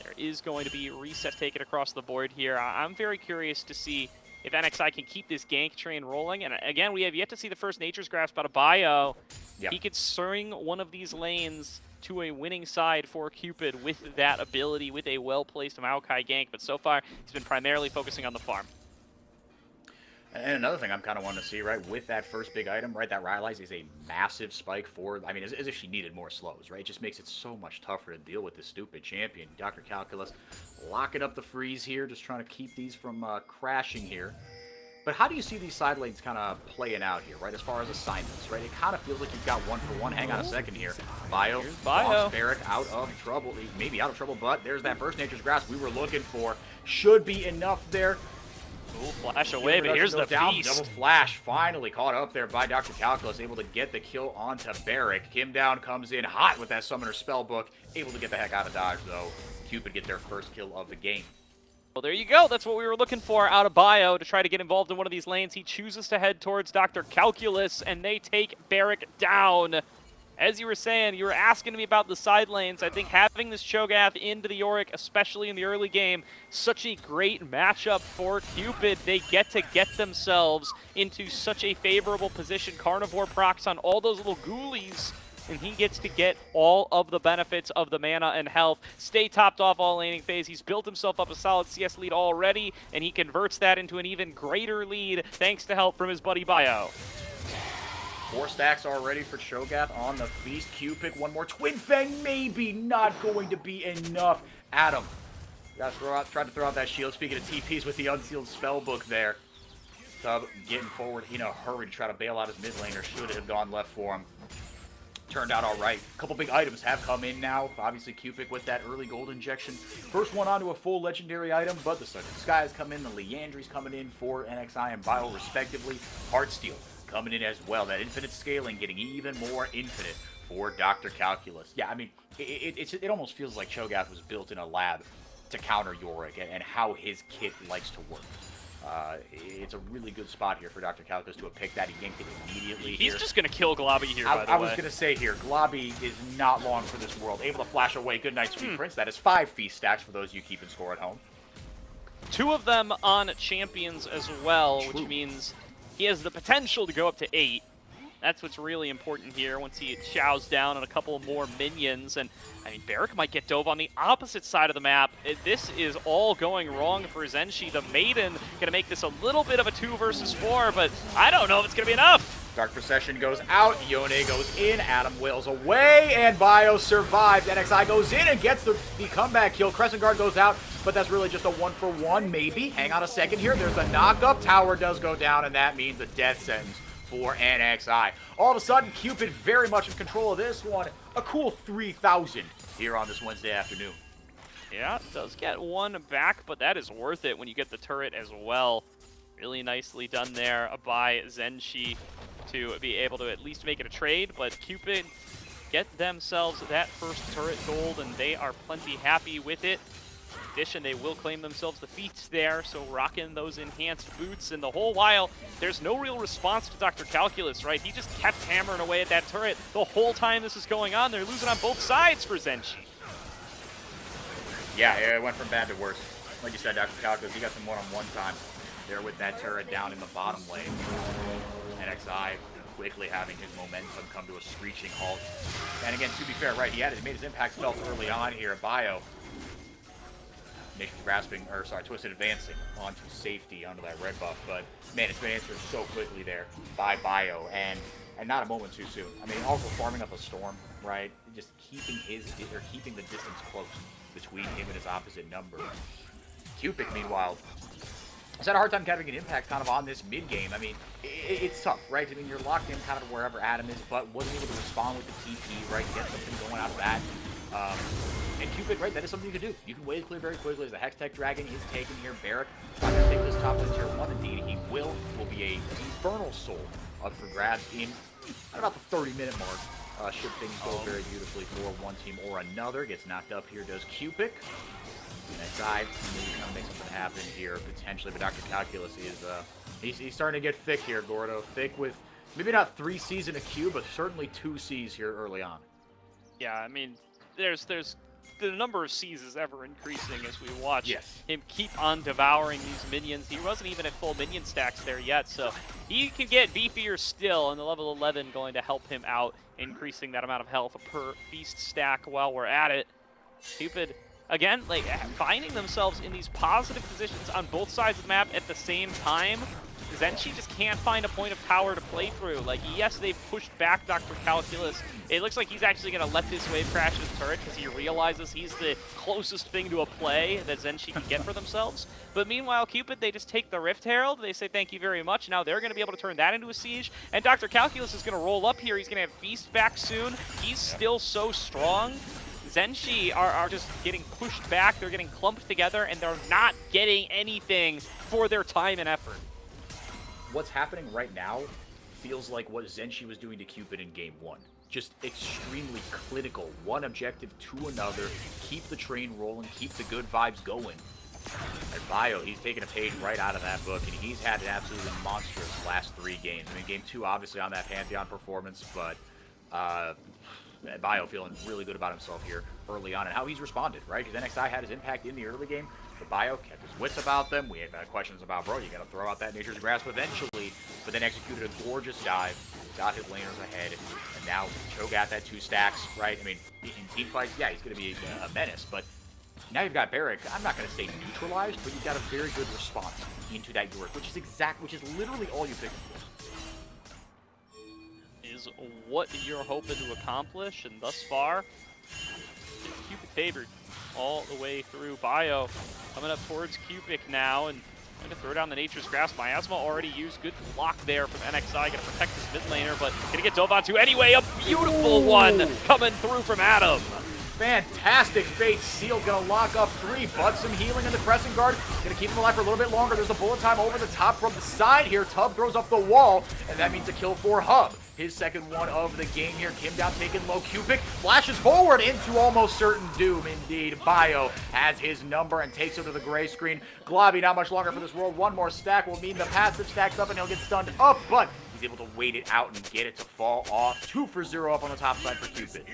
There is going to be a reset taken across the board here. I'm very curious to see if NXI can keep this gank train rolling. And again, we have yet to see the first Nature's Grasp out of Bio. Yep. He could swing one of these lanes to a winning side for Cupid with that ability, with a well-placed Maokai gank. But so far, he's been primarily focusing on the farm. And another thing I'm kind of wanting to see, right, with that first big item, right, that Rylai's is a massive spike forward. I mean, as if she needed more slows, right? It just makes it so much tougher to deal with this stupid champion. Dr. Calculus locking up the freeze here, just trying to keep these from crashing here. But how do you see these side lanes kind of playing out here, right, as far as assignments, right? It kind of feels like you've got 1-for-1. Hang on a second here. Bio, Barrick out of trouble. Maybe out of trouble, but there's that first Nature's Grasp we were looking for. Should be enough there. Ooh, flash away, but here's the feast. Double flash finally caught up there by Dr. Calculus, able to get the kill onto Barrick. Kim Down comes in hot with that Summoner Spellbook, able to get the heck out of dodge, though. Cupid get their first kill of the game. Well, there you go. That's what we were looking for out of Bio to try to get involved in one of these lanes. He chooses to head towards Dr. Calculus, and they take Barrick down. As you were saying, you were asking me about the side lanes. I think having this Cho'Gath into the Yorick, especially in the early game, such a great matchup for Cupid. They get to get themselves into such a favorable position. Carnivore procs on all those little ghoulies, and he gets to get all of the benefits of the mana and health. Stay topped off all laning phase. He's built himself up a solid CS lead already, and he converts that into an even greater lead thanks to help from his buddy Bio. 4 stacks already for Cho'Gath on the feast. Cupid, one more. Twin Fang, maybe not going to be enough. Adam, tried to throw out that shield. Speaking of TPs with the unsealed spellbook there. Tub getting forward in a hurry to try to bail out his mid laner. Should have gone left for him. turned out all right. A couple big items have come in now. Obviously, Cupid with that early gold injection. First one onto a full legendary item, but the Sun and Sky has come in. The Leandry's coming in for NXI and Bio, respectively. Heartsteel coming in as well. That infinite scaling getting even more infinite for Dr. Calculus. Yeah, I mean, it almost feels like Cho'Gath was built in a lab to counter Yorick and how his kit likes to work. It's a really good spot here for Dr. Calculus to have picked that. He yanked it immediately. He's here. just going to kill Globby here, by the way. I was going to say here, Globby is not long for this world. Able to flash away. Good night, Sweet Prince. That is 5 feast stacks for those you keeping score at home. 2 of them on champions as well, True. which means he has the potential to go up to 8. That's what's really important here once he chows down on a couple more minions. And, I mean, Barrick might get dove on the opposite side of the map. This is all going wrong for Zenshi. The Maiden going to make this a little bit of a 2 versus 4, but I don't know if it's going to be enough. Dark Procession goes out, Yone goes in, Adam wails away, and Bio survives. NXI goes in and gets the comeback kill. Crescent Guard goes out, but that's really just a 1-for-1, maybe. Hang on a second here. There's the knock-up. Tower does go down, and that means a death sentence for NXI. All of a sudden, Cupid very much in control of this one. A cool 3,000 here on this Wednesday afternoon. Yeah, it does get 1 back, but that is worth it when you get the turret as well. Really nicely done there by Zenshi to be able to at least make it a trade, but Cupid get themselves that first turret gold, and they are plenty happy with it. In addition, they will claim themselves the feats there, so rocking those enhanced boots, and the whole while, there's no real response to Dr. Calculus, right? He just kept hammering away at that turret the whole time this is going on. They're losing on both sides for Zenshi. Yeah, it went from bad to worse. Like you said, Dr. Calculus, he got some one-on-one time there with that turret down in the bottom lane. NXI quickly having his momentum come to a screeching halt. And again, to be fair, right, he made his impact felt early on here at Bio. Nation's grasping, or sorry, Twisted advancing onto safety under that red buff, but man, it's been answered so quickly there by Bio, and not a moment too soon. I mean, also farming up a storm, right? Just keeping keeping the distance close between him and his opposite number. Cupid, meanwhile, has had a hard time having an impact kind of on this mid game. I mean, it's tough, right? I mean, you're locked in kind of wherever Adam is, but wasn't able to respond with the TP, right? Get something going out of that. And Cupid, right, that is something you can do. You can wave clear very quickly as the Hextech Dragon is taken here. Barrick not going to take this top lane tier 1. Indeed, he will be a Infernal Soul up for grabs in about the 30-minute mark. Should things go very beautifully for one team or another. Gets knocked up here, does Cupid. That side, maybe trying to make something happen here, potentially, but Dr. Calculus is, he's starting to get thick here, Gordo. Thick with, maybe not 3 Cs in a queue, but certainly 2 Cs here early on. Yeah, I mean, there's the number of Cs is ever increasing as we watch him keep on devouring these minions. He wasn't even at full minion stacks there yet, so he can get beefier still, and the level 11 going to help him out, increasing that amount of health per feast stack while we're at it. Cupid, again, like, finding themselves in these positive positions on both sides of the map at the same time. Zenshi just can't find a point of power to play through. Like, yes, they've pushed back Dr. Calculus. It looks like he's actually going to let this wave crash his turret because he realizes he's the closest thing to a play that Zenshi can get for themselves. But meanwhile, Cupid, they just take the Rift Herald. They say thank you very much. Now they're going to be able to turn that into a siege. And Dr. Calculus is going to roll up here. He's going to have Feast back soon. He's still so strong. Zenshi are just getting pushed back. They're getting clumped together, and they're not getting anything for their time and effort. What's happening right now feels like what Zenshi was doing to Cupid in Game 1. Just extremely clinical. One objective to another. Keep the train rolling. Keep the good vibes going. And Bio, he's taken a page right out of that book, and he's had an absolutely monstrous last 3 games. I mean, Game 2 obviously on that Pantheon performance, but Bio feeling really good about himself here early on and how he's responded, right? Because NXI had his impact in the early game, but Bio kept his wits about them. We had questions about, bro, you got to throw out that Nature's Grasp eventually, but then executed a gorgeous dive, got his laners ahead, and now Cho got that 2 stacks, right? I mean, in team fights, yeah, he's going to be a menace, but now you've got Barrick, I'm not going to say neutralized, but you've got a very good response into that Yorick, which is literally all you picked for. Is what you're hoping to accomplish, and thus far, Cupid favored all the way through. Bio coming up towards Cupid now, and Going to throw down the Nature's Grasp. Miasma already used good block there from NXI. Going to protect this mid laner, but going to get dove onto anyway. A beautiful one coming through from Adam. Fantastic Fate Seal, gonna lock up 3, but some healing in the Crescent Guard. Gonna keep him alive for a little bit longer. There's a bullet time over the top from the side here. Tub throws up the wall, and that means a kill for Hub. His second one of the game here. Kim down taking low. Cupid flashes forward into almost certain doom indeed. Bio has his number and takes him to the gray screen. Globby not much longer for this world. One more stack will mean the passive stacks up and he'll get stunned up, but he's able to wait it out and get it to fall off. 2 for 0 up on the top side for Cupid.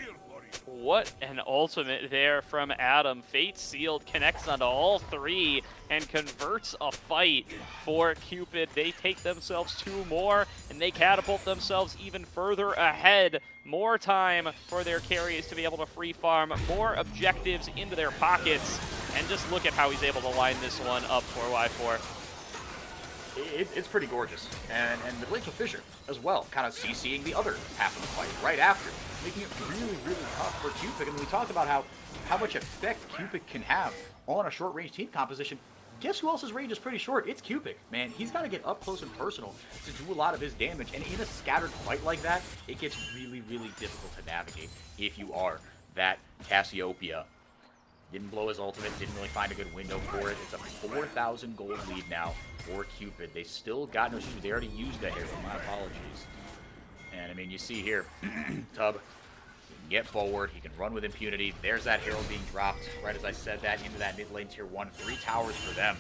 What an ultimate there from Adam. Fate Sealed connects onto all 3 and converts a fight for Cupid. They take themselves 2 more and they catapult themselves even further ahead. More time for their carries to be able to free farm, more objectives into their pockets, and just look at how he's able to line this one up 4x4. It's pretty gorgeous. And the Glacial Fissure as well, kind of CCing the other half of the fight right after, making it really, really tough for Cupid. And we talked about how much effect Cupid can have on a short-range team composition. Guess who else's range is pretty short? It's Cupid, man. He's got to get up close and personal to do a lot of his damage. And in a scattered fight like that, it gets really, really difficult to navigate if you are that Cassiopeia. Didn't blow his ultimate, didn't really find a good window for it. It's a 4,000 gold lead now for Cupid. They still got no shoes. They already used the hero. My apologies. And I mean, you see here, Tub can get forward. He can run with impunity. There's that herald being dropped right as I said that into that mid lane tier 1. 3 towers for them.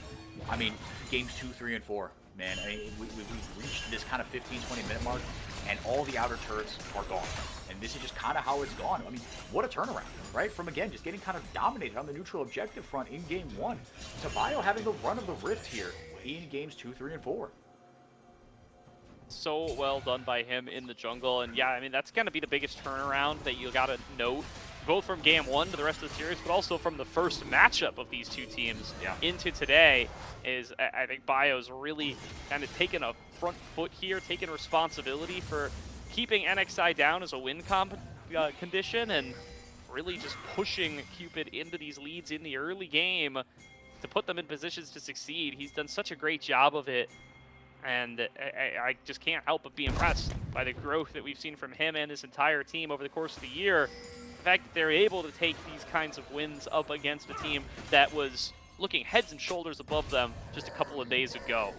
I mean, games 2, 3, and 4. Man, I mean, we've reached this kind of 15, 20-minute mark, and all the outer turrets are gone. And this is just kind of how it's gone. I mean, what a turnaround, right? From, again, just getting kind of dominated on the neutral objective front in game 1 to Bio having the run of the Rift here in games 2, 3, and 4. So well done by him in the jungle. And yeah, I mean, that's going to be the biggest turnaround that you got to note, both from game 1 to the rest of the series, but also from the first matchup of these 2 teams into today, is I think Bio's really kind of taken a front foot here, taking responsibility for keeping NXI down as a win condition, and really just pushing Cupid into these leads in the early game to put them in positions to succeed. He's done such a great job of it, and I just can't help but be impressed by the growth that we've seen from him and this entire team over the course of the year. The fact that they're able to take these kinds of wins up against a team that was looking heads and shoulders above them just a couple of days ago.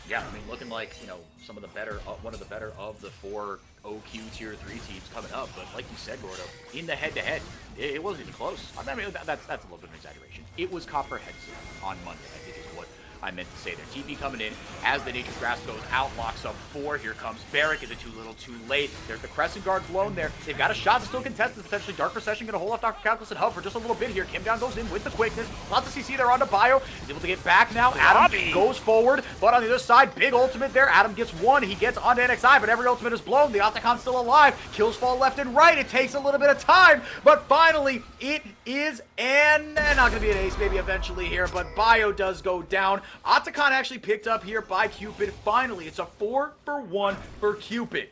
Yeah, I mean, looking like, you know, some of the better, one of the better of the 4 OQ Tier 3 teams coming up. But like you said, Gordo, in the head-to-head, it wasn't even close. I mean, that's a little bit of an exaggeration. It was comprehensive on Monday, I think is what I meant to say there. TP coming in as the Nature's Grasp goes out, locks up 4. Here comes Barrack. Is it too little, too late? There's the Crescent Guard blown there. They've got a shot to still contest this. Potentially Dark Recession going to hold off Dr. Calculus and Hub for just a little bit here. Kim down goes in with the quickness. Lots of CC there onto Bio. He's able to get back now. Adam goes forward, but on the other side, big ultimate there. Adam gets 1. He gets onto NXI, but every ultimate is blown. The Otacon's still alive. Kills fall left and right. It takes a little bit of time, but finally it is not going to be an ace maybe eventually here, but Bio does go down. Otacon actually picked up here by Cupid. Finally, it's a 4-for-1 for Cupid.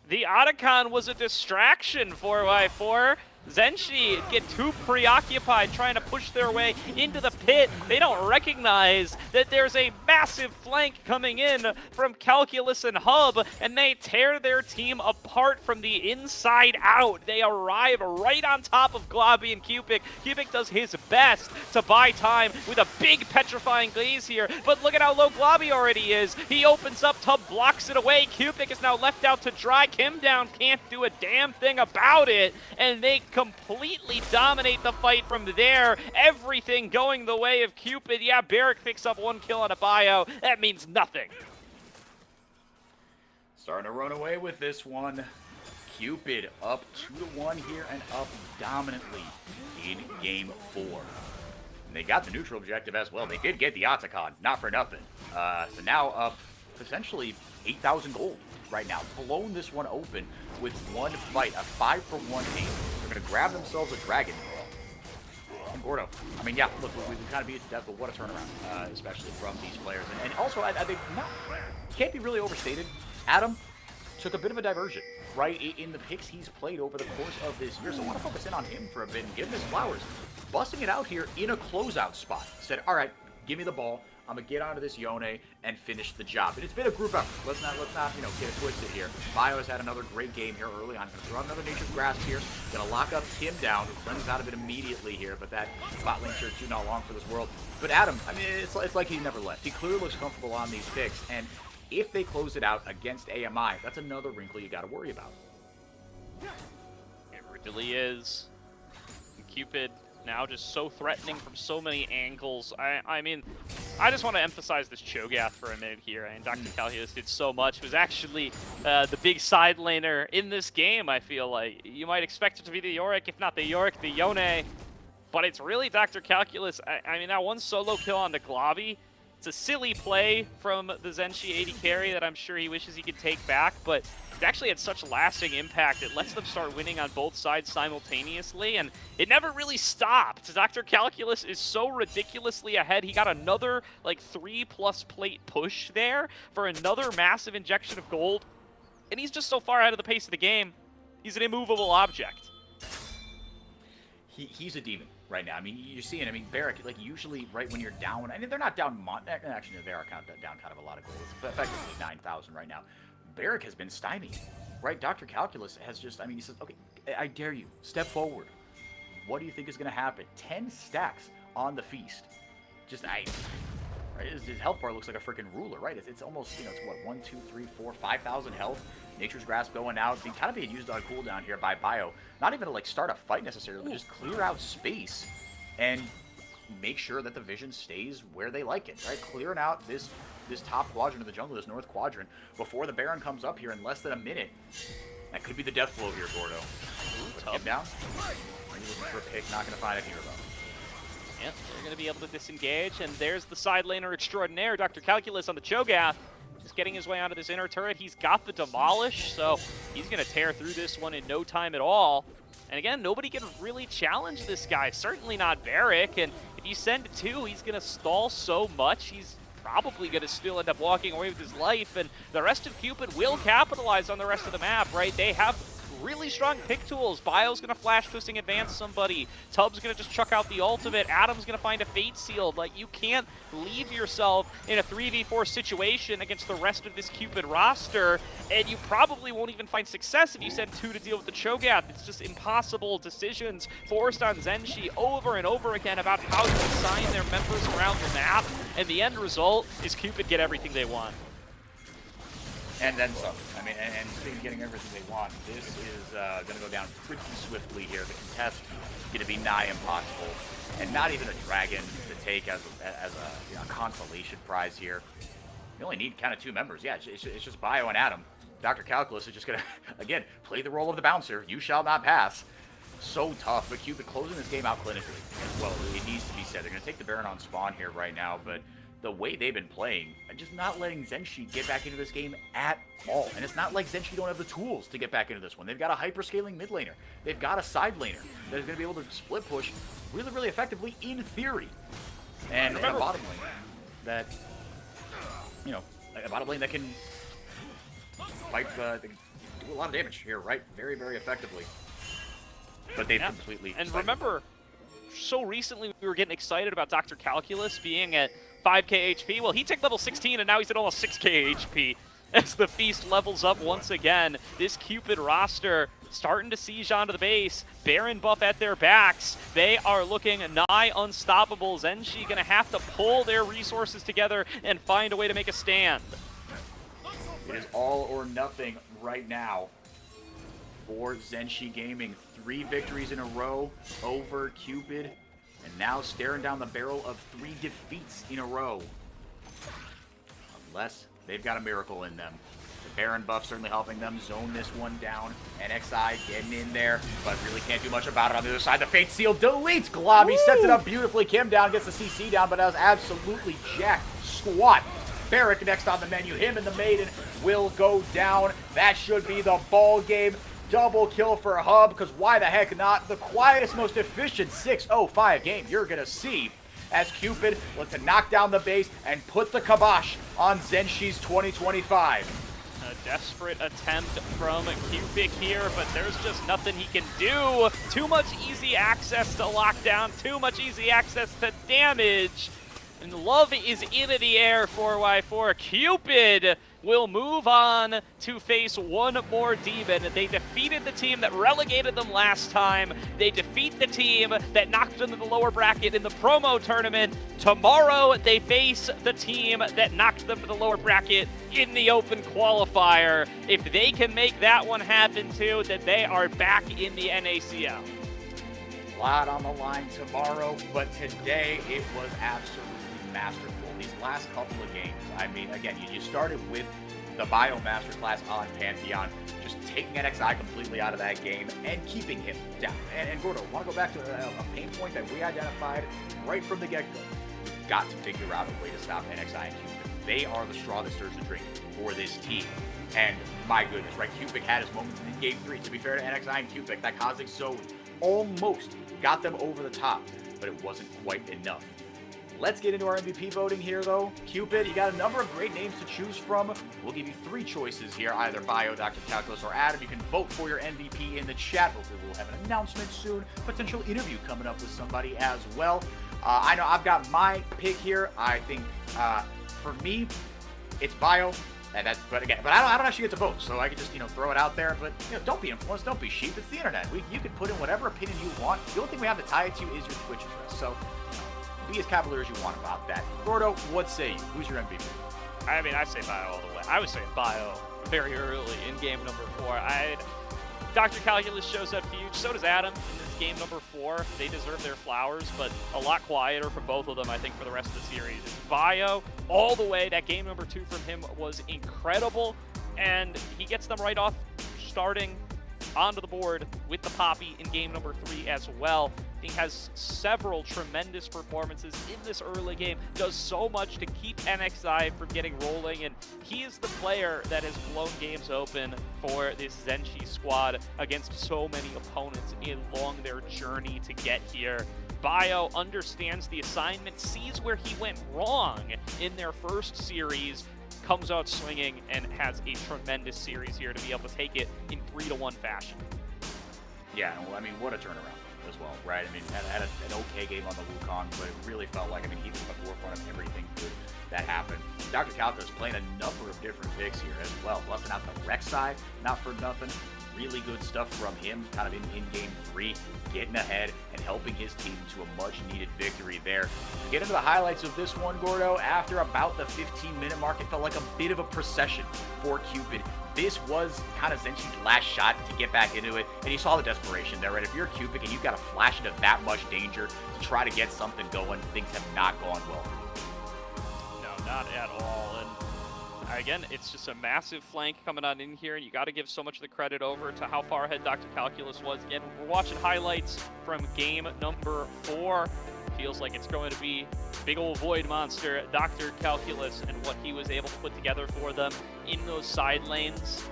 The Otacon was a distraction 4x4. Zenshi get too preoccupied trying to push their way into the pit. They don't recognize that there's a massive flank coming in from Calculus and Hub, and they tear their team apart from the inside out. They arrive right on top of Globby and Cupid. Cupid does his best to buy time with a big petrifying glaze here, but look at how low Globby already is. He opens up, Tub blocks it away. Cupid is now left out to dry. Kim down can't do a damn thing about it, and they completely dominate the fight from there. Everything going the way of Cupid. Yeah, Barrack picks up 1 kill on a Bio. That means nothing. Starting to run away with this one. Cupid up 2-1 here and up dominantly in game 4. And they got the neutral objective as well. They did get the Otacon, not for nothing. So now up potentially 8,000 gold right now. Blown this one open with 1 fight, a 5-for-1 game. They're going to grab themselves a dragon. And Gordo, I mean, yeah, look, we kind of beat it to death, but what a turnaround, especially from these players. And also, I think, can't be really overstated. Adam took a bit of a diversion, right, in the picks he's played over the course of this year. So I want to focus in on him for a bit and give him his flowers. Busting it out here in a closeout spot. Said, all right, Give me the ball. I'm gonna get onto this Yone and finish the job. And it's been a group effort. Let's not get it twisted here. Bio has had another great game here early on. Gonna throw out another Nature's Grasp here. Gonna lock up Kim down, who runs out of it immediately here. But that bot lane sure too not long for this world. But Adam, I mean, it's like he never left. He clearly looks comfortable on these picks. And if they close it out against AMI, that's another wrinkle you got to worry about. It really is. Cupid now just so threatening from so many angles. I mean, I just want to emphasize this Cho'Gath for a minute here. And Dr. Calculus did so much. Was actually the big side laner in this game, I feel like. You might expect it to be the Yorick, if not the Yorick, the Yone. But it's really Dr. Calculus. I mean, that one solo kill on the Globby, it's a silly play from the Zenshi AD carry that I'm sure he wishes he could take back, but it's actually had such lasting impact. It lets them start winning on both sides simultaneously, and it never really stopped. Dr. Calculus is so ridiculously ahead. He got another, like, 3+ plate push there for another massive injection of gold, and he's just so far ahead of the pace of the game. He's an immovable object. He's a demon right now. I mean, you're seeing, Barrack, like, usually right when you're down, I mean, they're not down, actually, they are down kind of a lot of gold. It's effectively 9,000 right now. Barrack has been stymied, right? Dr. Calculus has just, I mean, he says, okay, I dare you, step forward. What do you think is going to happen? 10 stacks on the feast. Just, right? His health bar looks like a freaking ruler, right? It's almost, you know, it's what, 1, 2, 3, 4, 5,000 health. Nature's Grasp going out, kind of being used on cooldown here by Bio. Not even to, like, start a fight necessarily, but just clear out space and make sure that the vision stays where they like it, right? Clearing out this top quadrant of the jungle, this north quadrant, before the Baron comes up here in less than a minute. That could be the death blow here, Gordo. Put him down. Are you looking for a pick? Not going to find it here, though. Yep, they're going to be able to disengage, and there's the side laner extraordinaire, Dr. Calculus on the Cho'Gath. Just getting his way onto this inner turret. He's got the Demolish, so he's going to tear through this one in no time at all. And again, nobody can really challenge this guy. Certainly not Barrack, and if you send 2, he's going to stall so much, he's probably going to still end up walking away with his life, and the rest of Cupid will capitalize on the rest of the map, right? They have really strong pick tools. Bio's going to flash twisting advance somebody. Tubb's going to just chuck out the ultimate. Adam's going to find a fate sealed. Like, you can't leave yourself in a 3v4 situation against the rest of this Cupid roster, and you probably won't even find success if you send 2 to deal with the Cho'Gath. It's just impossible decisions forced on Zenshi over and over again about how to assign their members around the map, and the end result is Cupid get everything they want. And then some. I mean, and speaking of getting everything they want, this is going to go down pretty swiftly here. The contest is going to be nigh impossible, and not even a dragon to take as a consolation prize here. You only need kind of 2 members. Yeah, it's just Bio and Adam. Dr. Calculus is just going to, again, play the role of the bouncer. You shall not pass. So tough, but Cupid closing this game out clinically as well. It needs to be said. They're going to take the Baron on spawn here right now, but the way they've been playing, just not letting Zenshi get back into this game at all. And it's not like Zenshi don't have the tools to get back into this one. They've got a hyper-scaling mid laner. They've got a side laner that is going to be able to split push really, really effectively in theory. And a bottom lane that, you know, a bottom lane that can fight, do a lot of damage here, right? Very, very effectively. But they've completely... And remember, so recently we were getting excited about Dr. Calculus being at 5k HP. Well, he took level 16 and now he's at almost 6k HP as the Feast levels up once again. This Cupid roster starting to siege onto the base. Baron buff at their backs. They are looking nigh unstoppable. Zenshi going to have to pull their resources together and find a way to make a stand. It is all or nothing right now for Zenshi Gaming. 3 victories in a row over Cupid, and now staring down the barrel of 3 defeats in a row. Unless they've got a miracle in them. The Baron buff certainly helping them zone this one down. NXI getting in there, but really can't do much about it on the other side. The Fate Seal deletes Globby, sets it up beautifully. Kim down, gets the CC down, but does absolutely jack squat. Barrack next on the menu. Him and the Maiden will go down. That should be the ball game. Double kill for a Hub, because why the heck not? The quietest, most efficient 6:05 game you're going to see as Cupid look to knock down the base and put the kibosh on Zenshi's 2025. A desperate attempt from Cupid here, but there's just nothing he can do. Too much easy access to lockdown, too much easy access to damage. And love is in the air, 4x4. Cupid will move on to face one more demon. They defeated the team that relegated them last time. They defeat the team that knocked them to the lower bracket in the promo tournament. Tomorrow, they face the team that knocked them to the lower bracket in the open qualifier. If they can make that one happen too, then they are back in the NACL. A lot on the line tomorrow, but today it was absolutely masterful. These last couple of games, I mean, again, you started with the Bio Masterclass on Pantheon, just taking NXI completely out of that game and keeping him down. And Gordo, want to go back to a pain point that we identified right from the get-go. We've got to figure out a way to stop NXI and Cupid. They are the straw that stirs the drink for this team. And my goodness, right? Cupid had his moments in Game 3. To be fair to NXI and Cupid, that Cosmic Zone almost got them over the top, but it wasn't quite enough. Let's get into our MVP voting here, though. Cupid, you got a number of great names to choose from. We'll give you 3 choices here, either Bio, Dr. Calculus, or Adam. You can vote for your MVP in the chat. Hopefully we'll have an announcement soon. Potential interview coming up with somebody as well. I know I've got my pick here. I think for me, it's Bio. But I don't actually get to vote, so I could just throw it out there. But don't be influenced, don't be sheep. It's the internet. You can put in whatever opinion you want. The only thing we have to tie it to is your Twitch address. So be as cavalier as you want about that. Gordo, what say you? Who's your MVP? I mean, I say Bio all the way. I was saying Bio very early in game number 4. Dr. Calculus shows up huge. So does Adam in this game number 4. They deserve their flowers, but a lot quieter for both of them, I think, for the rest of the series. It's Bio all the way. That game number 2 from him was incredible, and he gets them right off starting onto the board with the Poppy in game number 3 as well. He has several tremendous performances in this early game, does so much to keep NXI from getting rolling, and he is the player that has blown games open for this ZNG squad against so many opponents along their journey to get here. Bio understands the assignment, sees where he went wrong in their first series, comes out swinging, and has a tremendous series here to be able to take it in 3-1 fashion. Yeah, well, I mean, what a turnaround as well, right? I mean, had an okay game on the Wukong, but it really felt like, he was at the forefront of everything good that happened. Dr. Calculus playing a number of different picks here as well, busting out the Rex side, not for nothing. Really good stuff from him, kind of in game 3, getting ahead and helping his team to a much-needed victory there. Get into the highlights of this one, Gordo. After about the 15-minute mark, it felt like a bit of a procession for Cupid. This was kind of Zenchi's last shot to get back into it, and you saw the desperation there, right? If you're Cupid and you've got to flash into that much danger to try to get something going, things have not gone well for you. No, not at all. And again, it's just a massive flank coming on in here, and you got to give so much of the credit over to how far ahead Dr. Calculus was. Again, we're watching highlights from game number 4. Feels like it's going to be big old void monster, Dr. Calculus, and what he was able to put together for them in those side lanes.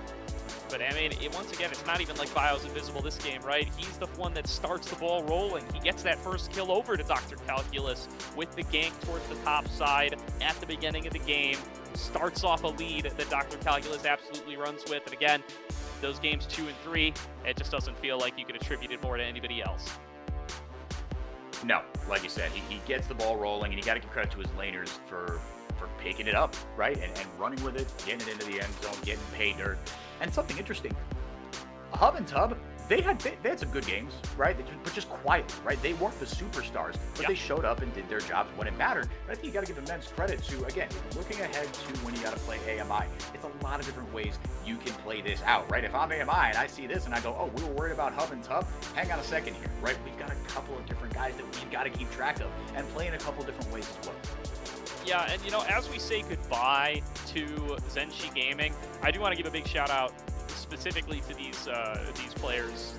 But I mean, once again, it's not even like Bio's invisible this game, right? He's the one that starts the ball rolling. He gets that first kill over to Dr. Calculus with the gank towards the top side at the beginning of the game. Starts off a lead that Dr. Calculus absolutely runs with. And again, those games 2 and 3, it just doesn't feel like you could attribute it more to anybody else. No, like you said, he gets the ball rolling, and you got to give credit to his laners for picking it up, right? And running with it, getting it into the end zone, getting paid dirt. And something interesting, Hub and Tub, they had some good games, right? But just quietly, right? They weren't the superstars, but they showed up and did their jobs when it mattered. But I think you got to give immense credit to, again, looking ahead to when you got to play AMI. It's a lot of different ways you can play this out, right? If I'm AMI and I see this and I go, oh, we were worried about Hub and Tub, hang on a second here, right? We've got a couple of different guys that we've got to keep track of and play in a couple different ways as well. Yeah, and as we say goodbye to Zeni Gaming, I do want to give a big shout out specifically to these players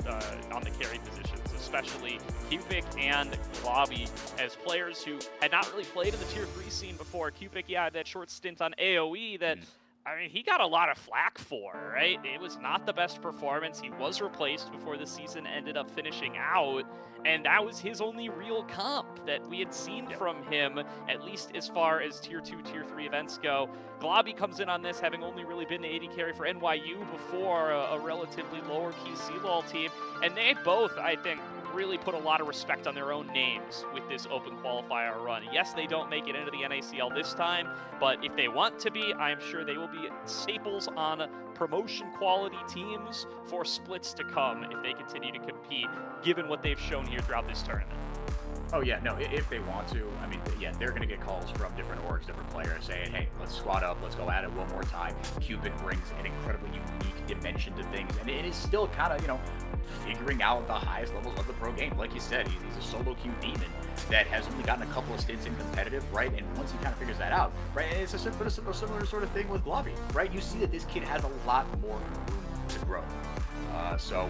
on the carry positions, especially Cupid and Globby, as players who had not really played in the Tier 3 scene before. Cupid, had that short stint on AoE that, I mean, he got a lot of flack for, right? It was not the best performance. He was replaced before the season ended up finishing out, and that was his only real comp that we had seen from him, at least as far as Tier 2, Tier 3 events go. Globby comes in on this having only really been the AD carry for NYU before, a relatively lower key CLOL team, and they both, I think, really put a lot of respect on their own names with this open qualifier run. Yes, they don't make it into the NACL this time, but if they want to be, I'm sure they will be staples on promotion quality teams for splits to come if they continue to compete, given what they've shown here throughout this tournament. Oh yeah, no, if they want to, I mean, yeah, they're going to get calls from different orgs, different players saying, hey, let's squad up, let's go at it one more time. Cupid brings an incredibly unique dimension to things, and it is still kind of, figuring out the highest levels of the pro game. Like you said, he's a solo queue demon that has only gotten a couple of stints in competitive, right? And once he kind of figures that out, right, and it's a similar sort of thing with Glovey, right? You see that this kid has a lot more room to grow. So,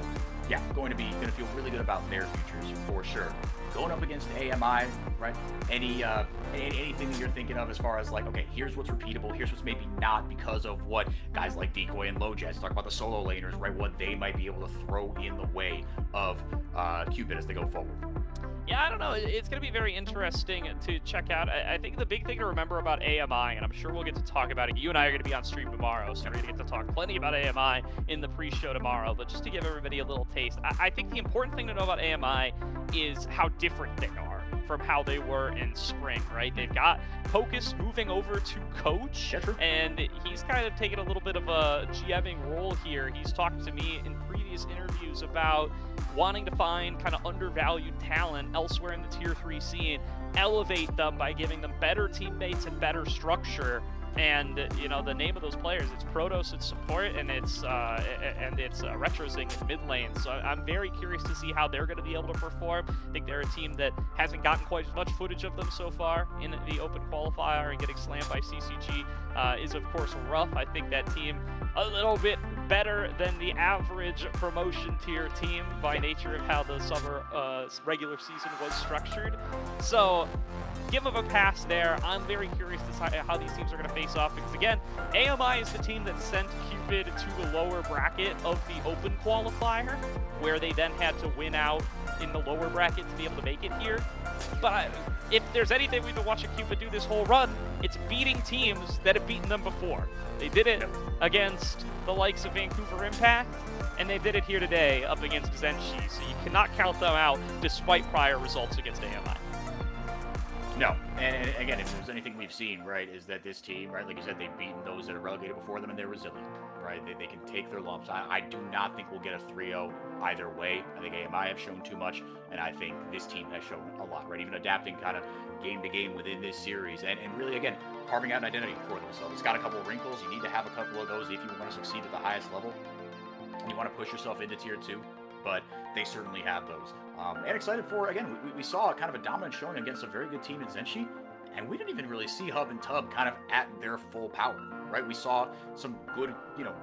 yeah, going to feel really good about their futures for sure. Going up against AMI, right? Anything that you're thinking of as far as like, okay, here's what's repeatable, here's what's maybe not because of what guys like Decoy and Lowjets talk about the solo laners, right? What they might be able to throw in the way of Cupid as they go forward. Yeah, I don't know. It's going to be very interesting to check out. I think the big thing to remember about AMI, and I'm sure we'll get to talk about it. You and I are going to be on stream tomorrow, so we're going to get to talk plenty about AMI in the pre-show tomorrow. But just to give everybody a little taste, I think the important thing to know about AMI is how different they are from how they were in spring, right? They've got Pocus moving over to coach, and he's kind of taken a little bit of a GMing role here. He's talked to me in previous interviews about wanting to find kind of undervalued talent elsewhere in the tier 3 scene, elevate them by giving them better teammates and better structure. And the name of those players, it's Protoss, it's support, and it's Retrozing in mid lane. So I'm very curious to see how they're going to be able to perform. I think they're a team that hasn't gotten quite as much footage of them so far in the open qualifier, and getting slammed by CCG is of course rough. I think that team a little bit better than the average promotion tier team by nature of how the summer regular season was structured. So give them a pass there. I'm very curious to see how these teams are going to face off, because again, AMI is the team that sent Cupid to the lower bracket of the open qualifier, where they then had to win out in the lower bracket to be able to make it here. But if there's anything we've been watching Cupid do this whole run, it's beating teams that have beaten them before. They did it against the likes of Vancouver Impact, and they did it here today up against ZNG, so you cannot count them out despite prior results against AMI. No, and again, if there's anything we've seen, right, is that this team, right, like you said, they've beaten those that are relegated before them, and they're resilient, right? They can take their lumps. I do not think we'll get a 3-0 either way. I think AMI have shown too much, and I think this team has shown a lot, right? Even adapting kind of game to game within this series, and really, again, carving out an identity for themselves. It's got a couple of wrinkles. You need to have a couple of those if you want to succeed at the highest level, and you want to push yourself into tier 2, but they certainly have those. And excited for, again, we saw kind of a dominant showing against a very good team in Zenshi, and we didn't even really see Hub and Tub kind of at their full power, right? We saw some good,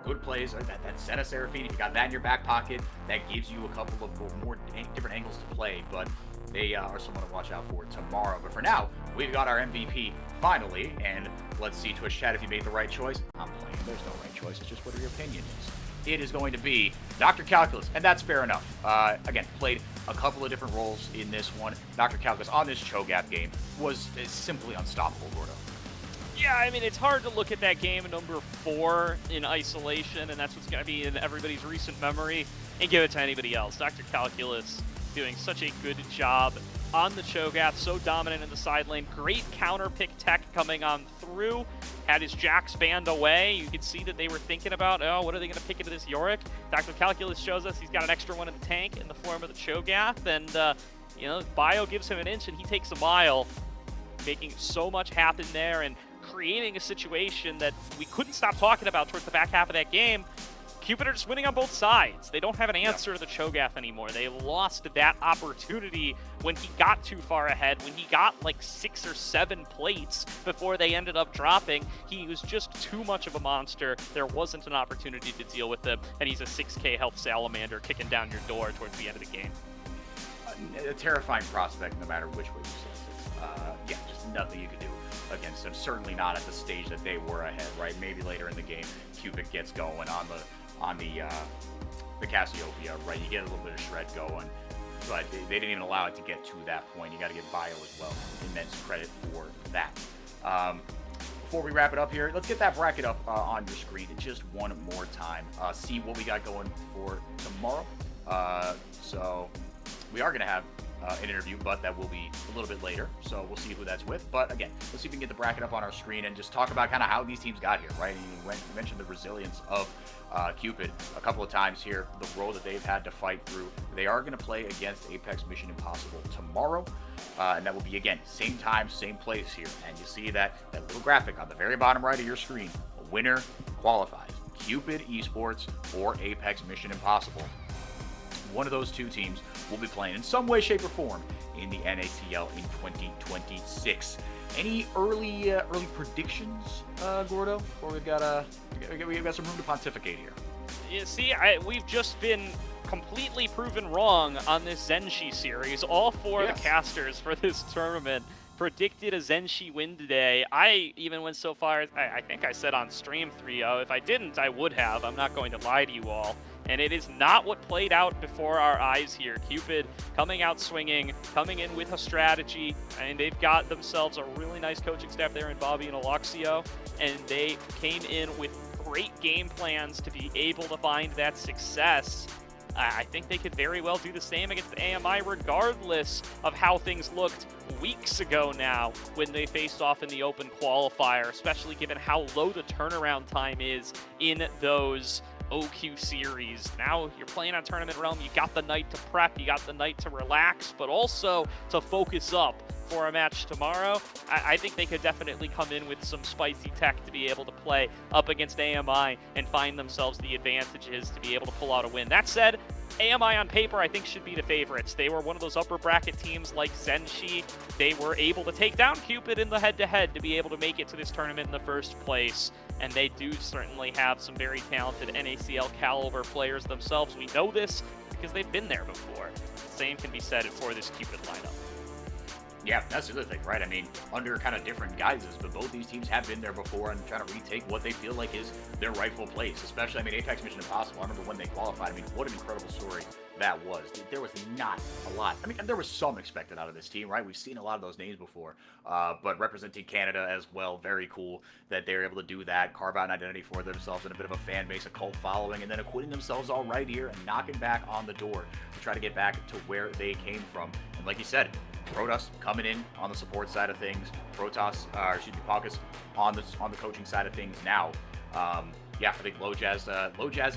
good plays. That Senna Seraphine, if you got that in your back pocket, that gives you a couple of more different angles to play, but they are someone to watch out for tomorrow. But for now, we've got our MVP finally, and let's see, Twitch chat, if you made the right choice. I'm playing. There's no right choice. It's just what your opinion is. It is going to be Dr. Calculus, and that's fair enough. Again, played a couple of different roles in this one. Dr. Calculus on this Cho'Gath game was simply unstoppable, Gordo. Yeah, I mean, it's hard to look at that game number 4 in isolation, and that's what's going to be in everybody's recent memory, and give it to anybody else. Dr. Calculus doing such a good job on the Cho'Gath, so dominant in the side lane. Great counter pick tech coming on through. Had his Jax banned away. You could see that they were thinking about, oh, what are they going to pick into this Yorick? Dr. Calculus shows us he's got an extra one in the tank in the form of the Cho'Gath, and Bio gives him an inch and he takes a mile, making so much happen there and creating a situation that we couldn't stop talking about towards the back half of that game. Cupid are just winning on both sides. They don't have an answer to the Cho'Gath anymore. They lost that opportunity when he got too far ahead, when he got like 6 or 7 plates before they ended up dropping. He was just too much of a monster. There wasn't an opportunity to deal with him, and he's a 6k health salamander kicking down your door towards the end of the game. A terrifying prospect, no matter which way you slice it. Yeah, just nothing you could do against him. Certainly not at the stage that they were ahead, right? Maybe later in the game, Cupid gets going on the Cassiopeia, right? You get a little bit of shred going, but they didn't even allow it to get to that point. You got to give Bio as well immense credit for that. Before we wrap it up here, let's get that bracket up on your screen just one more time. See what we got going for tomorrow. So we are going to have an interview, but that will be a little bit later, so we'll see who that's with. But again, let's see if we can get the bracket up on our screen and just talk about kind of how these teams got here, right? You mentioned the resilience of Cupid a couple of times here, the role that they've had to fight through. They are going to play against Apex Mission Impossible tomorrow, and that will be, again, same time, same place here. And you see that little graphic on the very bottom right of your screen. A winner qualifies. Cupid Esports or Apex Mission Impossible. One of those two teams will be playing in some way, shape, or form in the NACL in 2026. Any early predictions, Gordo? Or we've got some room to pontificate here. You see, we've just been completely proven wrong on this ZNG series. All four of the casters for this tournament predicted a ZNG win today. I even went so far as I think I said on stream 3-0. If I didn't, I would have. I'm not going to lie to you all. And it is not what played out before our eyes here. Cupid coming out swinging, coming in with a strategy, and they've got themselves a really nice coaching staff there in Bobby and Aloxio, and they came in with great game plans to be able to find that success. I think they could very well do the same against AMI regardless of how things looked weeks ago now when they faced off in the open qualifier, especially given how low the turnaround time is in those OQ series. Now you're playing on Tournament Realm, you got the night to prep, you got the night to relax, but also to focus up for a match tomorrow. I think they could definitely come in with some spicy tech to be able to play up against AMI and find themselves the advantages to be able to pull out a win. That said, AMI on paper, I think, should be the favorites. They were one of those upper bracket teams like ZNG. They were able to take down Cupid in the head-to-head to be able to make it to this tournament in the first place. And they do certainly have some very talented NACL caliber players themselves. We know this because they've been there before. Same can be said for this Cupid lineup. Yeah, that's the other thing, right? I mean, under kind of different guises, but both these teams have been there before and trying to retake what they feel like is their rightful place. Especially, I mean, Apex Mission Impossible, I remember when they qualified. I mean, what an incredible story that was. There was not a lot. I mean, there was some expected out of this team, right? We've seen a lot of those names before, but representing Canada as well, very cool that they're able to do that, carve out an identity for themselves and a bit of a fan base, a cult following, and then acquitting themselves all right here and knocking back on the door to try to get back to where they came from. And like you said, Protoss coming in on the support side of things, Paucus on the coaching side of things now. Yeah, I think Low Jazz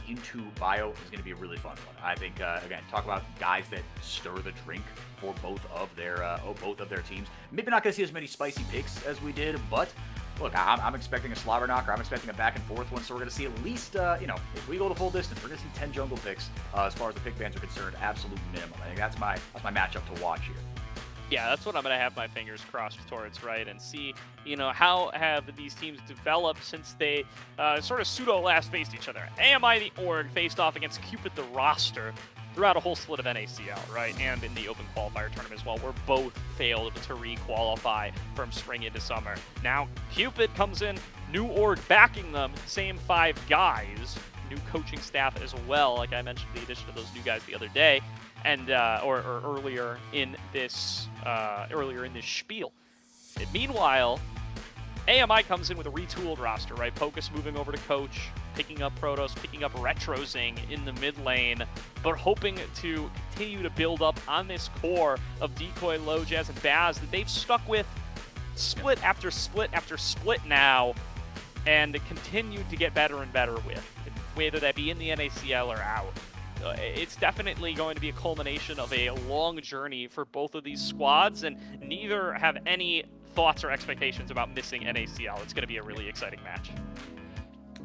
into Bio is going to be a really fun one. I think again, talk about guys that stir the drink for both of their teams. Maybe not going to see as many spicy picks as we did, but look, I'm expecting a slobber knocker. I'm expecting a back and forth one, so we're going to see at least, if we go to full distance, we're going to see 10 jungle picks as far as the pick bans are concerned. Absolute minimum. I think that's my matchup to watch here. Yeah, that's what I'm going to have my fingers crossed towards, right? And see, how have these teams developed since they sort of pseudo last faced each other. AMI, the org, faced off against Cupid, the roster, throughout a whole split of NACL, right? And in the open qualifier tournament as well, where both failed to re-qualify from spring into summer. Now, Cupid comes in, new org backing them, same 5 guys, new coaching staff as well, like I mentioned the addition of those new guys the other day. And or earlier in this spiel. And meanwhile, AMI comes in with a retooled roster, right? Paucus moving over to coach, picking up Protoss, picking up Retrozing in the mid lane, but hoping to continue to build up on this core of Decoy, Low Jazz, and Baz that they've stuck with split after split after split now, and continued to get better and better with, whether that be in the NACL or out. It's definitely going to be a culmination of a long journey for both of these squads, and neither have any thoughts or expectations about missing NACL. It's going to be a really exciting match.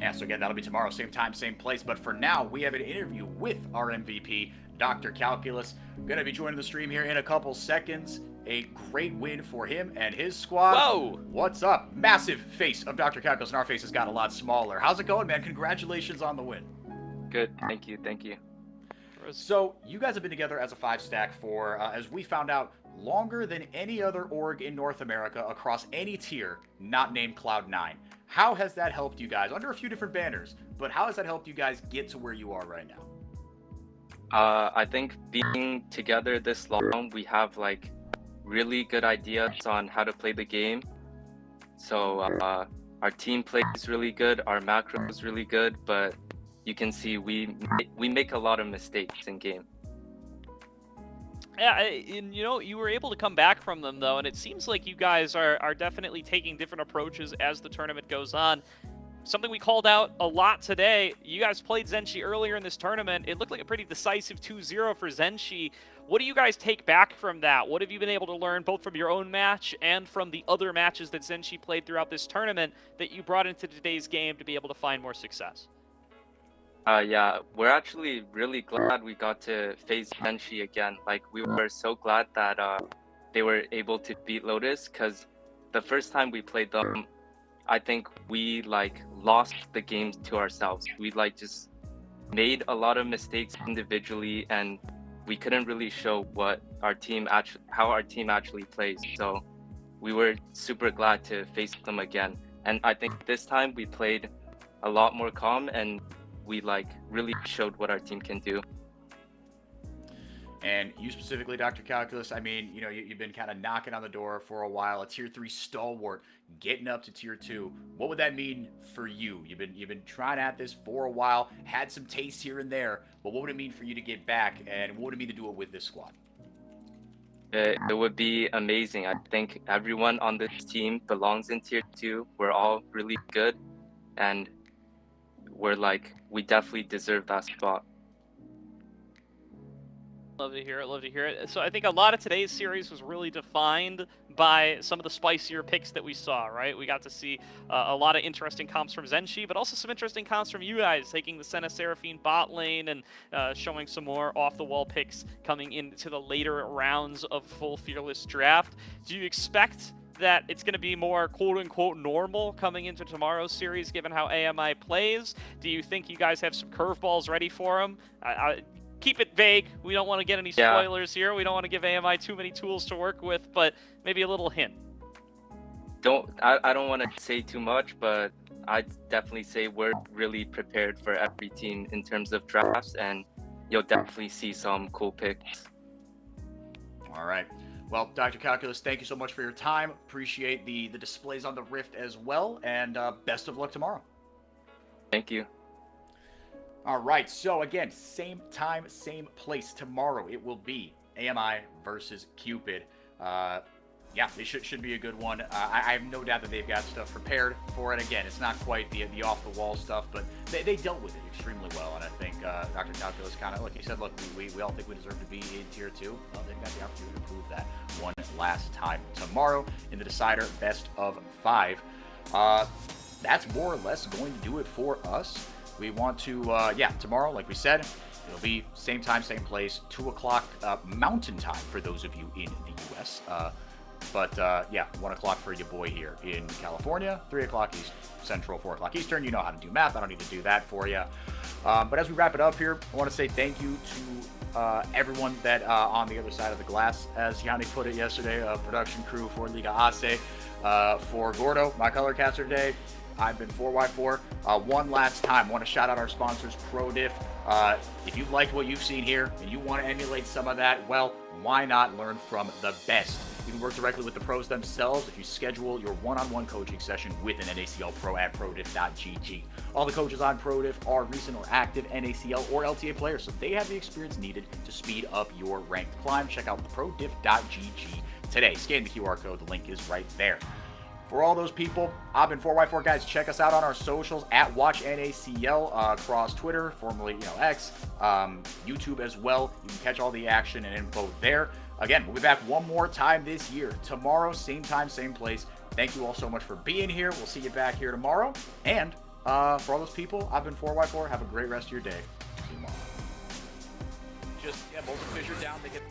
Yeah, so again, that'll be tomorrow, same time, same place. But for now, we have an interview with our MVP, Dr. Calculus. Going to be joining the stream here in a couple seconds. A great win for him and his squad. Whoa! What's up? Massive face of Dr. Calculus, and our face has gotten a lot smaller. How's it going, man? Congratulations on the win. Good, thank you. So, you guys have been together as a 5-stack for, as we found out, longer than any other org in North America across any tier not named Cloud9. How has that helped you guys, under a few different banners, but how has that helped you guys get to where you are right now? I think being together this long, we have like really good ideas on how to play the game. So our team play is really good, our macro is really good, but you can see we make a lot of mistakes in game. Yeah, and you know, you were able to come back from them though, and it seems like you guys are definitely taking different approaches as the tournament goes on. Something we called out a lot today, you guys played Zenshi earlier in this tournament. It looked like a pretty decisive 2-0 for Zenshi. What do you guys take back from that? What have you been able to learn both from your own match and from the other matches that Zenshi played throughout this tournament that you brought into today's game to be able to find more success? Yeah, we're actually really glad we got to face Zenshi again. Like, we were so glad that they were able to beat Lotus, because the first time we played them, I think we lost the game to ourselves. We just made a lot of mistakes individually, and we couldn't really show what our team how our team actually plays. So we were super glad to face them again. And I think this time we played a lot more calm, and we really showed what our team can do. And you specifically, Dr. Calculus, I mean, you know, you've been kind of knocking on the door for a while, a tier 3 stalwart, getting up to tier 2. What would that mean for you? You've been trying at this for a while, had some taste here and there, but what would it mean for you to get back, and what would it mean to do it with this squad? It would be amazing. I think everyone on this team belongs in tier 2. We're all really good, and we definitely deserve that spot. Love to hear it, love to hear it. So I think a lot of today's series was really defined by some of the spicier picks that we saw, right? We got to see a lot of interesting comps from Zenshi, but also some interesting comps from you guys, taking the Senna Seraphine bot lane and showing some more off-the-wall picks coming into the later rounds of full Fearless draft. Do you expect that it's going to be more quote-unquote normal coming into tomorrow's series, given how AMI plays? Do you think you guys have some curveballs ready for them? Keep it vague. We don't want to get any spoilers here. We don't want to give AMI too many tools to work with, but maybe a little hint. I don't want to say too much, but I'd definitely say we're really prepared for every team in terms of drafts, and you'll definitely see some cool picks. All right. Well, Dr. Calculus, thank you so much for your time. Appreciate the displays on the Rift as well, and best of luck tomorrow. Thank you. All right, so again, same time, same place tomorrow. It will be AMI versus Cupid. Yeah, it should be a good one. I have no doubt that they've got stuff prepared for it. Again, it's not quite the off-the-wall stuff, but they dealt with it extremely well. And I think Dr. Calculus kind of, like he said, look, we all think we deserve to be in Tier 2. Well, they've got the opportunity to prove that one last time tomorrow in the Decider Best of 5. That's more or less going to do it for us. We want to, tomorrow, like we said, it'll be same time, same place, 2 o'clock Mountain Time for those of you in the U.S. But 1 o'clock for your boy here in California, 3 o'clock East Central, 4 o'clock Eastern. You know how to do math. I don't need to do that for you. But as we wrap it up here, I want to say thank you to everyone that on the other side of the glass, as Yanni put it yesterday, production crew for Liga Ace, for Gordo, my color caster today. I've been 4x4. One last time, I want to shout out our sponsors, ProDiff. If you've liked what you've seen here and you want to emulate some of that, well, why not learn from the best? You can work directly with the pros themselves if you schedule your one-on-one coaching session with an NACL pro at prodiff.gg. All the coaches on ProDiff are recent or active NACL or LTA players, so they have the experience needed to speed up your ranked climb. Check out prodiff.gg today. Scan the QR code. The link is right there. For all those people, I've been 4x4 guys. Check us out on our socials at WatchNACL across Twitter, formerly X, YouTube as well. You can catch all the action and info there. Again, we'll be back one more time this year. Tomorrow, same time, same place. Thank you all so much for being here. We'll see you back here tomorrow. And for all those people, I've been 4x4. Have a great rest of your day. See you tomorrow. Both the Fisher down. They get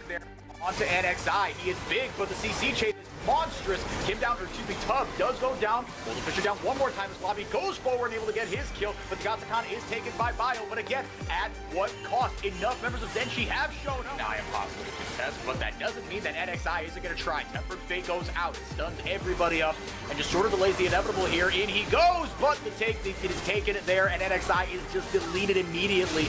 there. Onto NXI. He is big, but the CC chase is monstrous. Tub does go down. Golden Fisher down one more time as Lobby goes forward and able to get his kill, but the Gatsakan is taken by Bio. But again, at what cost? Enough members of Zenshi have shown up. Now impossible to contest, but that doesn't mean that NXI isn't going to try. Tempered Fate goes out. It stuns everybody up and just sort of delays the inevitable here. In he goes, but it is taken there, and NXI is just deleted immediately.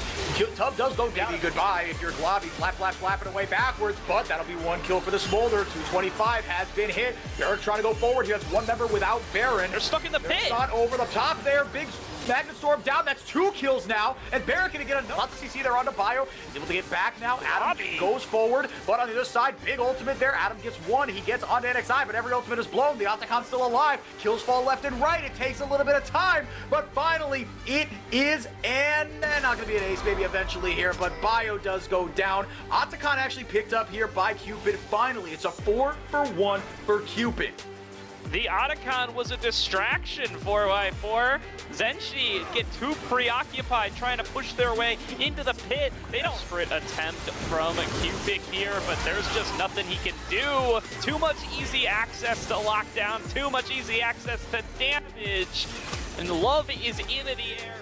Tub does go down. Goodbye if you're Globby. Flapping away backwards, but that'll be one kill for the Smolder. 225 has been hit. They're trying to go forward here. That's one member without Baron. They're stuck in the pit. Not over the top there. Big Magnet Storm down. That's 2 kills now. And Barrett gonna get another. Lots of CC there onto Bio. He's able to get back now. Adam goes forward, but on the other side, big ultimate there. Adam gets 1. He gets onto NXI, but every ultimate is blown. The Octagon's still alive. Kills fall left and right. It takes a little bit of time, but finally it is not gonna be an ace, maybe eventually here, but Bio does go down. Octagon actually picked up here by Cupid. Finally, it's a 4-for-1 for Cupid. The Otacon was a distraction 4x4. Zenshi get too preoccupied trying to push their way into the pit. They don't desperate attempt from Cupid here, but there's just nothing he can do. Too much easy access to lockdown, too much easy access to damage. And love is in the air.